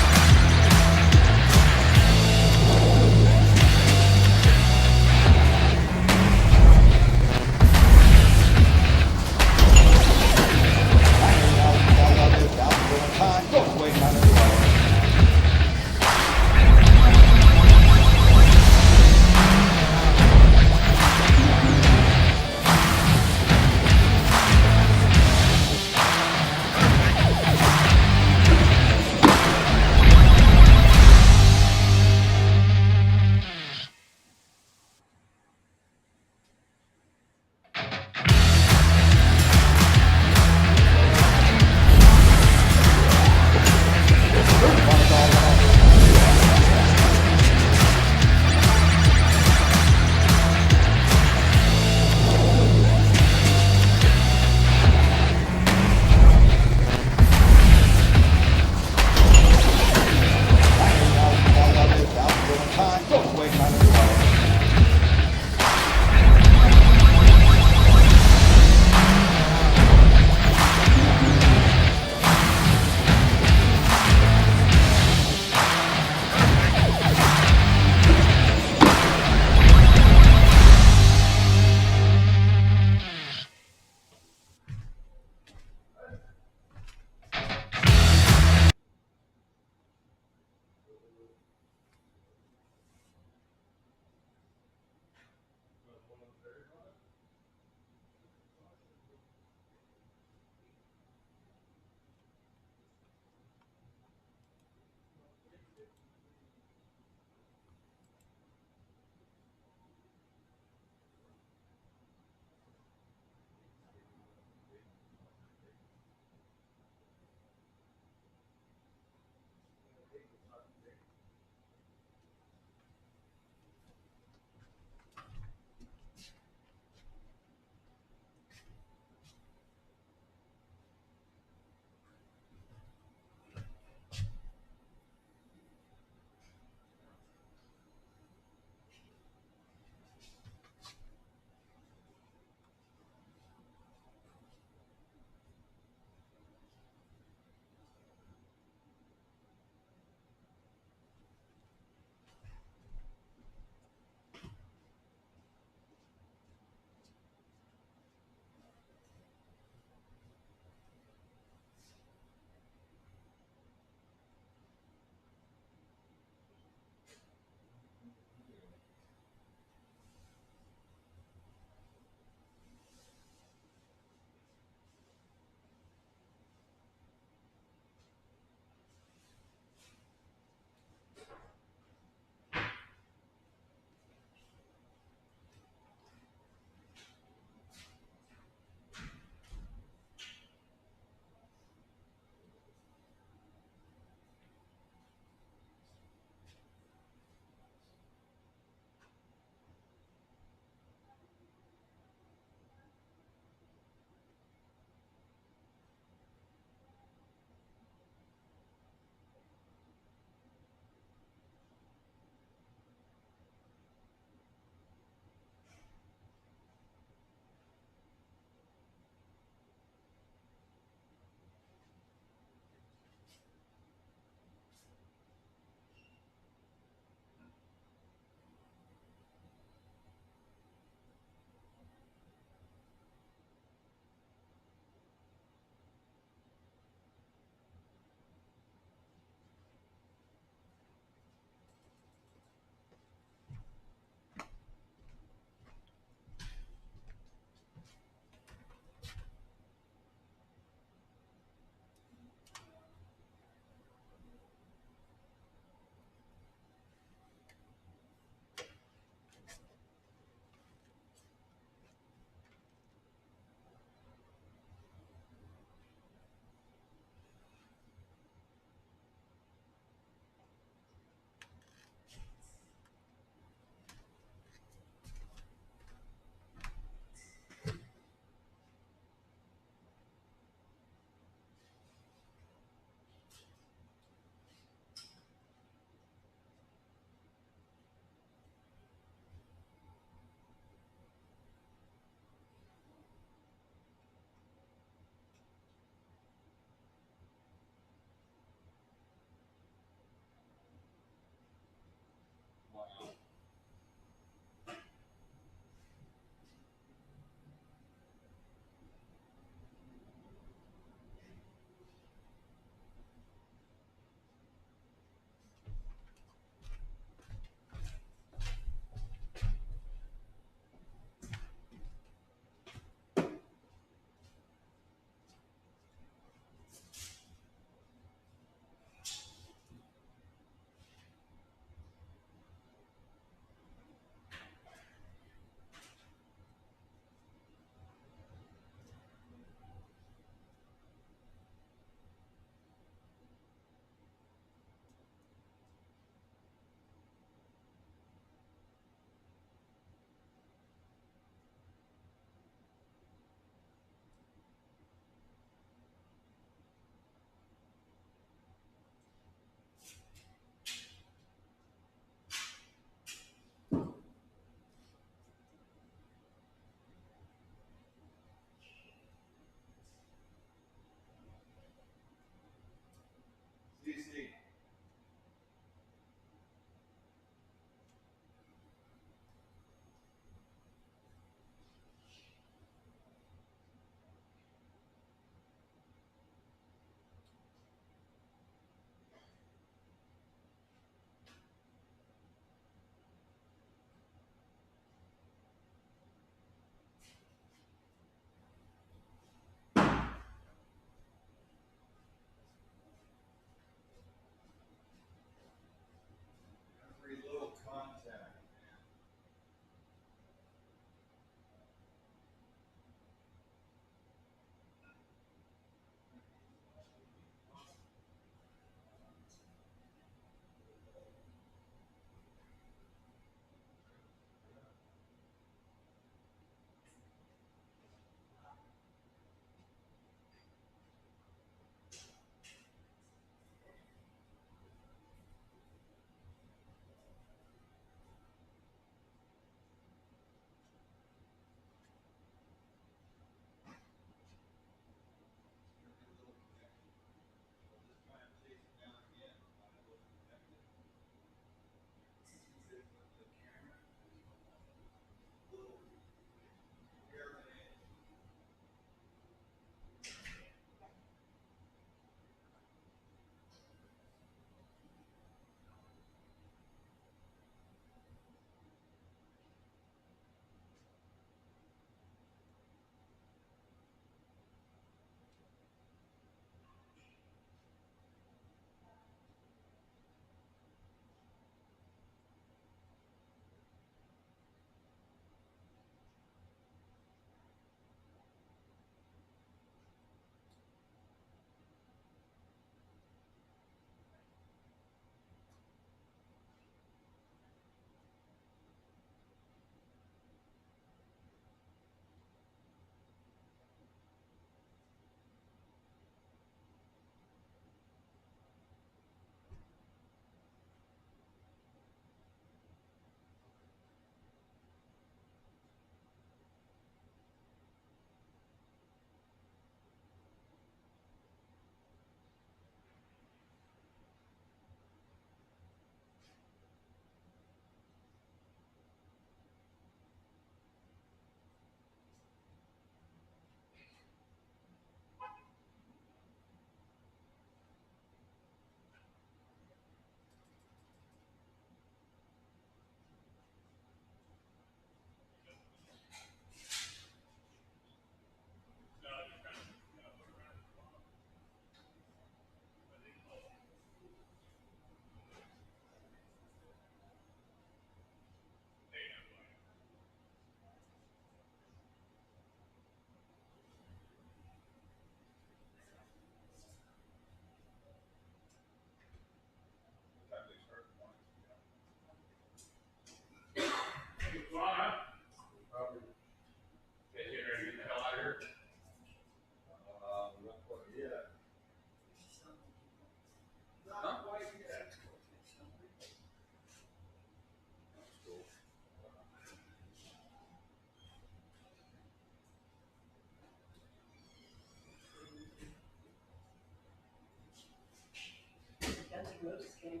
D: game.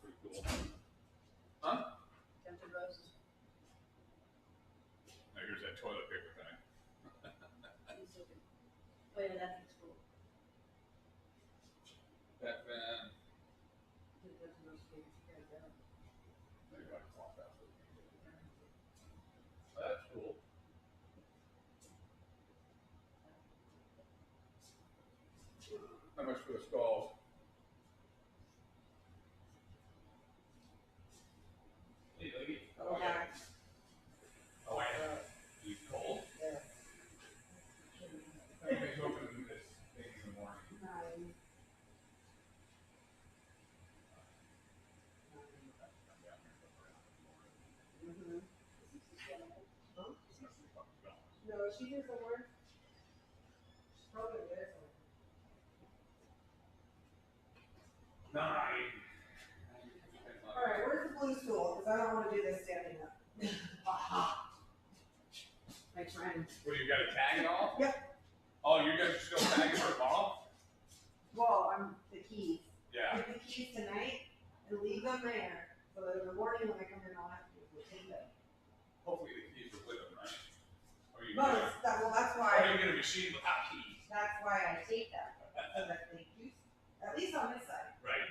A: Pretty cool. Huh?
D: Tempted roses.
A: Now here's that toilet paper thing.
D: Oh yeah, that thing's cool.
A: Batman.
D: Tempted roses.
A: That's cool. How much for the skulls? Hey, lady.
D: Oh, yeah.
A: Oh, yeah. He's cold.
D: Yeah.
A: Everybody's opening this thing in the morning.
D: Mm-hmm. Huh? No, she hears the word. She's probably there somewhere.
A: 9.
D: Alright, where's the blue stool? Because I don't want to do this standing up. I try and.
A: Well, you got to tag it all?
D: Yep.
A: Oh, you guys are still tagging for tomorrow?
D: Well, I'm the keys.
A: Yeah.
D: Get the keys tonight and leave them there. So that in the morning when I come in, I'll have to take them.
A: Hopefully the keys are with them, right? Or you
D: No,
A: get
D: that's
A: or
D: why.
A: you get a machine without keys.
D: That's why I take them. So that they use, at least on this side.
A: Right.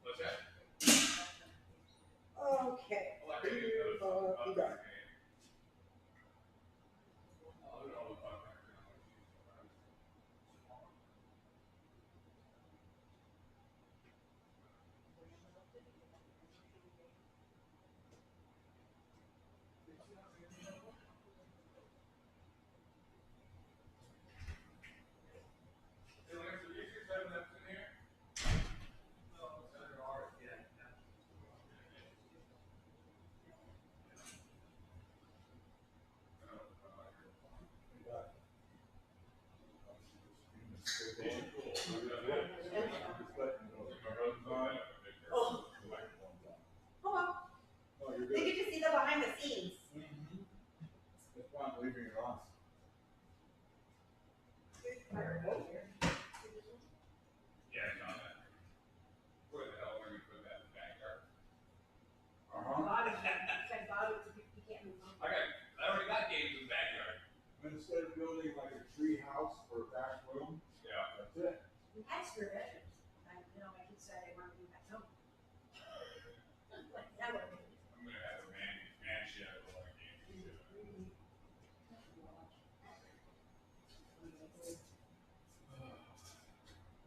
A: What's that?
D: Okay.
A: Well, I think it's another
D: You got it. Oh. Oh well.
E: Oh, you're
D: They
E: good.
D: get to see the behind the scenes.
E: That's why I'm leaving it on.
A: Yeah, no, that. Where the hell are you put that in the backyard?
D: Bottom, said bottom, you can't move on.
A: I already got games in the backyard.
E: Instead of building like a tree house for a back room,
A: Yeah.
E: that's it.
D: That's for veterans. My kids said they want to do that too. Like that would be.
A: I'm gonna have a man shed with a lot of games too.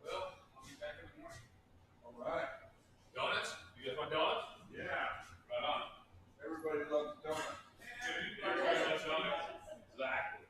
A: Well, I'll be back in the morning.
E: All right.
A: Donuts? You guys want donuts?
E: Yeah.
A: Right on.
E: Everybody loves donuts.
A: Everybody loves donuts. Exactly.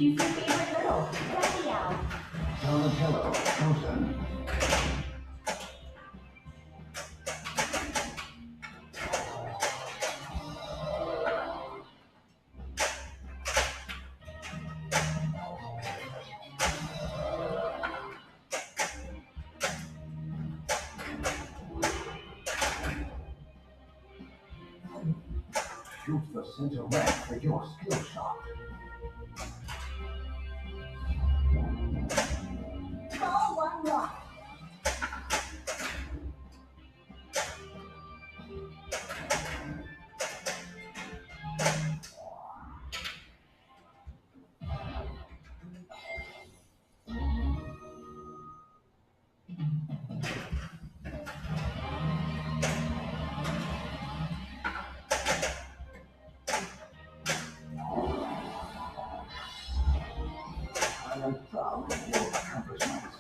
C: Choose your favorite little. Daddy out.
F: Donatello, frozen. Shoot the center red for your skill shot.
C: Ball one lock.
F: I am proud of your accomplishments.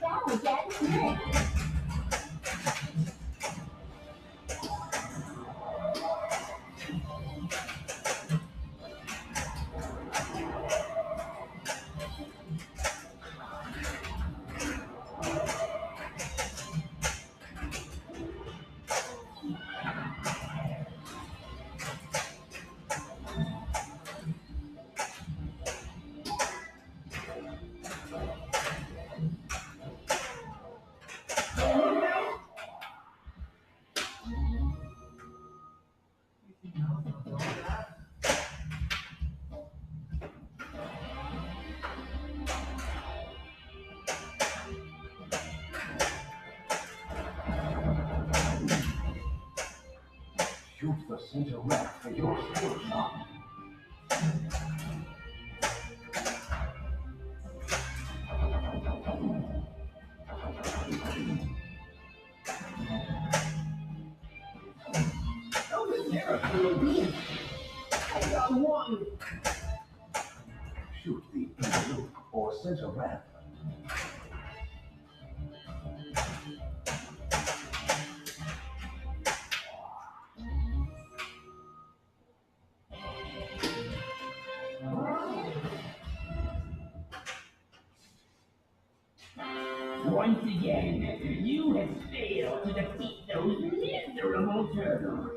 C: That was Daddy's trick.
F: Shoot the center red for your skill shot.
B: I got one.
F: Shoot the inner loop or center red.
G: Once again, you have failed to defeat those miserable turtles.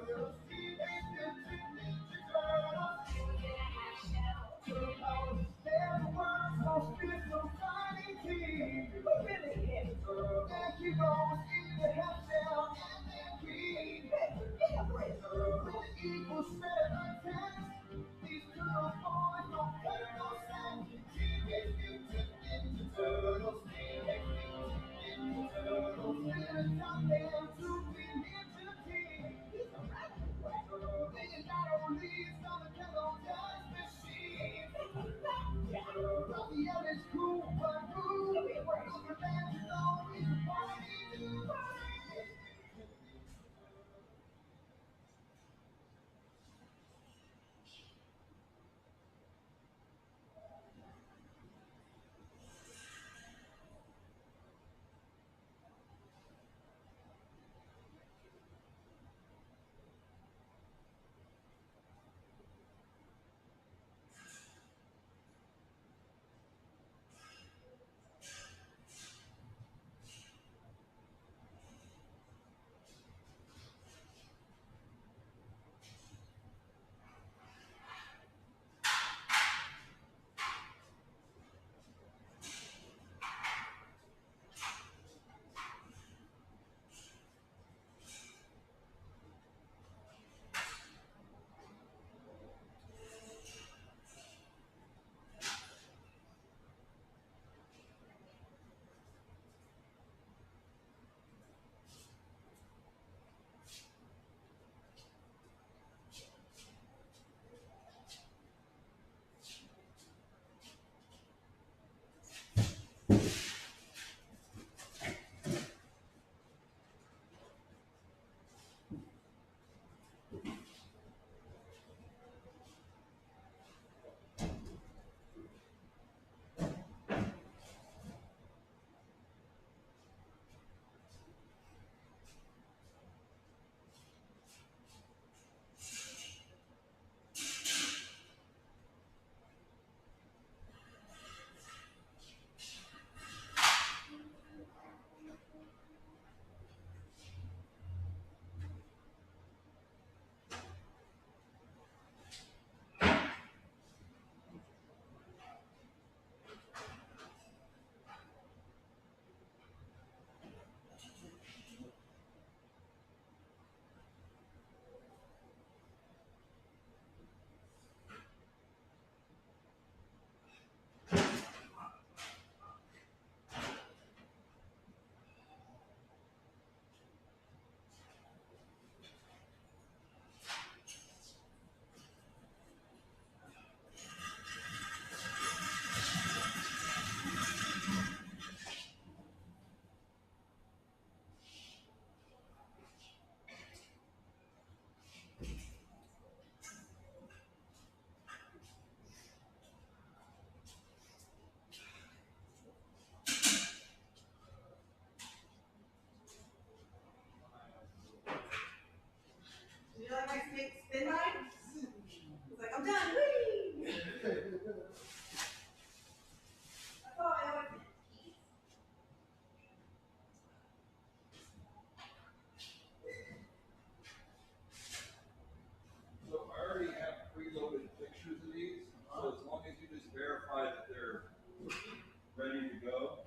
A: ready to go.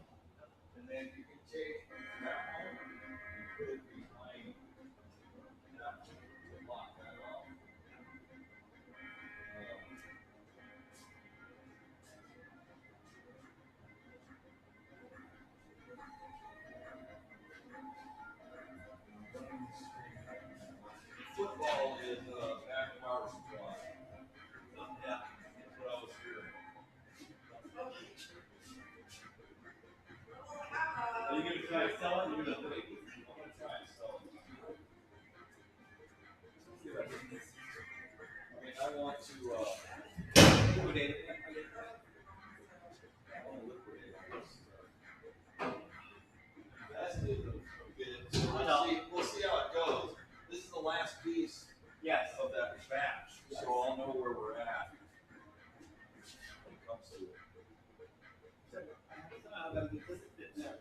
A: And then you can take that home and put it behind that to lock that off. Football is back power supply. Yeah, that's what I was hearing.
B: Are you gonna try to sell it? You're gonna wait.
A: I'm gonna try and sell it.
B: See what happens.
A: I mean, I want to
B: Liquidate it.
A: I want to liquidate this. That's it. So we'll see how it goes. This is the last piece
B: Yes.
A: of that batch, so I'll know where we're at when it comes to it.
B: I gotta get this bit there.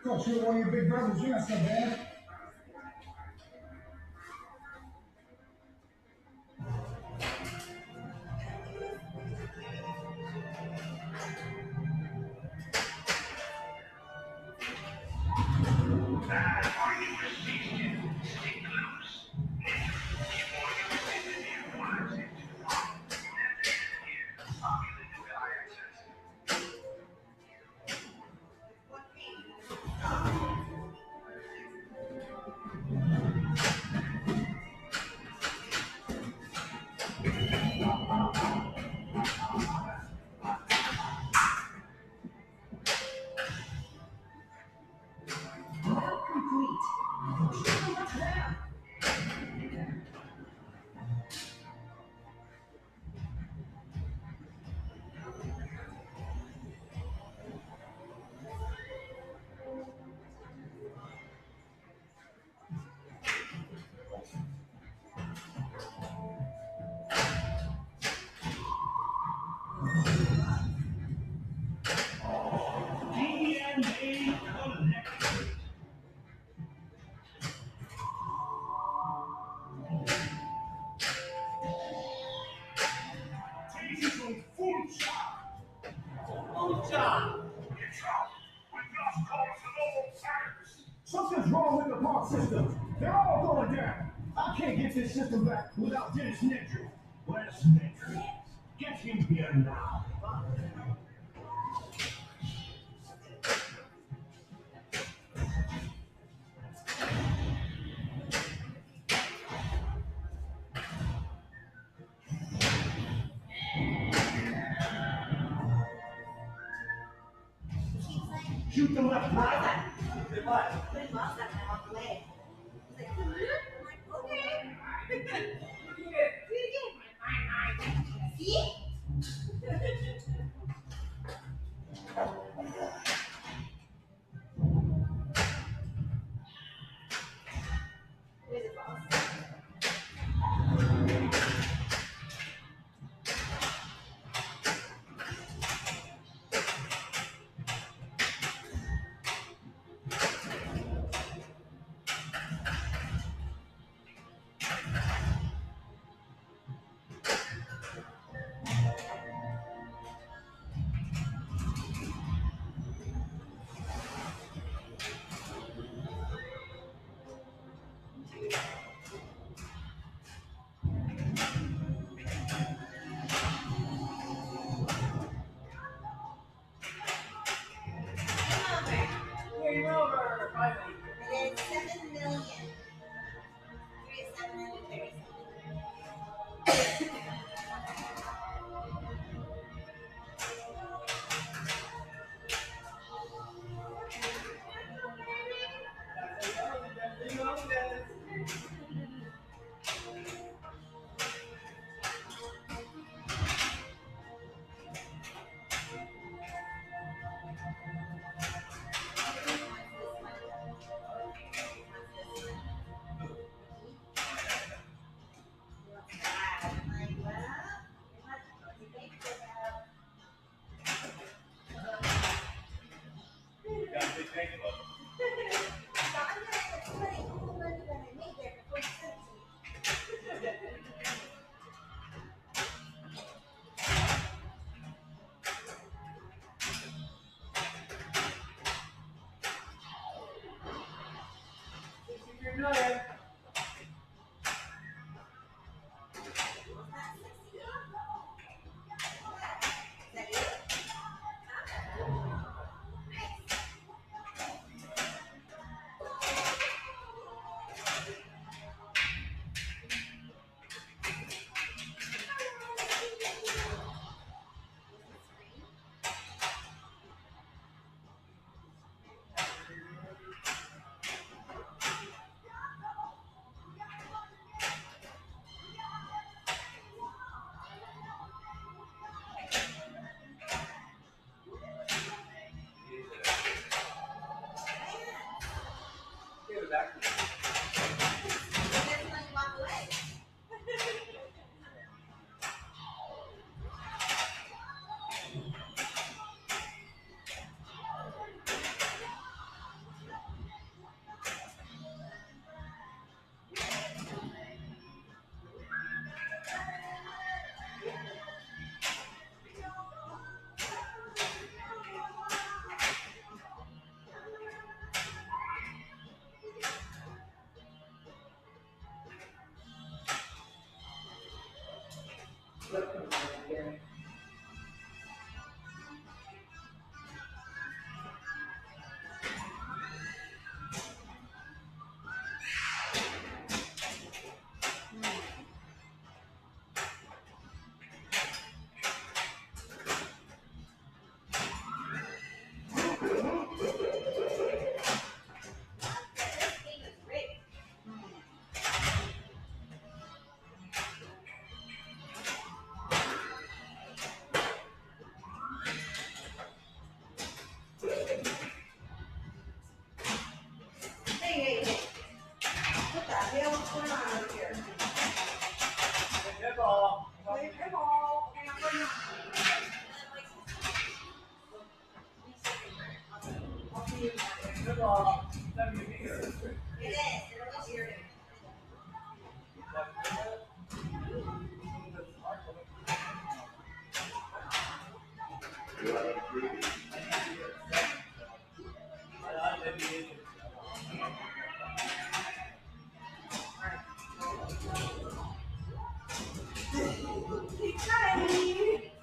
F: Thought you were one of your big brothers. You're not so bad.
G: DNA Collector. Digital full shot. Full shot. It's out. We've lost calls to normal patterns.
F: Something's wrong with the park system. They're all going down. I can't get this system back without Dennis Nedry.
G: Where's Nedry? Get him here now. Shoot them left, right.
B: Say what?
D: He lost that when I walked away. He's like, I'm like, okay. Do it again. See? Where's it, boss? Dale, what's going on over here?
B: Pinball.
D: Play pinball. Okay, I'm going on. I'll see you tomorrow.
B: Pinball. Let me be here.
D: It is. It was here. Keep trying.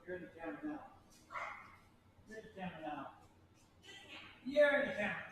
B: You're in the camera now. You're in the camera now. You're in the camera.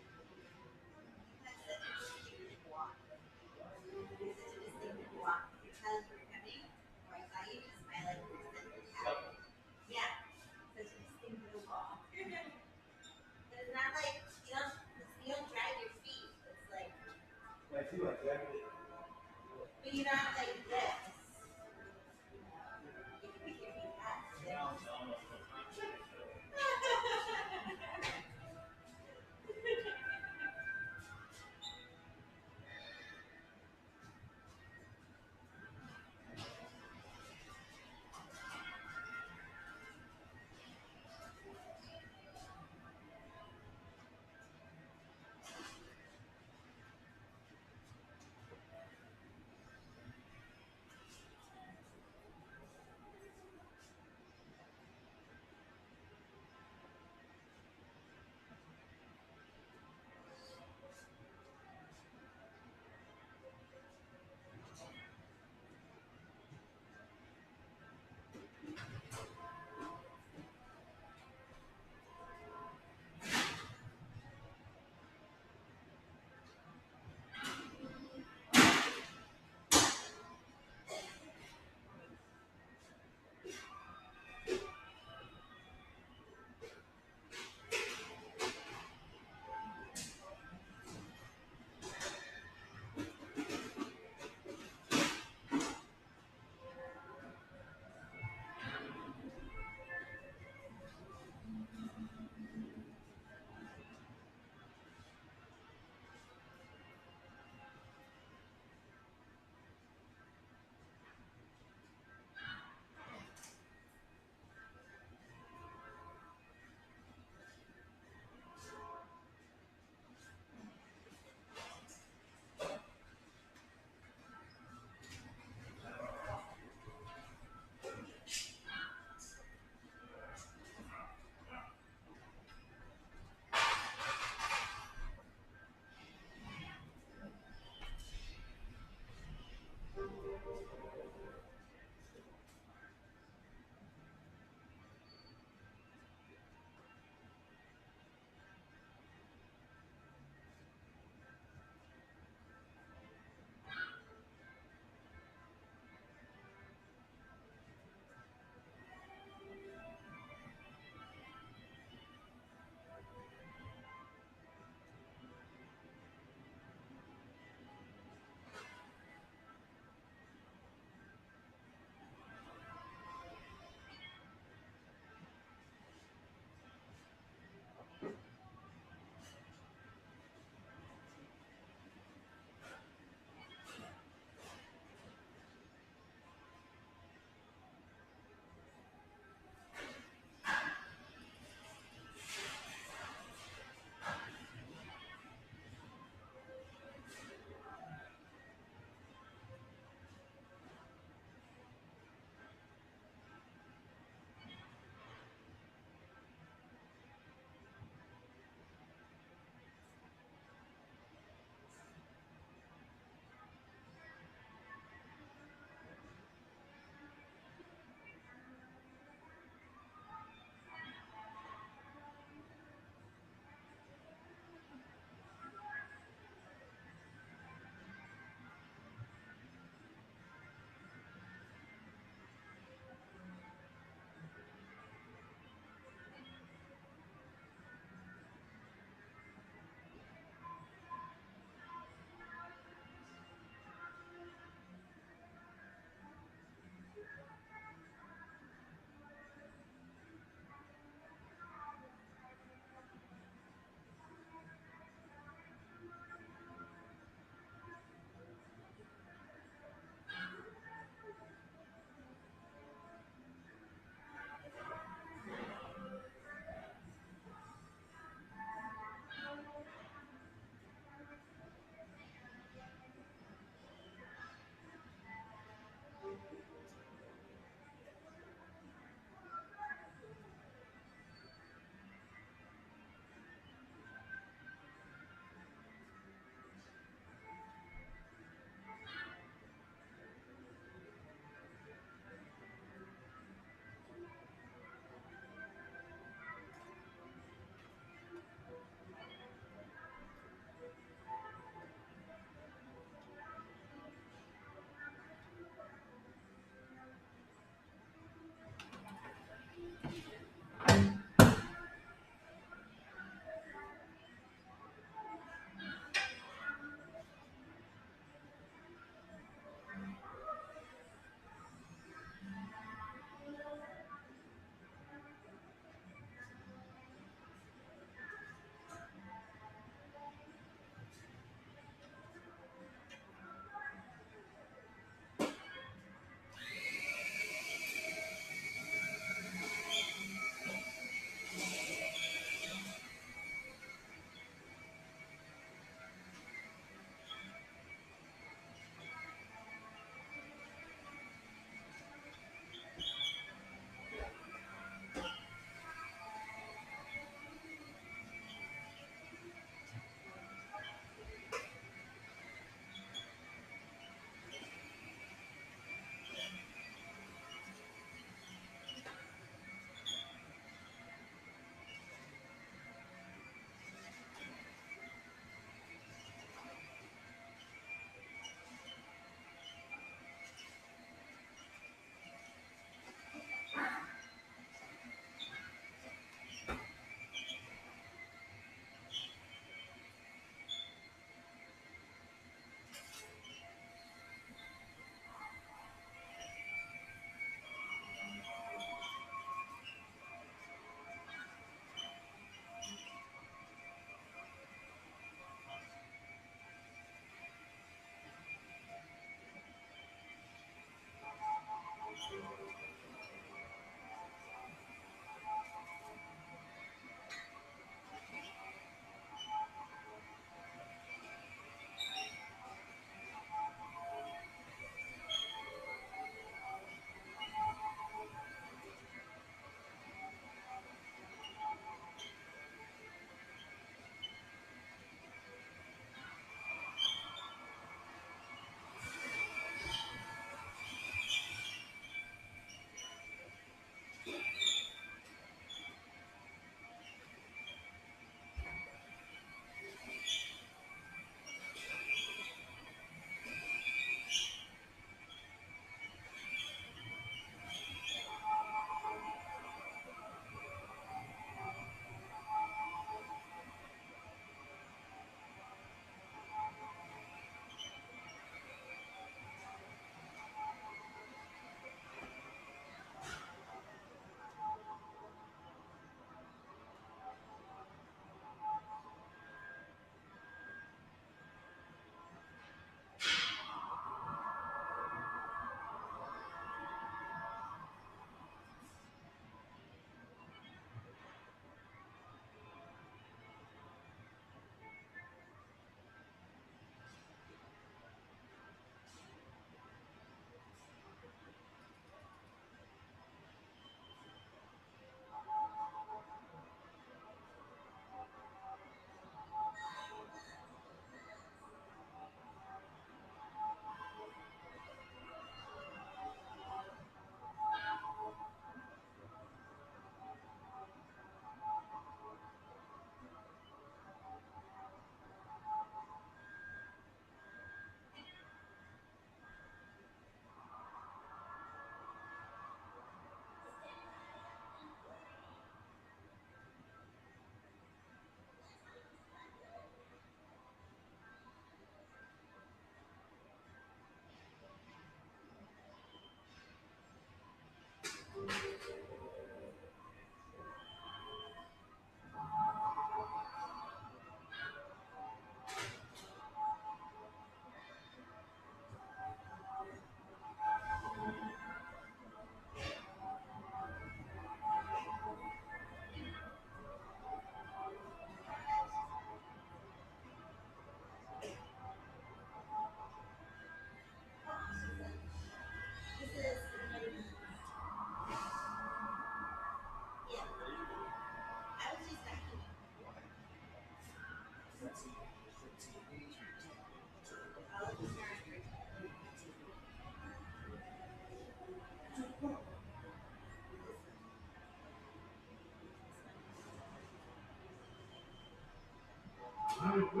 D: You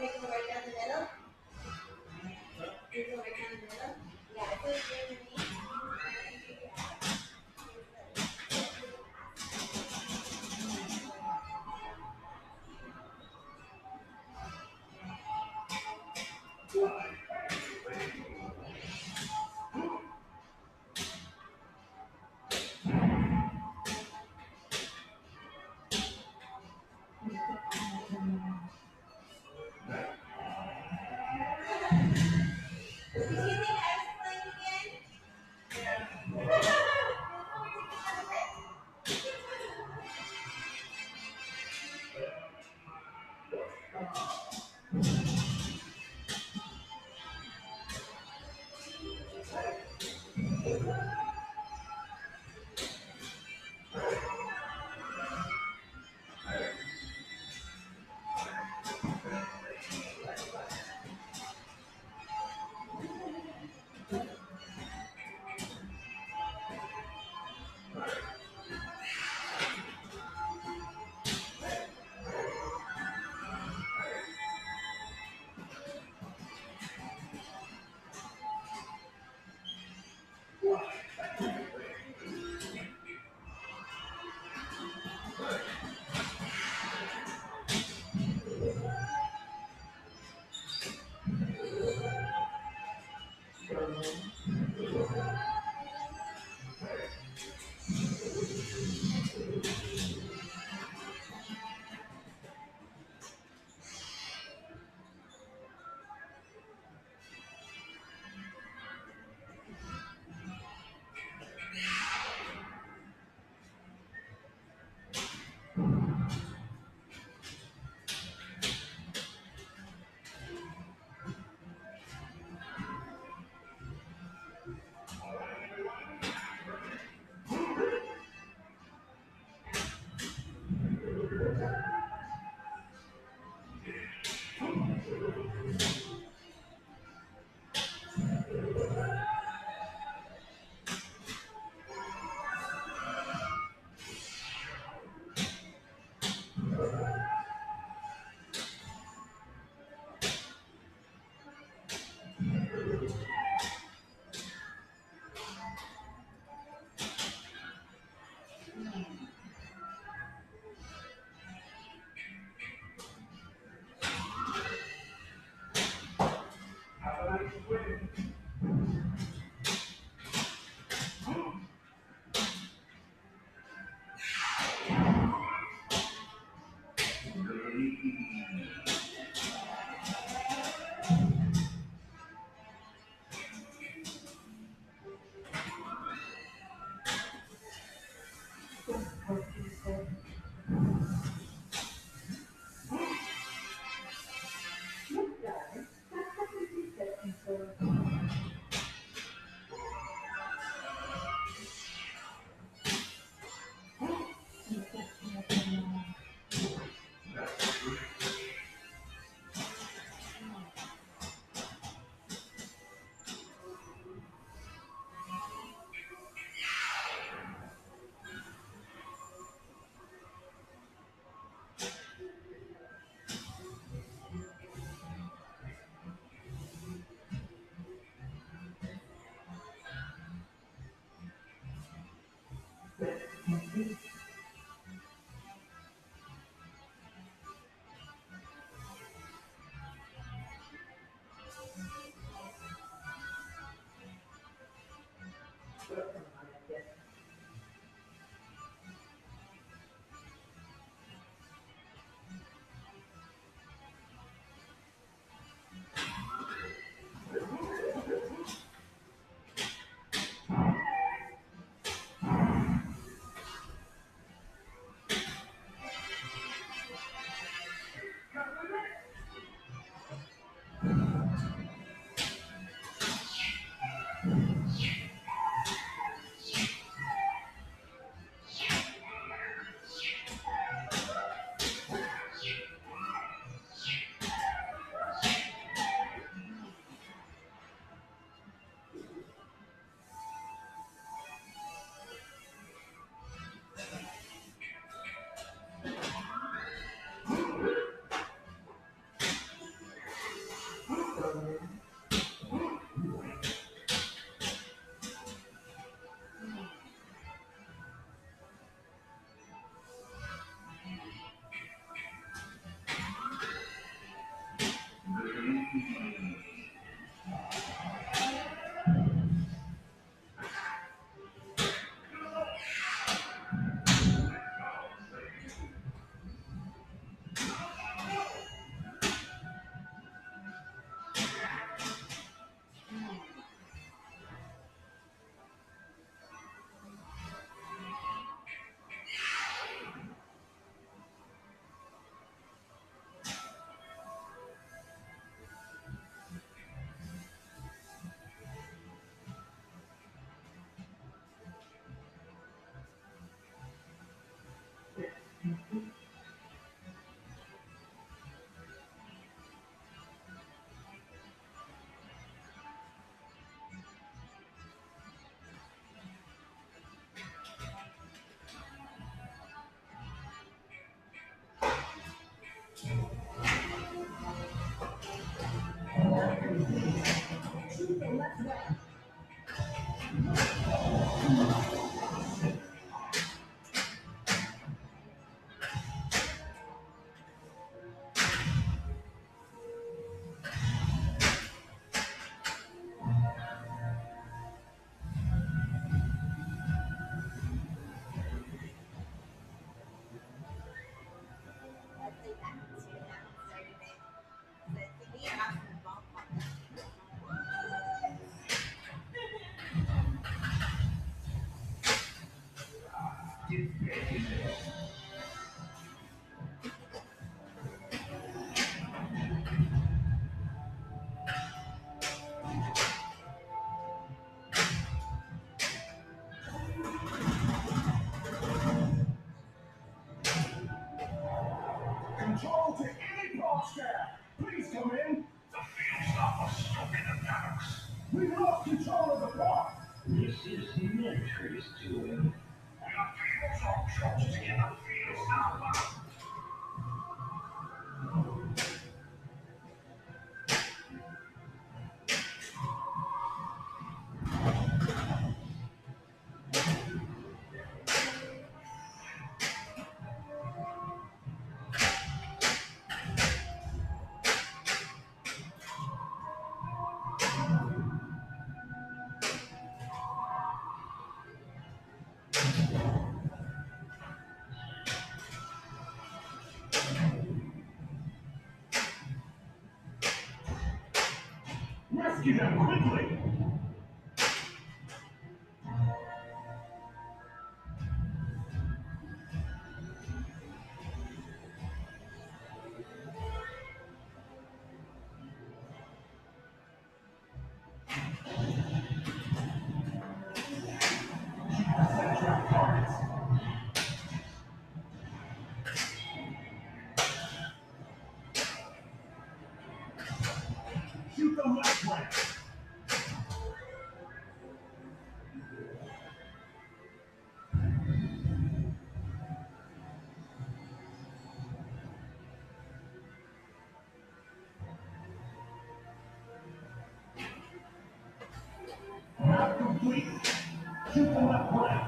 D: want to go right down the middle? You go right down the middle? Yeah, I put it underneath. Did you think I was playing again?
F: Control to any pod staff. Please come in.
G: The field stop was stuck in the barracks.
F: We've lost control of the pod.
G: This is military's doing. We have people's options to get the field stop back.
F: Rescue them quickly. Shoot them left way. Not complete. Shoot them left way.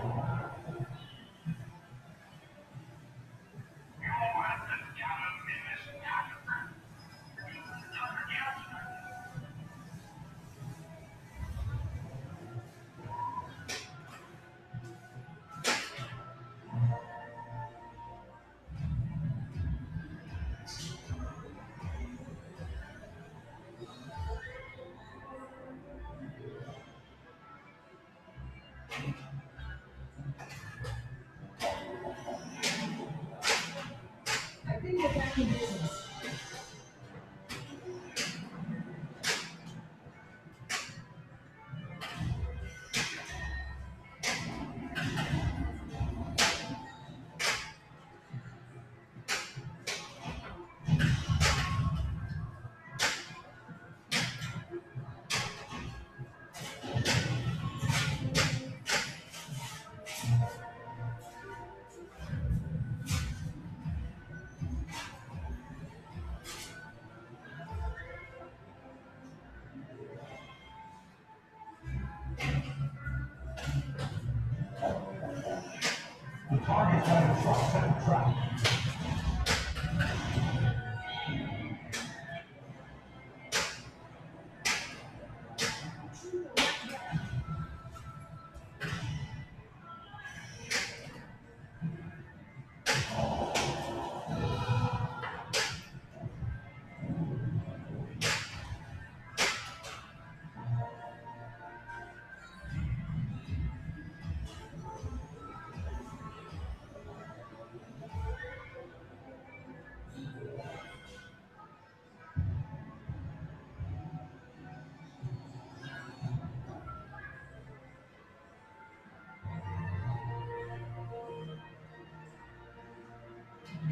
D: I think we're back in business.
F: The target's on a truck set a trap.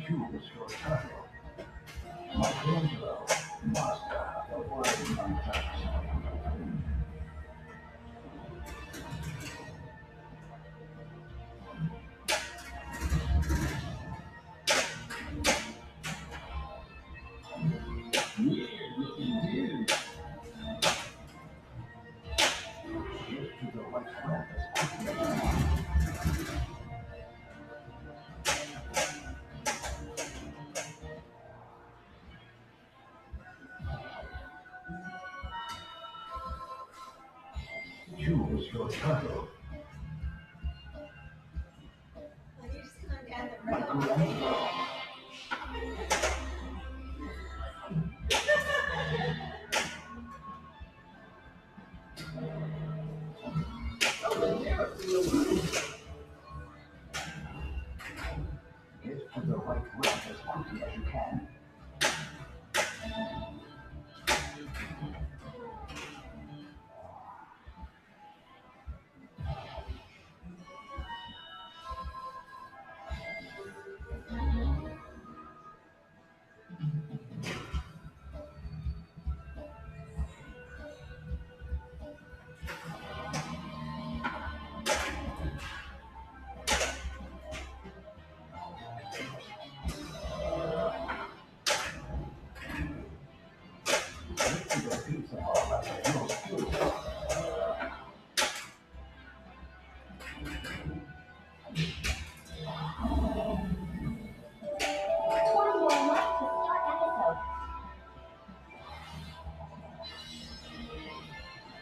G: Choose your turtle. Michelangelo, master of worldly concepts. Weird looking dude. Shift to the right ramp as choose your turtle.
D: Well, you're just coming down the road.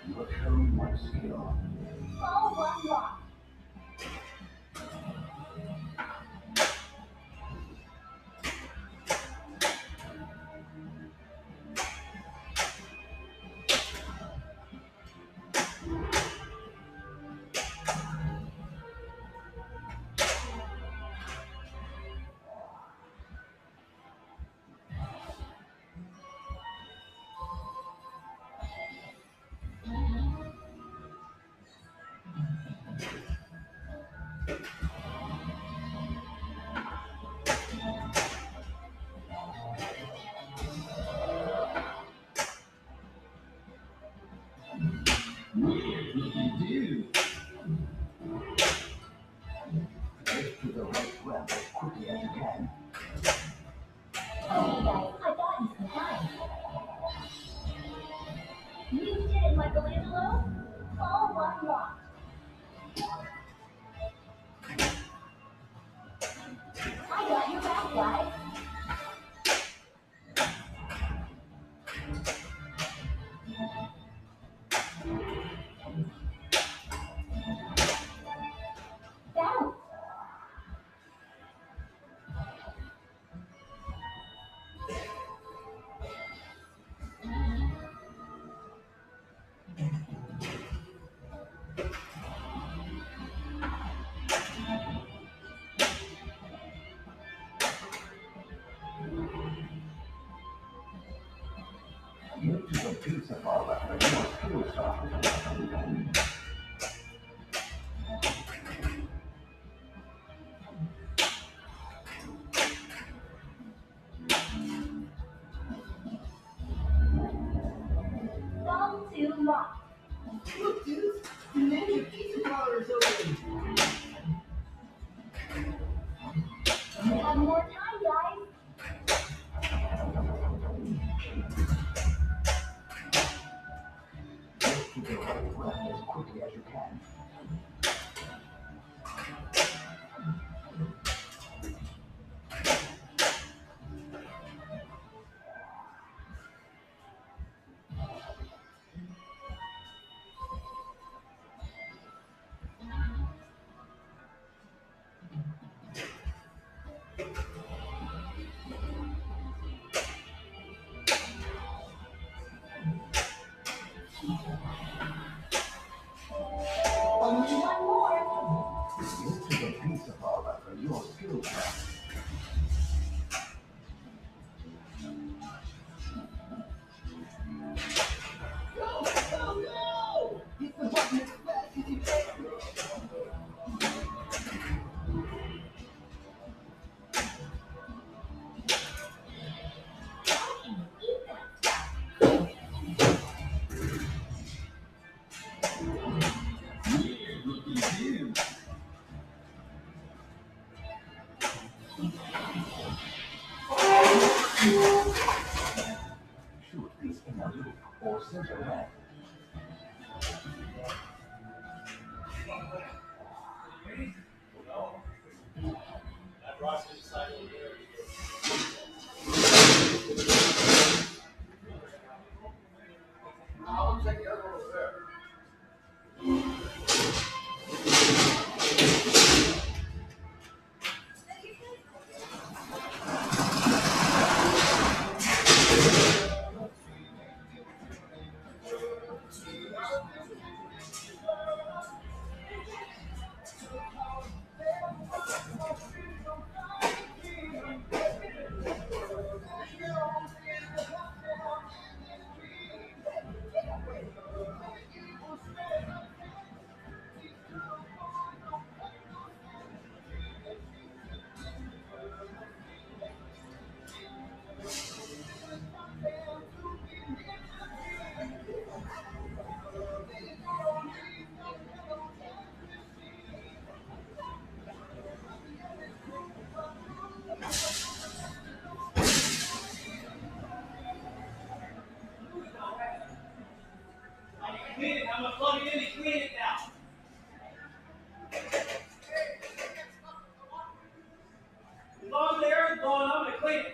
F: You have shown much skill.
C: All one lock.
F: You get to the right ramp as quickly as you can.
C: Okay, guys, I got you some time. You did it, Michelangelo. All one lock. I got your back, guys. Bounce.
F: Get to the pizza parlor for your skill shot.
C: Ball two lock.
D: Look, dudes, the ninja pizza parlor is open.
C: You have more time, guys.
F: Get to the right ramp as quickly as you can.
C: Only one more.
F: Get to the pizza parlor for your skill shot.
D: Go, go, go! Hit the button as fast as you can.
F: Shoot these in a loop or center ramp.
E: I'll check the other one over there.
B: Clean it. I'm gonna plug it in and clean it now. As long as the air is blowing, I'm gonna clean it.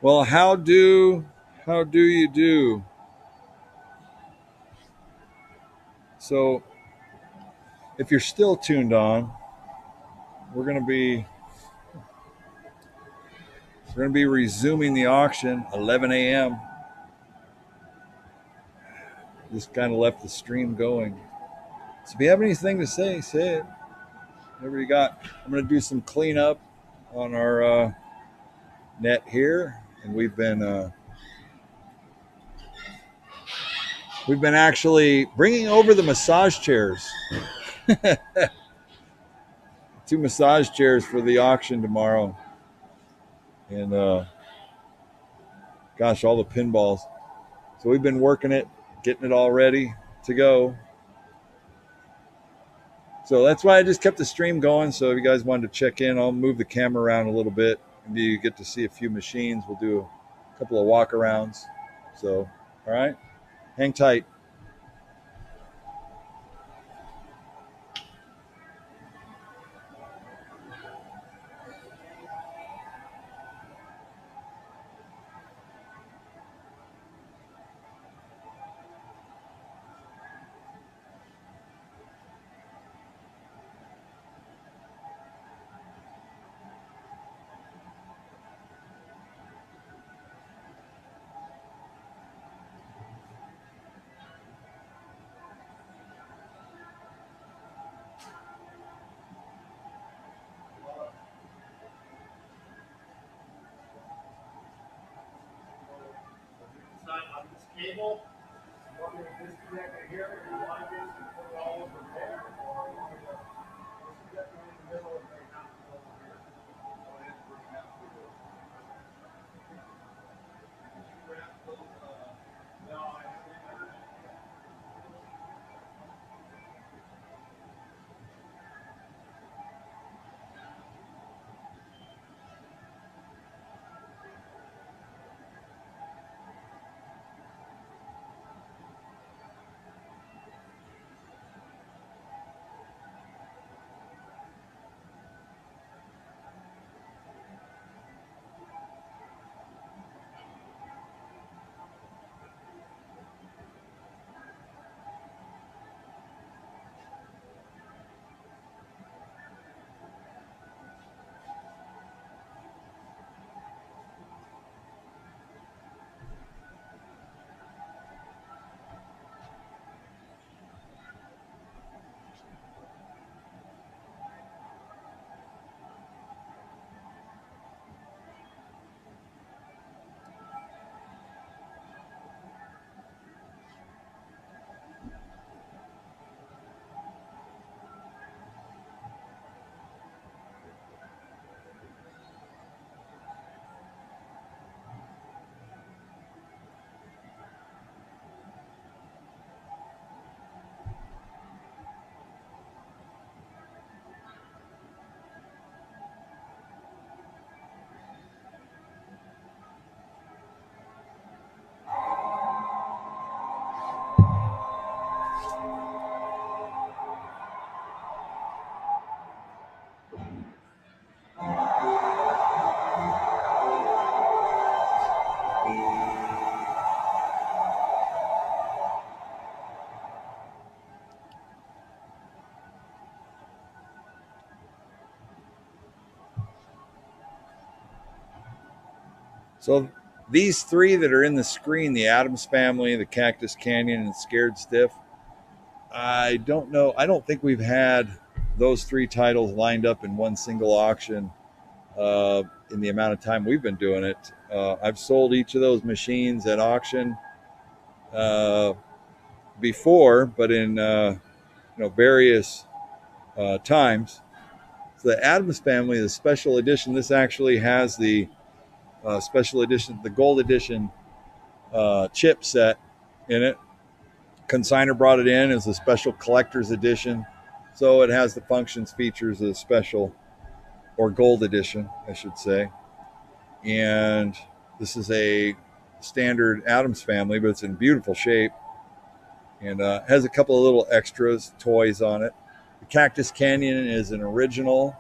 A: Well, how do you do? So, if you're still tuned on, we're going to be resuming the auction 11 a.m. Just kind of left the stream going. So if you have anything to say, say it. Whatever you got. I'm going to do some cleanup on our net here, and we've been actually bringing over the massage chairs. 2 massage chairs for the auction tomorrow, and gosh, all the pinballs. So we've been working it, getting it all ready to go. So that's why I just kept the stream going. So if you guys wanted to check in, I'll move the camera around a little bit, and you get to see a few machines. We'll do a couple of walk arounds. So, all right, hang tight.
G: On this cable, you want me to disconnect it here, or you want this and put it all over there, or you want me to disconnect it in the middle and bring it over here? Go ahead and bring that through. No, I haven't.
A: So these 3 that are in the screen, the Adams Family, the Cactus Canyon, and Scared Stiff, I don't know. I don't think we've had those 3 titles lined up in one single auction in the amount of time we've been doing it. I've sold each of those machines at auction before, but in various times. So the Adams Family, the special edition. This actually has the special edition, the gold edition chip set in it. Consigner brought it in as a special collector's edition, so it has the functions, features of the special or gold edition, I should say. And this is a standard Adams Family, but it's in beautiful shape, and has a couple of little extras, toys on it. The Cactus Canyon is an original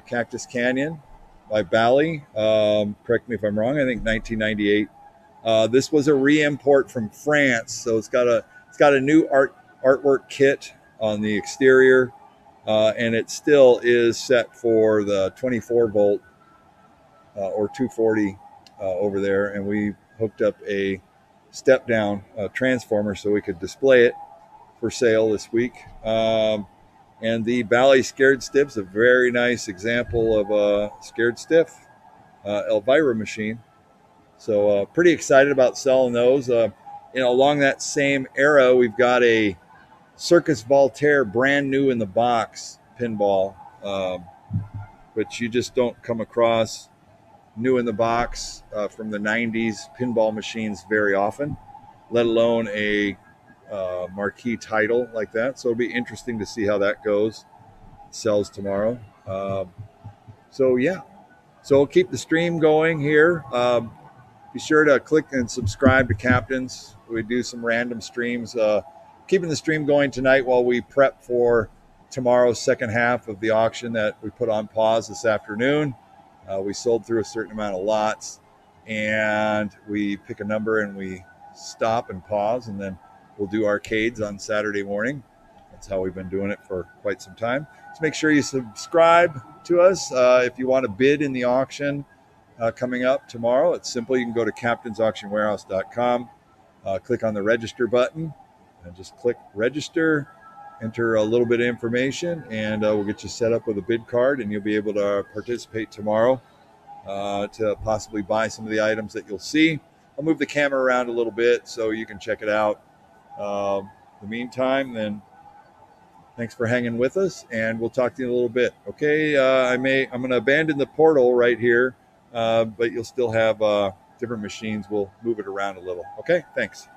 A: Cactus Canyon. by Bally. Correct me if I'm wrong. I think 1998. This was a re-import from France, so it's got a new artwork kit on the exterior, and it still is set for the 24 volt or 240 over there, and we hooked up a step down transformer so we could display it for sale this week. And the Bally Scared Stiff's a very nice example of a Scared Stiff Elvira machine. So pretty excited about selling those. Along that same era, we've got a Circus Voltaire brand new in the box pinball, which you just don't come across new in the box from the 90s pinball machines very often, let alone a marquee title like that. So it'll be interesting to see how that goes. Sells tomorrow. So yeah, so we'll keep the stream going here. Be sure to click and subscribe to Captain's. We do some random streams. Keeping the stream going tonight while we prep for tomorrow's second half of the auction that we put on pause this afternoon. We sold through a certain amount of lots, and we pick a number and we stop and pause, and then we'll do arcades on Saturday morning. That's how we've been doing it for quite some time. So make sure you subscribe to us if you want to bid in the auction coming up tomorrow. It's simple. You can go to captainsauctionwarehouse.com, click on the register button, and just click register, enter a little bit of information, and we'll get you set up with a bid card, and you'll be able to participate tomorrow to possibly buy some of the items that you'll see. I'll move the camera around a little bit so you can check it out. In the meantime, then thanks for hanging with us, and we'll talk to you in a little bit. Okay, I'm going to abandon the portal right here, but you'll still have different machines. We'll move it around a little. Okay, thanks.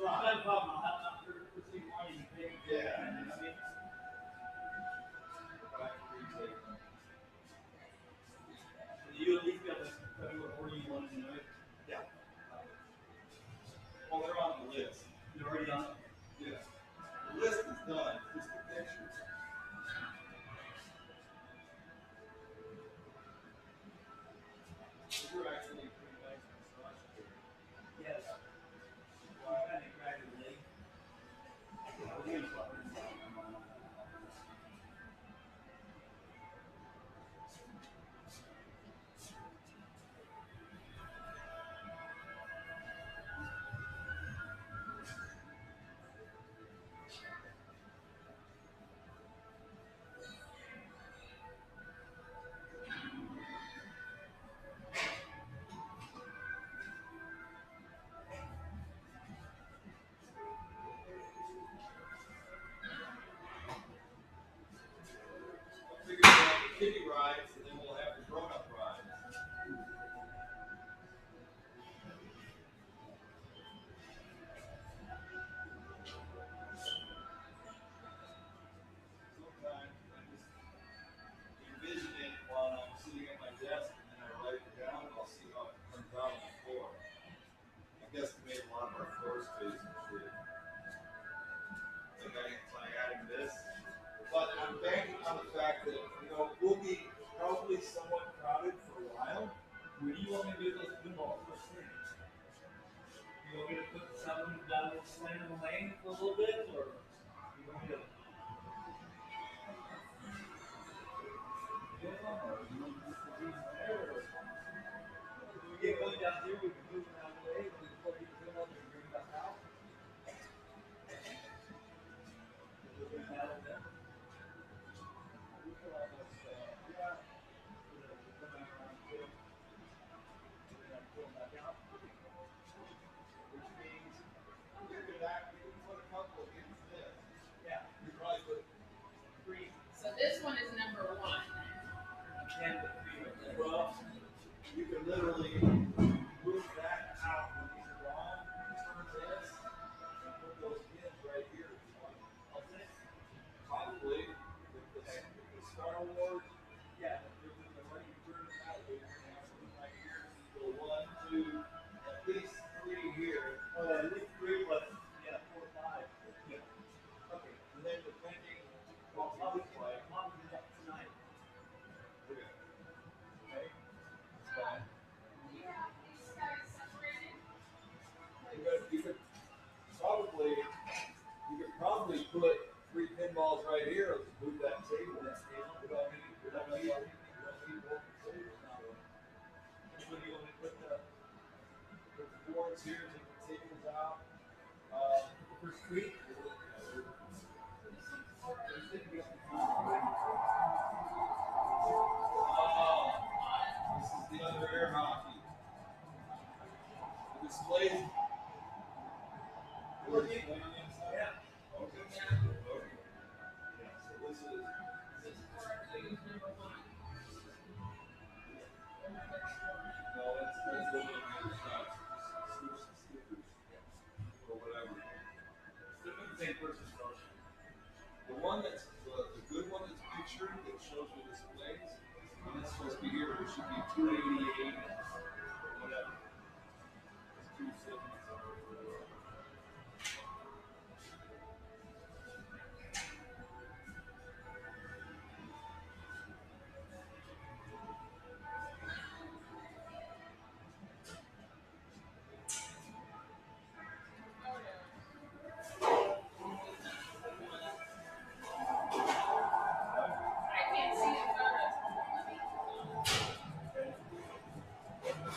B: not a problem. I'll have to proceed why you pay.
G: Yeah.
B: I mean, you at least be able to tell me what order you want to do it.
G: Yeah. Well, they're on the list.
B: You're already on it.
G: Yeah. The list is done. Just the pictures. These are actually pretty nice massage chairs.
B: Yes. Well, I kind of grabbed your leg.
G: I figured we'll have the kiddie rides and then we'll have the grown-up rides. Sometimes I just envision it while I'm sitting at my desk and then I write it down and I'll see how it comes out on the floor. I guess we made a lot of our floor space and shit. By adding this. But I'm banking on the fact that, we'll be probably somewhat crowded for a while.
B: Where do you want me to do those pinballs? First thing. You want me to put some down and slam in the lane for a little bit, or you want me to? When we get going down here, we can move around the way, and before you come up and bring it back out. We'll bring that up there. We can almost, yeah. We'll come back around here. We're gonna pull them back out.
G: Which means you can put a couple against this.
B: Yeah.
G: You probably put
B: Three.
C: So this one is number 1.
B: And the three right there.
G: well, you can literally move that out when these are on, turn this, and put those pins right here if you want.
B: All six?
G: Probably the Star Wars.
B: Yeah, the way you turn it out, you're gonna have something right here.
G: So 1, 2, at least 3 here.
B: Oh, at least 3 plus, yeah, 4, 5.
G: Yeah. Okay. And then depending
B: Well,
G: what you look like.
B: Mom did that tonight.
G: Okay.
B: Okay?
G: That's fine.
C: Do you have these guys separated?
G: You could probably put 3 pinballs right here. Let's move that table. We don't need both tables now.
B: Which one do you want me to put
G: The boards here, take the tables out.
B: the first 3?
G: This is the other air hockey. The displays.
B: Yeah.
G: Okay. Okay. Yeah, so this is.
C: This is for our two, number 1.
G: No, that's literally the shots. Switch the stickers. Or whatever.
B: Still in the same person, though.
G: The one that's the good one that's pictured that shows you displays, and it's supposed to be here, it should be 288 or whatever. It's 270.
C: I can't see the photos. Let me.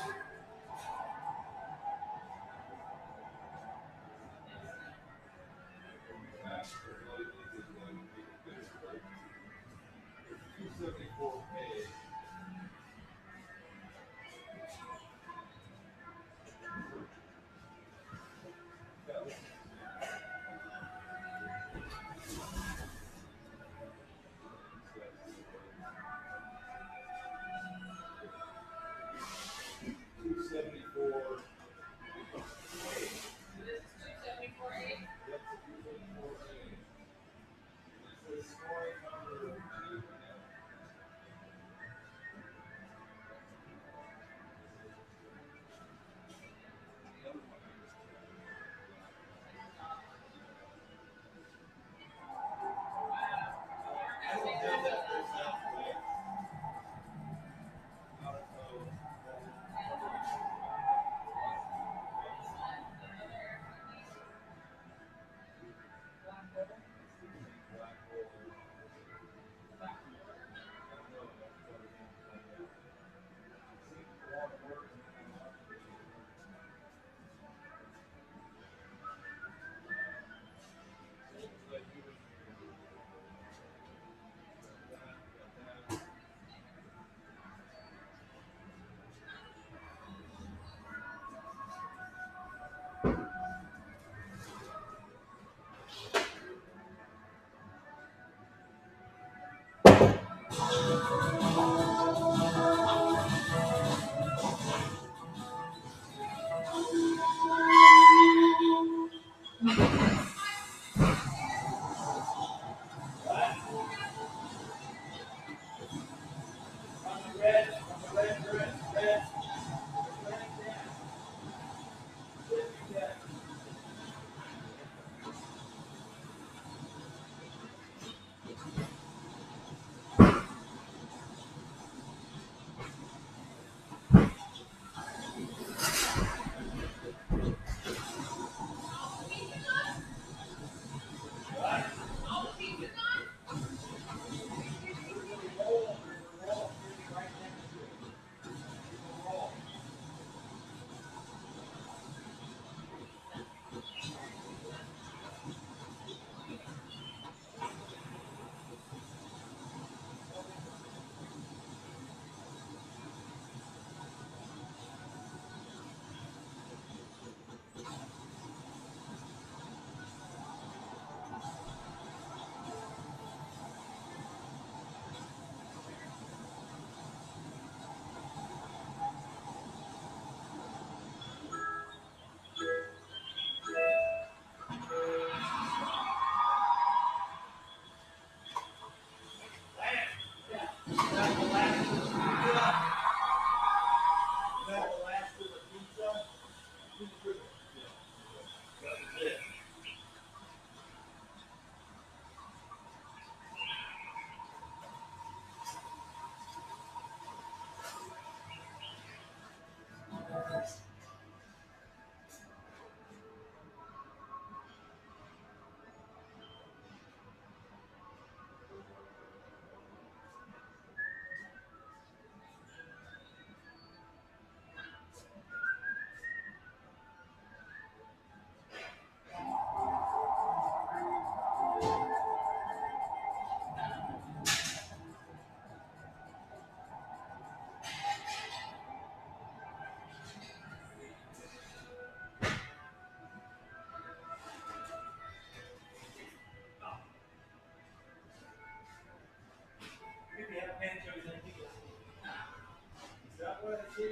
B: No.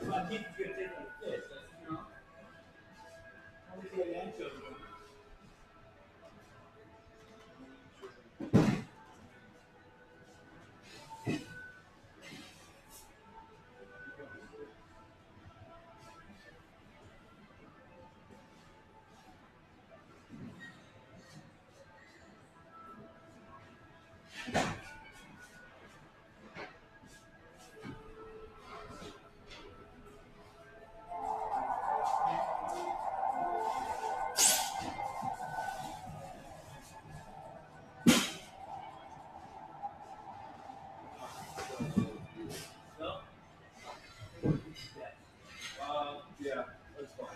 B: Well, I think it's gonna take like this. That's, you know. How many good anchovies? No.
E: Yeah, that's fine.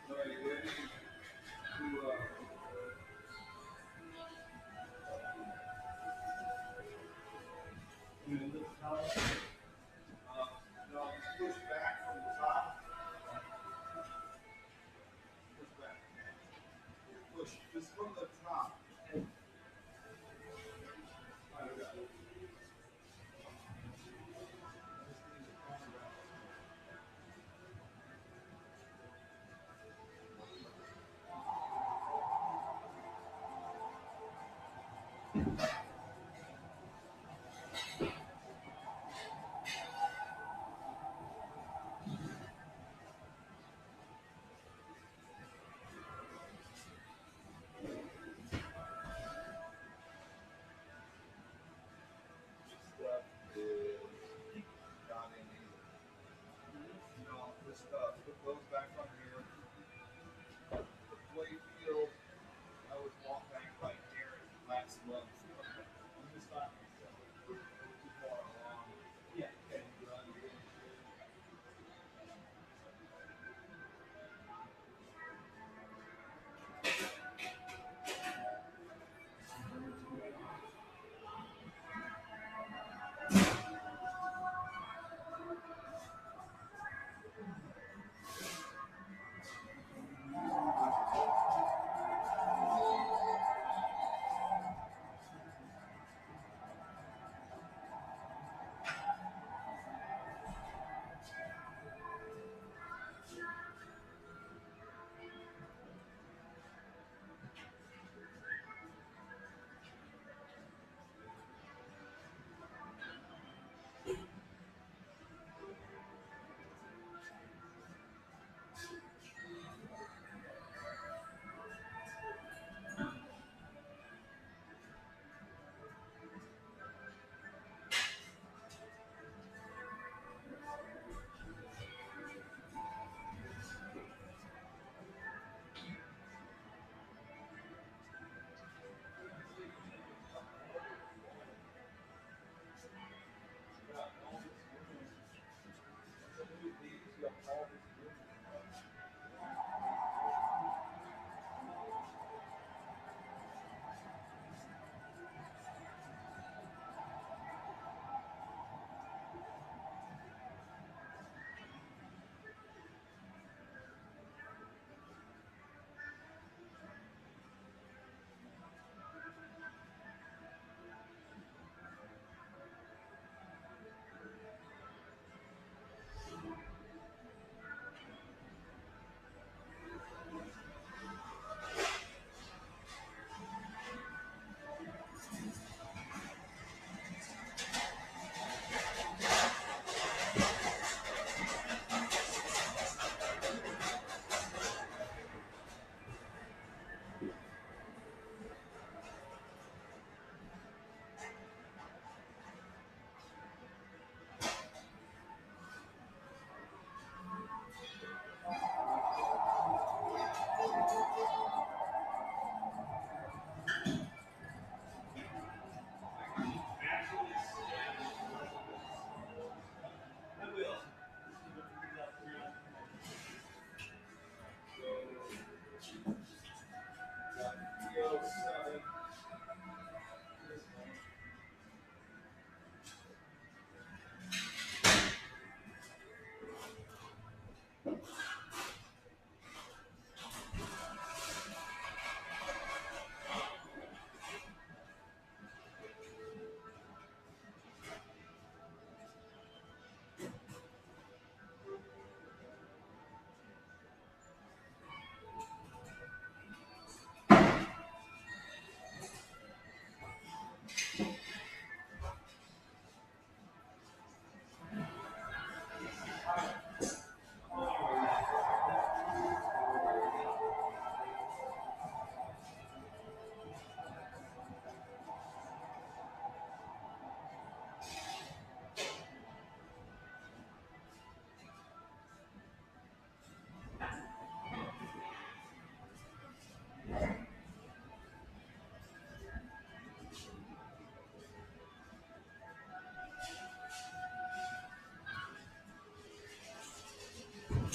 E: All right, you ready to, no, push back from the top. Push back. Push, just from the top. All right, we got it. Stuff is not in either. No, this stuff, put those back on here. The play field, I was walked back by Aaron last month.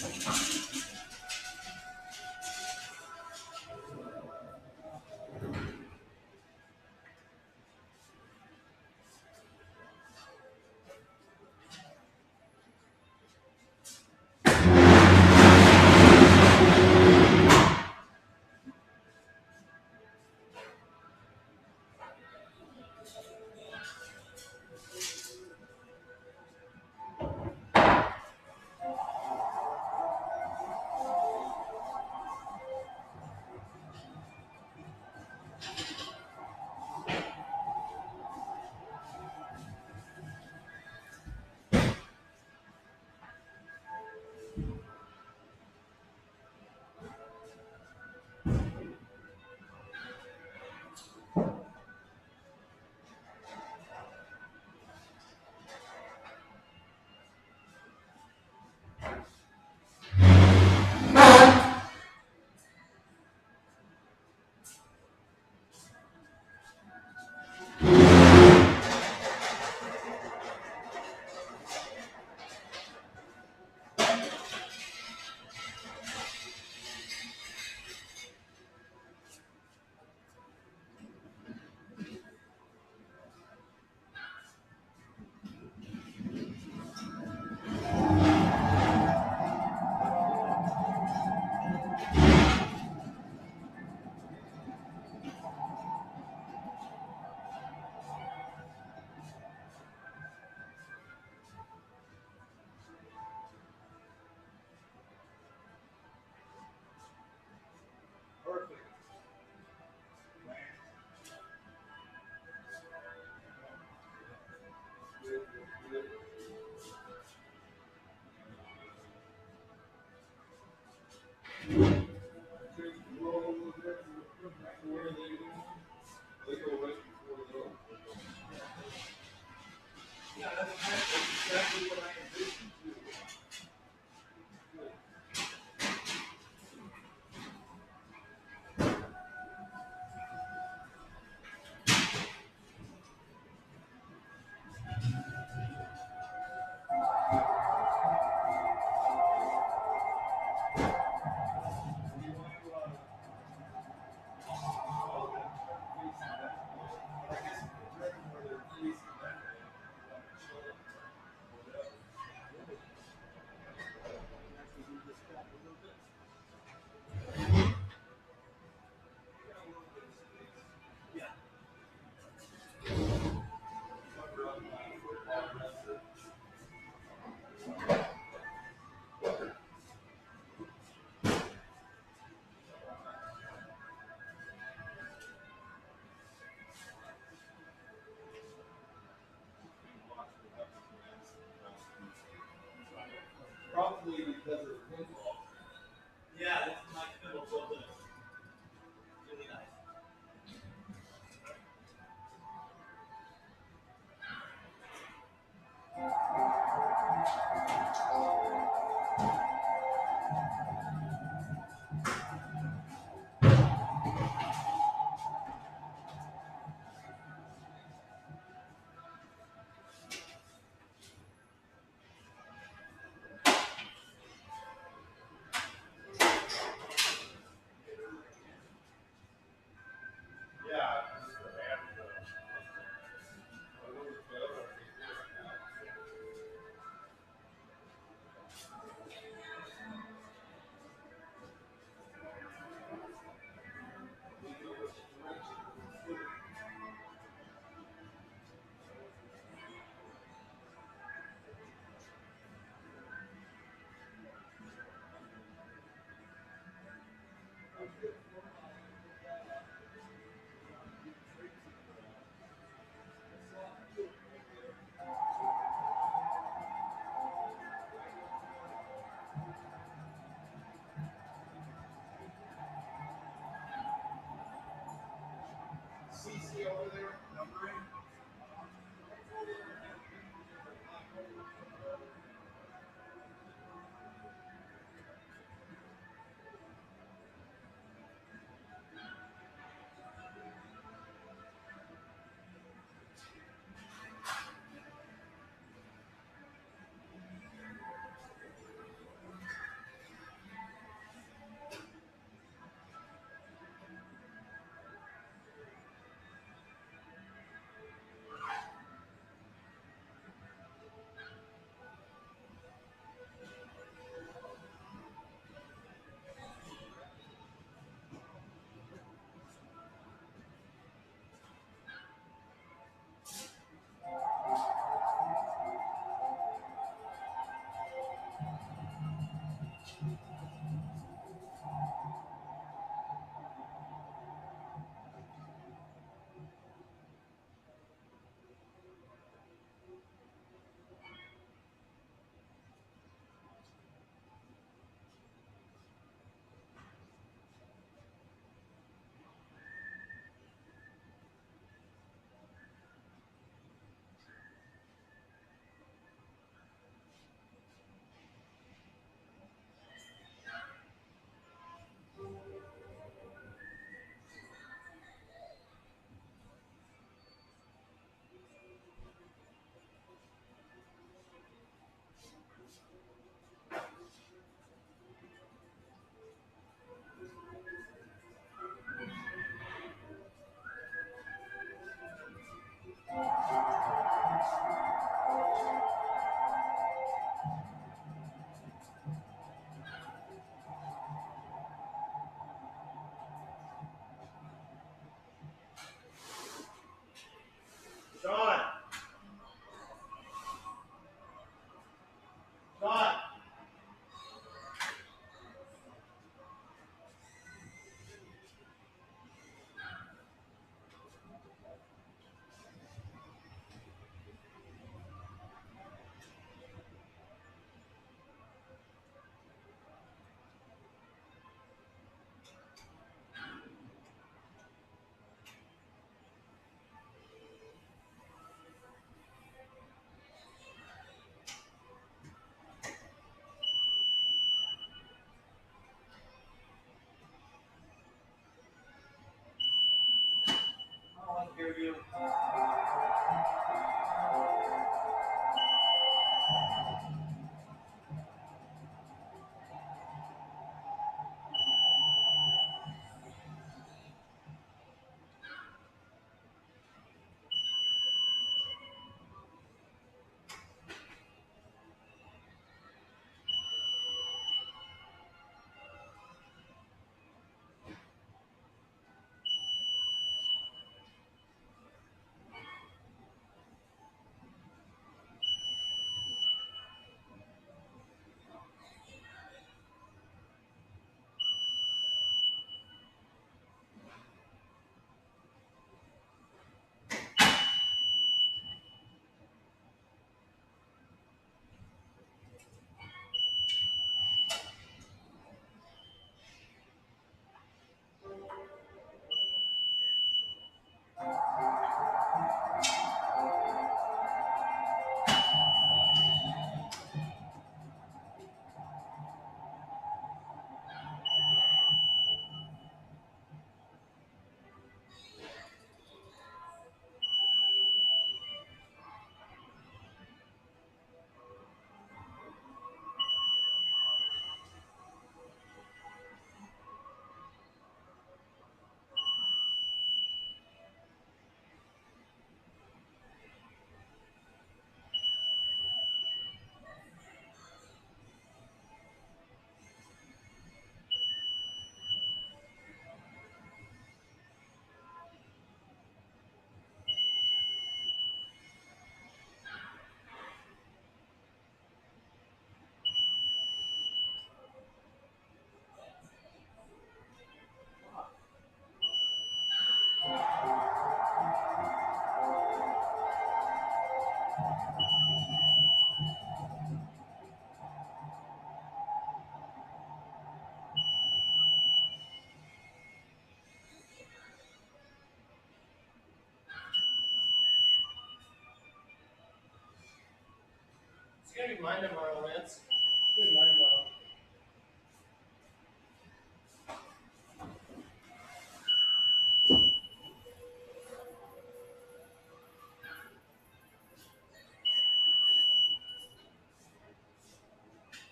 E: Perfect. Good, good, good. Take the roll a little bit back to where they go right before the roll. Yeah, that's exactly what I envisioned too. Good.
B: hear you. It's gonna be mine tomorrow, Lance. It's gonna be mine tomorrow.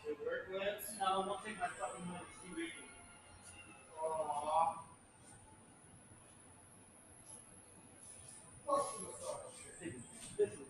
B: Does it work, Lance? No, don't take my fucking money. It's too risky. Aww. This is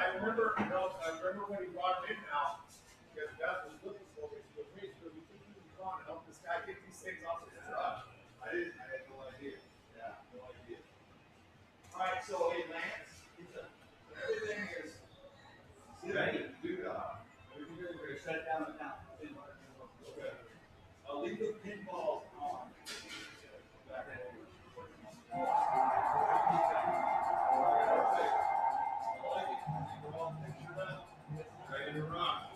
G: I remember, I remember when he brought him in now, because Beth was looking for me. She goes, hey, so we think you can come on and help this guy get these things off his truck. I had no idea. Yeah, no idea. All right, so hey, Lance, everything is ready to do that. We're going to shut down the now. Okay. I'll leave the pinballs on. Back over. Ready to run.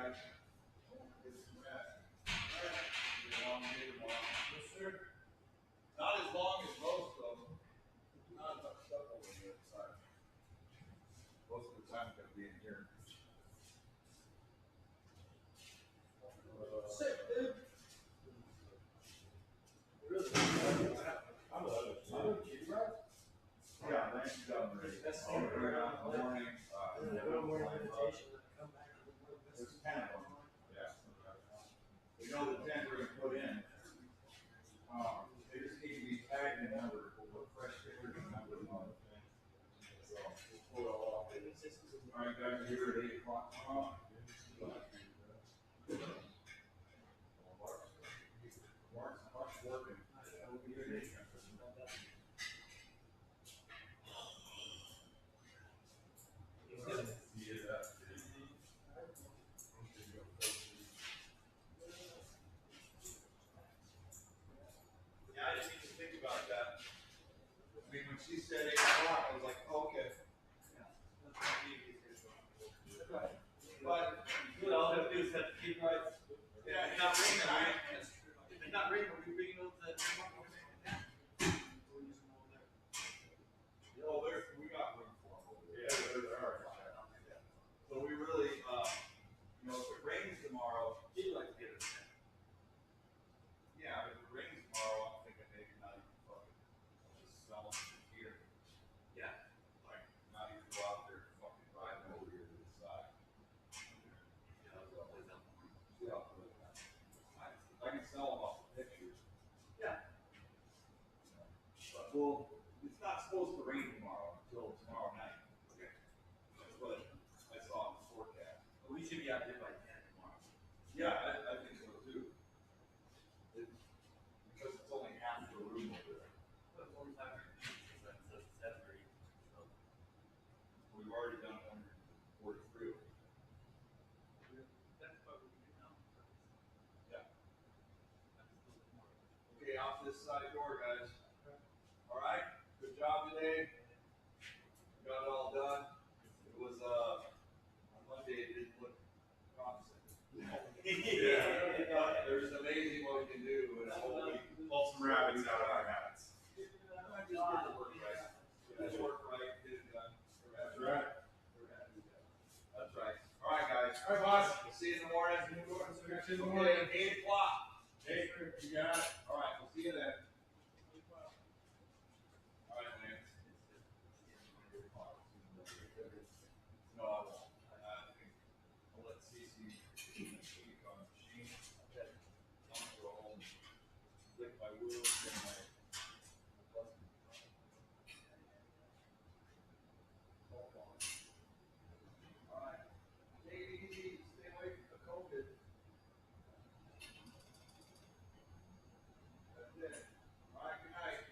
E: guys. It's a mess. It's a long day tomorrow. Yes, sir. Not as long as most of them. Not as much stuff over the other side. Most of the time, I'm going to be in here.
B: Sick, dude.
E: I'm a little kid, right? Yeah, Lance is out there.
B: That's
E: I'll bring it out in the morning. There's 10 of them. Yeah. We know the 10 we're going to put in. They just need to be tagged and numbered. We'll put fresh stickers and numbers on it. So we'll pull it all off. All right, guys, here at 8 o'clock tomorrow. Mark's working. That will be your day. Yeah, I didn't even think about that. I mean, when she said 8 o'clock, I was like, oh, okay. But
B: Good, all I have to do is have to keep right.
E: yeah, it's not raining, right?
B: It's not raining, we'll be bringing those that.
E: Oh, we got room for them over there. Yeah, there are. So we really, if it rains tomorrow,
B: You'd like to get it.
E: yeah, if it rains tomorrow, I'm thinking maybe not even fucking just sell them here.
B: Yeah.
E: Like, not even go out there and fucking ride over here to the side. See how it plays out. I can sell them off the pictures.
B: Yeah.
E: But, well, it's not supposed to rain tomorrow until tomorrow night.
B: Okay.
E: That's what I saw in the forecast.
B: We should be out there by 10 tomorrow.
E: Yeah, I think so too. Because it's only half the room over there.
B: But 45 that's 7 or 8. So.
E: We've already done 143.
B: That's what we do now.
E: Yeah. Okay, off this side door, guys. All right. Good job today. Got it all done. It was on Monday. It didn't look promising. But there's amazing what we can do in a whole week.
G: Pull some rabbits out of our hats.
E: Just did the work right. Did the work right. Get it done.
G: That's right.
E: That's right. All right, guys.
G: All right, boss.
E: We'll see you in the morning.
G: See you in the morning.
E: Okay, 8 o'clock.
G: Hey, you got it.
E: All right, we'll see you then. All right, Lance. No, I won't. I think I'll let Cece speak on the machine. I'm gonna go home, lick my wounds and my all right. Take it easy. Stay away from the COVID. That's it. All right, good night.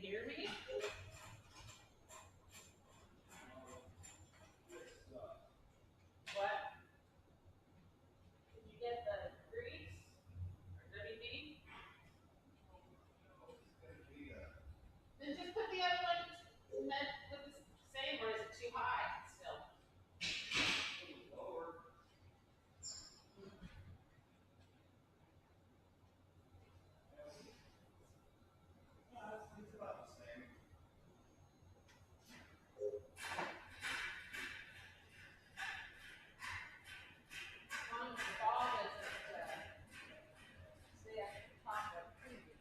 C: hear me? What? Did you get the grease or WD? Then just put the other one with the same, or is it too high still?
E: It's about the same.
C: As long as the ball doesn't stay up at the top of the previous.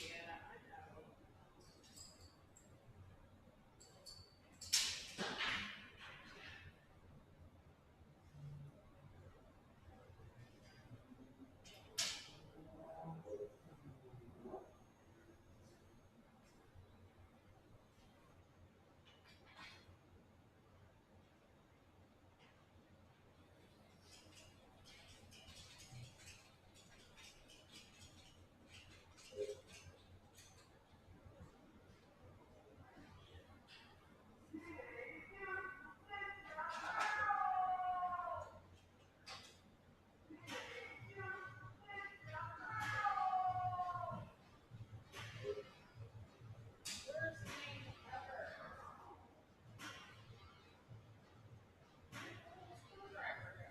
C: Yeah, I know. Where's the cover? Screwdriver go?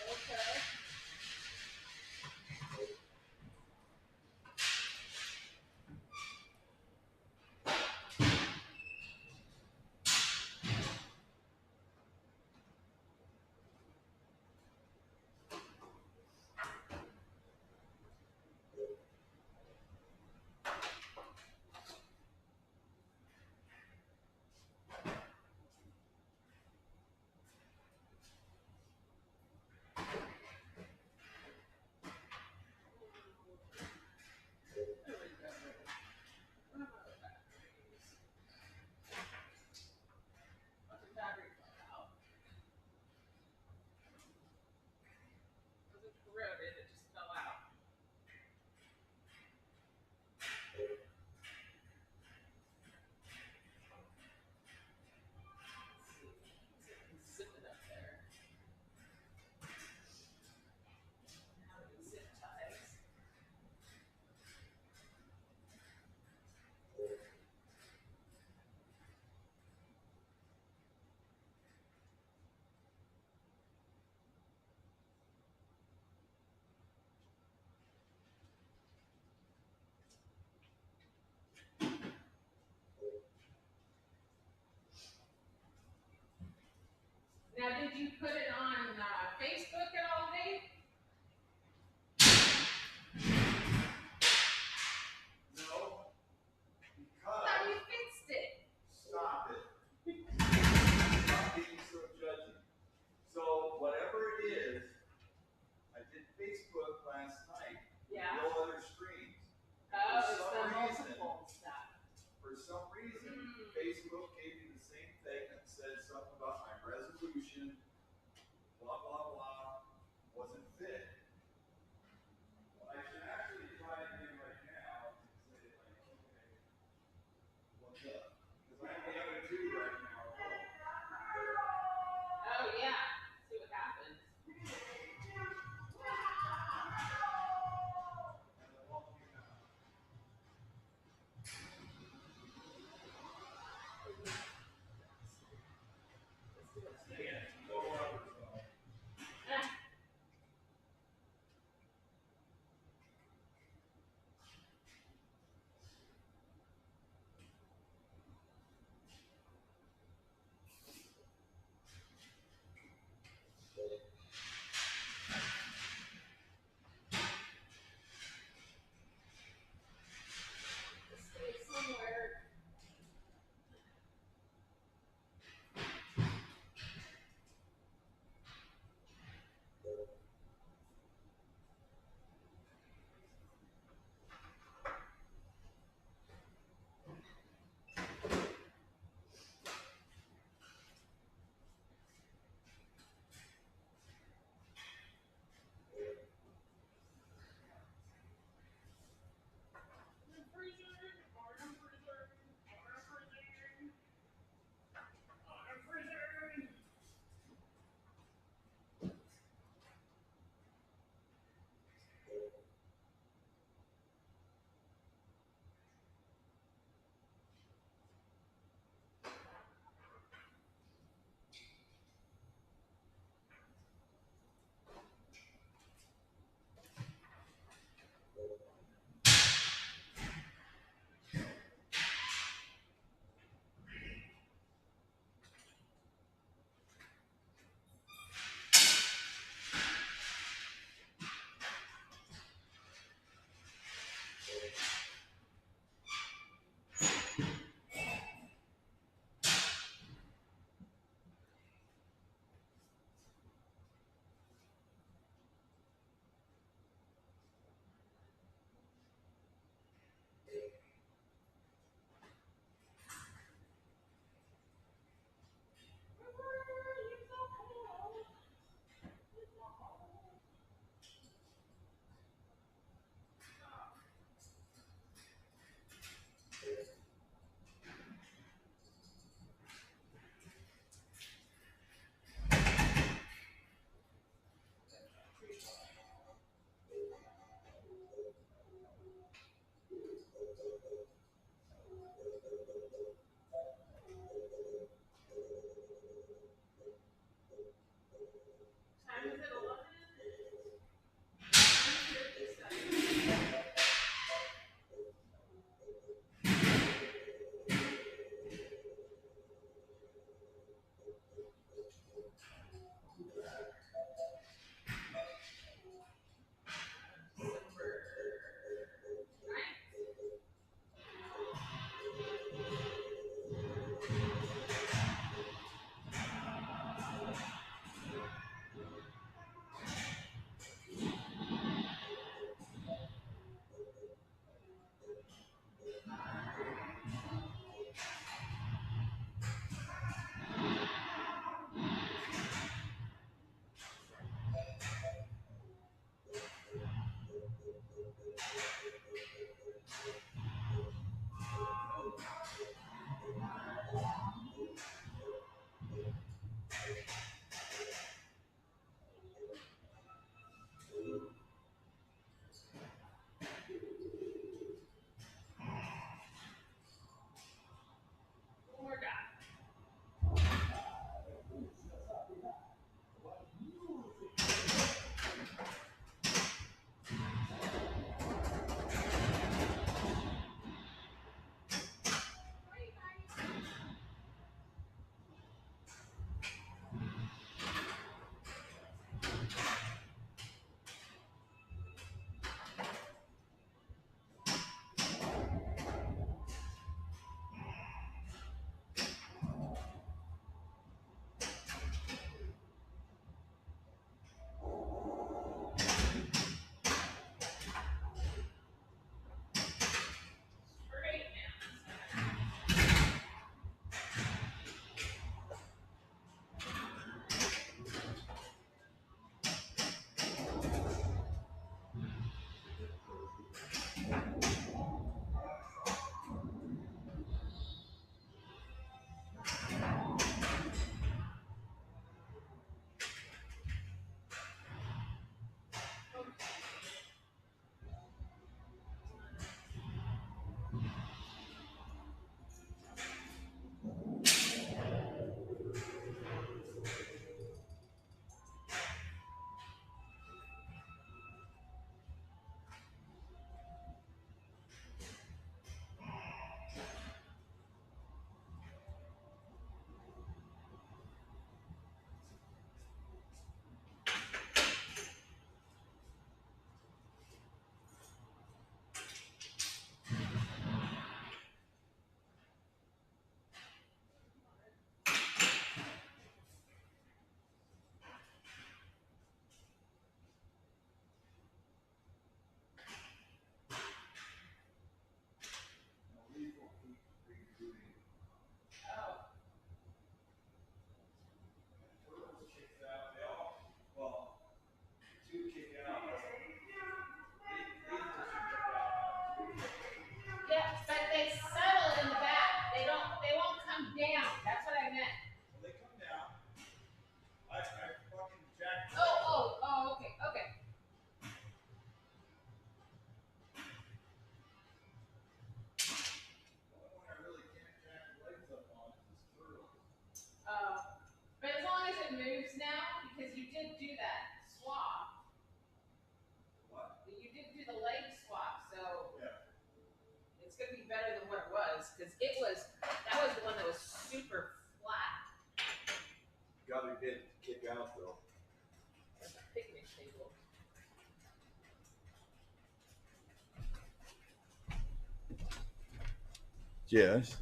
C: Okay. There we go. What about the batteries? Let the battery fall out. It wasn't corroded, it just fell out. Zip it up there. Now we can zip ties. Now, did you put it on Facebook at all, Dave?
E: No,
C: How
E: because
C: you fixed it?
E: stop it. Stop being so judgy. So whatever
C: better than what it was because that was the one that was super flat.
E: Gotta get kick out though.
C: Like a picnic table.
A: Yes.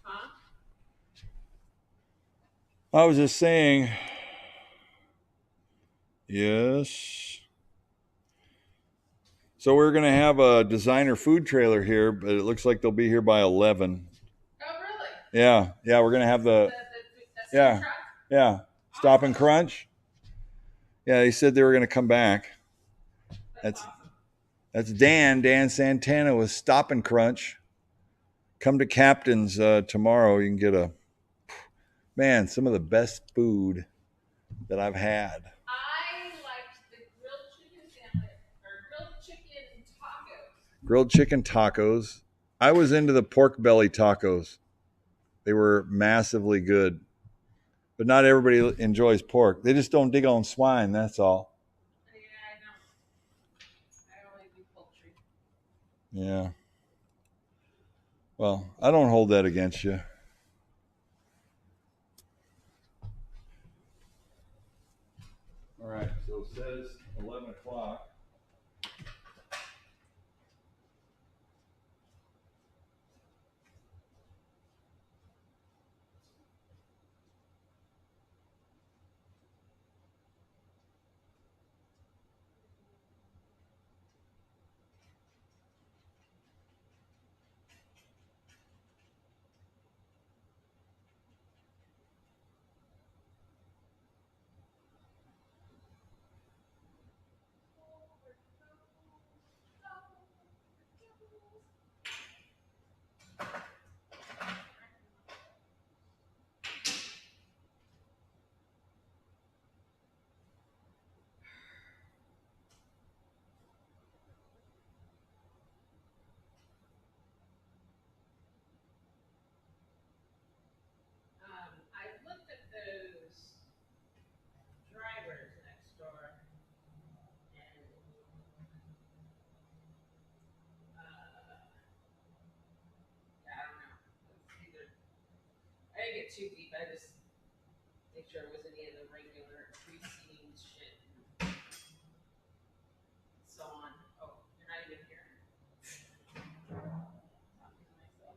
C: Huh?
A: I was just saying, yes. So we're going to have a designer food trailer here, but it looks like they'll be here by 11.
C: Oh, really?
A: Yeah. Yeah, we're going to have the
C: yeah. Truck?
A: yeah, Stop and Crunch. Yeah, they said they were going to come back.
C: That's awesome.
A: That's Dan Santana with Stop and Crunch. Come to Captain's tomorrow. You can get some of the best food that I've had.
C: I liked the grilled chicken sandwich or grilled chicken tacos.
A: Grilled chicken tacos. I was into the pork belly tacos. They were massively good. But not everybody enjoys pork. They just don't dig on swine, that's all.
C: Yeah, I don't. I only do poultry.
A: Yeah. Well, I don't hold that against you. All right, so it says 11 o'clock.
C: I looked at those drivers next door, and yeah, I don't know. It's either I didn't get too deep. I just make sure it was any of the regular pre-seeding shit, and so on. Oh, you're not even here. Talking to myself.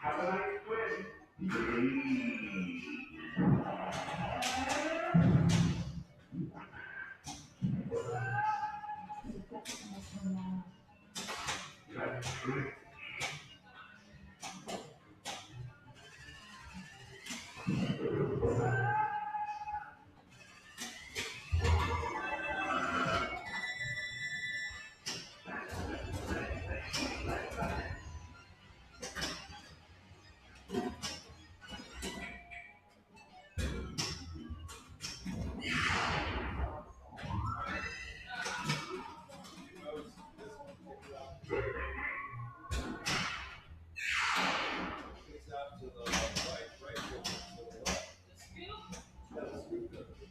F: Have a nice swim.
E: It's out to the right shoulder to the left. Yeah, the scoop does.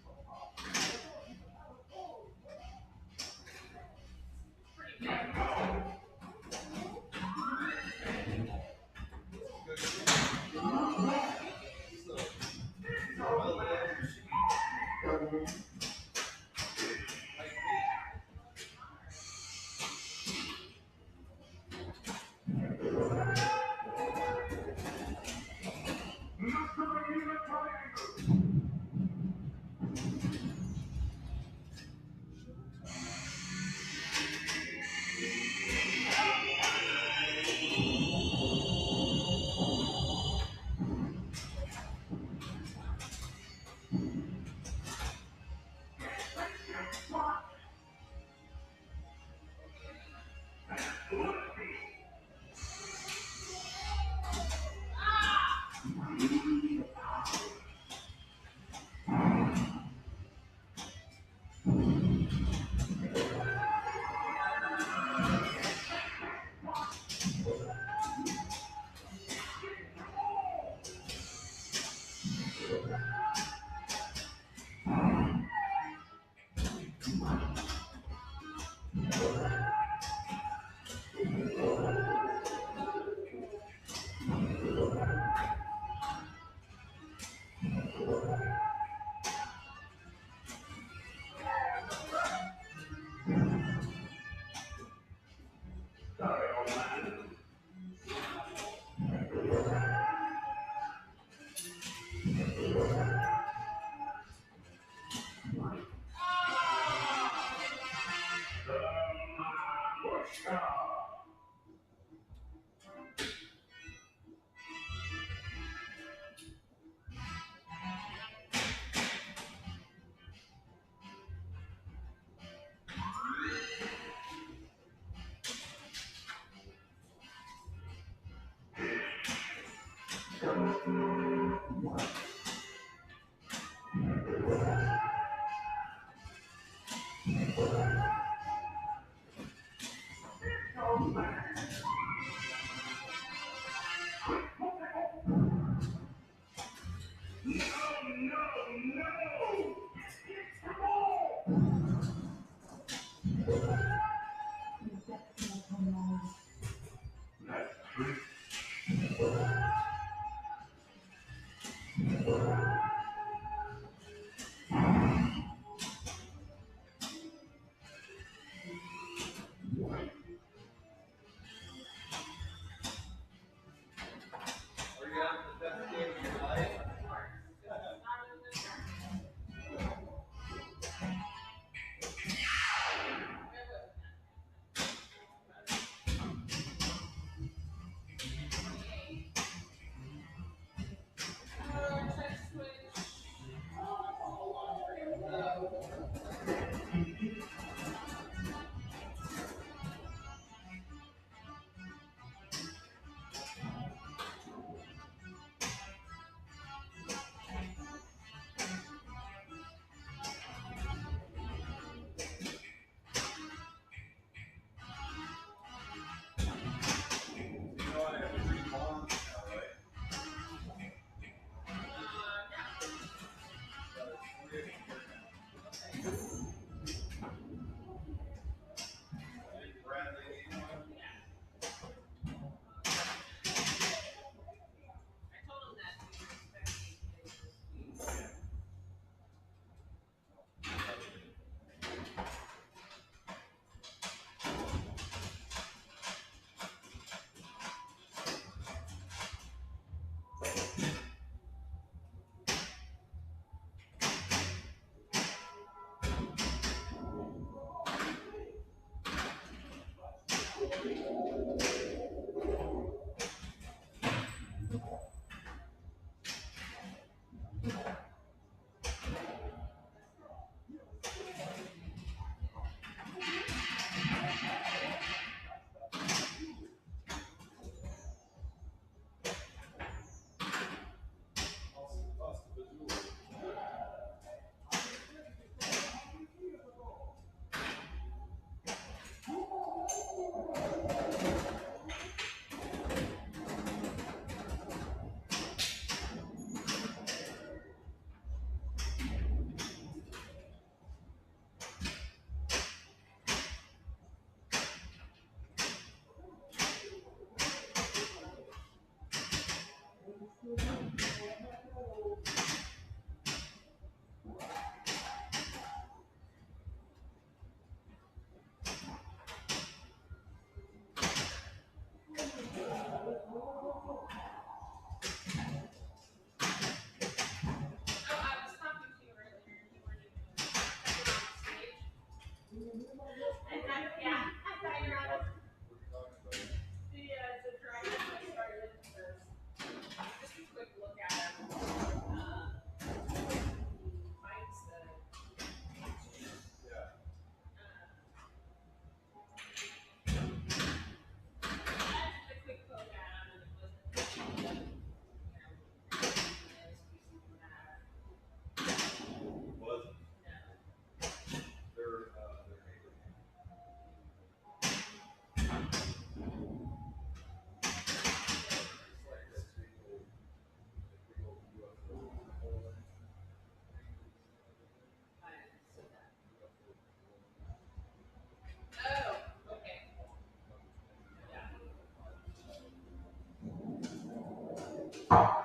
A: Out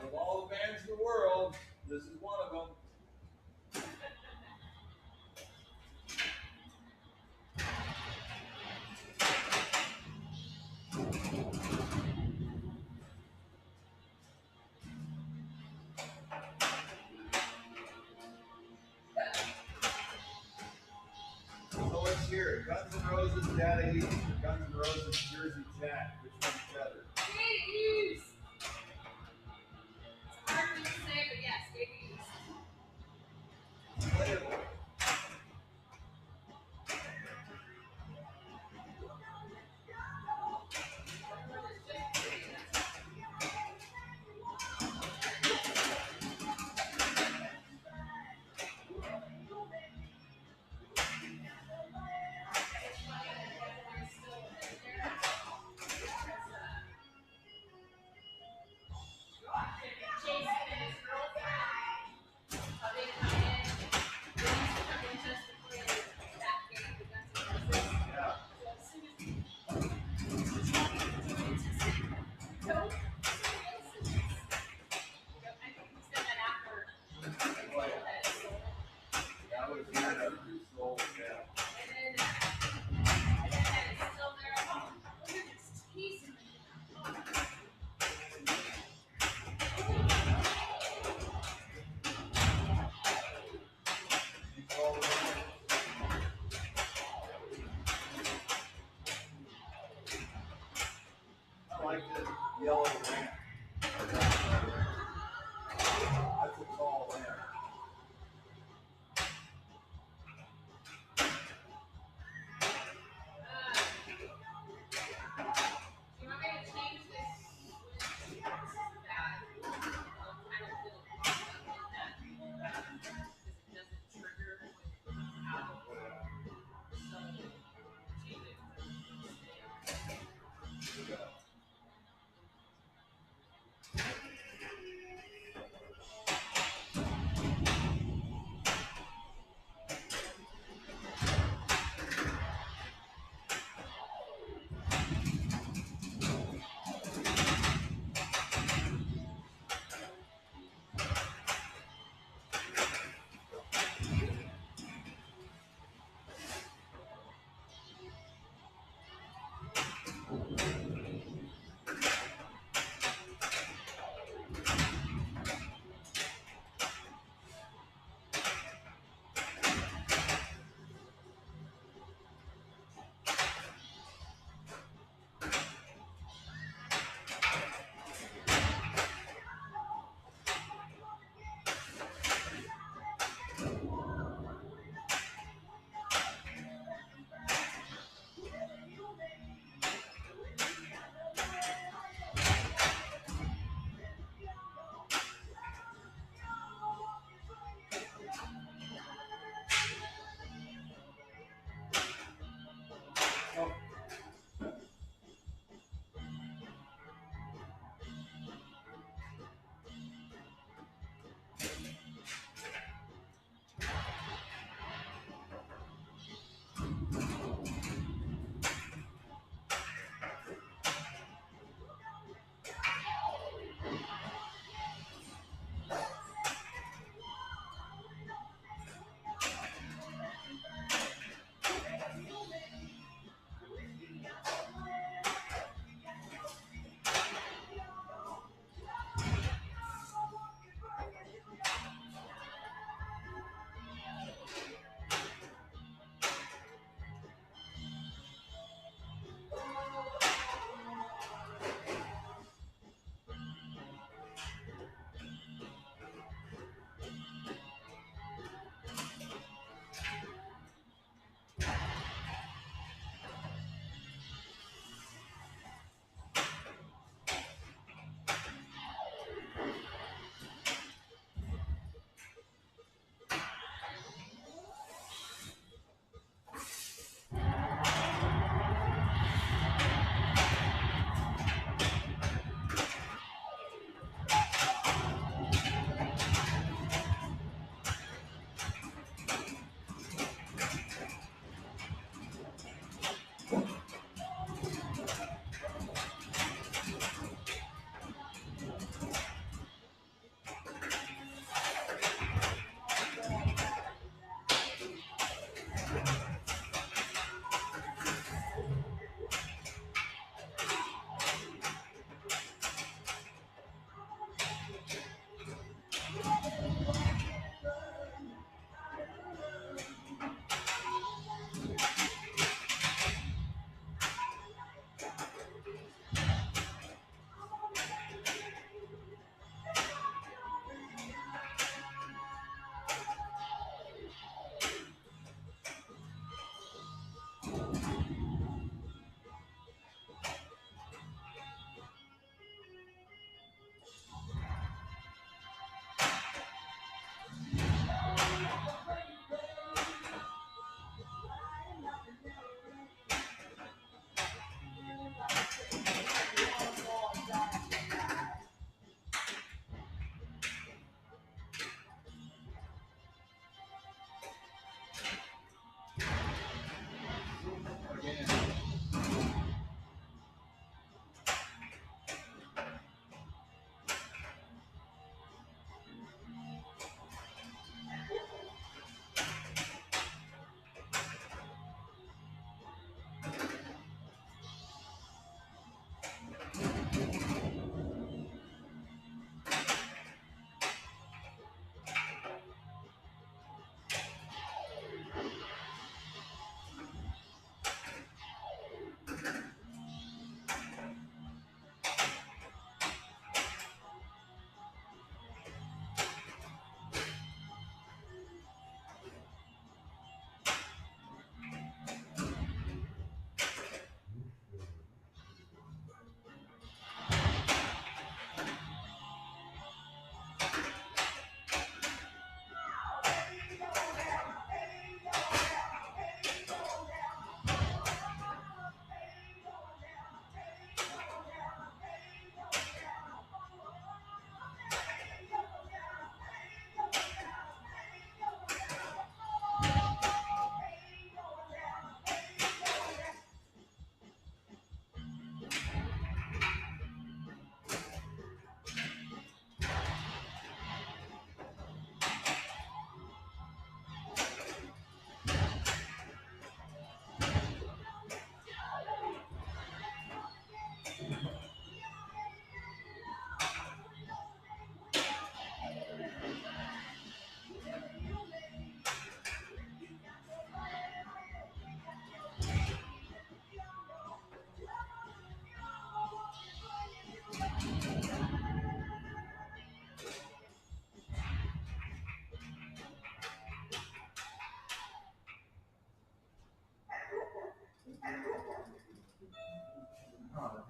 A: of all the bands in the world, this is one of them. So let's hear it. Guns N' Roses, Data East, or Guns N' Roses, Jersey Tech. Which one's better?
C: Skate East. It's hard for me to say, but yeah, Skate East.
A: Play it.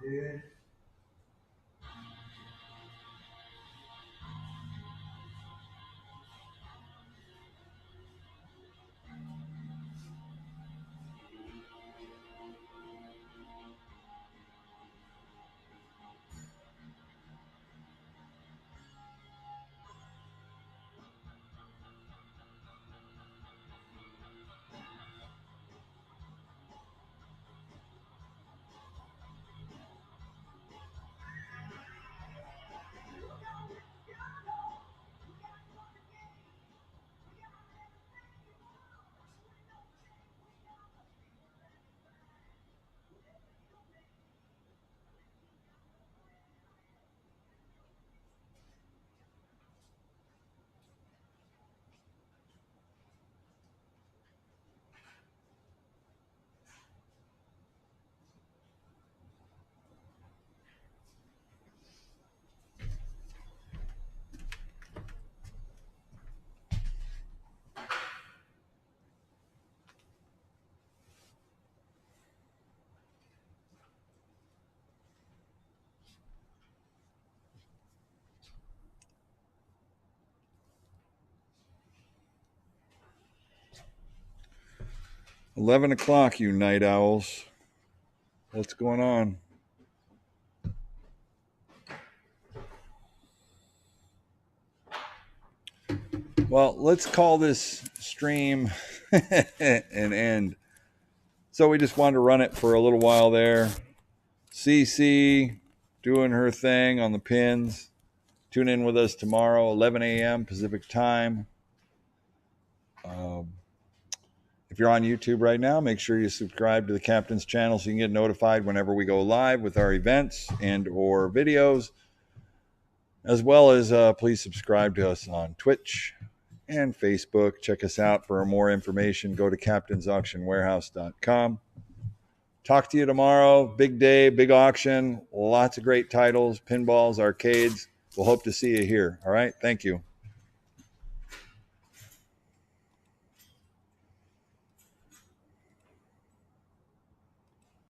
B: dude.
A: $11, you night owls. What's going on? Well, let's call this stream an end. So we just wanted to run it for a little while there. CC doing her thing on the pins. Tune in with us tomorrow, 11 a.m. Pacific time. If you're on YouTube right now, make sure you subscribe to the Captain's channel so you can get notified whenever we go live with our events and or videos. As well as please subscribe to us on Twitch and Facebook. Check us out for more information. Go to captainsauctionwarehouse.com. Talk to you tomorrow. Big day, big auction, lots of great titles, pinballs, arcades. We'll hope to see you here. All right. Thank you.